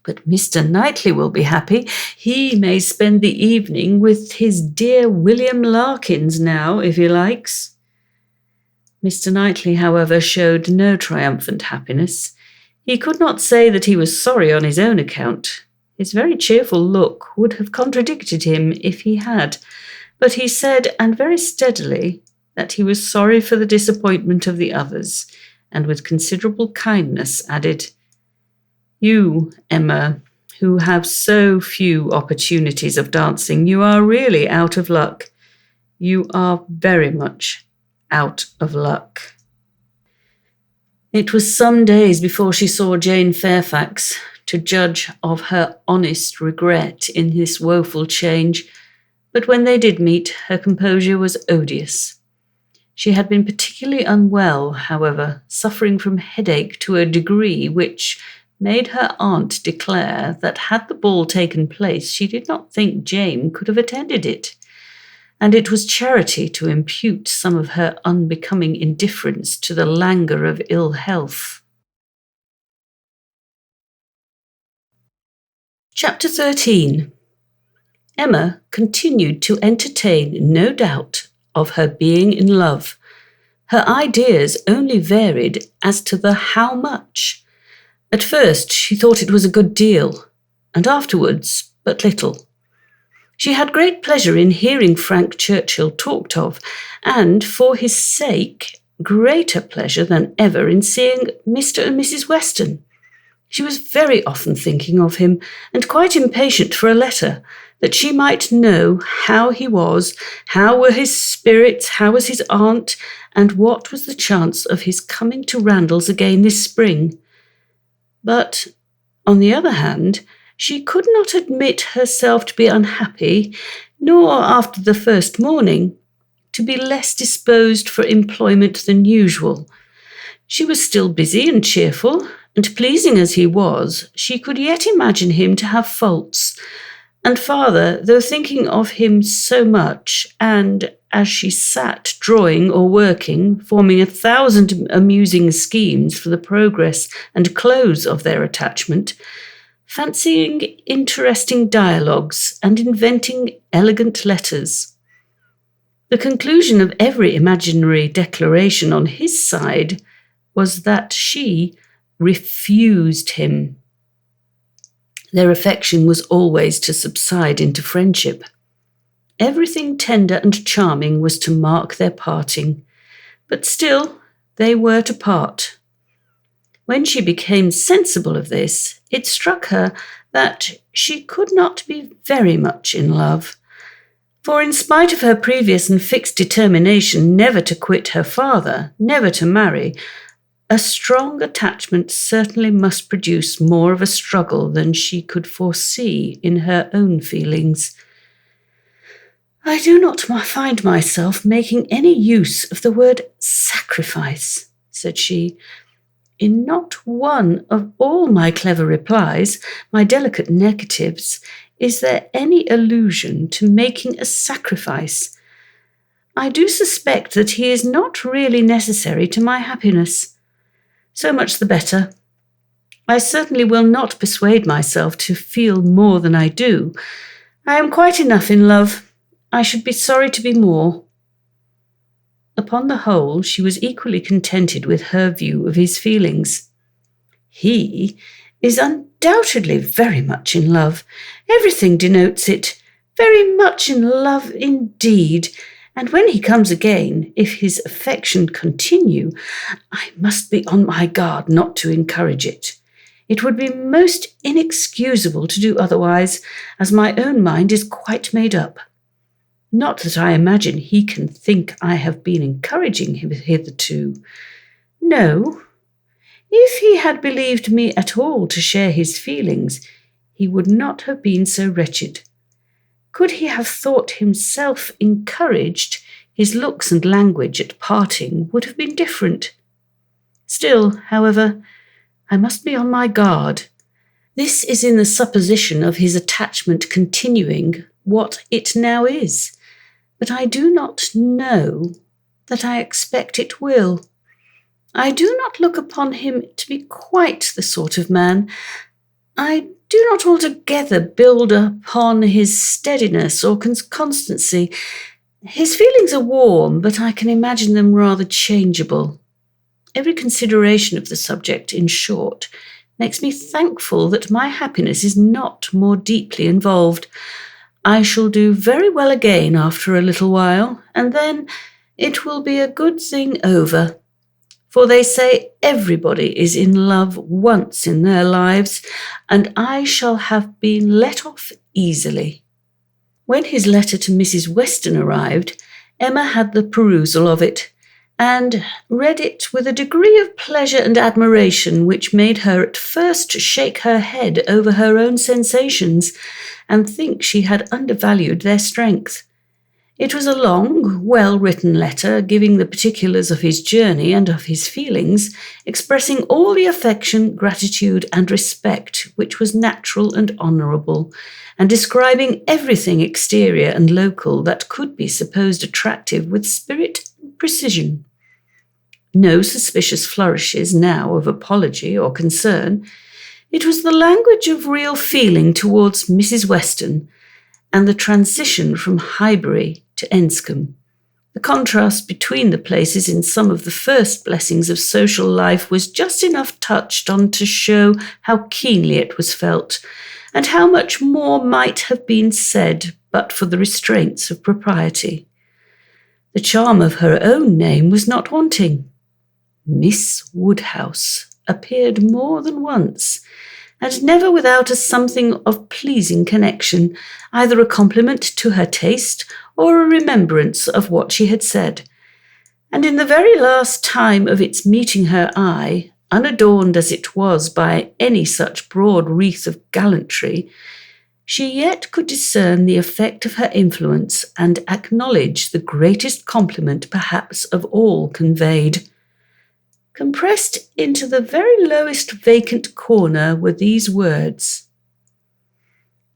But Mr. Knightley will be happy. He may spend the evening with his dear William Larkins now, if he likes." Mr. Knightley, however, showed no triumphant happiness. He could not say that he was sorry on his own account. His very cheerful look would have contradicted him if he had, but he said, and very steadily, that he was sorry for the disappointment of the others, and with considerable kindness added, "You, Emma, who have so few opportunities of dancing, you are really out of luck. You are very much out of luck." It was some days before she saw Jane Fairfax, to judge of her honest regret in this woeful change, but when they did meet, her composure was odious. She had been particularly unwell, however, suffering from headache to a degree which made her aunt declare that had the ball taken place, she did not think Jane could have attended it, and it was charity to impute some of her unbecoming indifference to the languor of ill health. Chapter 13. Emma continued to entertain no doubt of her being in love. Her ideas only varied as to the how much. At first she thought it was a good deal, and afterwards but little. She had great pleasure in hearing Frank Churchill talked of, and for his sake greater pleasure than ever in seeing Mr. and Mrs. Weston. She was very often thinking of him, and quite impatient for a letter, that she might know how he was, how were his spirits, how was his aunt, and what was the chance of his coming to Randalls again this spring. But, on the other hand, she could not admit herself to be unhappy, nor after the first morning, to be less disposed for employment than usual. She was still busy and cheerful, and pleasing as he was, she could yet imagine him to have faults. And father, though thinking of him so much, and as she sat drawing or working, forming 1,000 amusing schemes for the progress and close of their attachment, fancying interesting dialogues and inventing elegant letters. The conclusion of every imaginary declaration on his side was that she refused him. Their affection was always to subside into friendship. Everything tender and charming was to mark their parting, but still they were to part. When she became sensible of this, it struck her that she could not be very much in love, for in spite of her previous and fixed determination never to quit her father, never to marry, a strong attachment certainly must produce more of a struggle than she could foresee in her own feelings. I do not find myself making any use of the word sacrifice, said she. In not one of all my clever replies, my delicate negatives, is there any allusion to making a sacrifice. I do suspect that he is not really necessary to my happiness. So much the better. I certainly will not persuade myself to feel more than I do. I am quite enough in love. I should be sorry to be more. Upon the whole, she was equally contented with her view of his feelings. He is undoubtedly very much in love. Everything denotes it. Very much in love indeed. And when he comes again, if his affection continue, I must be on my guard not to encourage it. It would be most inexcusable to do otherwise, as my own mind is quite made up. Not that I imagine he can think I have been encouraging him hitherto. No. If he had believed me at all to share his feelings, he would not have been so wretched. Could he have thought himself encouraged, his looks and language at parting would have been different. Still, however, I must be on my guard. This is in the supposition of his attachment continuing what it now is, but I do not know that I expect it will. I do not look upon him to be quite the sort of man. I do not altogether build upon his steadiness or constancy. His feelings are warm, but I can imagine them rather changeable. Every consideration of the subject, in short, makes me thankful that my happiness is not more deeply involved. I shall do very well again after a little while, and then it will be a good thing over. For they say everybody is in love once in their lives, and I shall have been let off easily. When his letter to Mrs. Weston arrived, Emma had the perusal of it, and read it with a degree of pleasure and admiration which made her at first shake her head over her own sensations, and think she had undervalued their strength. It was a long, well-written letter, giving the particulars of his journey and of his feelings, expressing all the affection, gratitude, and respect which was natural and honourable, and describing everything exterior and local that could be supposed attractive with spirit and precision. No suspicious flourishes now of apology or concern. It was the language of real feeling towards Mrs. Weston, and the transition from Highbury to Enscombe. The contrast between the places in some of the first blessings of social life was just enough touched on to show how keenly it was felt, and how much more might have been said but for the restraints of propriety. The charm of her own name was not wanting. Miss Woodhouse appeared more than once, and never without a something of pleasing connection, either a compliment to her taste or a remembrance of what she had said. And in the very last time of its meeting her eye, unadorned as it was by any such broad wreath of gallantry, she yet could discern the effect of her influence and acknowledge the greatest compliment perhaps of all conveyed. Compressed into the very lowest vacant corner were these words: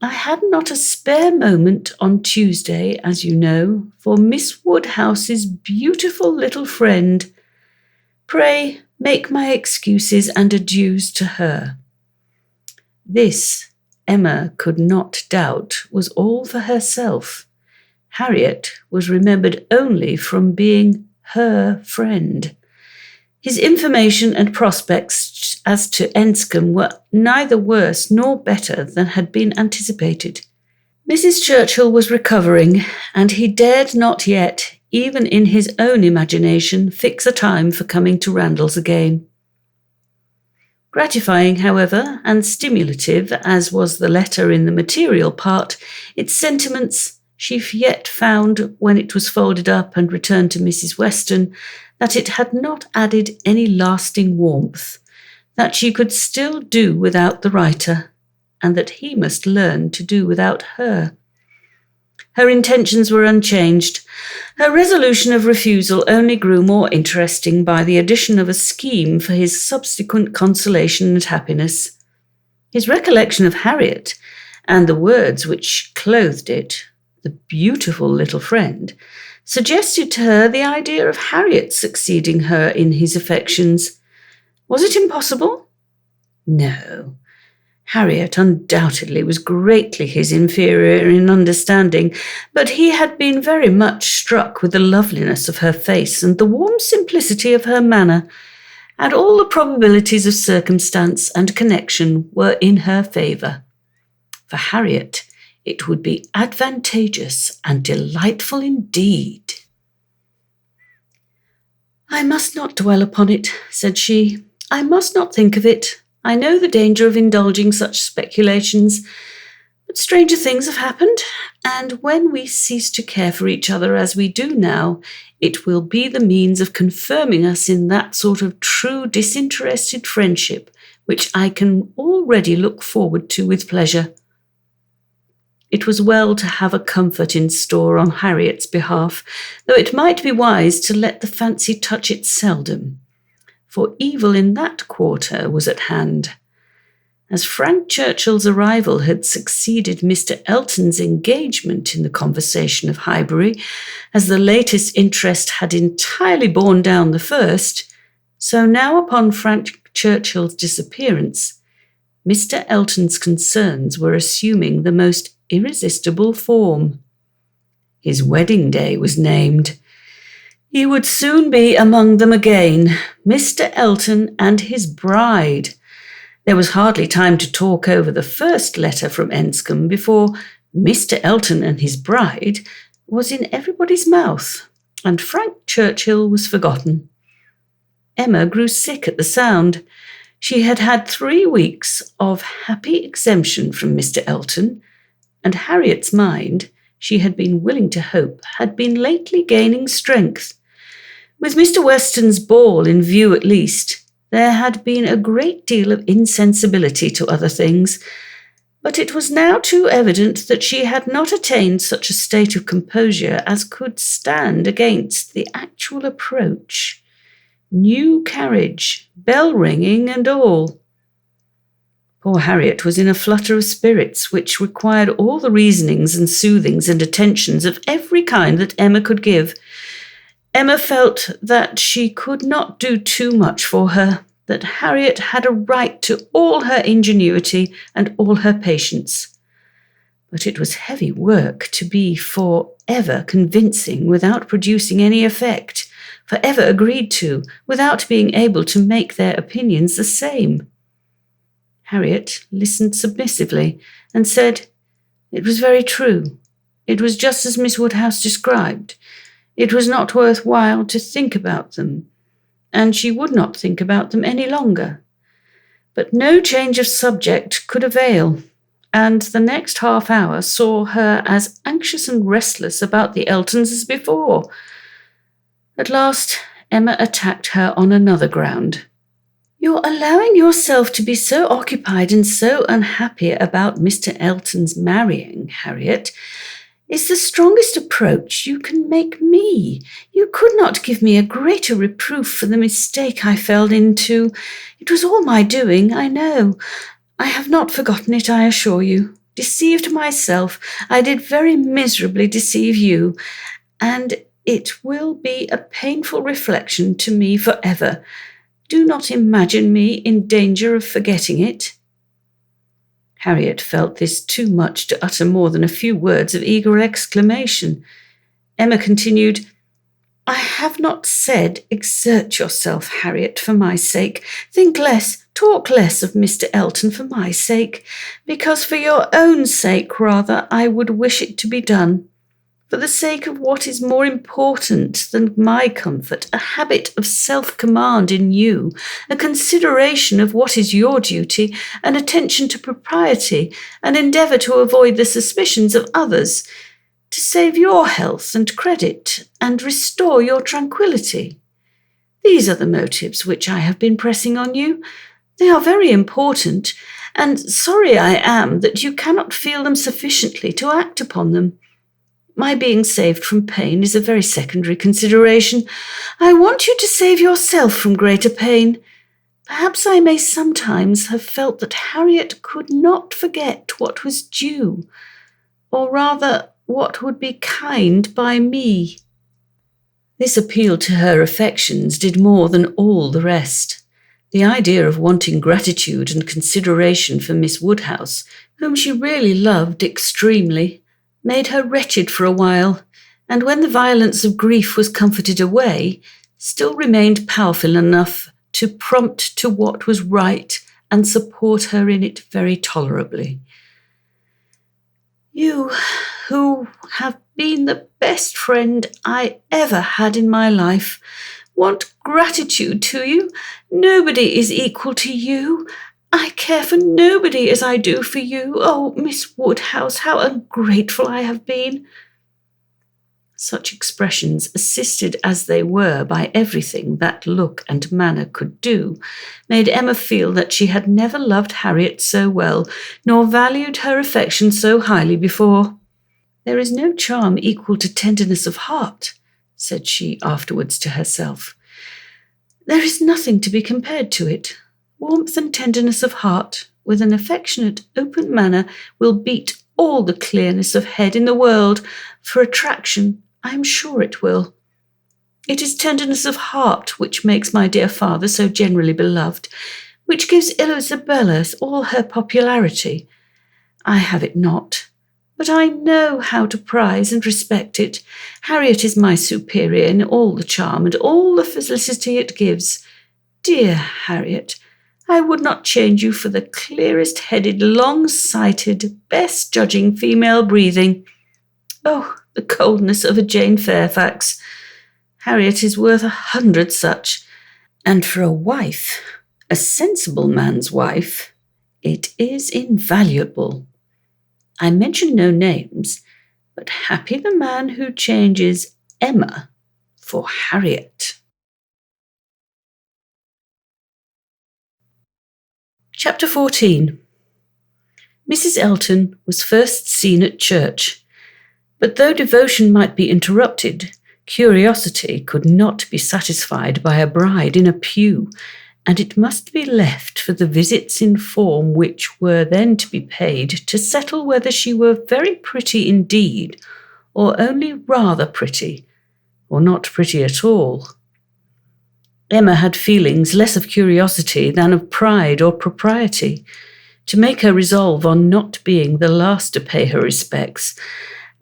"I had not a spare moment on Tuesday, as you know, for Miss Woodhouse's beautiful little friend. Pray make my excuses and adieus to her." This, Emma could not doubt, was all for herself. Harriet was remembered only from being her friend. His information and prospects as to Enscombe were neither worse nor better than had been anticipated. Mrs. Churchill was recovering, and he dared not yet, even in his own imagination, fix a time for coming to Randalls again. Gratifying, however, and stimulative as was the letter in the material part, its sentiments, she yet found, when it was folded up and returned to Mrs. Weston, that it had not added any lasting warmth, that she could still do without the writer, and that he must learn to do without her. Her intentions were unchanged. Her resolution of refusal only grew more interesting by the addition of a scheme for his subsequent consolation and happiness. His recollection of Harriet, and the words which clothed it, the beautiful little friend, suggested to her the idea of Harriet succeeding her in his affections. Was it impossible? No. Harriet undoubtedly was greatly his inferior in understanding, but he had been very much struck with the loveliness of her face and the warm simplicity of her manner, and all the probabilities of circumstance and connection were in her favour. For Harriet, it would be advantageous and delightful indeed. "I must not dwell upon it," said she. "I must not think of it. I know the danger of indulging such speculations, but stranger things have happened, and when we cease to care for each other as we do now, it will be the means of confirming us in that sort of true disinterested friendship which I can already look forward to with pleasure." It was well to have a comfort in store on Harriet's behalf, though it might be wise to let the fancy touch it seldom, for evil in that quarter was at hand. As Frank Churchill's arrival had succeeded Mr. Elton's engagement in the conversation of Highbury, as the latest interest had entirely borne down the first, so now upon Frank Churchill's disappearance, Mr. Elton's concerns were assuming the most irresistible form. His wedding day was named. He would soon be among them again, Mr. Elton and his bride. There was hardly time to talk over the first letter from Enscombe before Mr. Elton and his bride was in everybody's mouth, and Frank Churchill was forgotten. Emma grew sick at the sound. She had had 3 weeks of happy exemption from Mr. Elton, and Harriet's mind, she had been willing to hope, had been lately gaining strength. With Mr. Weston's ball in view at least, there had been a great deal of insensibility to other things, but it was now too evident that she had not attained such a state of composure as could stand against the actual approach. New carriage, bell-ringing and all. Poor Harriet was in a flutter of spirits which required all the reasonings and soothings and attentions of every kind that Emma could give. Emma felt that she could not do too much for her, that Harriet had a right to all her ingenuity and all her patience. But it was heavy work to be for ever convincing without producing any effect, for ever agreed to without being able to make their opinions the same. Harriet listened submissively and said, it was very true. It was just as Miss Woodhouse described. It was not worth while to think about them, and she would not think about them any longer. But no change of subject could avail, and the next half hour saw her as anxious and restless about the Eltons as before. At last, Emma attacked her on another ground. You're allowing yourself to be so occupied and so unhappy about Mr. Elton's marrying, Harriet, is the strongest approach you can make me. You could not give me a greater reproof for the mistake I fell into. It was all my doing, I know. I have not forgotten it, I assure you. Deceived myself, I did very miserably deceive you, and it will be a painful reflection to me forever. Do not imagine me in danger of forgetting it." Harriet felt this too much to utter more than a few words of eager exclamation. Emma continued, "I have not said exert yourself, Harriet, for my sake. Think less, talk less of Mr. Elton for my sake, because for your own sake, rather, I would wish it to be done. For the sake of what is more important than my comfort, a habit of self-command in you, a consideration of what is your duty, an attention to propriety, an endeavour to avoid the suspicions of others, to save your health and credit, and restore your tranquillity. These are the motives which I have been pressing on you. They are very important, and sorry I am that you cannot feel them sufficiently to act upon them. My being saved from pain is a very secondary consideration. I want you to save yourself from greater pain. Perhaps I may sometimes have felt that Harriet could not forget what was due, or rather what would be kind by me." This appeal to her affections did more than all the rest. The idea of wanting gratitude and consideration for Miss Woodhouse, whom she really loved extremely, made her wretched for a while, and when the violence of grief was comforted away, still remained powerful enough to prompt to what was right and support her in it very tolerably. "You, who have been the best friend I ever had in my life, want gratitude to you. Nobody is equal to you. I care for nobody as I do for you. Oh, Miss Woodhouse, how ungrateful I have been." Such expressions, assisted as they were by everything that look and manner could do, made Emma feel that she had never loved Harriet so well, nor valued her affection so highly before. "There is no charm equal to tenderness of heart," said she afterwards to herself. "There is nothing to be compared to it. Warmth and tenderness of heart, with an affectionate, open manner, will beat all the clearness of head in the world. For attraction, I am sure it will. It is tenderness of heart which makes my dear father so generally beloved, which gives Isabella all her popularity. I have it not, but I know how to prize and respect it. Harriet is my superior in all the charm and all the felicity it gives. Dear Harriet, I would not change you for the clearest-headed, long-sighted, best-judging female breathing. Oh, the coldness of a Jane Fairfax! Harriet is worth 100 such, and for a wife, a sensible man's wife, it is invaluable. I mention no names, but happy the man who changes Emma for Harriet." Chapter 14. Mrs. Elton was first seen at church, but though devotion might be interrupted, curiosity could not be satisfied by a bride in a pew, and it must be left for the visits in form which were then to be paid to settle whether she were very pretty indeed, or only rather pretty, or not pretty at all. Emma had feelings less of curiosity than of pride or propriety, to make her resolve on not being the last to pay her respects,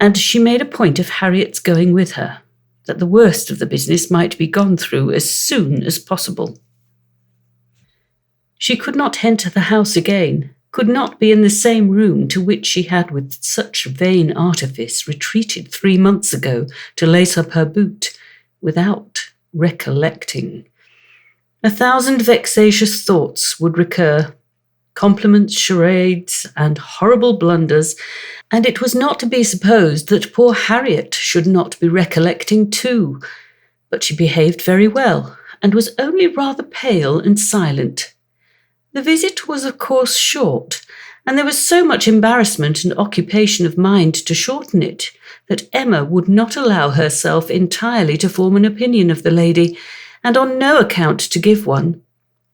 and she made a point of Harriet's going with her, that the worst of the business might be gone through as soon as possible. She could not enter the house again, could not be in the same room to which she had with such vain artifice retreated 3 months ago to lace up her boot, without recollecting. 1,000 vexatious thoughts would recur, compliments, charades, and horrible blunders, and it was not to be supposed that poor Harriet should not be recollecting too, but she behaved very well, and was only rather pale and silent. The visit was of course short, and there was so much embarrassment and occupation of mind to shorten it that Emma would not allow herself entirely to form an opinion of the lady, and on no account to give one,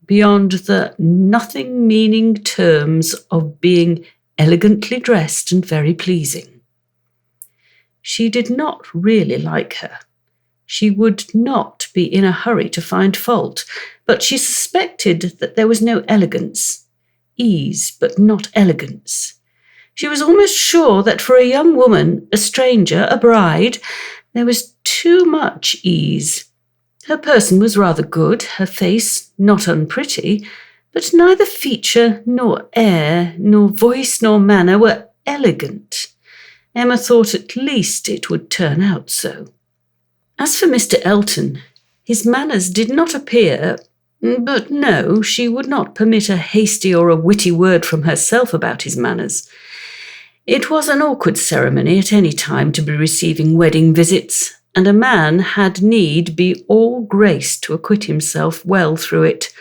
beyond the nothing-meaning terms of being elegantly dressed and very pleasing. She did not really like her. She would not be in a hurry to find fault, but she suspected that there was no elegance, ease, but not elegance. She was almost sure that for a young woman, a stranger, a bride, there was too much ease. Her person was rather good, her face not unpretty, but neither feature nor air, nor voice nor manner were elegant. Emma thought at least it would turn out so. As for Mr. Elton, his manners did not appear, but no, she would not permit a hasty or a witty word from herself about his manners. It was an awkward ceremony at any time to be receiving wedding visits, and a man had need be all grace to acquit himself well through it.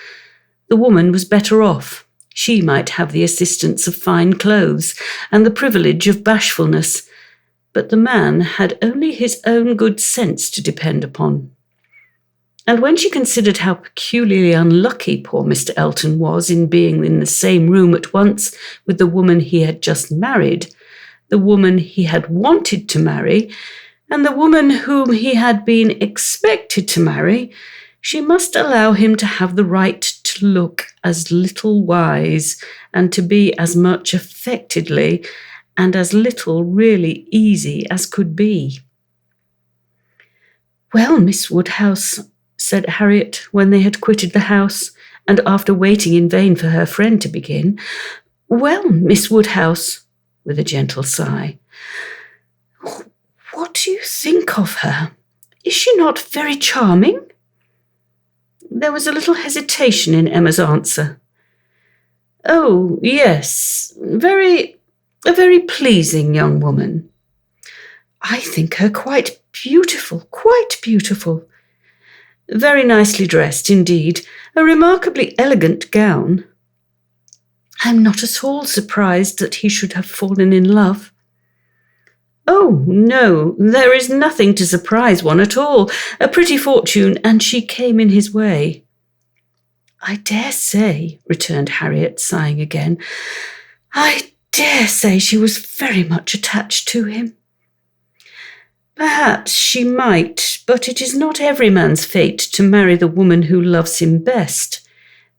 The woman was better off. She might have the assistance of fine clothes and the privilege of bashfulness, but the man had only his own good sense to depend upon. And when she considered how peculiarly unlucky poor Mr. Elton was in being in the same room at once with the woman he had just married, the woman he had wanted to marry, and the woman whom he had been expected to marry, she must allow him to have the right to look as little wise and to be as much affectedly and as little really easy as could be. "Well, Miss Woodhouse," said Harriet, when they had quitted the house, and after waiting in vain for her friend to begin, "well, Miss Woodhouse," with a gentle sigh, "what do you think of her? Is she not very charming?" There was a little hesitation in Emma's answer. "Oh, yes, a very pleasing young woman. I think her quite beautiful. Very nicely dressed indeed, a remarkably elegant gown. I'm not at all surprised that he should have fallen in love." "Oh, no, there is nothing to surprise one at all. A pretty fortune, and she came in his way." "I dare say," returned Harriet, sighing again, "I dare say she was very much attached to him." "Perhaps she might, but it is not every man's fate to marry the woman who loves him best.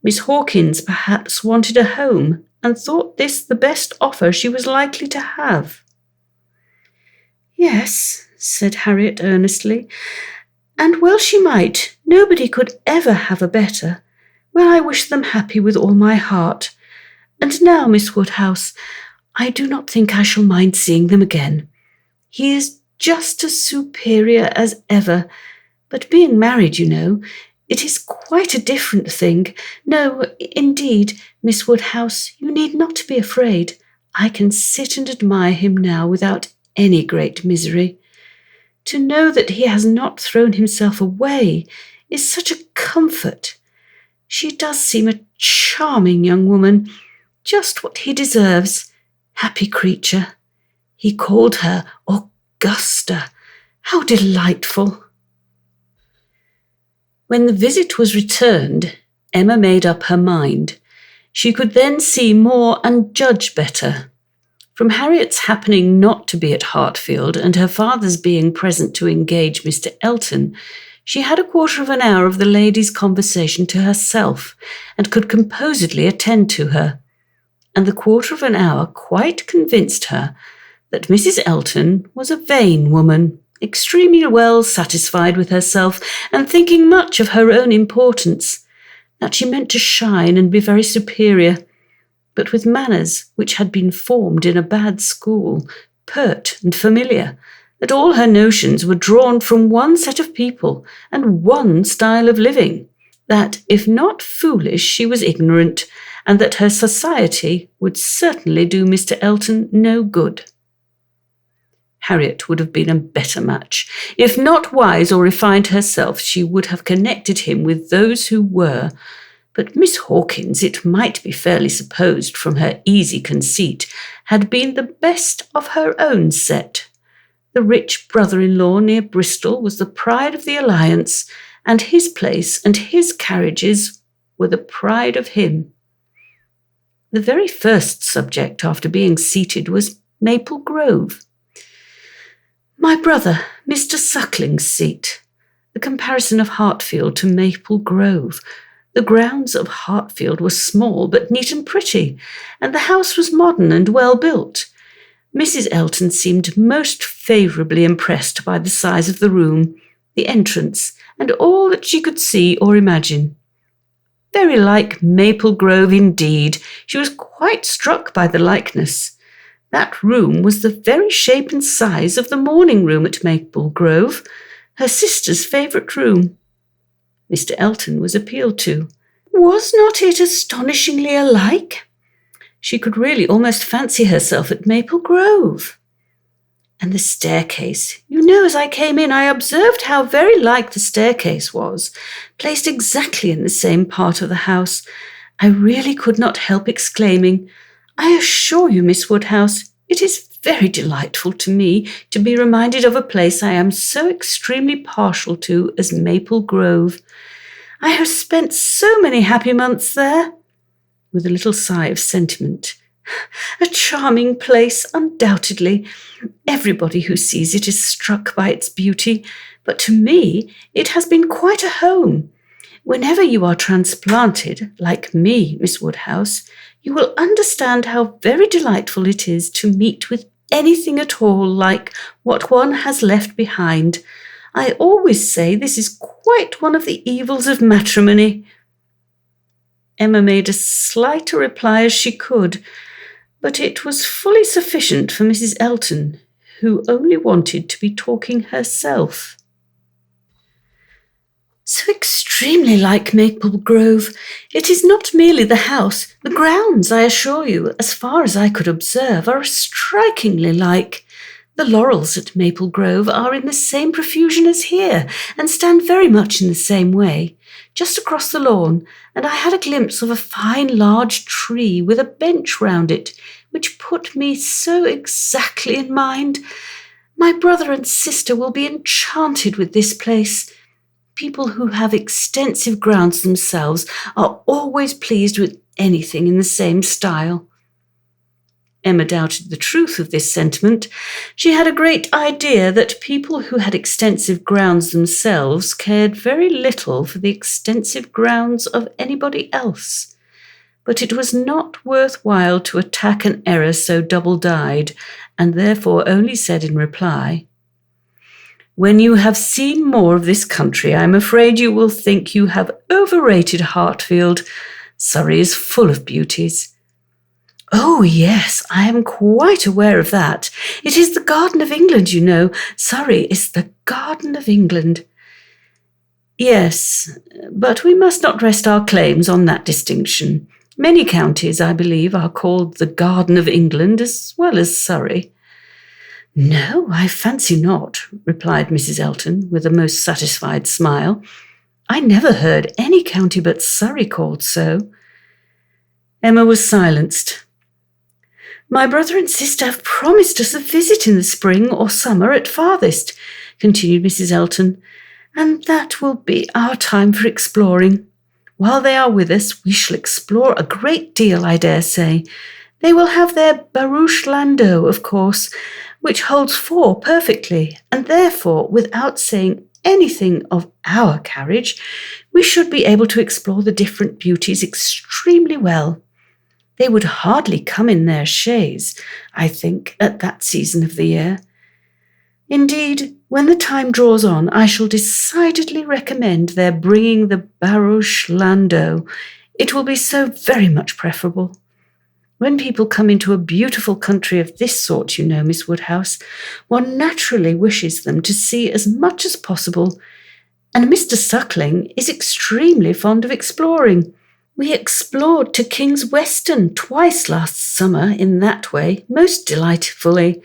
Miss Hawkins perhaps wanted a home, and thought this the best offer she was likely to have." "Yes," said Harriet earnestly, "and well she might. Nobody could ever have a better. Well, I wish them happy with all my heart. And now, Miss Woodhouse, I do not think I shall mind seeing them again. He is just as superior as ever, but being married, you know, it is quite a different thing. No, indeed, Miss Woodhouse, you need not be afraid. I can sit and admire him now without any great misery. To know that he has not thrown himself away is such a comfort. She does seem a charming young woman, just what he deserves. Happy creature. He called her Augusta. How delightful." When the visit was returned, Emma made up her mind. She could then see more and judge better. From Harriet's happening not to be at Hartfield and her father's being present to engage Mr. Elton, she had a quarter of an hour of the lady's conversation to herself and could composedly attend to her. And the quarter of an hour quite convinced her that Mrs. Elton was a vain woman, extremely well satisfied with herself and thinking much of her own importance, that she meant to shine and be very superior, but with manners which had been formed in a bad school, pert and familiar, that all her notions were drawn from one set of people and one style of living, that if not foolish she was ignorant, and that her society would certainly do Mr. Elton no good. Harriet would have been a better match. If not wise or refined herself, she would have connected him with those who were, but Miss Hawkins, it might be fairly supposed from her easy conceit, had been the best of her own set. The rich brother-in-law near Bristol was the pride of the alliance, and his place and his carriages were the pride of him. The very first subject after being seated was Maple Grove. My brother, Mr. Suckling's seat. The comparison of Hartfield to Maple Grove. The grounds of Hartfield were small but neat and pretty, and the house was modern and well built. Mrs. Elton seemed most favourably impressed by the size of the room, the entrance, and all that she could see or imagine. Very like Maple Grove indeed. She was quite struck by the likeness. That room was the very shape and size of the morning room at Maple Grove, her sister's favourite room. Mr. Elton was appealed to. Was not it astonishingly alike? She could really almost fancy herself at Maple Grove. And the staircase. You know, as I came in, I observed how very like the staircase was, placed exactly in the same part of the house. I really could not help exclaiming, I assure you, Miss Woodhouse, it is very delightful to me to be reminded of a place I am so extremely partial to as Maple Grove. I have spent so many happy months there. With a little sigh of sentiment. A charming place, undoubtedly. Everybody who sees it is struck by its beauty, but to me it has been quite a home. Whenever you are transplanted, like me, Miss Woodhouse, you will understand how very delightful it is to meet with anything at all like what one has left behind. I always say this is quite one of the evils of matrimony. Emma made as slight a reply as she could, but it was fully sufficient for Mrs. Elton, who only wanted to be talking herself. So extremely like Maple Grove. It is not merely the house. The grounds, I assure you, as far as I could observe, are strikingly like. The laurels at Maple Grove are in the same profusion as here, and stand very much in the same way, just across the lawn, and I had a glimpse of a fine large tree with a bench round it, which put me so exactly in mind. My brother and sister will be enchanted with this place. People who have extensive grounds themselves are always pleased with anything in the same style. Emma doubted the truth of this sentiment. She had a great idea that people who had extensive grounds themselves cared very little for the extensive grounds of anybody else. But it was not worth while to attack an error so double-dyed, and therefore only said in reply, When you have seen more of this country, I am afraid you will think you have overrated Hartfield. Surrey is full of beauties. Oh, yes, I am quite aware of that. It is the Garden of England, you know. Surrey is the Garden of England. Yes, but we must not rest our claims on that distinction. Many counties, I believe, are called the Garden of England as well as Surrey. No, I fancy not, replied Mrs. Elton with a most satisfied smile. I never heard any county but Surrey called so. Emma was silenced. My brother and sister have promised us a visit in the spring or summer at farthest, continued Mrs. Elton, and that will be our time for exploring. While they are with us, we shall explore a great deal, I dare say. They will have their barouche landau, of course, which holds 4 perfectly, and therefore, without saying anything of our carriage, we should be able to explore the different beauties extremely well. They would hardly come in their chaise, I think, at that season of the year. Indeed, when the time draws on, I shall decidedly recommend their bringing the barouche landau. It will be so very much preferable. When people come into a beautiful country of this sort, you know, Miss Woodhouse, one naturally wishes them to see as much as possible, and Mr. Suckling is extremely fond of exploring. We explored to King's Weston twice last summer in that way, most delightfully,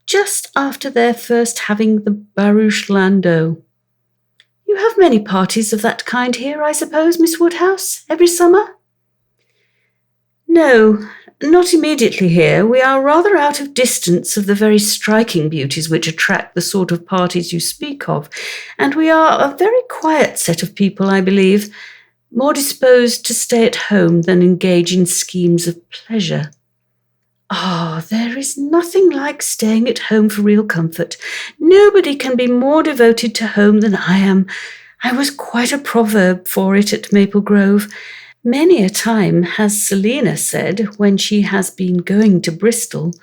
just after their first having the barouche landau. You have many parties of that kind here, I suppose, Miss Woodhouse, every summer? No, not immediately here. We are rather out of distance of the very striking beauties which attract the sort of parties you speak of, and we are a very quiet set of people, I believe, more disposed to stay at home than engage in schemes of pleasure. There is nothing like staying at home for real comfort. Nobody can be more devoted to home than I am. I was quite a proverb for it at Maple Grove. Many a time has Selina said, when she has been going to Bristol,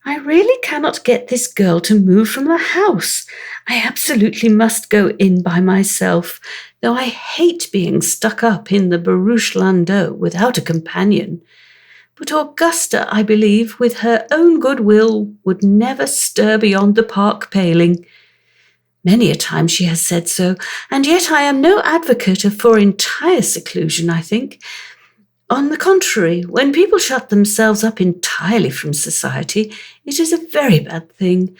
I really cannot get this girl to move from the house. I absolutely must go in by myself, though I hate being stuck up in the barouche landau without a companion. But Augusta, I believe, with her own good will, would never stir beyond the park paling. Many a time she has said so, and yet I am no advocate for entire seclusion, I think. On the contrary, when people shut themselves up entirely from society, it is a very bad thing,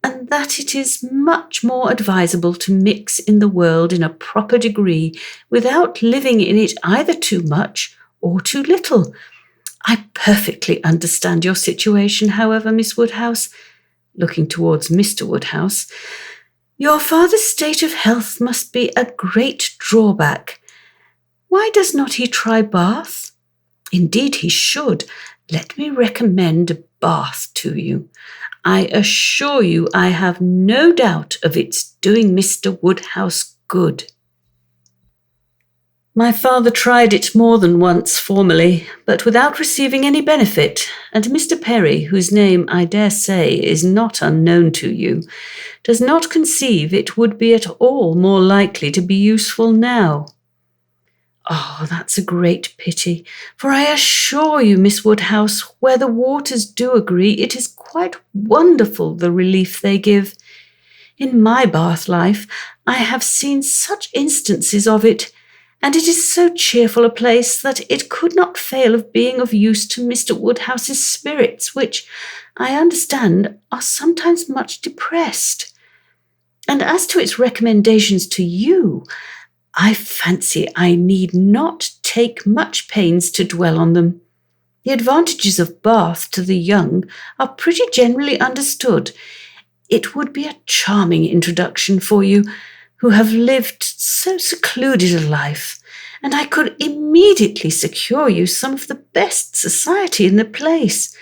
and that it is much more advisable to mix in the world in a proper degree, without living in it either too much or too little. I perfectly understand your situation, however, Miss Woodhouse, looking towards Mr. Woodhouse. Your father's state of health must be a great drawback. Why does not he try Bath? Indeed he should. Let me recommend Bath to you. I assure you I have no doubt of its doing Mr. Woodhouse good. My father tried it more than once formerly, but without receiving any benefit, and Mr. Perry, whose name I dare say is not unknown to you, does not conceive it would be at all more likely to be useful now. That's a great pity, for I assure you, Miss Woodhouse, where the waters do agree, it is quite wonderful the relief they give. In my Bath life, I have seen such instances of it, and it is so cheerful a place that it could not fail of being of use to Mr. Woodhouse's spirits, which, I understand, are sometimes much depressed. And as to its recommendations to you, I fancy I need not take much pains to dwell on them. The advantages of Bath to the young are pretty generally understood. It would be a charming introduction for you, who have lived so secluded a life, and I could immediately secure you some of the best society in the place.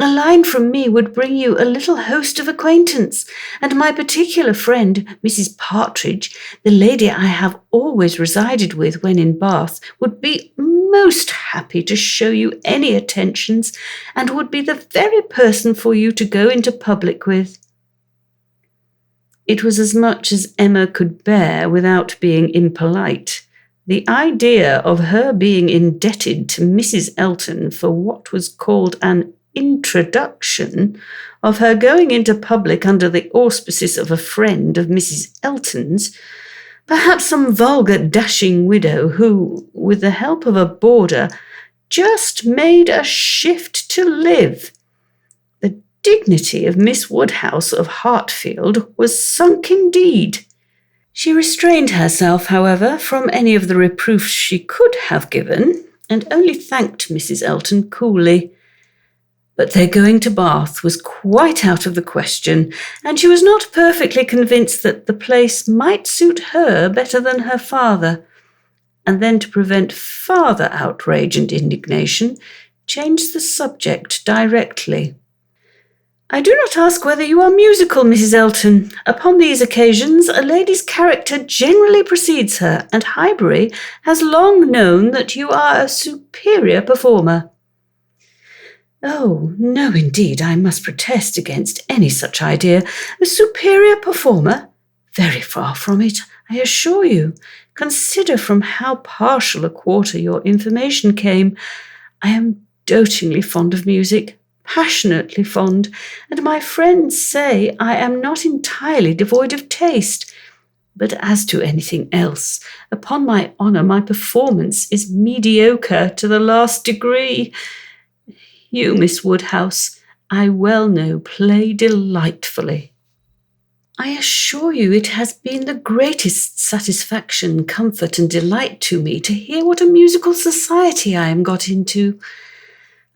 A line from me would bring you a little host of acquaintance, and my particular friend, Mrs. Partridge, the lady I have always resided with when in Bath, would be most happy to show you any attentions, and would be the very person for you to go into public with. It was as much as Emma could bear without being impolite. The idea of her being indebted to Mrs. Elton for what was called an introduction, of her going into public under the auspices of a friend of Mrs. Elton's, perhaps some vulgar dashing widow who, with the help of a boarder, just made a shift to live. The dignity of Miss Woodhouse of Hartfield was sunk indeed. She restrained herself, however, from any of the reproofs she could have given, and only thanked Mrs. Elton coolly. But their going to Bath was quite out of the question, and she was not perfectly convinced that the place might suit her better than her father. And then, to prevent farther outrage and indignation, changed the subject directly. I do not ask whether you are musical, Mrs. Elton. Upon these occasions, a lady's character generally precedes her, and Highbury has long known that you are a superior performer. Oh, no, indeed, I must protest against any such idea. A superior performer? Very far from it, I assure you. Consider from how partial a quarter your information came. I am dotingly fond of music, passionately fond, and my friends say I am not entirely devoid of taste. But as to anything else, upon my honour, my performance is mediocre to the last degree. You, Miss Woodhouse, I well know, play delightfully. I assure you it has been the greatest satisfaction, comfort, and delight to me to hear what a musical society I am got into.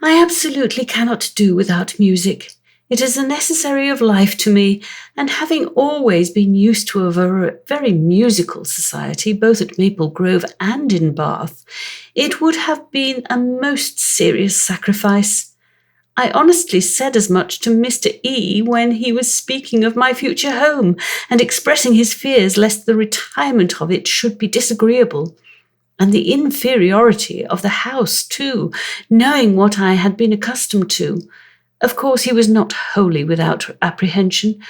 I absolutely cannot do without music. It is a necessary of life to me, and having always been used to a very musical society, both at Maple Grove and in Bath, it would have been a most serious sacrifice. I honestly said as much to Mr. E. when he was speaking of my future home, and expressing his fears lest the retirement of it should be disagreeable, and the inferiority of the house too, knowing what I had been accustomed to. Of course, he was not wholly without apprehension.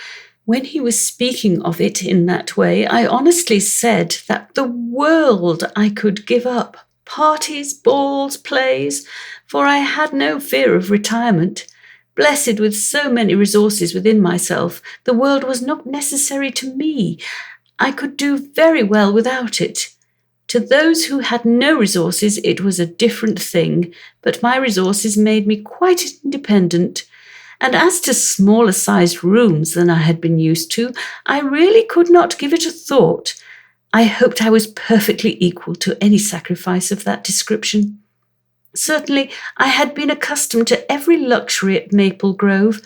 When he was speaking of it in that way, I honestly said that the world I could give up, parties, balls, plays, for I had no fear of retirement. Blessed with so many resources within myself, the world was not necessary to me. I could do very well without it. To those who had no resources, it was a different thing, but my resources made me quite independent. And as to smaller-sized rooms than I had been used to, I really could not give it a thought. I hoped I was perfectly equal to any sacrifice of that description. Certainly, I had been accustomed to every luxury at Maple Grove,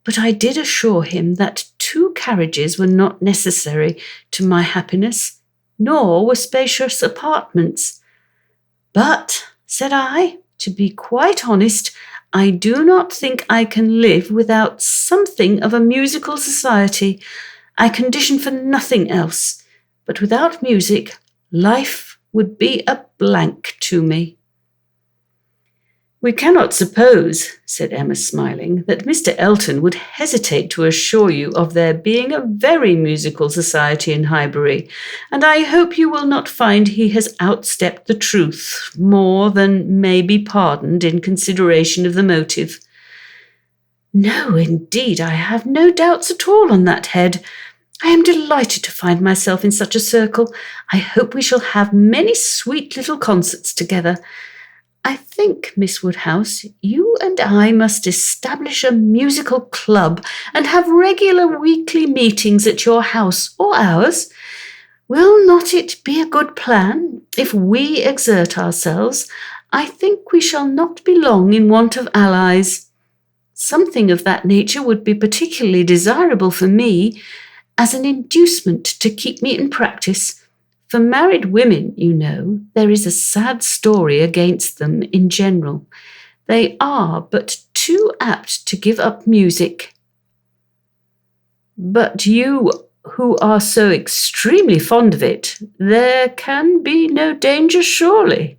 but I did assure him that 2 carriages were not necessary to my happiness, nor were spacious apartments. But, said I, to be quite honest, I do not think I can live without something of a musical society. I condition for nothing else, but without music, life would be a blank to me. We cannot suppose, said Emma, smiling, that Mr. Elton would hesitate to assure you of there being a very musical society in Highbury, and I hope you will not find he has outstepped the truth more than may be pardoned in consideration of the motive. No, indeed, I have no doubts at all on that head. I am delighted to find myself in such a circle. I hope we shall have many sweet little concerts together. I think, Miss Woodhouse, you and I must establish a musical club and have regular weekly meetings at your house or ours. Will not it be a good plan? If we exert ourselves, I think we shall not be long in want of allies. Something of that nature would be particularly desirable for me, as an inducement to keep me in practice. For married women, you know, there is a sad story against them in general. They are but too apt to give up music. But you, who are so extremely fond of it, there can be no danger, surely.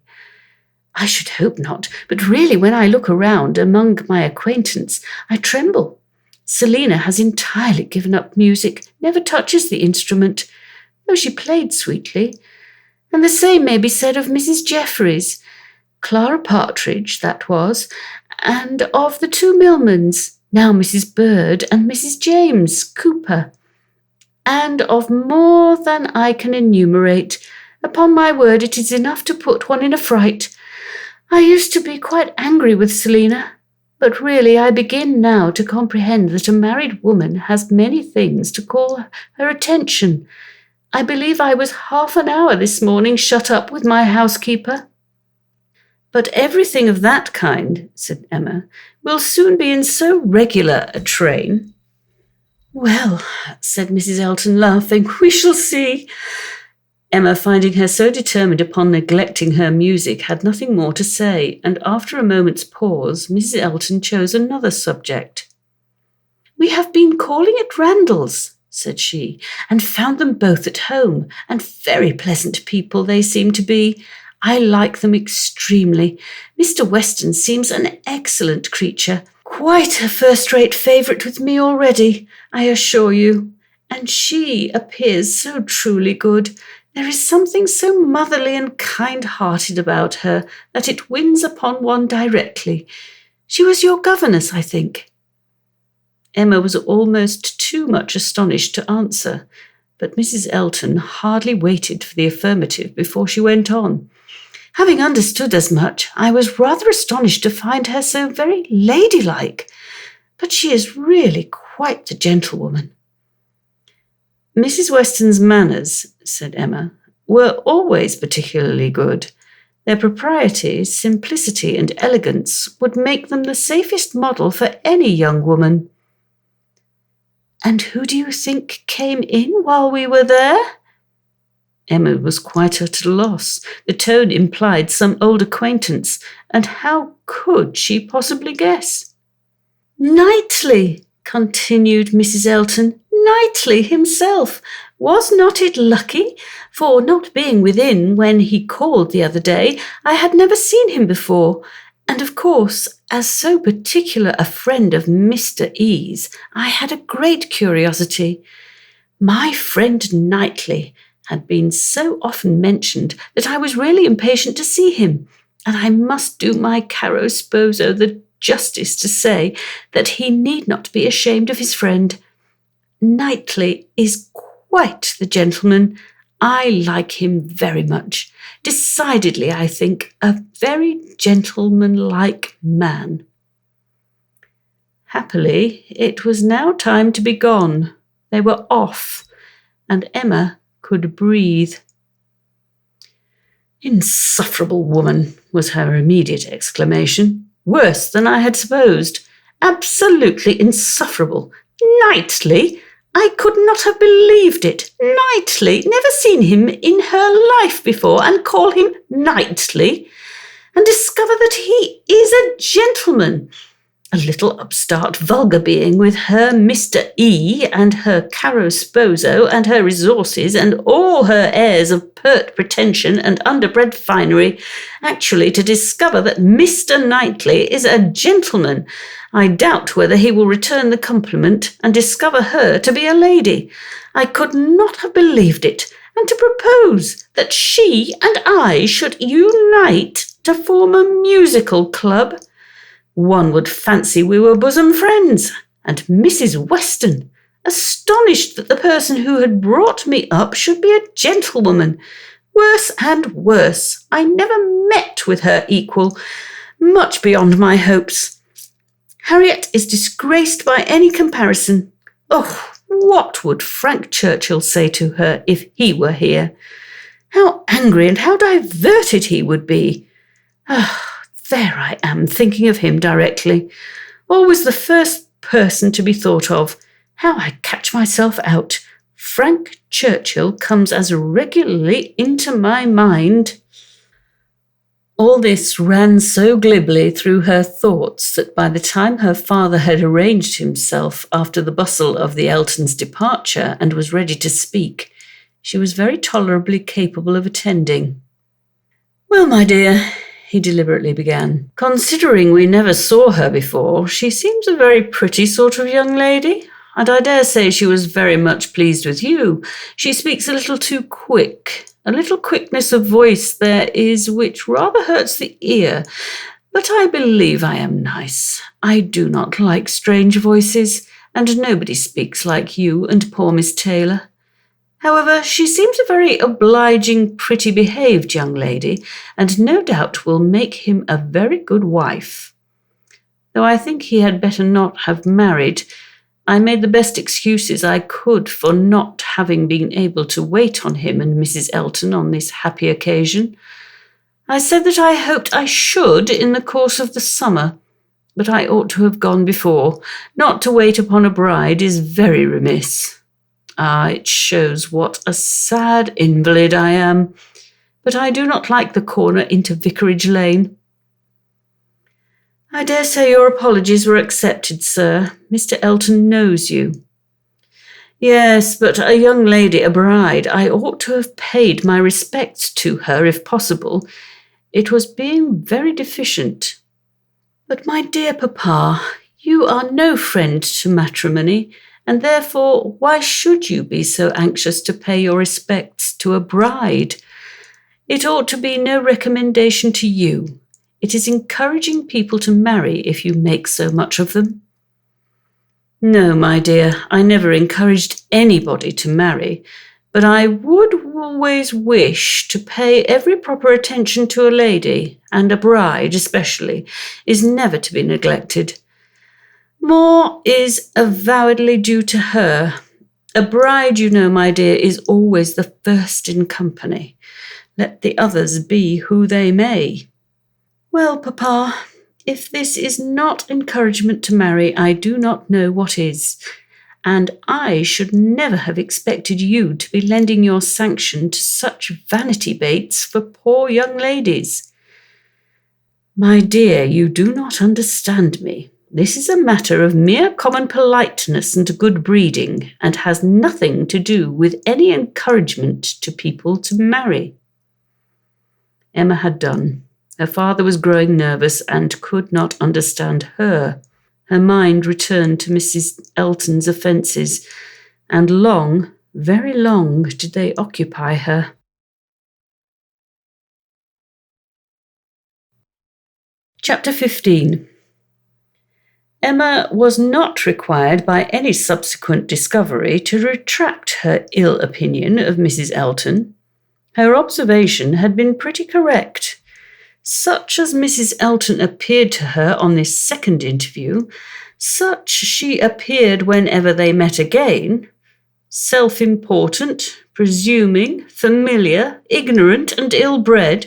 I should hope not, but really when I look around among my acquaintance, I tremble. Selina has entirely given up music, never touches the instrument, though she played sweetly, and the same may be said of Mrs. Jeffreys, Clara Partridge, that was, and of the 2 Millmans, now Mrs. Bird and Mrs. James Cooper, and of more than I can enumerate. Upon my word, it is enough to put one in a fright. I used to be quite angry with Selina, but really I begin now to comprehend that a married woman has many things to call her attention. I believe I was half an hour this morning shut up with my housekeeper. But everything of that kind, said Emma, will soon be in so regular a train. Well, said Mrs. Elton, laughing, we shall see. Emma, finding her so determined upon neglecting her music, had nothing more to say, and after a moment's pause, Mrs. Elton chose another subject. We have been calling at Randalls, said she, and found them both at home, and very pleasant people they seem to be. I like them extremely. Mr. Weston seems an excellent creature, quite a first-rate favourite with me already, I assure you, and she appears so truly good. There is something so motherly and kind-hearted about her that it wins upon one directly. She was your governess, I think. Emma was almost too much astonished to answer, but Mrs. Elton hardly waited for the affirmative before she went on. Having understood as much, I was rather astonished to find her so very ladylike, but she is really quite the gentlewoman. Mrs. Weston's manners, said Emma, were always particularly good. Their propriety, simplicity, and elegance would make them the safest model for any young woman. And who do you think came in while we were there? Emma was quite at a loss. The tone implied some old acquaintance, and how could she possibly guess? Knightley, continued Mrs. Elton, Knightley himself. Was not it lucky? For not being within when he called the other day, I had never seen him before, and of course, as so particular a friend of Mr. E.'s, I had a great curiosity. My friend Knightley had been so often mentioned that I was really impatient to see him, and I must do my caro sposo the justice to say that he need not be ashamed of his friend. Knightley is quite the gentleman. I like him very much. Decidedly, I think, a very gentlemanlike man. Happily, it was now time to be gone. They were off, and Emma could breathe. Insufferable woman, was her immediate exclamation. Worse than I had supposed. Absolutely insufferable. Knightley! I could not have believed it. Knightley! Never seen him in her life before, and call him Knightley, and discover that he is a gentleman. A little upstart vulgar being with her Mr. E. and her caro sposo and her resources and all her airs of pert pretension and underbred finery, actually to discover that Mr. Knightley is a gentleman. I doubt whether he will return the compliment and discover her to be a lady. I could not have believed it, and to propose that she and I should unite to form a musical club. One would fancy we were bosom friends, and Mrs. Weston, astonished that the person who had brought me up should be a gentlewoman. Worse and worse. I never met with her equal, much beyond my hopes. Harriet is disgraced by any comparison. Oh, what would Frank Churchill say to her if he were here? How angry and how diverted he would be. Ah, there I am, thinking of him directly. Always the first person to be thought of. How I catch myself out. Frank Churchill comes as regularly into my mind. All this ran so glibly through her thoughts that by the time her father had arranged himself after the bustle of the Eltons' departure and was ready to speak, she was very tolerably capable of attending. Well, my dear, he deliberately began, considering we never saw her before, she seems a very pretty sort of young lady, and I dare say she was very much pleased with you. She speaks a little too quick. A little quickness of voice there is which rather hurts the ear, but I believe I am nice. I do not like strange voices, and nobody speaks like you and poor Miss Taylor. However, she seems a very obliging, pretty-behaved young lady, and no doubt will make him a very good wife. Though I think he had better not have married, I made the best excuses I could for not having been able to wait on him and Mrs. Elton on this happy occasion. I said that I hoped I should in the course of the summer, but I ought to have gone before. Not to wait upon a bride is very remiss. Ah, it shows what a sad invalid I am, but I do not like the corner into Vicarage Lane. I dare say your apologies were accepted, sir. Mr. Elton knows you. Yes, but a young lady, a bride, I ought to have paid my respects to her if possible. It was being very deficient. But my dear papa, you are no friend to matrimony, and therefore why should you be so anxious to pay your respects to a bride? It ought to be no recommendation to you. It is encouraging people to marry if you make so much of them. No, my dear, I never encouraged anybody to marry, but I would always wish to pay every proper attention to a lady, and a bride especially is never to be neglected. More is avowedly due to her. A bride, you know, my dear, is always the first in company. Let the others be who they may. Well, Papa, if this is not encouragement to marry, I do not know what is. And I should never have expected you to be lending your sanction to such vanity baits for poor young ladies. My dear, you do not understand me. This is a matter of mere common politeness and good breeding, and has nothing to do with any encouragement to people to marry. Emma had done. Her father was growing nervous and could not understand her. Her mind returned to Mrs. Elton's offences, and long, very long, did they occupy her. Chapter 15. Emma was not required by any subsequent discovery to retract her ill opinion of Mrs. Elton. Her observation had been pretty correct. Such as Mrs. Elton appeared to her on this second interview, such she appeared whenever they met again. Self-important, presuming, familiar, ignorant, and ill-bred,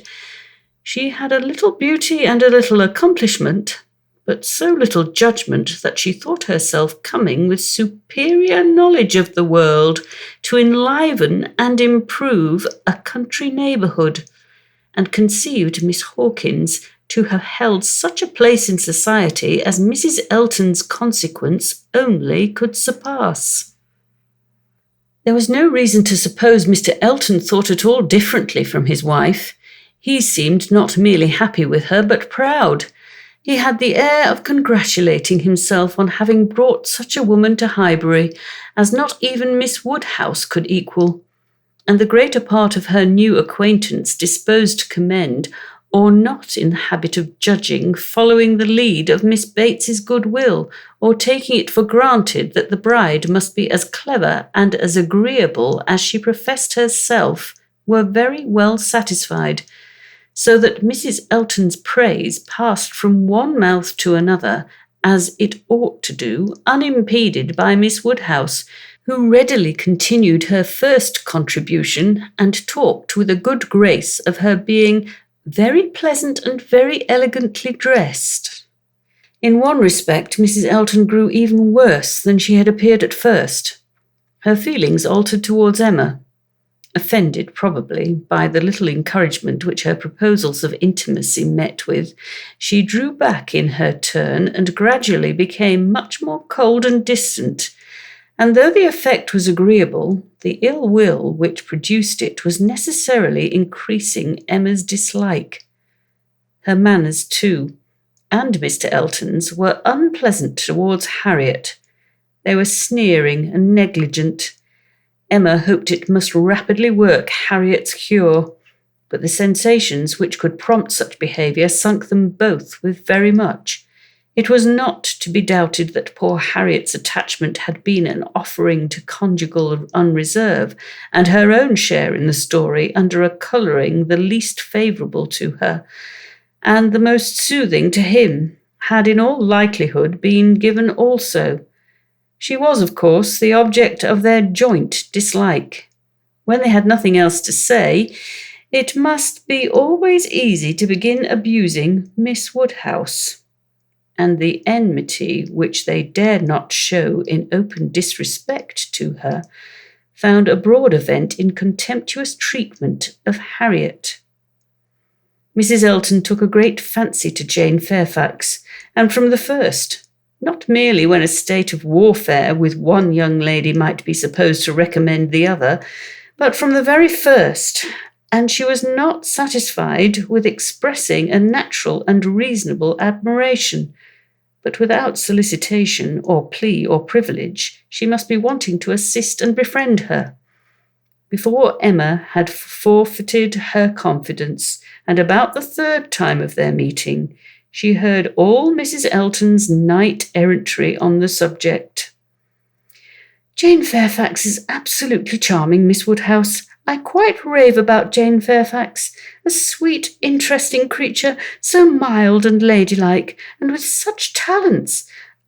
she had a little beauty and a little accomplishment, but so little judgment that she thought herself coming with superior knowledge of the world to enliven and improve a country neighbourhood, and conceived Miss Hawkins to have held such a place in society as Mrs. Elton's consequence only could surpass. There was no reason to suppose Mr. Elton thought at all differently from his wife. He seemed not merely happy with her, but proud. He had the air of congratulating himself on having brought such a woman to Highbury as not even Miss Woodhouse could equal, and the greater part of her new acquaintance disposed to commend, or not in the habit of judging, following the lead of Miss Bates's goodwill, or taking it for granted that the bride must be as clever and as agreeable as she professed herself, were very well satisfied, so that Mrs. Elton's praise passed from one mouth to another, as it ought to do, unimpeded by Miss Woodhouse, who readily continued her first contribution and talked with a good grace of her being very pleasant and very elegantly dressed. In one respect, Mrs. Elton grew even worse than she had appeared at first. Her feelings altered towards Emma. Offended, probably, by the little encouragement which her proposals of intimacy met with, she drew back in her turn and gradually became much more cold and distant, and though the effect was agreeable, the ill will which produced it was necessarily increasing Emma's dislike. Her manners, too, and Mr. Elton's, were unpleasant towards Harriet. They were sneering and negligent. Emma hoped it must rapidly work Harriet's cure, but the sensations which could prompt such behaviour sunk them both with very much. It was not to be doubted that poor Harriet's attachment had been an offering to conjugal unreserve, and her own share in the story under a colouring the least favourable to her, and the most soothing to him, had in all likelihood been given also. She was, of course, the object of their joint dislike. When they had nothing else to say, it must be always easy to begin abusing Miss Woodhouse, and the enmity which they dared not show in open disrespect to her found a broader vent in contemptuous treatment of Harriet. Mrs. Elton took a great fancy to Jane Fairfax, and from the first, not merely when a state of warfare with one young lady might be supposed to recommend the other, but from the very first, and she was not satisfied with expressing a natural and reasonable admiration, but without solicitation or plea or privilege, she must be wanting to assist and befriend her. Before Emma had forfeited her confidence, and about the third time of their meeting, she heard all Mrs. Elton's knight-errantry on the subject. "Jane Fairfax is absolutely charming, Miss Woodhouse. I quite rave about Jane Fairfax. A sweet, interesting creature, so mild and ladylike, and with such talents.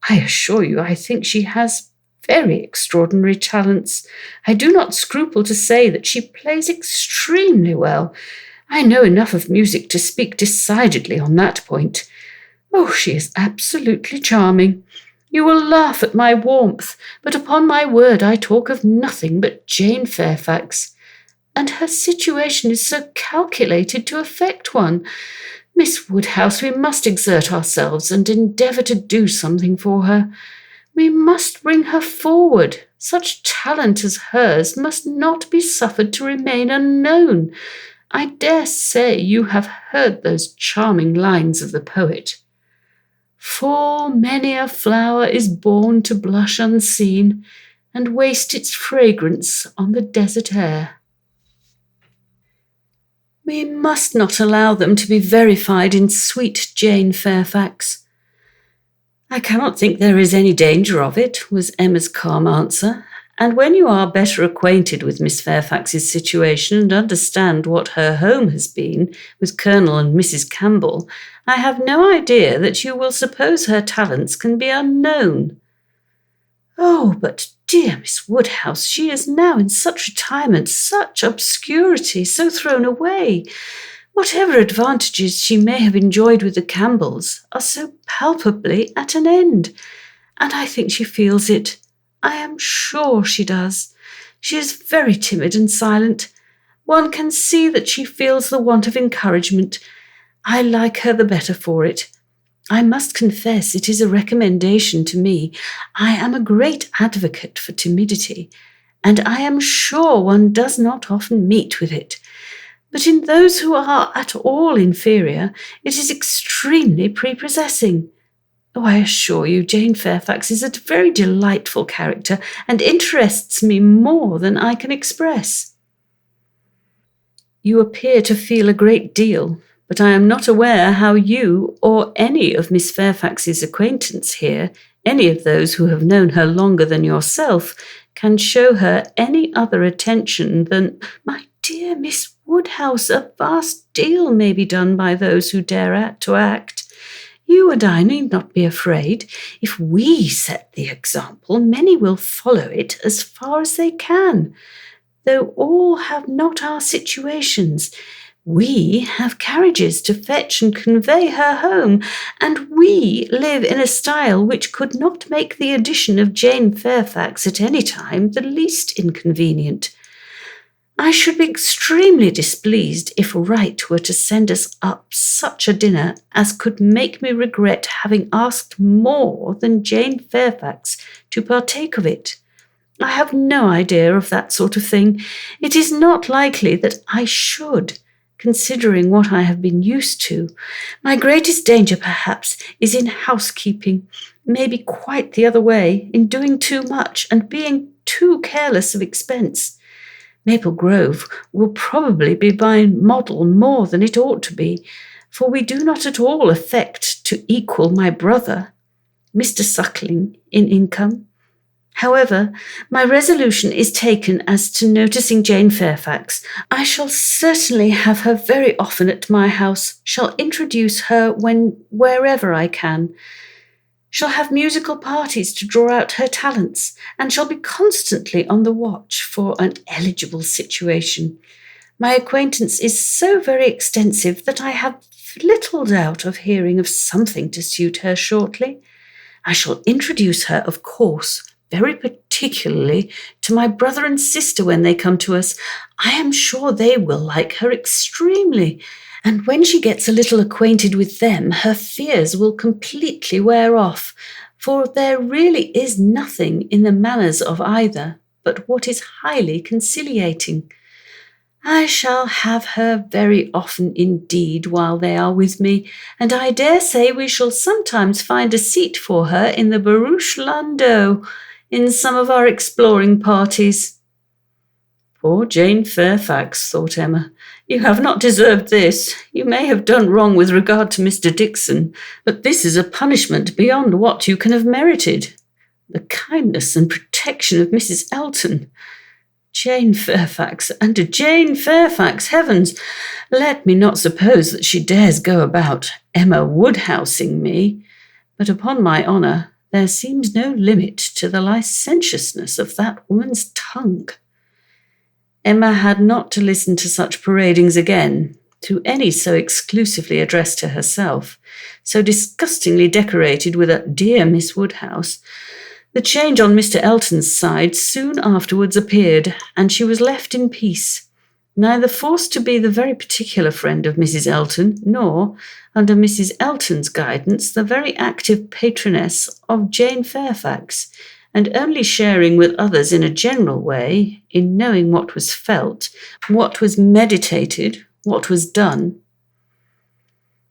I assure you I think she has very extraordinary talents. I do not scruple to say that she plays extremely well. I know enough of music to speak decidedly on that point. Oh, she is absolutely charming. You will laugh at my warmth, but upon my word I talk of nothing but Jane Fairfax. And her situation is so calculated to affect one. Miss Woodhouse, we must exert ourselves and endeavour to do something for her. We must bring her forward. Such talent as hers must not be suffered to remain unknown. I dare say you have heard those charming lines of the poet. Full many a flower is born to blush unseen, and waste its fragrance on the desert air. We must not allow them to be verified in sweet Jane Fairfax. I cannot think there is any danger of it, was Emma's calm answer, and when you are better acquainted with Miss Fairfax's situation and understand what her home has been with Colonel and Mrs. Campbell, I have no idea that you will suppose her talents can be unknown. Oh, but dear Miss Woodhouse, she is now in such retirement, such obscurity, so thrown away. Whatever advantages she may have enjoyed with the Campbells are so palpably at an end, and I think she feels it. I am sure she does. She is very timid and silent. One can see that she feels the want of encouragement. I like her the better for it. I must confess it is a recommendation to me. I am a great advocate for timidity, and I am sure one does not often meet with it. But in those who are at all inferior, it is extremely prepossessing. Oh, I assure you, Jane Fairfax is a very delightful character and interests me more than I can express. You appear to feel a great deal, but I am not aware how you or any of Miss Fairfax's acquaintance here, any of those who have known her longer than yourself, can show her any other attention than, my dear Miss Woodhouse, a vast deal may be done by those who dare to act. You and I need not be afraid. If we set the example, many will follow it as far as they can. Though all have not our situations, we have carriages to fetch and convey her home, and we live in a style which could not make the addition of Jane Fairfax at any time the least inconvenient. I should be extremely displeased if Wright were to send us up such a dinner as could make me regret having asked more than Jane Fairfax to partake of it. I have no idea of that sort of thing. It is not likely that I should, considering what I have been used to. My greatest danger, perhaps, is in housekeeping, maybe quite the other way, in doing too much and being too careless of expense. Maple Grove will probably be my model more than it ought to be, for we do not at all affect to equal my brother, Mr. Suckling, in income. However, my resolution is taken as to noticing Jane Fairfax. I shall certainly have her very often at my house, shall introduce her wherever I can, shall have musical parties to draw out her talents, and shall be constantly on the watch for an eligible situation. My acquaintance is so very extensive that I have little doubt of hearing of something to suit her shortly. I shall introduce her, of course, very particularly to my brother and sister when they come to us. I am sure they will like her extremely, and when she gets a little acquainted with them, her fears will completely wear off, for there really is nothing in the manners of either but what is highly conciliating. I shall have her very often indeed while they are with me, and I dare say we shall sometimes find a seat for her in the barouche landau in some of our exploring parties. Poor Jane Fairfax, thought Emma. You have not deserved this. You may have done wrong with regard to Mr. Dixon, but this is a punishment beyond what you can have merited. The kindness and protection of Mrs. Elton. Jane Fairfax, and Jane Fairfax, heavens! Let me not suppose that she dares go about Emma Woodhousing me, but upon my honour, There seemed no limit to the licentiousness of that woman's tongue. Emma had not to listen to such paradings again, to any so exclusively addressed to herself, so disgustingly decorated with a "dear Miss Woodhouse." The change on Mr. Elton's side soon afterwards appeared, and she was left in peace, neither forced to be the very particular friend of Mrs. Elton, nor, under Mrs. Elton's guidance, the very active patroness of Jane Fairfax, and only sharing with others in a general way in knowing what was felt, what was meditated, what was done.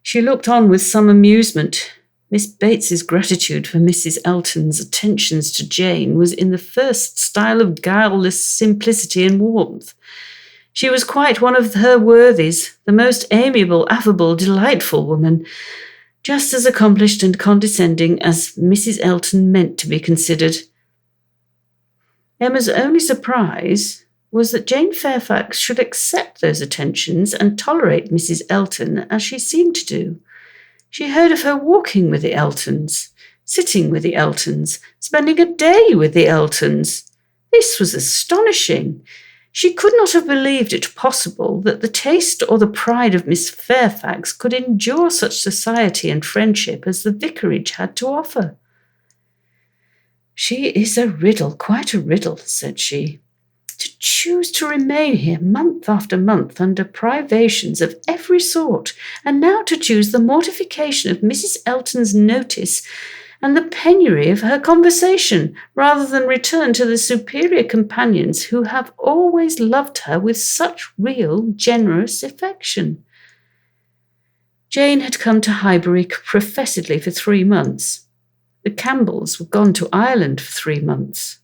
She looked on with some amusement. Miss Bates's gratitude for Mrs. Elton's attentions to Jane was in the first style of guileless simplicity and warmth. She was quite one of her worthies, the most amiable, affable, delightful woman, just as accomplished and condescending as Mrs. Elton meant to be considered. Emma's only surprise was that Jane Fairfax should accept those attentions and tolerate Mrs. Elton as she seemed to do. She heard of her walking with the Eltons, sitting with the Eltons, spending a day with the Eltons. This was astonishing. She could not have believed it possible that the taste or the pride of Miss Fairfax could endure such society and friendship as the vicarage had to offer. "She is a riddle, quite a riddle," said she. "To choose to remain here month after month under privations of every sort, and now to choose the mortification of Mrs. Elton's notice and the penury of her conversation, rather than return to the superior companions who have always loved her with such real, generous affection." Jane had come to Highbury professedly for 3 months. The Campbells were gone to Ireland for 3 months.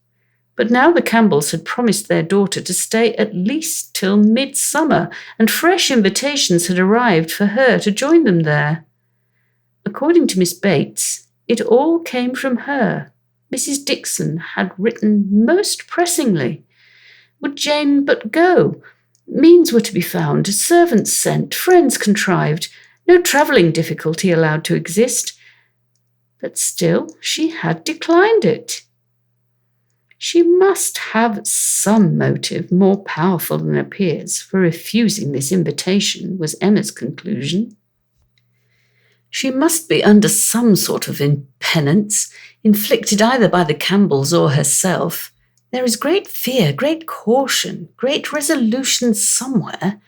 But now the Campbells had promised their daughter to stay at least till midsummer, and fresh invitations had arrived for her to join them there. According to Miss Bates, it all came from her. Mrs. Dixon had written most pressingly. Would Jane but go? Means were to be found, servants sent, friends contrived, no travelling difficulty allowed to exist. But still she had declined it. She must have some motive more powerful than appears for refusing this invitation, was Emma's conclusion. She must be under some sort of penance, inflicted either by the Campbells or herself. There is great fear, great caution, great resolution somewhere.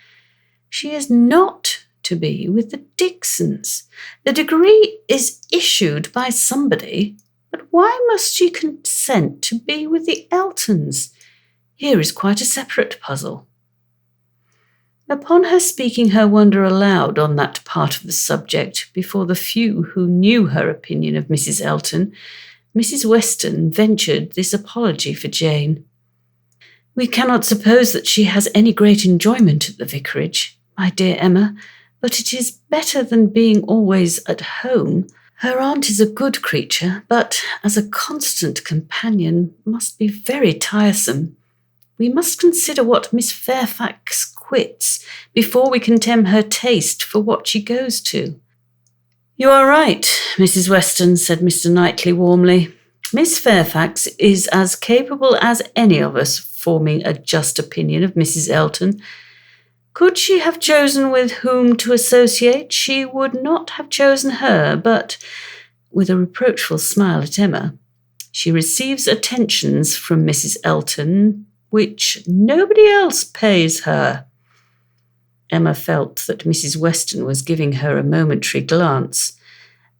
She is not to be with the Dixons. The degree is issued by somebody, but why must she consent to be with the Eltons? Here is quite a separate puzzle. Upon her speaking her wonder aloud on that part of the subject before the few who knew her opinion of Mrs. Elton, Mrs. Weston ventured this apology for Jane. "We cannot suppose that she has any great enjoyment at the vicarage, my dear Emma, but it is better than being always at home. Her aunt is a good creature, but as a constant companion must be very tiresome. We must consider what Miss Fairfax quits before we condemn her taste for what she goes to." "You are right, Mrs. Weston," said Mr. Knightley warmly. "Miss Fairfax is as capable as any of us forming a just opinion of Mrs. Elton. Could she have chosen with whom to associate, she would not have chosen her, but," with a reproachful smile at Emma, "she receives attentions from Mrs. Elton which nobody else pays her." Emma felt that Mrs. Weston was giving her a momentary glance,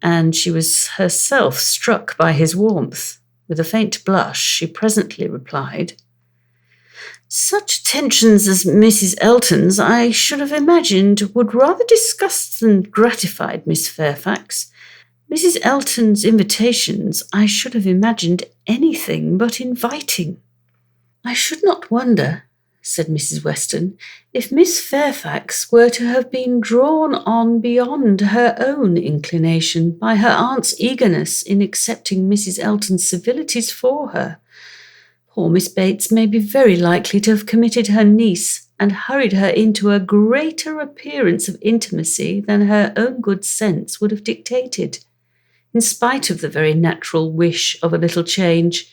and she was herself struck by his warmth. With a faint blush, she presently replied, "Such attentions as Mrs. Elton's, I should have imagined, would rather disgust than gratified Miss Fairfax. Mrs. Elton's invitations, I should have imagined anything but inviting." "I should not wonder," said Mrs. Weston, "if Miss Fairfax were to have been drawn on beyond her own inclination by her aunt's eagerness in accepting Mrs. Elton's civilities for her. Poor Miss Bates may be very likely to have committed her niece and hurried her into a greater appearance of intimacy than her own good sense would have dictated. in spite of the very natural wish of a little change.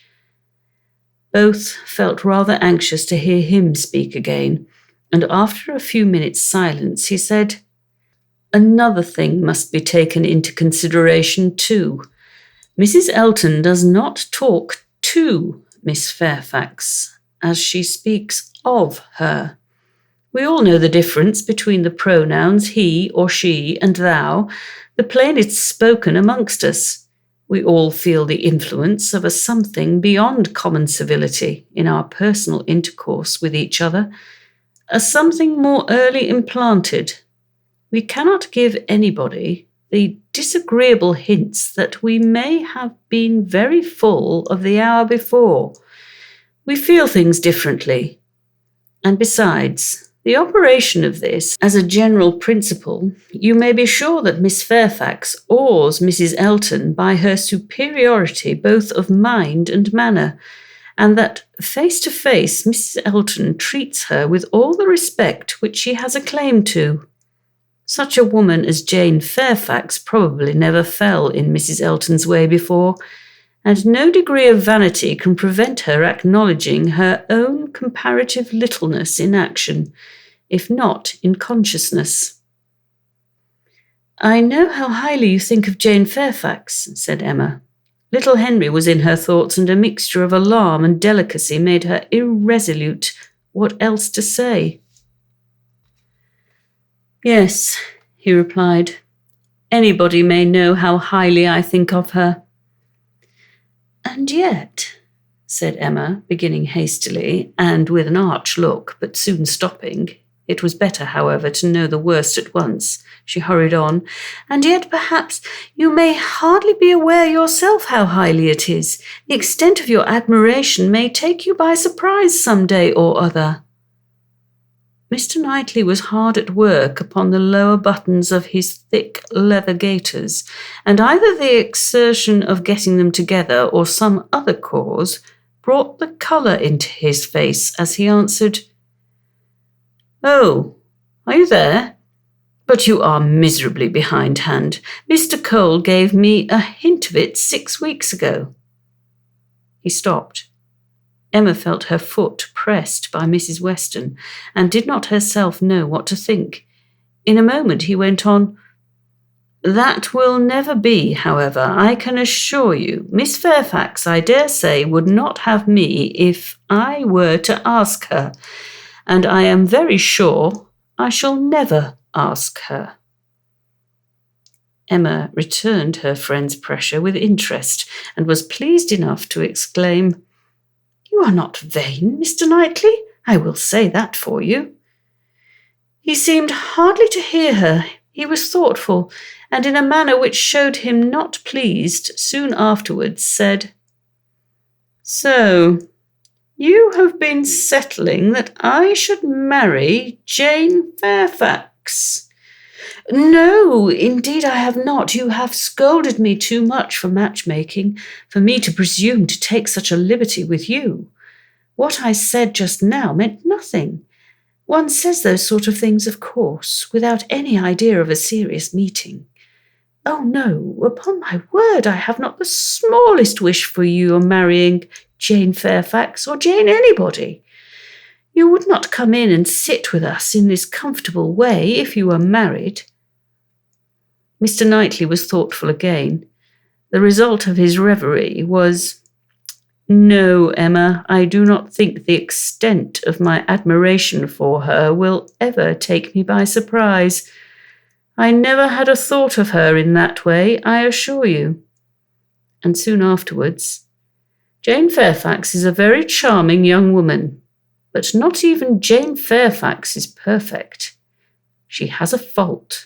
Both felt rather anxious to hear him speak again, and after a few minutes' silence he said, "Another thing must be taken into consideration too. Mrs. Elton does not talk to Miss Fairfax, as she speaks of her. We all know the difference between the pronouns he or she and thou, the plainest spoken amongst us. We all feel the influence of a something beyond common civility in our personal intercourse with each other, a something more early implanted. We cannot give anybody the disagreeable hints that we may have been very full of the hour before. We feel things differently. And besides, the operation of this, as a general principle, you may be sure that Miss Fairfax awes Mrs. Elton by her superiority both of mind and manner, and that face to face Mrs. Elton treats her with all the respect which she has a claim to. Such a woman as Jane Fairfax probably never fell in Mrs. Elton's way before, and no degree of vanity can prevent her acknowledging her own comparative littleness in action, if not in consciousness." "I know how highly you think of Jane Fairfax," said Emma. Little Henry was in her thoughts, and a mixture of alarm and delicacy made her irresolute what else to say. "Yes," he replied, "anybody may know how highly I think of her." "And yet," said Emma, beginning hastily and with an arch look, but soon stopping. It was better, however, to know the worst at once. She hurried on, "And yet perhaps you may hardly be aware yourself how highly it is. The extent of your admiration may take you by surprise some day or other." Mr. Knightley was hard at work upon the lower buttons of his thick leather gaiters, and either the exertion of getting them together or some other cause brought the colour into his face as he answered, "Oh, are you there? But you are miserably behindhand. Mr. Cole gave me a hint of it 6 weeks ago." He stopped. Emma felt her foot pressed by Mrs. Weston, and did not herself know what to think. In a moment he went on, "That will never be, however, I can assure you. Miss Fairfax, I dare say, would not have me if I were to ask her, and I am very sure I shall never ask her." Emma returned her friend's pressure with interest, and was pleased enough to exclaim, "You are not vain, Mr. Knightley, I will say that for you." He seemed hardly to hear her. He was thoughtful, and in a manner which showed him not pleased, soon afterwards said, "So, you have been settling that I should marry Jane Fairfax?" "No, indeed I have not. You have scolded me too much for matchmaking, for me to presume to take such a liberty with you. What I said just now meant nothing. One says those sort of things, of course, without any idea of a serious meeting. Oh, no, upon my word, I have not the smallest wish for your marrying Jane Fairfax or Jane anybody. You would not come in and sit with us in this comfortable way if you were married." Mr. Knightley was thoughtful again. The result of his reverie was, "No, Emma, I do not think the extent of my admiration for her will ever take me by surprise. I never had a thought of her in that way, I assure you." And soon afterwards, "Jane Fairfax is a very charming young woman, but not even Jane Fairfax is perfect. She has a fault.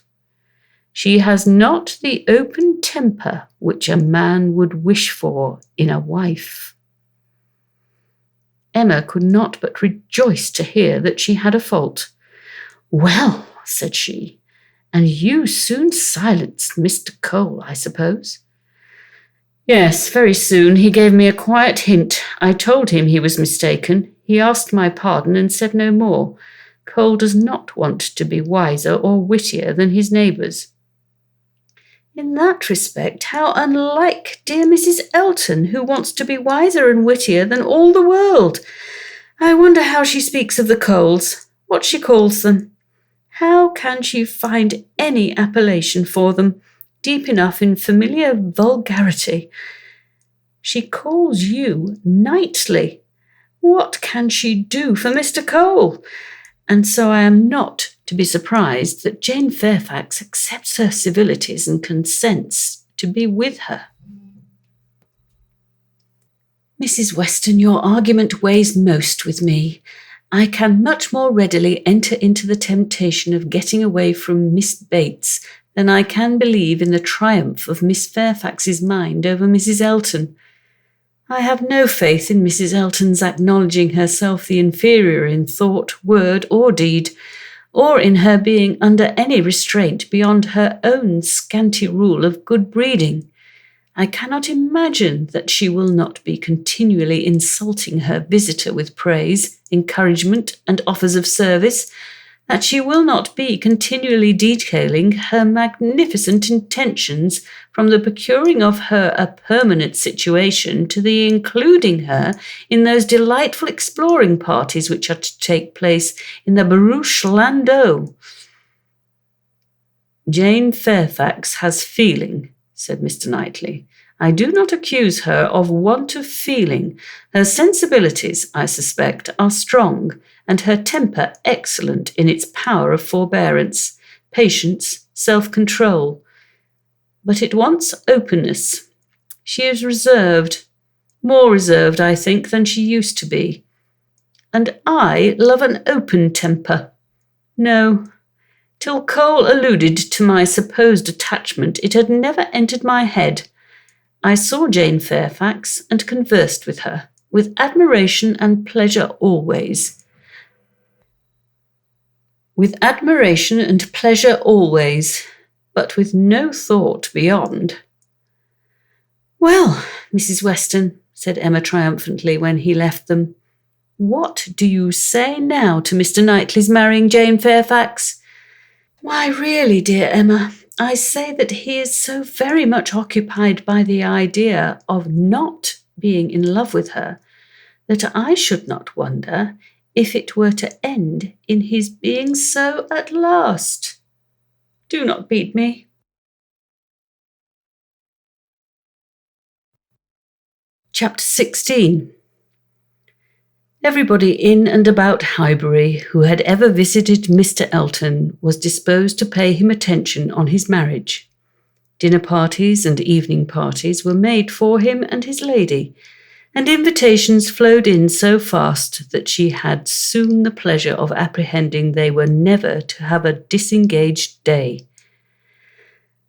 She has not the open temper which a man would wish for in a wife." Emma could not but rejoice to hear that she had a fault. "Well," said she, "and you soon silenced Mr. Cole, I suppose?" "Yes, very soon. He gave me a quiet hint. I told him he was mistaken. He asked my pardon and said no more. Cole does not want to be wiser or wittier than his neighbours." In that respect, how unlike dear Mrs. Elton, who wants to be wiser and wittier than all the world. I wonder how she speaks of the coals, what she calls them. How can she find any appellation for them, deep enough in familiar vulgarity? She calls you Knightley. What can she do for Mr. Cole? And so I am not to be surprised that Jane Fairfax accepts her civilities and consents to be with her. Mrs. Weston, your argument weighs most with me. I can much more readily enter into the temptation of getting away from Miss Bates than I can believe in the triumph of Miss Fairfax's mind over Mrs. Elton. I have no faith in Mrs. Elton's acknowledging herself the inferior in thought, word, or deed, or in her being under any restraint beyond her own scanty rule of good breeding. I cannot imagine that she will not be continually insulting her visitor with praise, encouragement, and offers of service, that she will not be continually detailing her magnificent intentions from the procuring of her a permanent situation to the including her in those delightful exploring parties which are to take place in the barouche landau. Jane Fairfax has feeling, said Mr. Knightley. I do not accuse her of want of feeling. Her sensibilities, I suspect, are strong, and her temper excellent in its power of forbearance, patience, self-control. But it wants openness. She is reserved, more reserved, I think, than she used to be. And I love an open temper. No, till Cole alluded to my supposed attachment, it had never entered my head. I saw Jane Fairfax and conversed with her, with admiration and pleasure always. With admiration and pleasure always, but with no thought beyond. Well, Mrs. Weston, said Emma triumphantly when he left them, what do you say now to Mr. Knightley's marrying Jane Fairfax? Why, really, dear Emma, I say that he is so very much occupied by the idea of not being in love with her that I should not wonder if it were to end in his being so at last. Do not beat me. Chapter 16. Everybody in and about Highbury who had ever visited Mr. Elton was disposed to pay him attention on his marriage. Dinner parties and evening parties were made for him and his lady, and invitations flowed in so fast that she had soon the pleasure of apprehending they were never to have a disengaged day.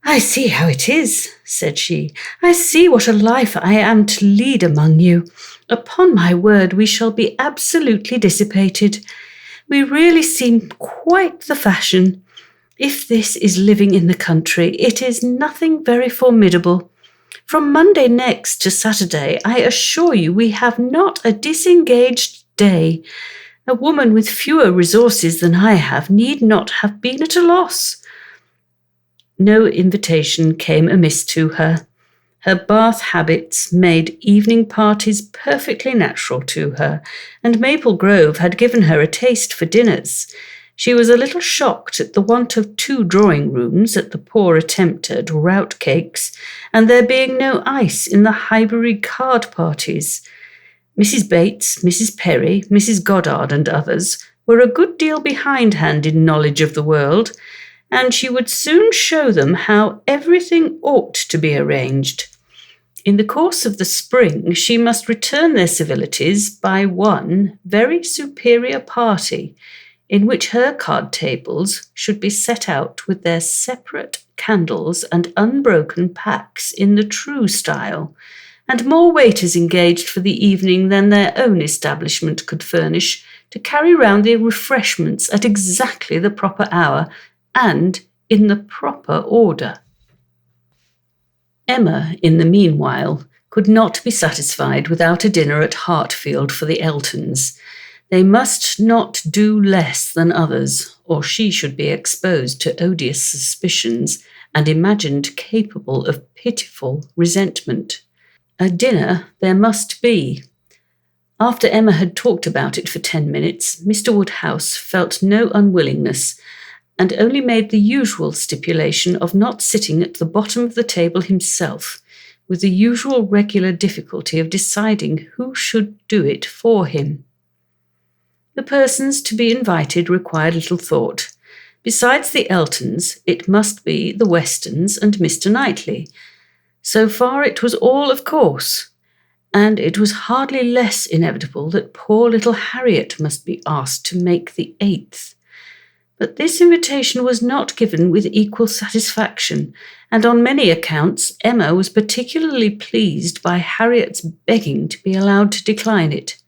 I see how it is, said she. I see what a life I am to lead among you. Upon my word, we shall be absolutely dissipated. We really seem quite the fashion. If this is living in the country, it is nothing very formidable. From Monday next to Saturday, I assure you we have not a disengaged day. A woman with fewer resources than I have need not have been at a loss. No invitation came amiss to her. Her Bath habits made evening parties perfectly natural to her, and Maple Grove had given her a taste for dinners. She was a little shocked at the want of 2 drawing-rooms at the poor attempt at rout cakes, and there being no ice in the Highbury card parties. Mrs. Bates, Mrs. Perry, Mrs. Goddard, and others were a good deal behindhand in knowledge of the world, and she would soon show them how everything ought to be arranged. In the course of the spring, she must return their civilities by one very superior party, in which her card tables should be set out with their separate candles and unbroken packs in the true style, and more waiters engaged for the evening than their own establishment could furnish, to carry round the refreshments at exactly the proper hour, and in the proper order. Emma, in the meanwhile, could not be satisfied without a dinner at Hartfield for the Eltons. They must not do less than others, or she should be exposed to odious suspicions, and imagined capable of pitiful resentment. A dinner there must be. After Emma had talked about it for 10 minutes, Mr. Woodhouse felt no unwillingness, and only made the usual stipulation of not sitting at the bottom of the table himself, with the usual regular difficulty of deciding who should do it for him. The persons to be invited required little thought. Besides the Eltons, it must be the Westons and Mr. Knightley. So far it was all of course, and it was hardly less inevitable that poor little Harriet must be asked to make the 8th. But this invitation was not given with equal satisfaction, and on many accounts Emma was particularly pleased by Harriet's begging to be allowed to decline it.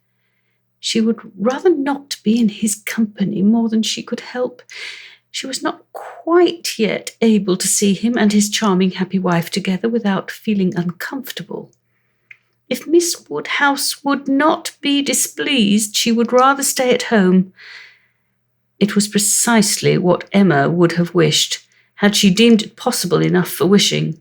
She would rather not be in his company more than she could help. She was not quite yet able to see him and his charming happy wife together without feeling uncomfortable. If Miss Woodhouse would not be displeased, she would rather stay at home. It was precisely what Emma would have wished, had she deemed it possible enough for wishing.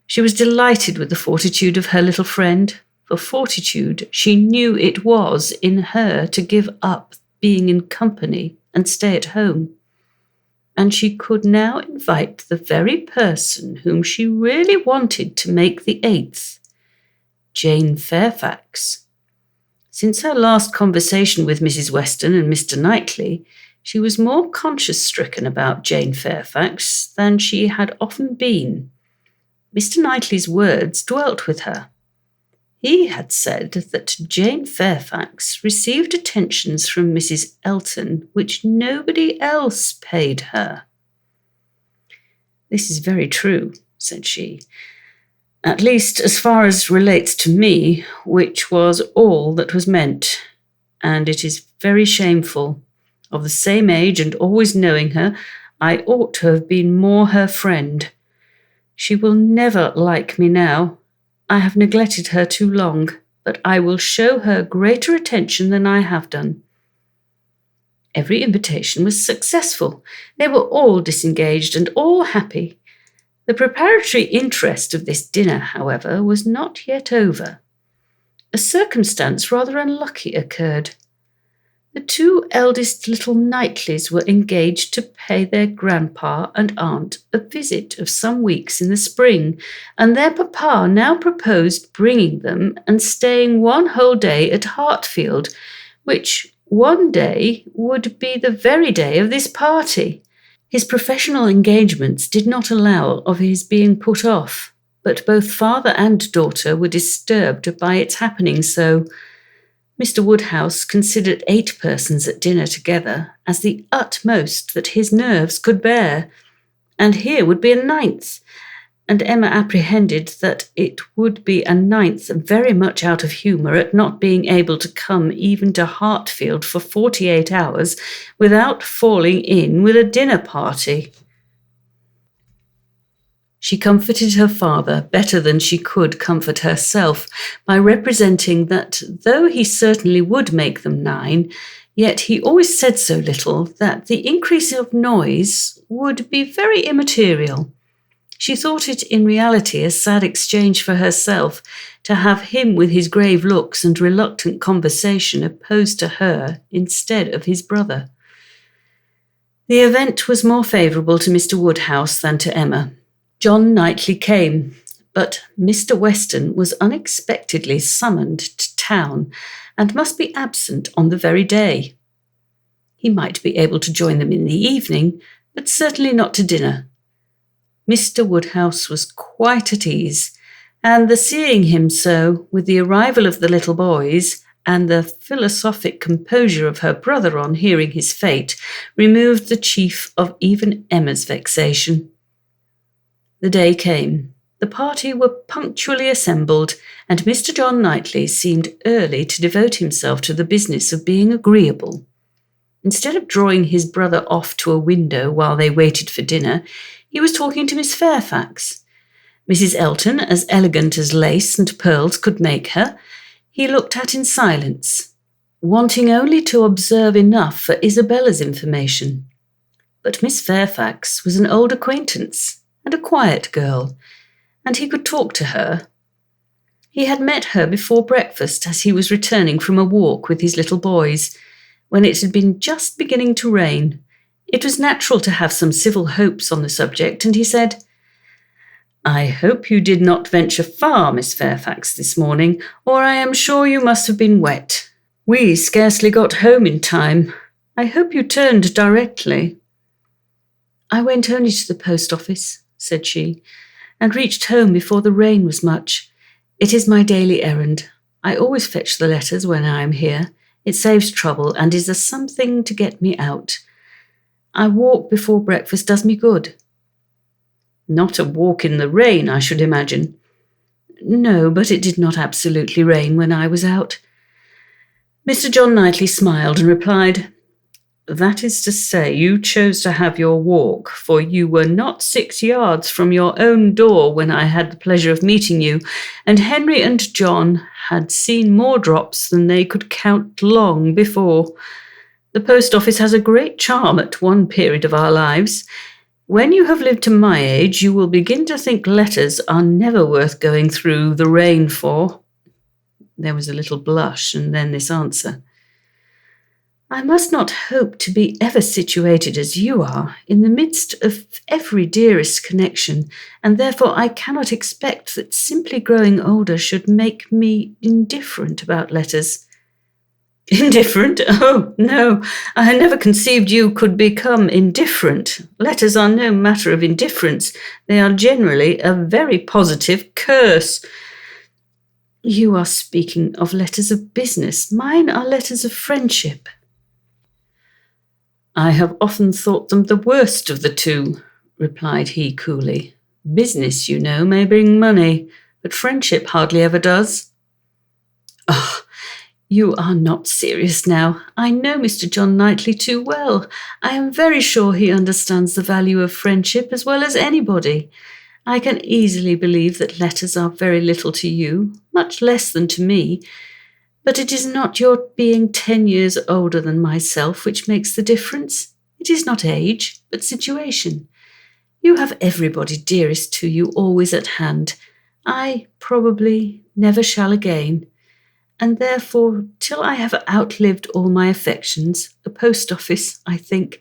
She was delighted with the fortitude of her little friend. For fortitude she knew it was in her to give up being in company and stay at home. And she could now invite the very person whom she really wanted to make the 8th, Jane Fairfax. Since her last conversation with Mrs. Weston and Mr. Knightley, she was more conscience-stricken about Jane Fairfax than she had often been. Mr. Knightley's words dwelt with her. He had said that Jane Fairfax received attentions from Mrs. Elton which nobody else paid her. "This is very true," said she, "at least as far as relates to me, which was all that was meant, and it is very shameful. Of the same age and always knowing her, I ought to have been more her friend. She will never like me now. I have neglected her too long, but I will show her greater attention than I have done." Every invitation was successful. They were all disengaged and all happy. The preparatory interest of this dinner, however, was not yet over. A circumstance rather unlucky occurred. The 2 eldest little Knightleys were engaged to pay their grandpa and aunt a visit of some weeks in the spring, and their papa now proposed bringing them and staying one whole day at Hartfield, which one day would be the very day of this party. His professional engagements did not allow of his being put off, but both father and daughter were disturbed by its happening so. Mr. Woodhouse considered 8 persons at dinner together as the utmost that his nerves could bear, and here would be a 9th, and Emma apprehended that it would be a 9th very much out of humour at not being able to come even to Hartfield for 48 hours without falling in with a dinner party. She comforted her father better than she could comfort herself by representing that though he certainly would make them 9, yet he always said so little that the increase of noise would be very immaterial. She thought it in reality a sad exchange for herself to have him with his grave looks and reluctant conversation opposed to her instead of his brother. The event was more favourable to Mr. Woodhouse than to Emma. John Knightley came, but Mr. Weston was unexpectedly summoned to town and must be absent on the very day. He might be able to join them in the evening, but certainly not to dinner. Mr. Woodhouse was quite at ease, and the seeing him so, with the arrival of the little boys, and the philosophic composure of her brother on hearing his fate, removed the chief of even Emma's vexation. The day came. The party were punctually assembled, and Mr. John Knightley seemed early to devote himself to the business of being agreeable. Instead of drawing his brother off to a window while they waited for dinner, he was talking to Miss Fairfax. Mrs. Elton, as elegant as lace and pearls could make her, he looked at in silence, wanting only to observe enough for Isabella's information. But Miss Fairfax was an old acquaintance, and a quiet girl, and he could talk to her. He had met her before breakfast as he was returning from a walk with his little boys, when it had been just beginning to rain. It was natural to have some civil hopes on the subject, and he said, "I hope you did not venture far, Miss Fairfax, this morning, or I am sure you must have been wet. We scarcely got home in time. I hope you turned directly." "I went only to the post office," said she, "and reached home before the rain was much. It is my daily errand. I always fetch the letters when I am here. It saves trouble and is a something to get me out. I walk before breakfast does me good." "Not a walk in the rain, I should imagine." "No, but it did not absolutely rain when I was out." Mr. John Knightley smiled and replied, "That is to say, you chose to have your walk, for you were not 6 yards from your own door when I had the pleasure of meeting you, and Henry and John had seen more drops than they could count long before. The post office has a great charm at one period of our lives. When you have lived to my age, you will begin to think letters are never worth going through the rain for." There was a little blush, and then this answer. "I must not hope to be ever situated as you are, in the midst of every dearest connection, and therefore I cannot expect that simply growing older should make me indifferent about letters." "Indifferent? Oh, no, I never conceived you could become indifferent. Letters are no matter of indifference. They are generally a very positive curse." "You are speaking of letters of business. Mine are letters of friendship." "I have often thought them the worst of the two," replied he coolly. "Business, you know, may bring money, but friendship hardly ever does." "Oh, you are not serious now. I know Mr. John Knightley too well. I am very sure he understands the value of friendship as well as anybody. I can easily believe that letters are very little to you, much less than to me. But it is not your being 10 years older than myself which makes the difference. It is not age, but situation. You have everybody dearest to you always at hand. I probably never shall again. And therefore, till I have outlived all my affections, a post office, I think,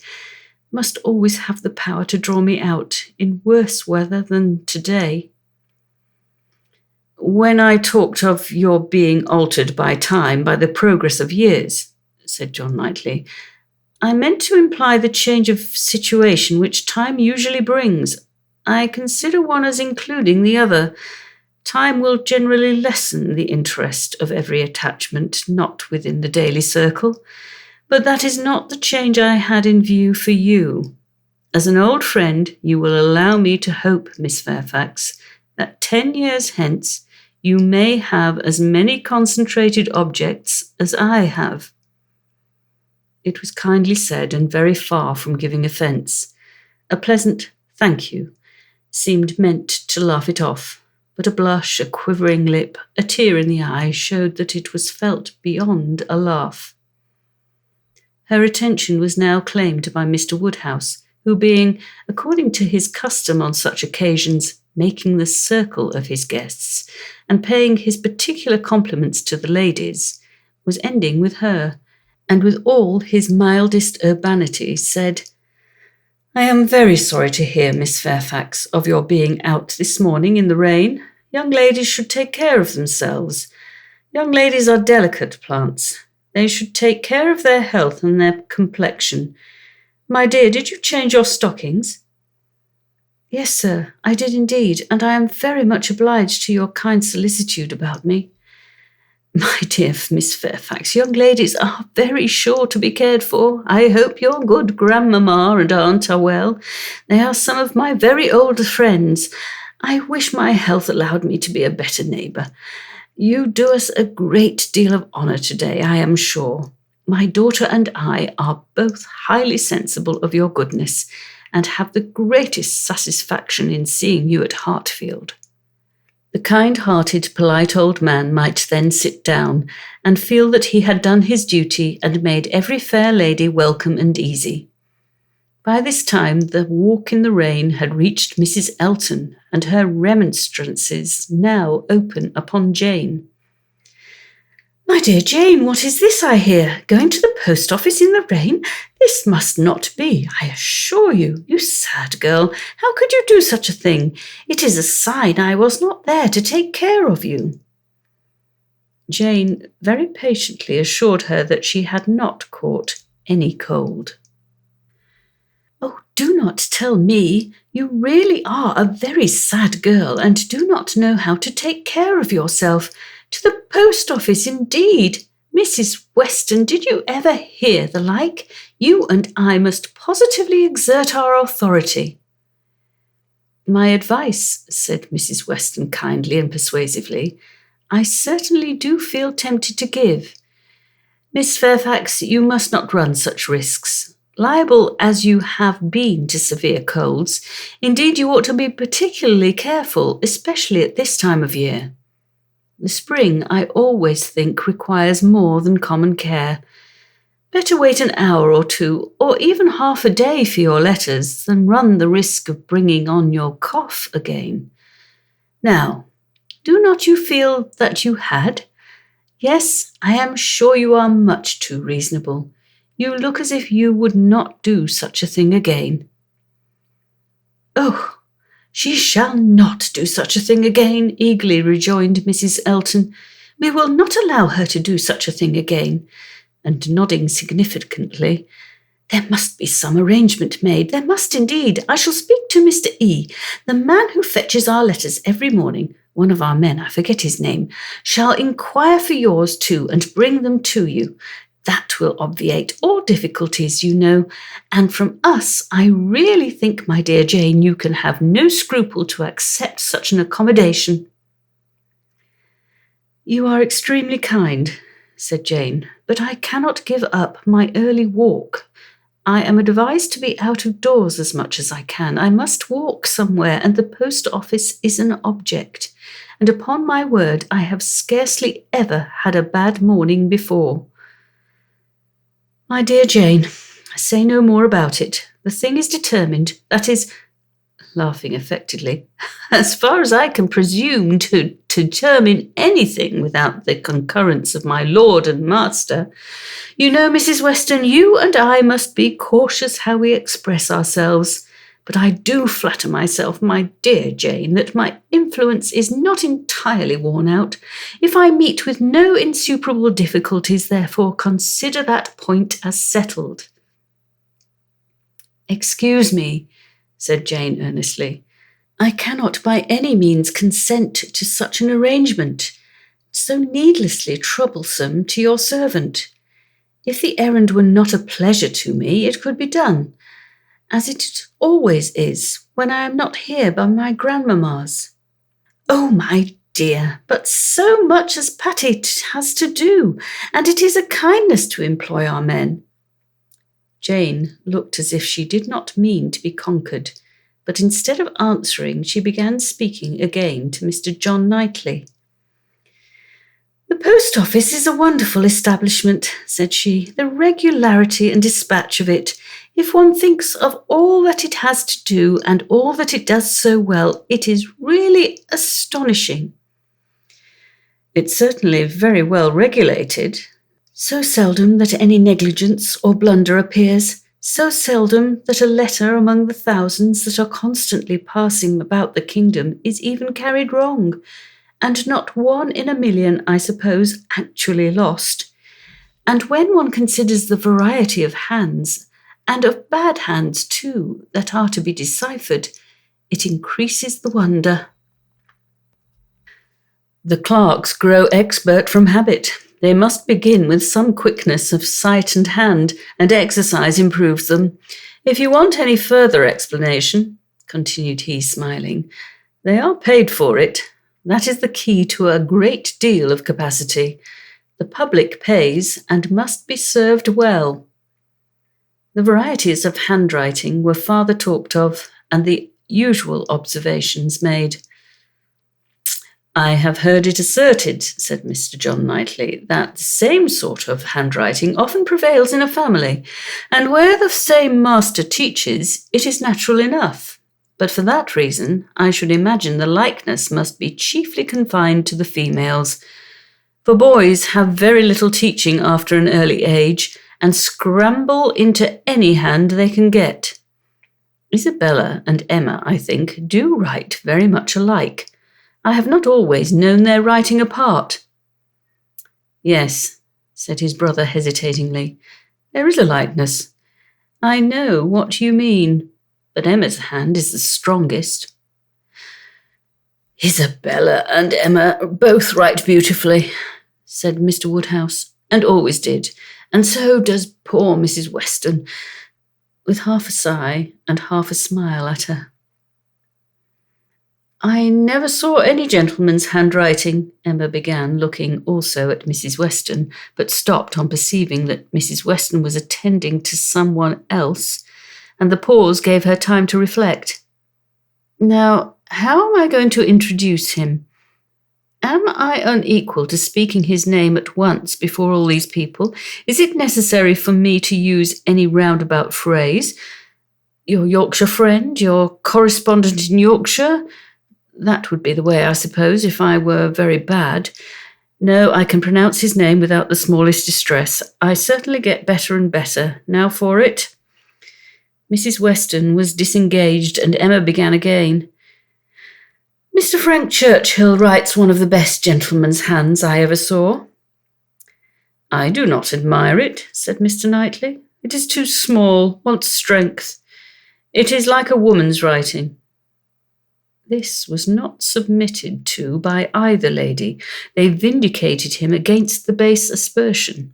must always have the power to draw me out in worse weather than today." "When I talked of your being altered by time, by the progress of years," said John Knightley, "I meant to imply the change of situation which time usually brings. I consider one as including the other. Time will generally lessen the interest of every attachment not within the daily circle. But that is not the change I had in view for you. As an old friend, you will allow me to hope, Miss Fairfax, that 10 years hence you may have as many concentrated objects as I have." It was kindly said and very far from giving offence. A pleasant "thank you" seemed meant to laugh it off, but a blush, a quivering lip, a tear in the eye showed that it was felt beyond a laugh. Her attention was now claimed by Mr. Woodhouse, who being, according to his custom on such occasions, making the circle of his guests, and paying his particular compliments to the ladies, was ending with her, and with all his mildest urbanity said, "I am very sorry to hear, Miss Fairfax, of your being out this morning in the rain. Young ladies should take care of themselves. Young ladies are delicate plants. They should take care of their health and their complexion. My dear, did you change your stockings?" "Yes, sir, I did indeed, and I am very much obliged to your kind solicitude about me." "My dear Miss Fairfax, young ladies are very sure to be cared for. I hope your good grandmamma and aunt are well. They are some of my very old friends. I wish my health allowed me to be a better neighbour. You do us a great deal of honour today, I am sure. My daughter and I are both highly sensible of your goodness, and have the greatest satisfaction in seeing you at Hartfield." The kind-hearted, polite old man might then sit down and feel that he had done his duty and made every fair lady welcome and easy. By this time, the walk in the rain had reached Mrs. Elton, and her remonstrances now open upon Jane. "My dear Jane, what is this I hear? Going to the post office in the rain? This must not be, I assure you. You sad girl, how could you do such a thing? It is a sign I was not there to take care of you." Jane very patiently assured her that she had not caught any cold. "Oh, do not tell me. You really are a very sad girl and do not know how to take care of yourself. To the post office, indeed. Mrs. Weston, did you ever hear the like? You and I must positively exert our authority." "My advice," said Mrs. Weston kindly and persuasively, "I certainly do feel tempted to give. Miss Fairfax, you must not run such risks. Liable as you have been to severe colds, indeed you ought to be particularly careful, especially at this time of year. The spring, I always think, requires more than common care. Better wait an hour or two, or even half a day for your letters, than run the risk of bringing on your cough again. Now, do not you feel that you had? Yes, I am sure you are much too reasonable. You look as if you would not do such a thing again." "Oh, she shall not do such a thing again," eagerly rejoined Mrs. Elton. "We will not allow her to do such a thing again." And nodding significantly, "There must be some arrangement made. There must indeed. I shall speak to Mr. E., the man who fetches our letters every morning. One of our men, I forget his name, shall inquire for yours too and bring them to you. That will obviate all difficulties, you know, and from us I really think, my dear Jane, you can have no scruple to accept such an accommodation." "You are extremely kind," said Jane, "but I cannot give up my early walk. I am advised to be out of doors as much as I can. I must walk somewhere, and the post office is an object. And upon my word, I have scarcely ever had a bad morning before." "My dear Jane, say no more about it. The thing is determined. That is," laughing affectedly, "as far as I can presume to determine anything without the concurrence of my lord and master. You know, Mrs. Weston, you and I must be cautious how we express ourselves. But I do flatter myself, my dear Jane, that my influence is not entirely worn out. If I meet with no insuperable difficulties, therefore, consider that point as settled." "Excuse me," said Jane earnestly. "I cannot by any means consent to such an arrangement, so needlessly troublesome to your servant. If the errand were not a pleasure to me, it could be done, as it always is when I am not here by my grandmamma's." "Oh, my dear, but so much as Patty has to do, and it is a kindness to employ our men." Jane looked as if she did not mean to be conquered, but instead of answering, she began speaking again to Mr. John Knightley. "The post office is a wonderful establishment," said she. "The regularity and dispatch of it. If one thinks of all that it has to do and all that it does so well, it is really astonishing." "It's certainly very well regulated." "So seldom that any negligence or blunder appears, so seldom that a letter among the thousands that are constantly passing about the kingdom is even carried wrong, and not 1 in a million, I suppose, actually lost. And when one considers the variety of hands, and of bad hands too, that are to be deciphered, it increases the wonder." "The clerks grow expert from habit. They must begin with some quickness of sight and hand, and exercise improves them. If you want any further explanation," continued he, smiling, "they are paid for it. That is the key to a great deal of capacity. The public pays and must be served well." The varieties of handwriting were farther talked of, and the usual observations made. I have heard it asserted, said Mr. John Knightley, that the same sort of handwriting often prevails in a family, and where the same master teaches, it is natural enough. But for that reason, I should imagine the likeness must be chiefly confined to the females, for boys have very little teaching after an early age, and scramble into any hand they can get. Isabella and Emma, I think, do write very much alike. I have not always known their writing apart. Yes, said his brother hesitatingly, there is a likeness. I know what you mean, but Emma's hand is the strongest. Isabella and Emma both write beautifully, said Mr. Woodhouse, and always did, and so does poor Mrs. Weston, with half a sigh and half a smile at her. I never saw any gentleman's handwriting, Emma began, looking also at Mrs. Weston, but stopped on perceiving that Mrs. Weston was attending to someone else, and the pause gave her time to reflect. Now, how am I going to introduce him? Am I unequal to speaking his name at once before all these people? Is it necessary for me to use any roundabout phrase? Your Yorkshire friend, your correspondent in Yorkshire? That would be the way, I suppose, if I were very bad. No, I can pronounce his name without the smallest distress. I certainly get better and better. Now for it. Mrs. Weston was disengaged, and Emma began again. Mr. Frank Churchill writes one of the best gentleman's hands I ever saw. I do not admire it, said Mr. Knightley. It is too small, wants strength. It is like a woman's writing. This was not submitted to by either lady. They vindicated him against the base aspersion.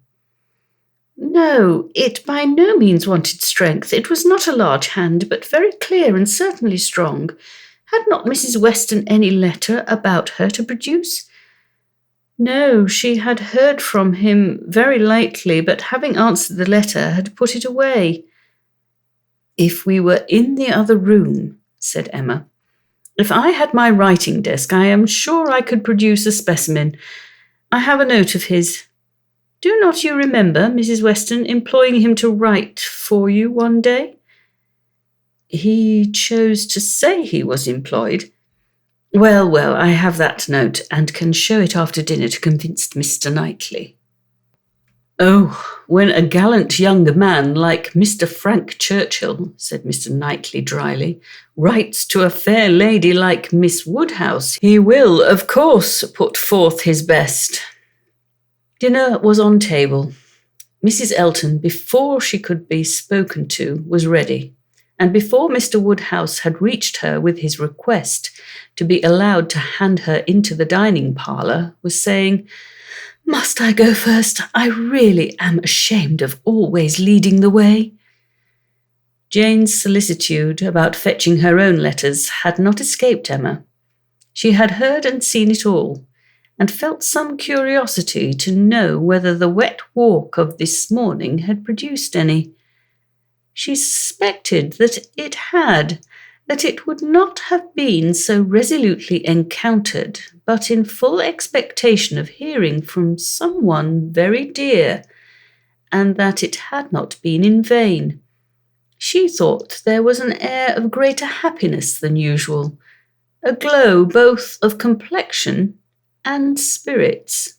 No, it by no means wanted strength. It was not a large hand, but very clear and certainly strong. Had not Mrs. Weston any letter about her to produce? No, she had heard from him very lately, but having answered the letter, had put it away. If we were in the other room, said Emma. If I had my writing desk, I am sure I could produce a specimen. I have a note of his. Do not you remember, Mrs. Weston, employing him to write for you one day? He chose to say he was employed. Well, I have that note, and can show it after dinner to convince Mr. Knightley. Oh, when a gallant young man like Mr. Frank Churchill, said Mr. Knightley dryly, writes to a fair lady like Miss Woodhouse, he will, of course, put forth his best. Dinner was on table. Mrs. Elton, before she could be spoken to, was ready, and before Mr. Woodhouse had reached her with his request to be allowed to hand her into the dining parlour, was saying, Must I go first? I really am ashamed of always leading the way. Jane's solicitude about fetching her own letters had not escaped Emma. She had heard and seen it all, and felt some curiosity to know whether the wet walk of this morning had produced any. She suspected that it had, that it would not have been so resolutely encountered, but in full expectation of hearing from someone very dear, and that it had not been in vain. She thought there was an air of greater happiness than usual, a glow both of complexion and spirits.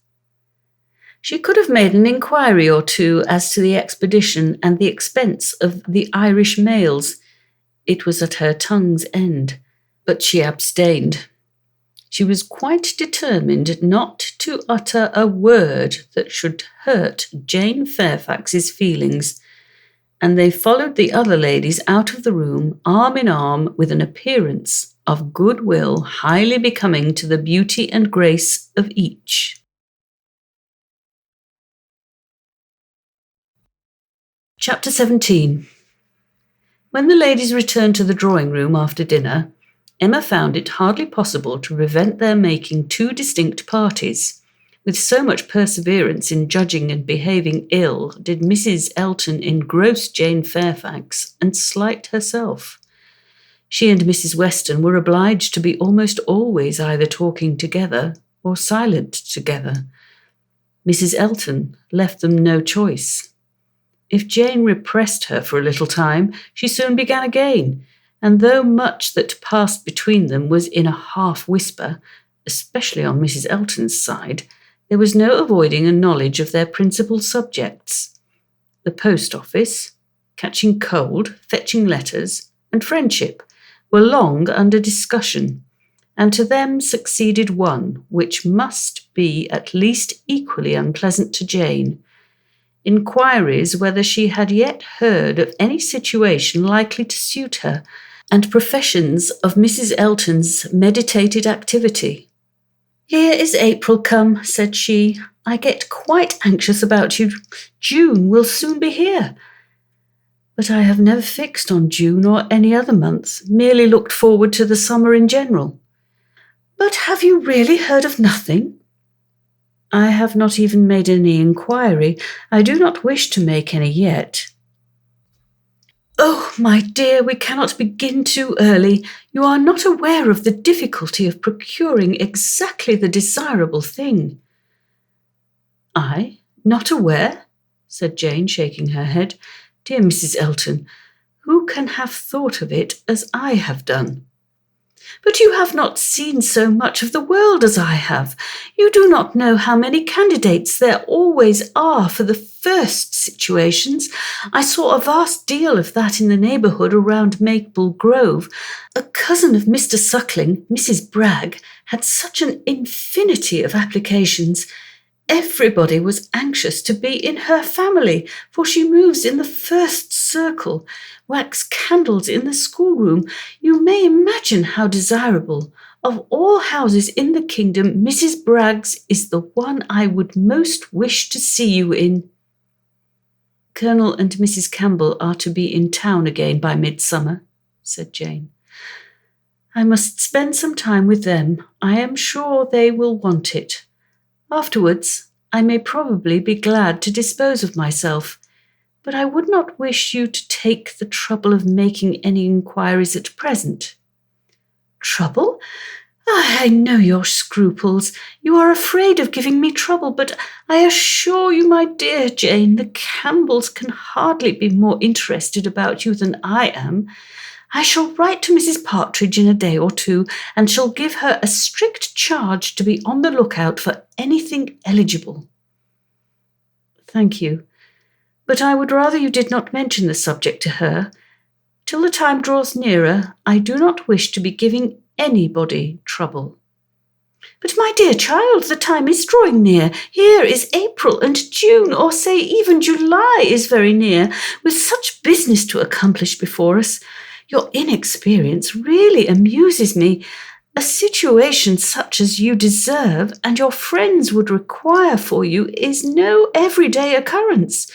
She could have made an inquiry or two as to the expedition and the expense of the Irish mails. It was at her tongue's end, but she abstained. She was quite determined not to utter a word that should hurt Jane Fairfax's feelings, and they followed the other ladies out of the room, arm in arm, with an appearance of goodwill highly becoming to the beauty and grace of each. Chapter 17. When the ladies returned to the drawing-room after dinner, Emma found it hardly possible to prevent their making two distinct parties. With so much perseverance in judging and behaving ill did Mrs. Elton engross Jane Fairfax and slight herself. She and Mrs. Weston were obliged to be almost always either talking together or silent together. Mrs. Elton left them no choice. If Jane repressed her for a little time, she soon began again, and though much that passed between them was in a half-whisper, especially on Mrs. Elton's side, there was no avoiding a knowledge of their principal subjects. The post office, catching cold, fetching letters, and friendship were long under discussion, and to them succeeded one which must be at least equally unpleasant to Jane. Inquiries whether she had yet heard of any situation likely to suit her, and professions of Mrs. Elton's meditated activity. "Here is April come," said she. "I get quite anxious about you. June will soon be here." "But I have never fixed on June or any other month, merely looked forward to the summer in general." "But have you really heard of nothing?" "I have not even made any inquiry. I do not wish to make any yet." "Oh, my dear, we cannot begin too early. You are not aware of the difficulty of procuring exactly the desirable thing." "I? Not aware?" said Jane, shaking her head. "Dear Mrs. Elton, who can have thought of it as I have done?" "But you have not seen so much of the world as I have. You do not know how many candidates there always are for the first situations. I saw a vast deal of that in the neighbourhood around Maple Grove. A cousin of Mr. Suckling, Mrs. Bragg, had such an infinity of applications. Everybody was anxious to be in her family, for she moves in the first circle. Wax candles in the schoolroom. You may imagine how desirable. Of all houses in the kingdom, Mrs. Bragg's is the one I would most wish to see you in." "Colonel and Mrs. Campbell are to be in town again by midsummer," said Jane. "I must spend some time with them. I am sure they will want it. Afterwards, I may probably be glad to dispose of myself, but I would not wish you to take the trouble of making any inquiries at present." "Trouble? I know your scruples. You are afraid of giving me trouble, but I assure you, my dear Jane, the Campbells can hardly be more interested about you than I am. I shall write to Mrs. Partridge in a day or two, and shall give her a strict charge to be on the lookout for anything eligible." "Thank you, but I would rather you did not mention the subject to her. Till the time draws nearer, I do not wish to be giving anybody trouble." "But, my dear child, the time is drawing near. Here is April, and June, or say even July, is very near, with such business to accomplish before us. Your inexperience really amuses me. A situation such as you deserve and your friends would require for you is no everyday occurrence,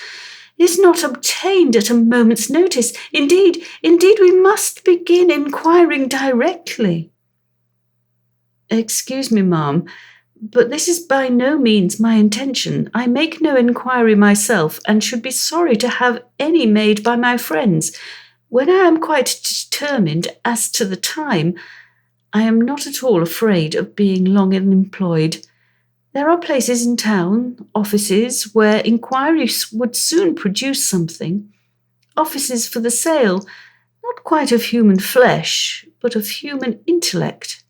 is not obtained at a moment's notice. Indeed, we must begin inquiring directly." "Excuse me, ma'am, but this is by no means my intention. I make no inquiry myself, and should be sorry to have any made by my friends. When I am quite determined as to the time, I am not at all afraid of being long unemployed. There are places in town, offices, where inquiries would soon produce something. Offices for the sale, not quite of human flesh, but of human intellect."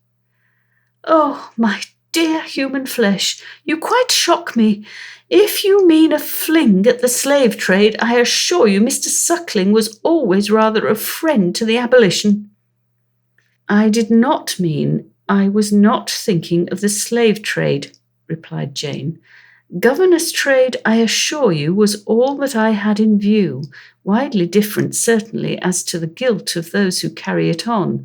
"Oh, my dear human flesh, you quite shock me. If you mean a fling at the slave trade, I assure you Mr. Suckling was always rather a friend to the abolition." "I did not mean, I was not thinking of the slave trade," replied Jane. "Governess trade, I assure you, was all that I had in view, widely different certainly as to the guilt of those who carry it on.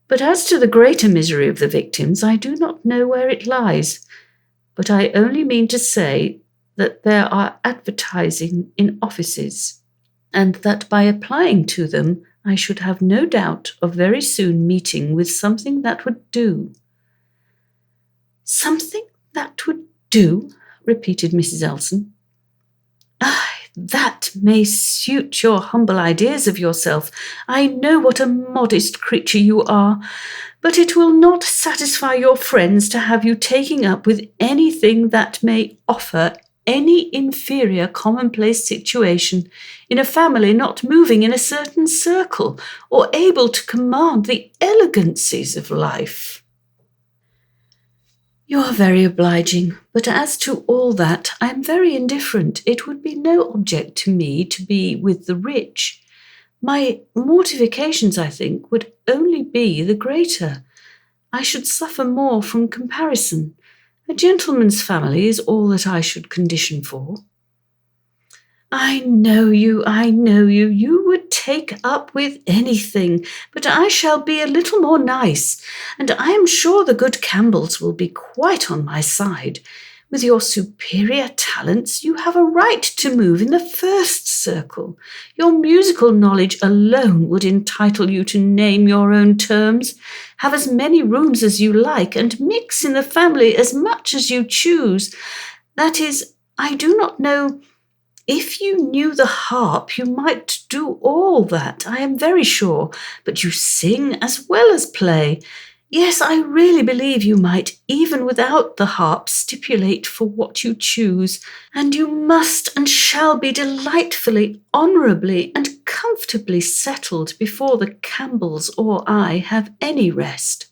But as to the greater misery of the victims, I do not know where it lies. But I only mean to say that there are advertising in offices, and that by applying to them I should have no doubt of very soon meeting with something that would do." "Something that would do?" repeated Mrs. Elton. That may suit your humble ideas of yourself. I know what a modest creature you are, but it will not satisfy your friends to have you taking up with anything that may offer any inferior commonplace situation in a family not moving in a certain circle or able to command the elegancies of life. You are very obliging, but as to all that, I am very indifferent. It would be no object to me to be with the rich. My mortifications, I think, would only be the greater. I should suffer more from comparison. A gentleman's family is all that I should condition for. I know you. You would take up with anything, but I shall be a little more nice, and I am sure the good Campbells will be quite on my side. With your superior talents, you have a right to move in the first circle. Your musical knowledge alone would entitle you to name your own terms, have as many rooms as you like, and mix in the family as much as you choose. That is, I do not know. If you knew the harp, you might do all that, I am very sure, but you sing as well as play. Yes, I really believe you might, even without the harp, stipulate for what you choose, and you must and shall be delightfully, honourably, and comfortably settled before the Campbells or I have any rest.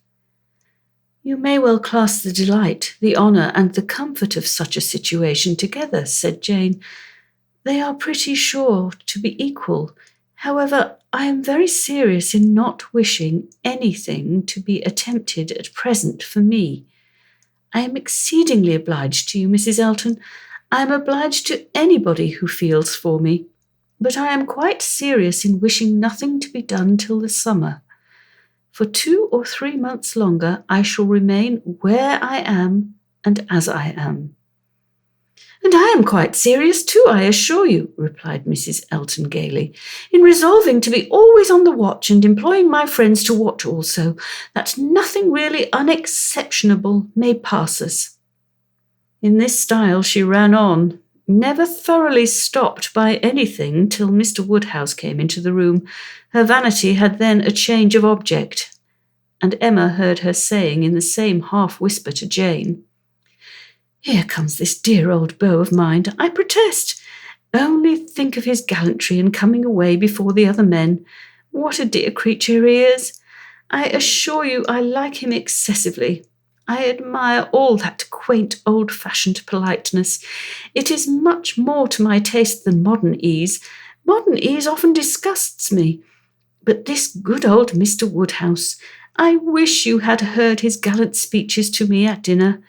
You may well class the delight, the honour, and the comfort of such a situation together, said Jane. They are pretty sure to be equal. However, I am very serious in not wishing anything to be attempted at present for me. I am exceedingly obliged to you, Mrs. Elton. I am obliged to anybody who feels for me. But I am quite serious in wishing nothing to be done till the summer. For 2 or 3 months longer I shall remain where I am and as I am. And I am quite serious too, I assure you, replied Mrs. Elton gaily, in resolving to be always on the watch and employing my friends to watch also, that nothing really unexceptionable may pass us. In this style she ran on, never thoroughly stopped by anything till Mr. Woodhouse came into the room. Her vanity had then a change of object, and Emma heard her saying in the same half-whisper to Jane, Here comes this dear old beau of mine, I protest. Only think of his gallantry in coming away before the other men. What a dear creature he is. I assure you I like him excessively. I admire all that quaint old-fashioned politeness. It is much more to my taste than modern ease. Modern ease often disgusts me. But this good old Mr. Woodhouse, I wish you had heard his gallant speeches to me at dinner.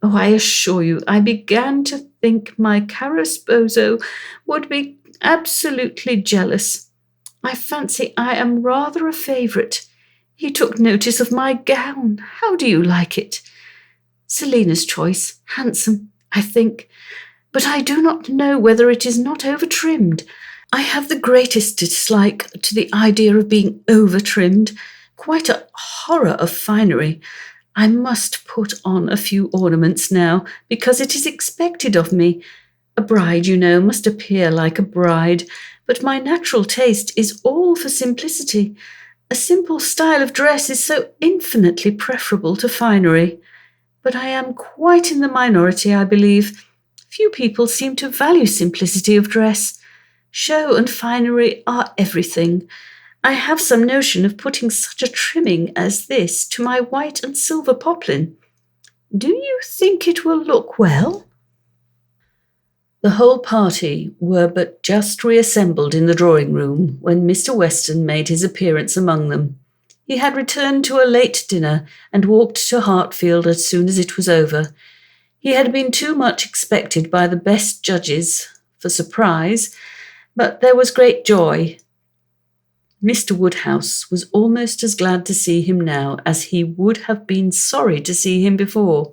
Oh, I assure you, I began to think my caro sposo would be absolutely jealous. I fancy I am rather a favourite. He took notice of my gown. How do you like it? Selina's choice. Handsome, I think. But I do not know whether it is not over-trimmed. I have the greatest dislike to the idea of being over-trimmed. Quite a horror of finery. I must put on a few ornaments now, because it is expected of me. A bride, you know, must appear like a bride, but my natural taste is all for simplicity. A simple style of dress is so infinitely preferable to finery. But I am quite in the minority, I believe. Few people seem to value simplicity of dress. Show and finery are everything. I have some notion of putting such a trimming as this to my white and silver poplin. Do you think it will look well? The whole party were but just reassembled in the drawing-room when Mr. Weston made his appearance among them. He had returned to a late dinner and walked to Hartfield as soon as it was over. He had been too much expected by the best judges for surprise, but there was great joy. Mr. Woodhouse was almost as glad to see him now as he would have been sorry to see him before.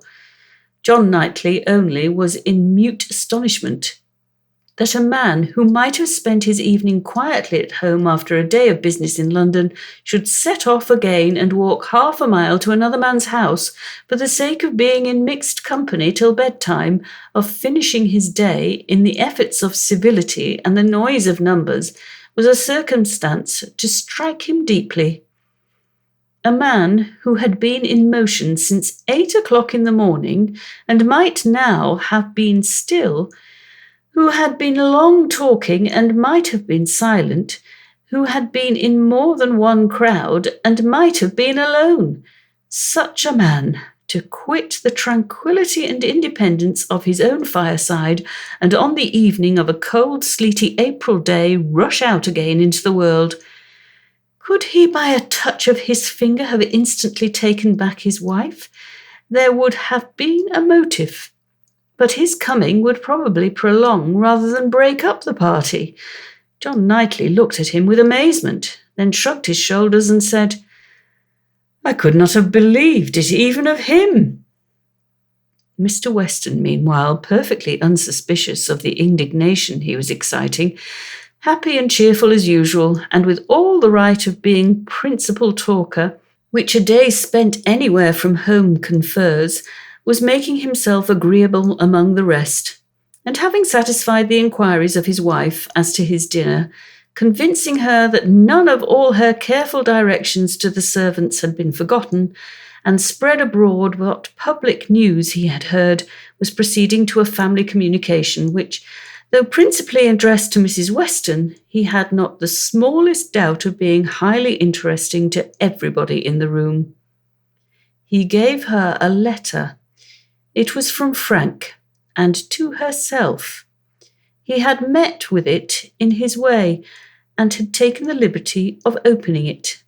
John Knightley only was in mute astonishment. that a man who might have spent his evening quietly at home after a day of business in London should set off again and walk half a mile to another man's house for the sake of being in mixed company till bedtime, of finishing his day in the efforts of civility and the noise of numbers, was a circumstance to strike him deeply. A man who had been in motion since 8 o'clock in the morning, and might now have been still, who had been long talking and might have been silent, who had been in more than one crowd and might have been alone. Such a man, to quit the tranquillity and independence of his own fireside, and on the evening of a cold, sleety April day rush out again into the world. Could he by a touch of his finger have instantly taken back his wife? There would have been a motive. But his coming would probably prolong rather than break up the party. John Knightley looked at him with amazement, then shrugged his shoulders and said, "I could not have believed it even of him." Mr. Weston, meanwhile, perfectly unsuspicious of the indignation he was exciting, happy and cheerful as usual, and with all the right of being principal talker, which a day spent anywhere from home confers, was making himself agreeable among the rest, and having satisfied the inquiries of his wife as to his dinner, convincing her that none of all her careful directions to the servants had been forgotten, and spread abroad what public news he had heard was proceeding to a family communication which, though principally addressed to Mrs. Weston, he had not the smallest doubt of being highly interesting to everybody in the room. He gave her a letter. It was from Frank, and to herself. He had met with it in his way, and had taken the liberty of opening it.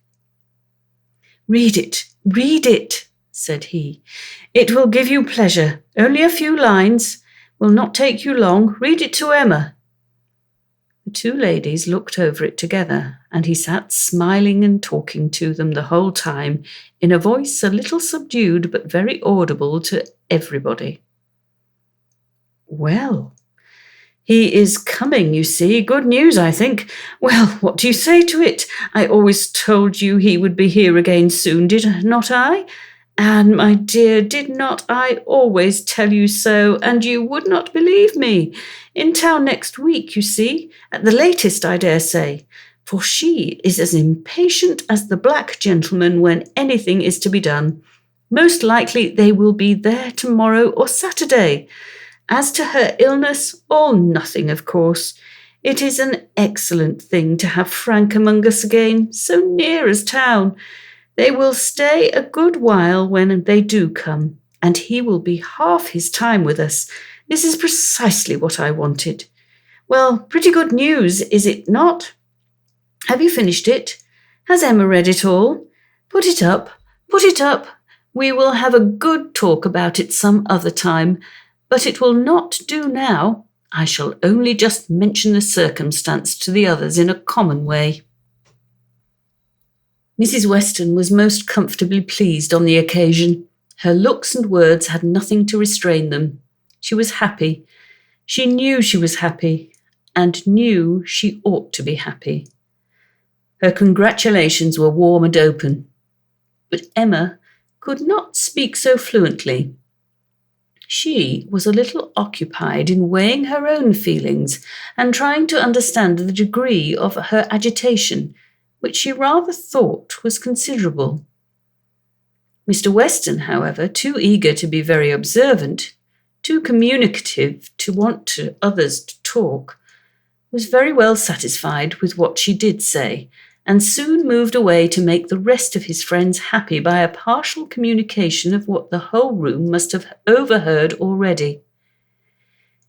"Read it," said he. "It will give you pleasure. Only a few lines. Will not take you long. Read it to Emma." The two ladies looked over it together, and he sat smiling and talking to them the whole time, in a voice a little subdued but very audible to everybody. "Well, he is coming, you see. Good news, I think. Well, what do you say to it? I always told you he would be here again soon, did not I? Anne, my dear, did not I always tell you so, and you would not believe me? In town next week, you see, at the latest, I dare say, for she is as impatient as the black gentleman when anything is to be done. Most likely they will be there tomorrow or Saturday. As to her illness, all nothing, of course. It is an excellent thing to have Frank among us again, so near as town. They will stay a good while when they do come, and he will be half his time with us. This is precisely what I wanted. Well, pretty good news, is it not? Have you finished it? Has Emma read it all? Put it up. We will have a good talk about it some other time, but it will not do now. I shall only just mention the circumstance to the others in a common way." Mrs. Weston was most comfortably pleased on the occasion. Her looks and words had nothing to restrain them. She was happy. She knew she was happy, and knew she ought to be happy. Her congratulations were warm and open. But Emma could not speak so fluently. She was a little occupied in weighing her own feelings and trying to understand the degree of her agitation, which she rather thought was considerable. Mr. Weston, however, too eager to be very observant, too communicative to want others to talk, was very well satisfied with what she did say, and soon moved away to make the rest of his friends happy by a partial communication of what the whole room must have overheard already.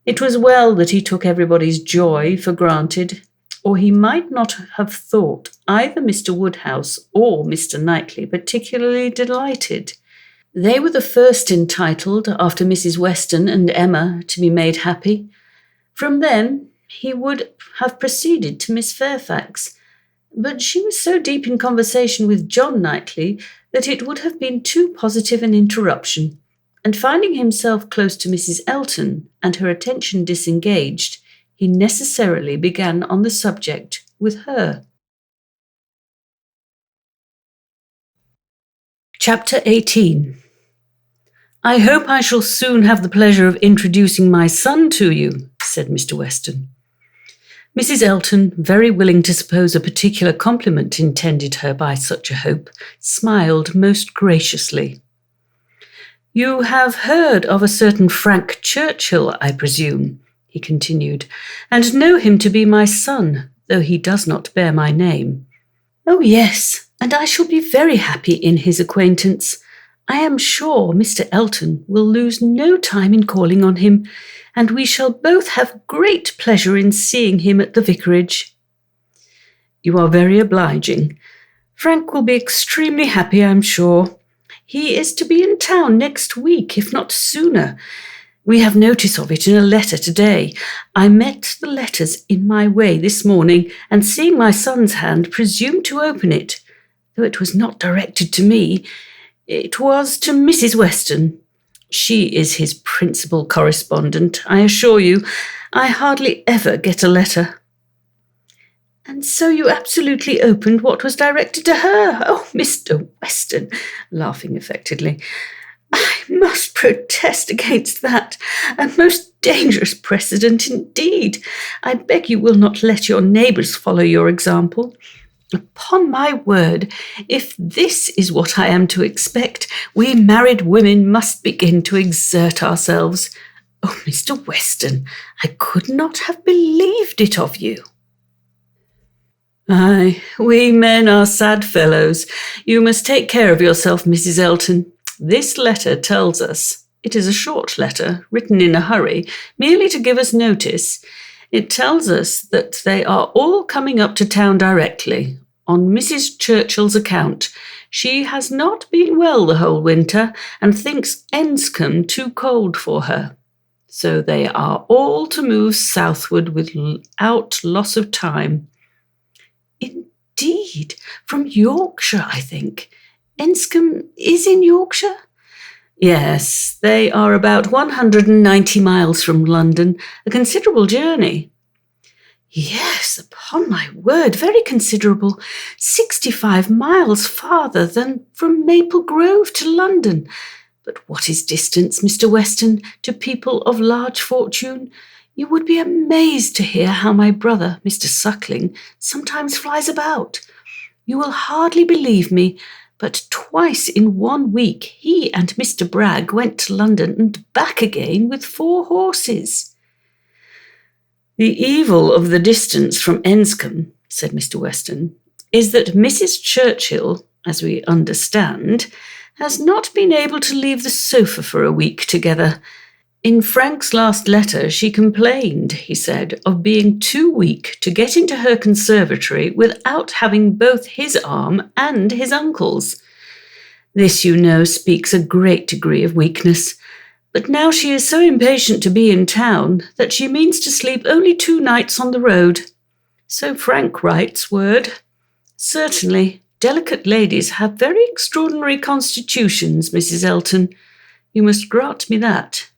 It was well that he took everybody's joy for granted, or he might not have thought either Mr. Woodhouse or Mr. Knightley particularly delighted. They were the first entitled, after Mrs. Weston and Emma, to be made happy. From them he would have proceeded to Miss Fairfax, but she was so deep in conversation with John Knightley that it would have been too positive an interruption, and finding himself close to Mrs. Elton and her attention disengaged, he necessarily began on the subject with her. Chapter 18. "I hope I shall soon have the pleasure of introducing my son to you," said Mr. Weston. Mrs. Elton, very willing to suppose a particular compliment intended her by such a hope, smiled most graciously. "You have heard of a certain Frank Churchill, I presume," he continued, "and know him to be my son, though he does not bear my name." "Oh, yes, and I shall be very happy in his acquaintance. I am sure Mr. Elton will lose no time in calling on him, and we shall both have great pleasure in seeing him at the vicarage." "You are very obliging. Frank will be extremely happy, I'm sure. He is to be in town next week, if not sooner. We have notice of it in a letter today. I met the letters in my way this morning, and seeing my son's hand, presumed to open it, though it was not directed to me. It was to Mrs. Weston. She is his principal correspondent, I assure you. I hardly ever get a letter." "And so you absolutely opened what was directed to her? Oh, Mr. Weston," laughing affectedly, "I must protest against that. A most dangerous precedent indeed. I beg you will not let your neighbours follow your example. Upon my word, if this is what I am to expect, we married women must begin to exert ourselves. Oh, Mr. Weston, I could not have believed it of you." "Aye, we men are sad fellows. You must take care of yourself, Mrs. Elton. This letter tells us, it is a short letter, written in a hurry, merely to give us notice. It tells us that they are all coming up to town directly, on Mrs. Churchill's account. She has not been well the whole winter, and thinks Enscombe too cold for her. So they are all to move southward without loss of time." "Indeed, from Yorkshire, I think. Enscombe is in Yorkshire?" "Yes, they are about 190 miles from London, a considerable journey." "Yes, upon my word, very considerable. 65 miles farther than from Maple Grove to London. But what is distance, Mr. Weston, to people of large fortune? You would be amazed to hear how my brother, Mr. Suckling, sometimes flies about. You will hardly believe me, but twice in 1 week he and Mr. Bragg went to London and back again with 4 horses. "The evil of the distance from Enscombe," said Mr. Weston, "is that Mrs. Churchill, as we understand, has not been able to leave the sofa for a week together. In Frank's last letter she complained, he said, of being too weak to get into her conservatory without having both his arm and his uncle's. This, you know, speaks a great degree of weakness. But now she is so impatient to be in town that she means to sleep only 2 nights on the road. So Frank writes word. Certainly, delicate ladies have very extraordinary constitutions, Mrs. Elton. You must grant me that."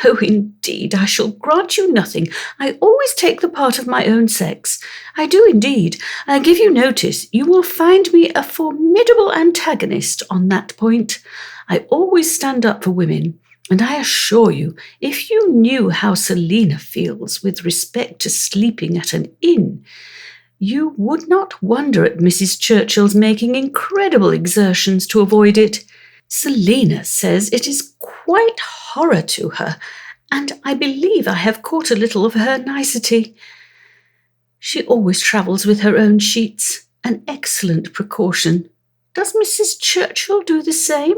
"No, indeed, I shall grant you nothing. I always take the part of my own sex. I do indeed. I give you notice. You will find me a formidable antagonist on that point. I always stand up for women, and I assure you, if you knew how Selina feels with respect to sleeping at an inn, you would not wonder at Mrs. Churchill's making incredible exertions to avoid it. Selina says it is quite horror to her, and I believe I have caught a little of her nicety. She always travels with her own sheets, an excellent precaution. Does Mrs. Churchill do the same?"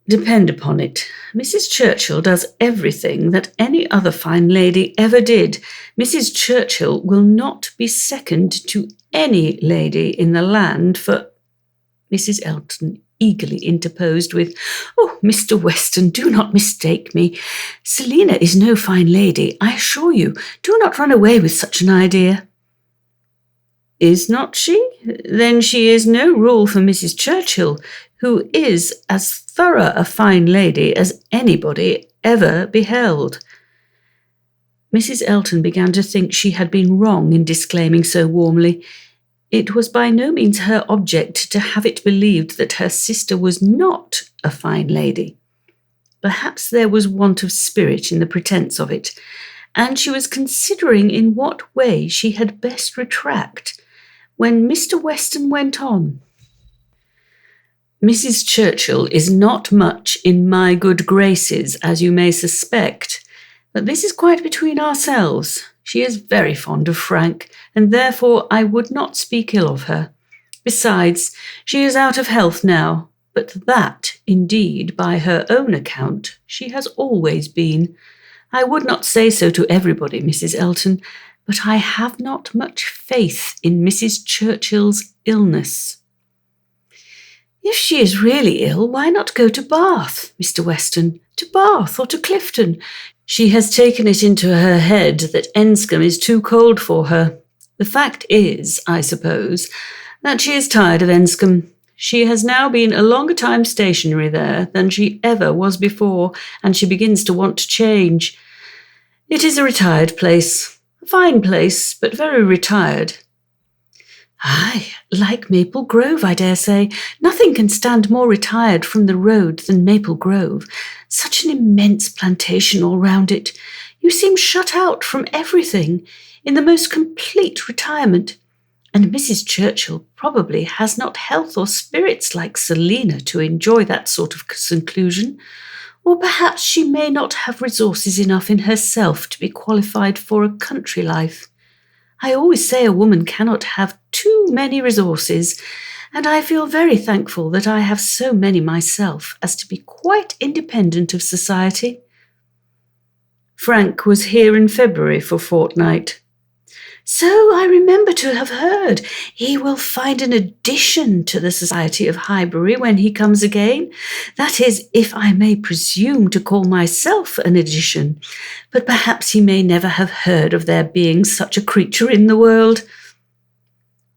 "Depend upon it, Mrs. Churchill does everything that any other fine lady ever did. Mrs. Churchill will not be second to any lady in the land for—" Mrs. Elton eagerly interposed with, "Oh, Mr. Weston, do not mistake me. Selina is no fine lady, I assure you. Do not run away with such an idea." "Is not she? Then she is no rule for Mrs. Churchill, who is as thorough a fine lady as anybody ever beheld." Mrs. Elton began to think she had been wrong in disclaiming so warmly. It was by no means her object to have it believed that her sister was not a fine lady. Perhaps there was want of spirit in the pretence of it, and she was considering in what way she had best retract, when Mr. Weston went on. Mrs. Churchill is not much in my good graces, as you may suspect, but this is quite between ourselves. She is very fond of Frank, and therefore I would not speak ill of her. Besides, she is out of health now, but that, indeed, by her own account, she has always been. I would not say so to everybody, Mrs. Elton, but I have not much faith in Mrs. Churchill's illness. If she is really ill, why not go to Bath, Mr. Weston, to Bath or to Clifton? She has taken it into her head that Enscombe is too cold for her. The fact is, I suppose, that she is tired of Enscombe. She has now been a longer time stationary there than she ever was before, and she begins to want to change. It is a retired place, a fine place, but very retired. Aye, like Maple Grove, I dare say. Nothing can stand more retired from the road than Maple Grove. Such an immense plantation all round it. You seem shut out from everything, in the most complete retirement. And Mrs. Churchill probably has not health or spirits like Selina to enjoy that sort of seclusion. Or perhaps she may not have resources enough in herself to be qualified for a country life. I always say a woman cannot have too many resources, and I feel very thankful that I have so many myself as to be quite independent of society. Frank was here in February for a fortnight. So I remember to have heard. He will find an addition to the society of Highbury when he comes again. That is, if I may presume to call myself an addition. But perhaps he may never have heard of there being such a creature in the world.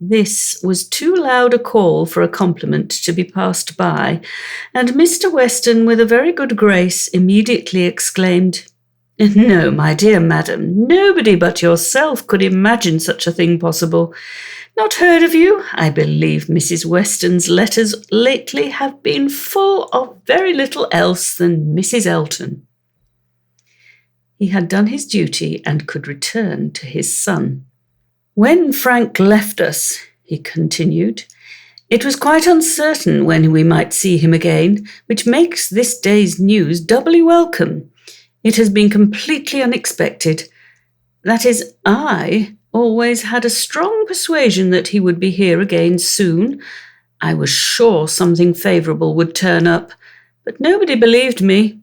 This was too loud a call for a compliment to be passed by, and Mr. Weston, with a very good grace, immediately exclaimed, "No, my dear madam, nobody but yourself could imagine such a thing possible. Not heard of you? I believe Mrs. Weston's letters lately have been full of very little else than Mrs. Elton." He had done his duty and could return to his son. "When Frank left us," he continued, "it was quite uncertain when we might see him again, which makes this day's news doubly welcome. It has been completely unexpected. That is, I always had a strong persuasion that he would be here again soon. I was sure something favourable would turn up, but nobody believed me.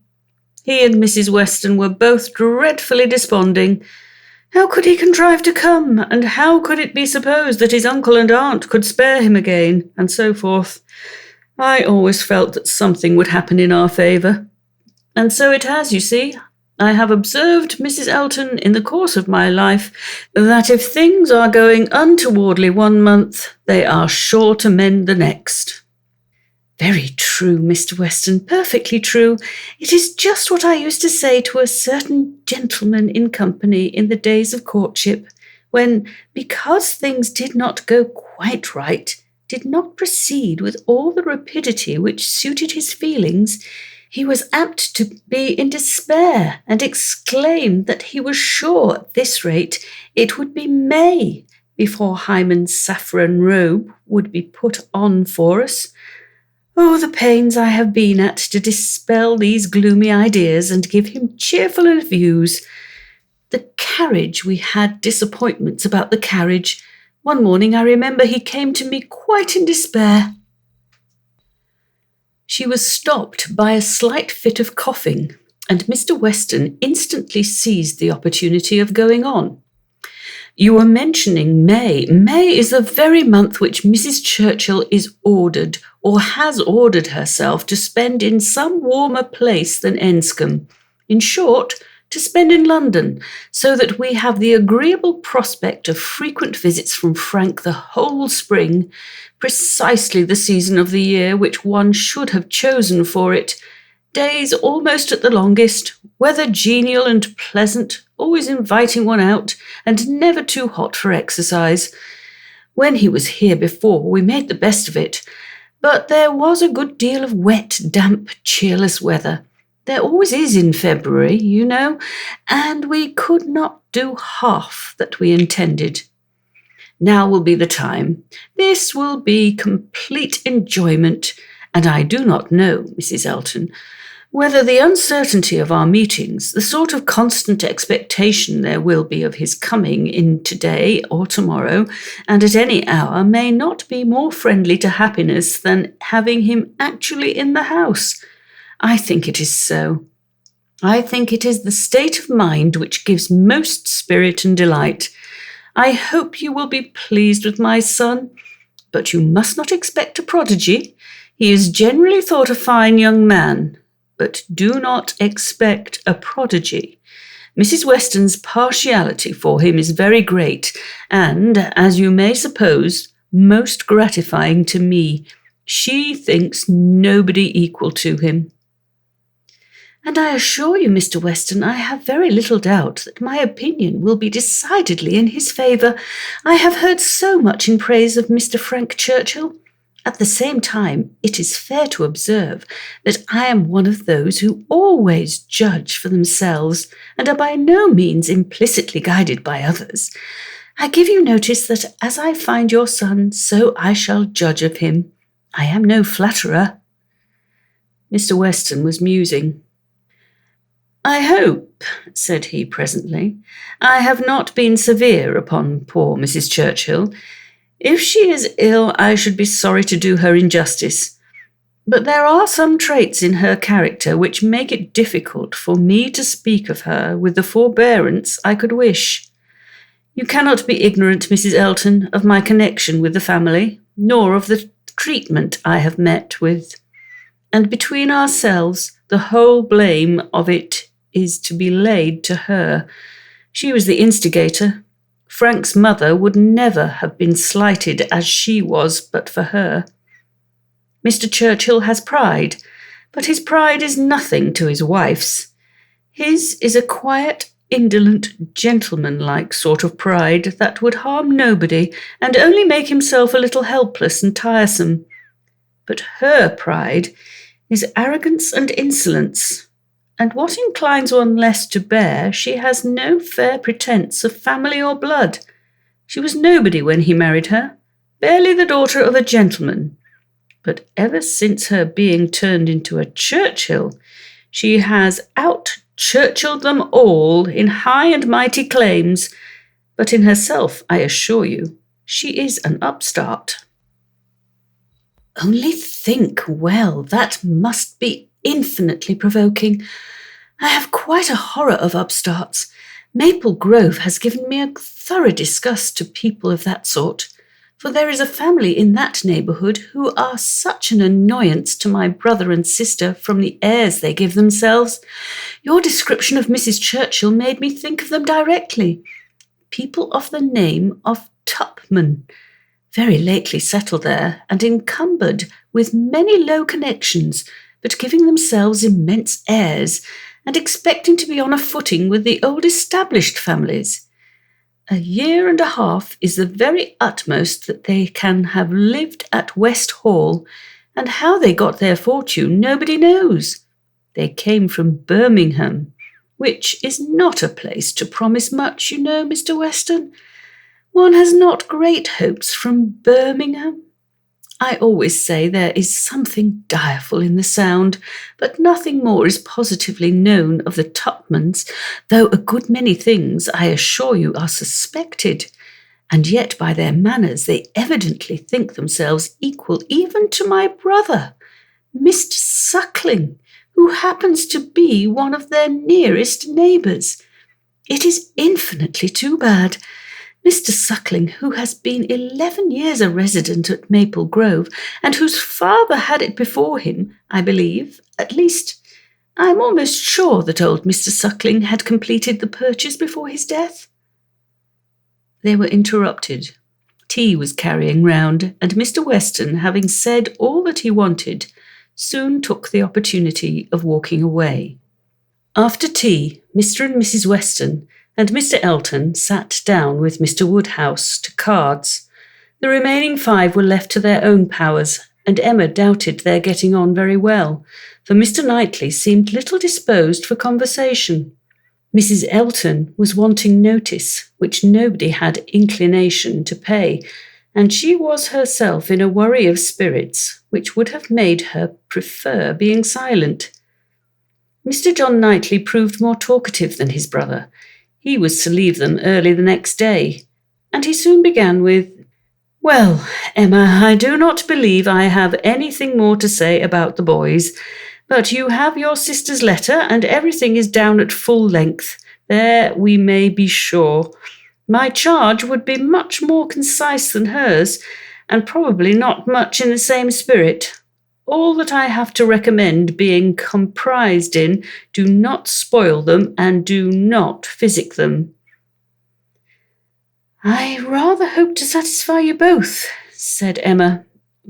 He and Mrs. Weston were both dreadfully desponding. How could he contrive to come, and how could it be supposed that his uncle and aunt could spare him again, and so forth? I always felt that something would happen in our favour. And so it has, you see. I have observed, Mrs. Elton, in the course of my life, that if things are going untowardly one month, they are sure to mend the next." "Very true, Mr. Weston, perfectly true. It is just what I used to say to a certain gentleman in company in the days of courtship, when, because things did not go quite right, did not proceed with all the rapidity which suited his feelings, he was apt to be in despair and exclaim that he was sure at this rate it would be May before Hymen's saffron robe would be put on for us. Oh, the pains I have been at to dispel these gloomy ideas and give him cheerfuller views. The carriage, we had disappointments about the carriage. One morning I remember he came to me quite in despair." She was stopped by a slight fit of coughing, and Mr. Weston instantly seized the opportunity of going on. "You were mentioning May. May is the very month which Mrs. Churchill is ordered, or has ordered herself, to spend in some warmer place than Enscombe. In short, to spend in London, so that we have the agreeable prospect of frequent visits from Frank the whole spring, precisely the season of the year which one should have chosen for it, days almost at the longest, weather genial and pleasant, always inviting one out, and never too hot for exercise. When he was here before, we made the best of it, but there was a good deal of wet, damp, cheerless weather. There always is in February, you know, and we could not do half that we intended. Now will be the time. This will be complete enjoyment, and I do not know, Mrs. Elton, whether the uncertainty of our meetings, the sort of constant expectation there will be of his coming in today or tomorrow, and at any hour, may not be more friendly to happiness than having him actually in the house. I think it is so. I think it is the state of mind which gives most spirit and delight. I hope you will be pleased with my son, but you must not expect a prodigy. He is generally thought a fine young man, but do not expect a prodigy. Mrs. Weston's partiality for him is very great, and, as you may suppose, most gratifying to me. She thinks nobody equal to him. And I assure you, Mr. Weston, I have very little doubt that my opinion will be decidedly in his favour. I have heard so much in praise of Mr. Frank Churchill. At the same time, it is fair to observe that I am one of those who always judge for themselves and are by no means implicitly guided by others. I give you notice that as I find your son, so I shall judge of him. I am no flatterer. Mr. Weston was musing. I hope, said he presently, I have not been severe upon poor Mrs. Churchill. If she is ill, I should be sorry to do her injustice. But there are some traits in her character which make it difficult for me to speak of her with the forbearance I could wish. You cannot be ignorant, Mrs. Elton, of my connection with the family, nor of the treatment I have met with. And between ourselves, the whole blame of it is to be laid to her. She was the instigator. Frank's mother would never have been slighted as she was but for her. Mr. Churchill has pride, but his pride is nothing to his wife's. His is a quiet, indolent, gentlemanlike sort of pride that would harm nobody and only make himself a little helpless and tiresome. But her pride is arrogance and insolence. And what inclines one less to bear, she has no fair pretence of family or blood. She was nobody when he married her, barely the daughter of a gentleman. But ever since her being turned into a Churchill, she has out-Churchilled them all in high and mighty claims. But in herself, I assure you, she is an upstart. Only think, well, that must be infinitely provoking. I have quite a horror of upstarts. Maple Grove has given me a thorough disgust to people of that sort, for there is a family in that neighbourhood who are such an annoyance to my brother and sister from the airs they give themselves. Your description of Mrs. Churchill made me think of them directly. People of the name of Tupman, very lately settled there and encumbered with many low connections, but giving themselves immense airs and expecting to be on a footing with the old established families. A year and a half is the very utmost that they can have lived at West Hall, and how they got their fortune nobody knows. They came from Birmingham, which is not a place to promise much, you know, Mr. Weston. One has not great hopes from Birmingham. I always say there is something direful in the sound, but nothing more is positively known of the Tupmans, though a good many things, I assure you, are suspected, and yet by their manners they evidently think themselves equal even to my brother, Mr. Suckling, who happens to be one of their nearest neighbours. It is infinitely too bad. Mr. Suckling, who has been 11 years a resident at Maple Grove, and whose father had it before him, I believe, at least, I am almost sure that old Mr. Suckling had completed the purchase before his death. They were interrupted. Tea was carrying round, and Mr. Weston, having said all that he wanted, soon took the opportunity of walking away. After tea, Mr. and Mrs. Weston, and Mr. Elton sat down with Mr. Woodhouse to cards. The remaining 5 were left to their own powers, and Emma doubted their getting on very well, for Mr. Knightley seemed little disposed for conversation. Mrs. Elton was wanting notice, which nobody had inclination to pay, and she was herself in a worry of spirits, which would have made her prefer being silent. Mr. John Knightley proved more talkative than his brother. He was to leave them early the next day, and he soon began with, "Well, Emma, I do not believe I have anything more to say about the boys, but you have your sister's letter, and everything is down at full length. There we may be sure. My charge would be much more concise than hers, and probably not much in the same spirit. All that I have to recommend being comprised in, do not spoil them and do not physic them." "I rather hope to satisfy you both," said Emma,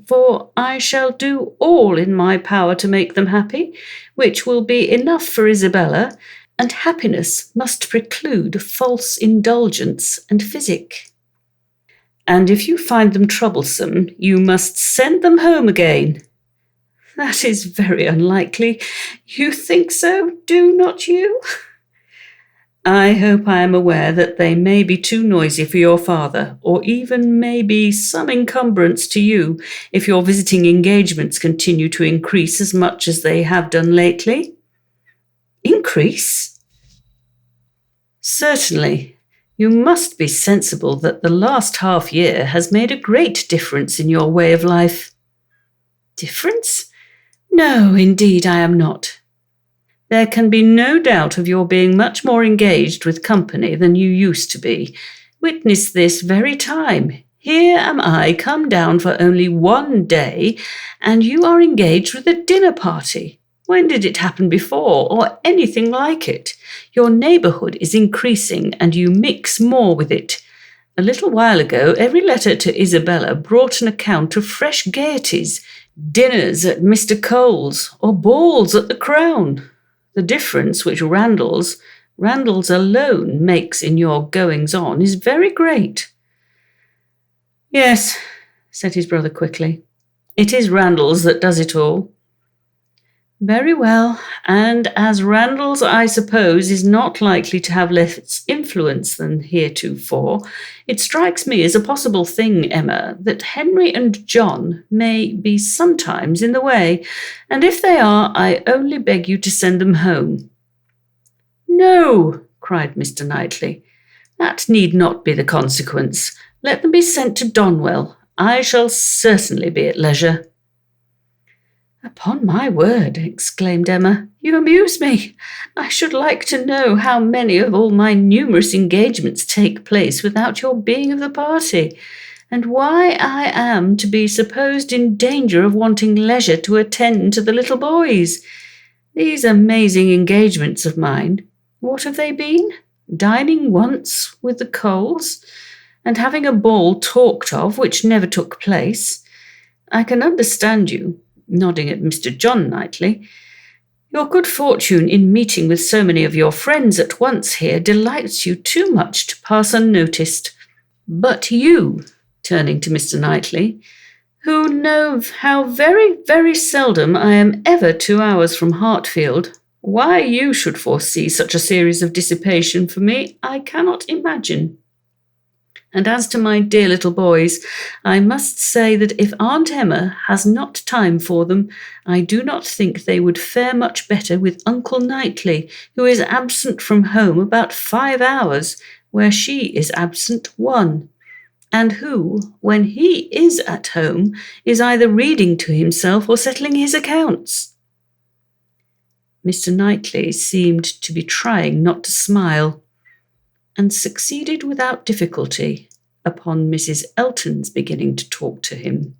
"for I shall do all in my power to make them happy, which will be enough for Isabella, and happiness must preclude false indulgence and physic." "And if you find them troublesome, you must send them home again." "That is very unlikely. You think so, do not you?" "I hope I am aware that they may be too noisy for your father, or even may be some encumbrance to you, if your visiting engagements continue to increase as much as they have done lately." "Increase?" "Certainly. You must be sensible that the last half-year has made a great difference in your way of life." "Difference? No, indeed I am not." "There can be no doubt of your being much more engaged with company than you used to be. Witness this very time. Here am I come down for only 1 day, and you are engaged with a dinner party. When did it happen before, or anything like it? Your neighbourhood is increasing, and you mix more with it. A little while ago, every letter to Isabella brought an account of fresh gaieties, dinners at Mr. Cole's, or balls at the Crown. The difference which Randalls alone makes in your goings-on is very great." "Yes," said his brother quickly. "It is Randalls that does it all." "Very well, and as Randalls, I suppose, is not likely to have less influence than heretofore, it strikes me as a possible thing, Emma, that Henry and John may be sometimes in the way, and if they are, I only beg you to send them home." "No," cried Mr. Knightley, "that need not be the consequence. Let them be sent to Donwell. I shall certainly be at leisure." "Upon my word," exclaimed Emma, "you amuse me. I should like to know how many of all my numerous engagements take place without your being of the party, and why I am to be supposed in danger of wanting leisure to attend to the little boys. These amazing engagements of mine, what have they been? Dining once with the Coles, and having a ball talked of which never took place. I can understand you," nodding at Mr. John Knightley. "Your good fortune in meeting with so many of your friends at once here delights you too much to pass unnoticed. But you," turning to Mr. Knightley, "who know how very, very seldom I am ever 2 hours from Hartfield, why you should foresee such a series of dissipation for me, I cannot imagine. And as to my dear little boys, I must say that if Aunt Emma has not time for them, I do not think they would fare much better with Uncle Knightley, who is absent from home about 5 hours, where she is absent 1, and who, when he is at home, is either reading to himself or settling his accounts." Mr. Knightley seemed to be trying not to smile, and succeeded without difficulty upon Mrs. Elton's beginning to talk to him.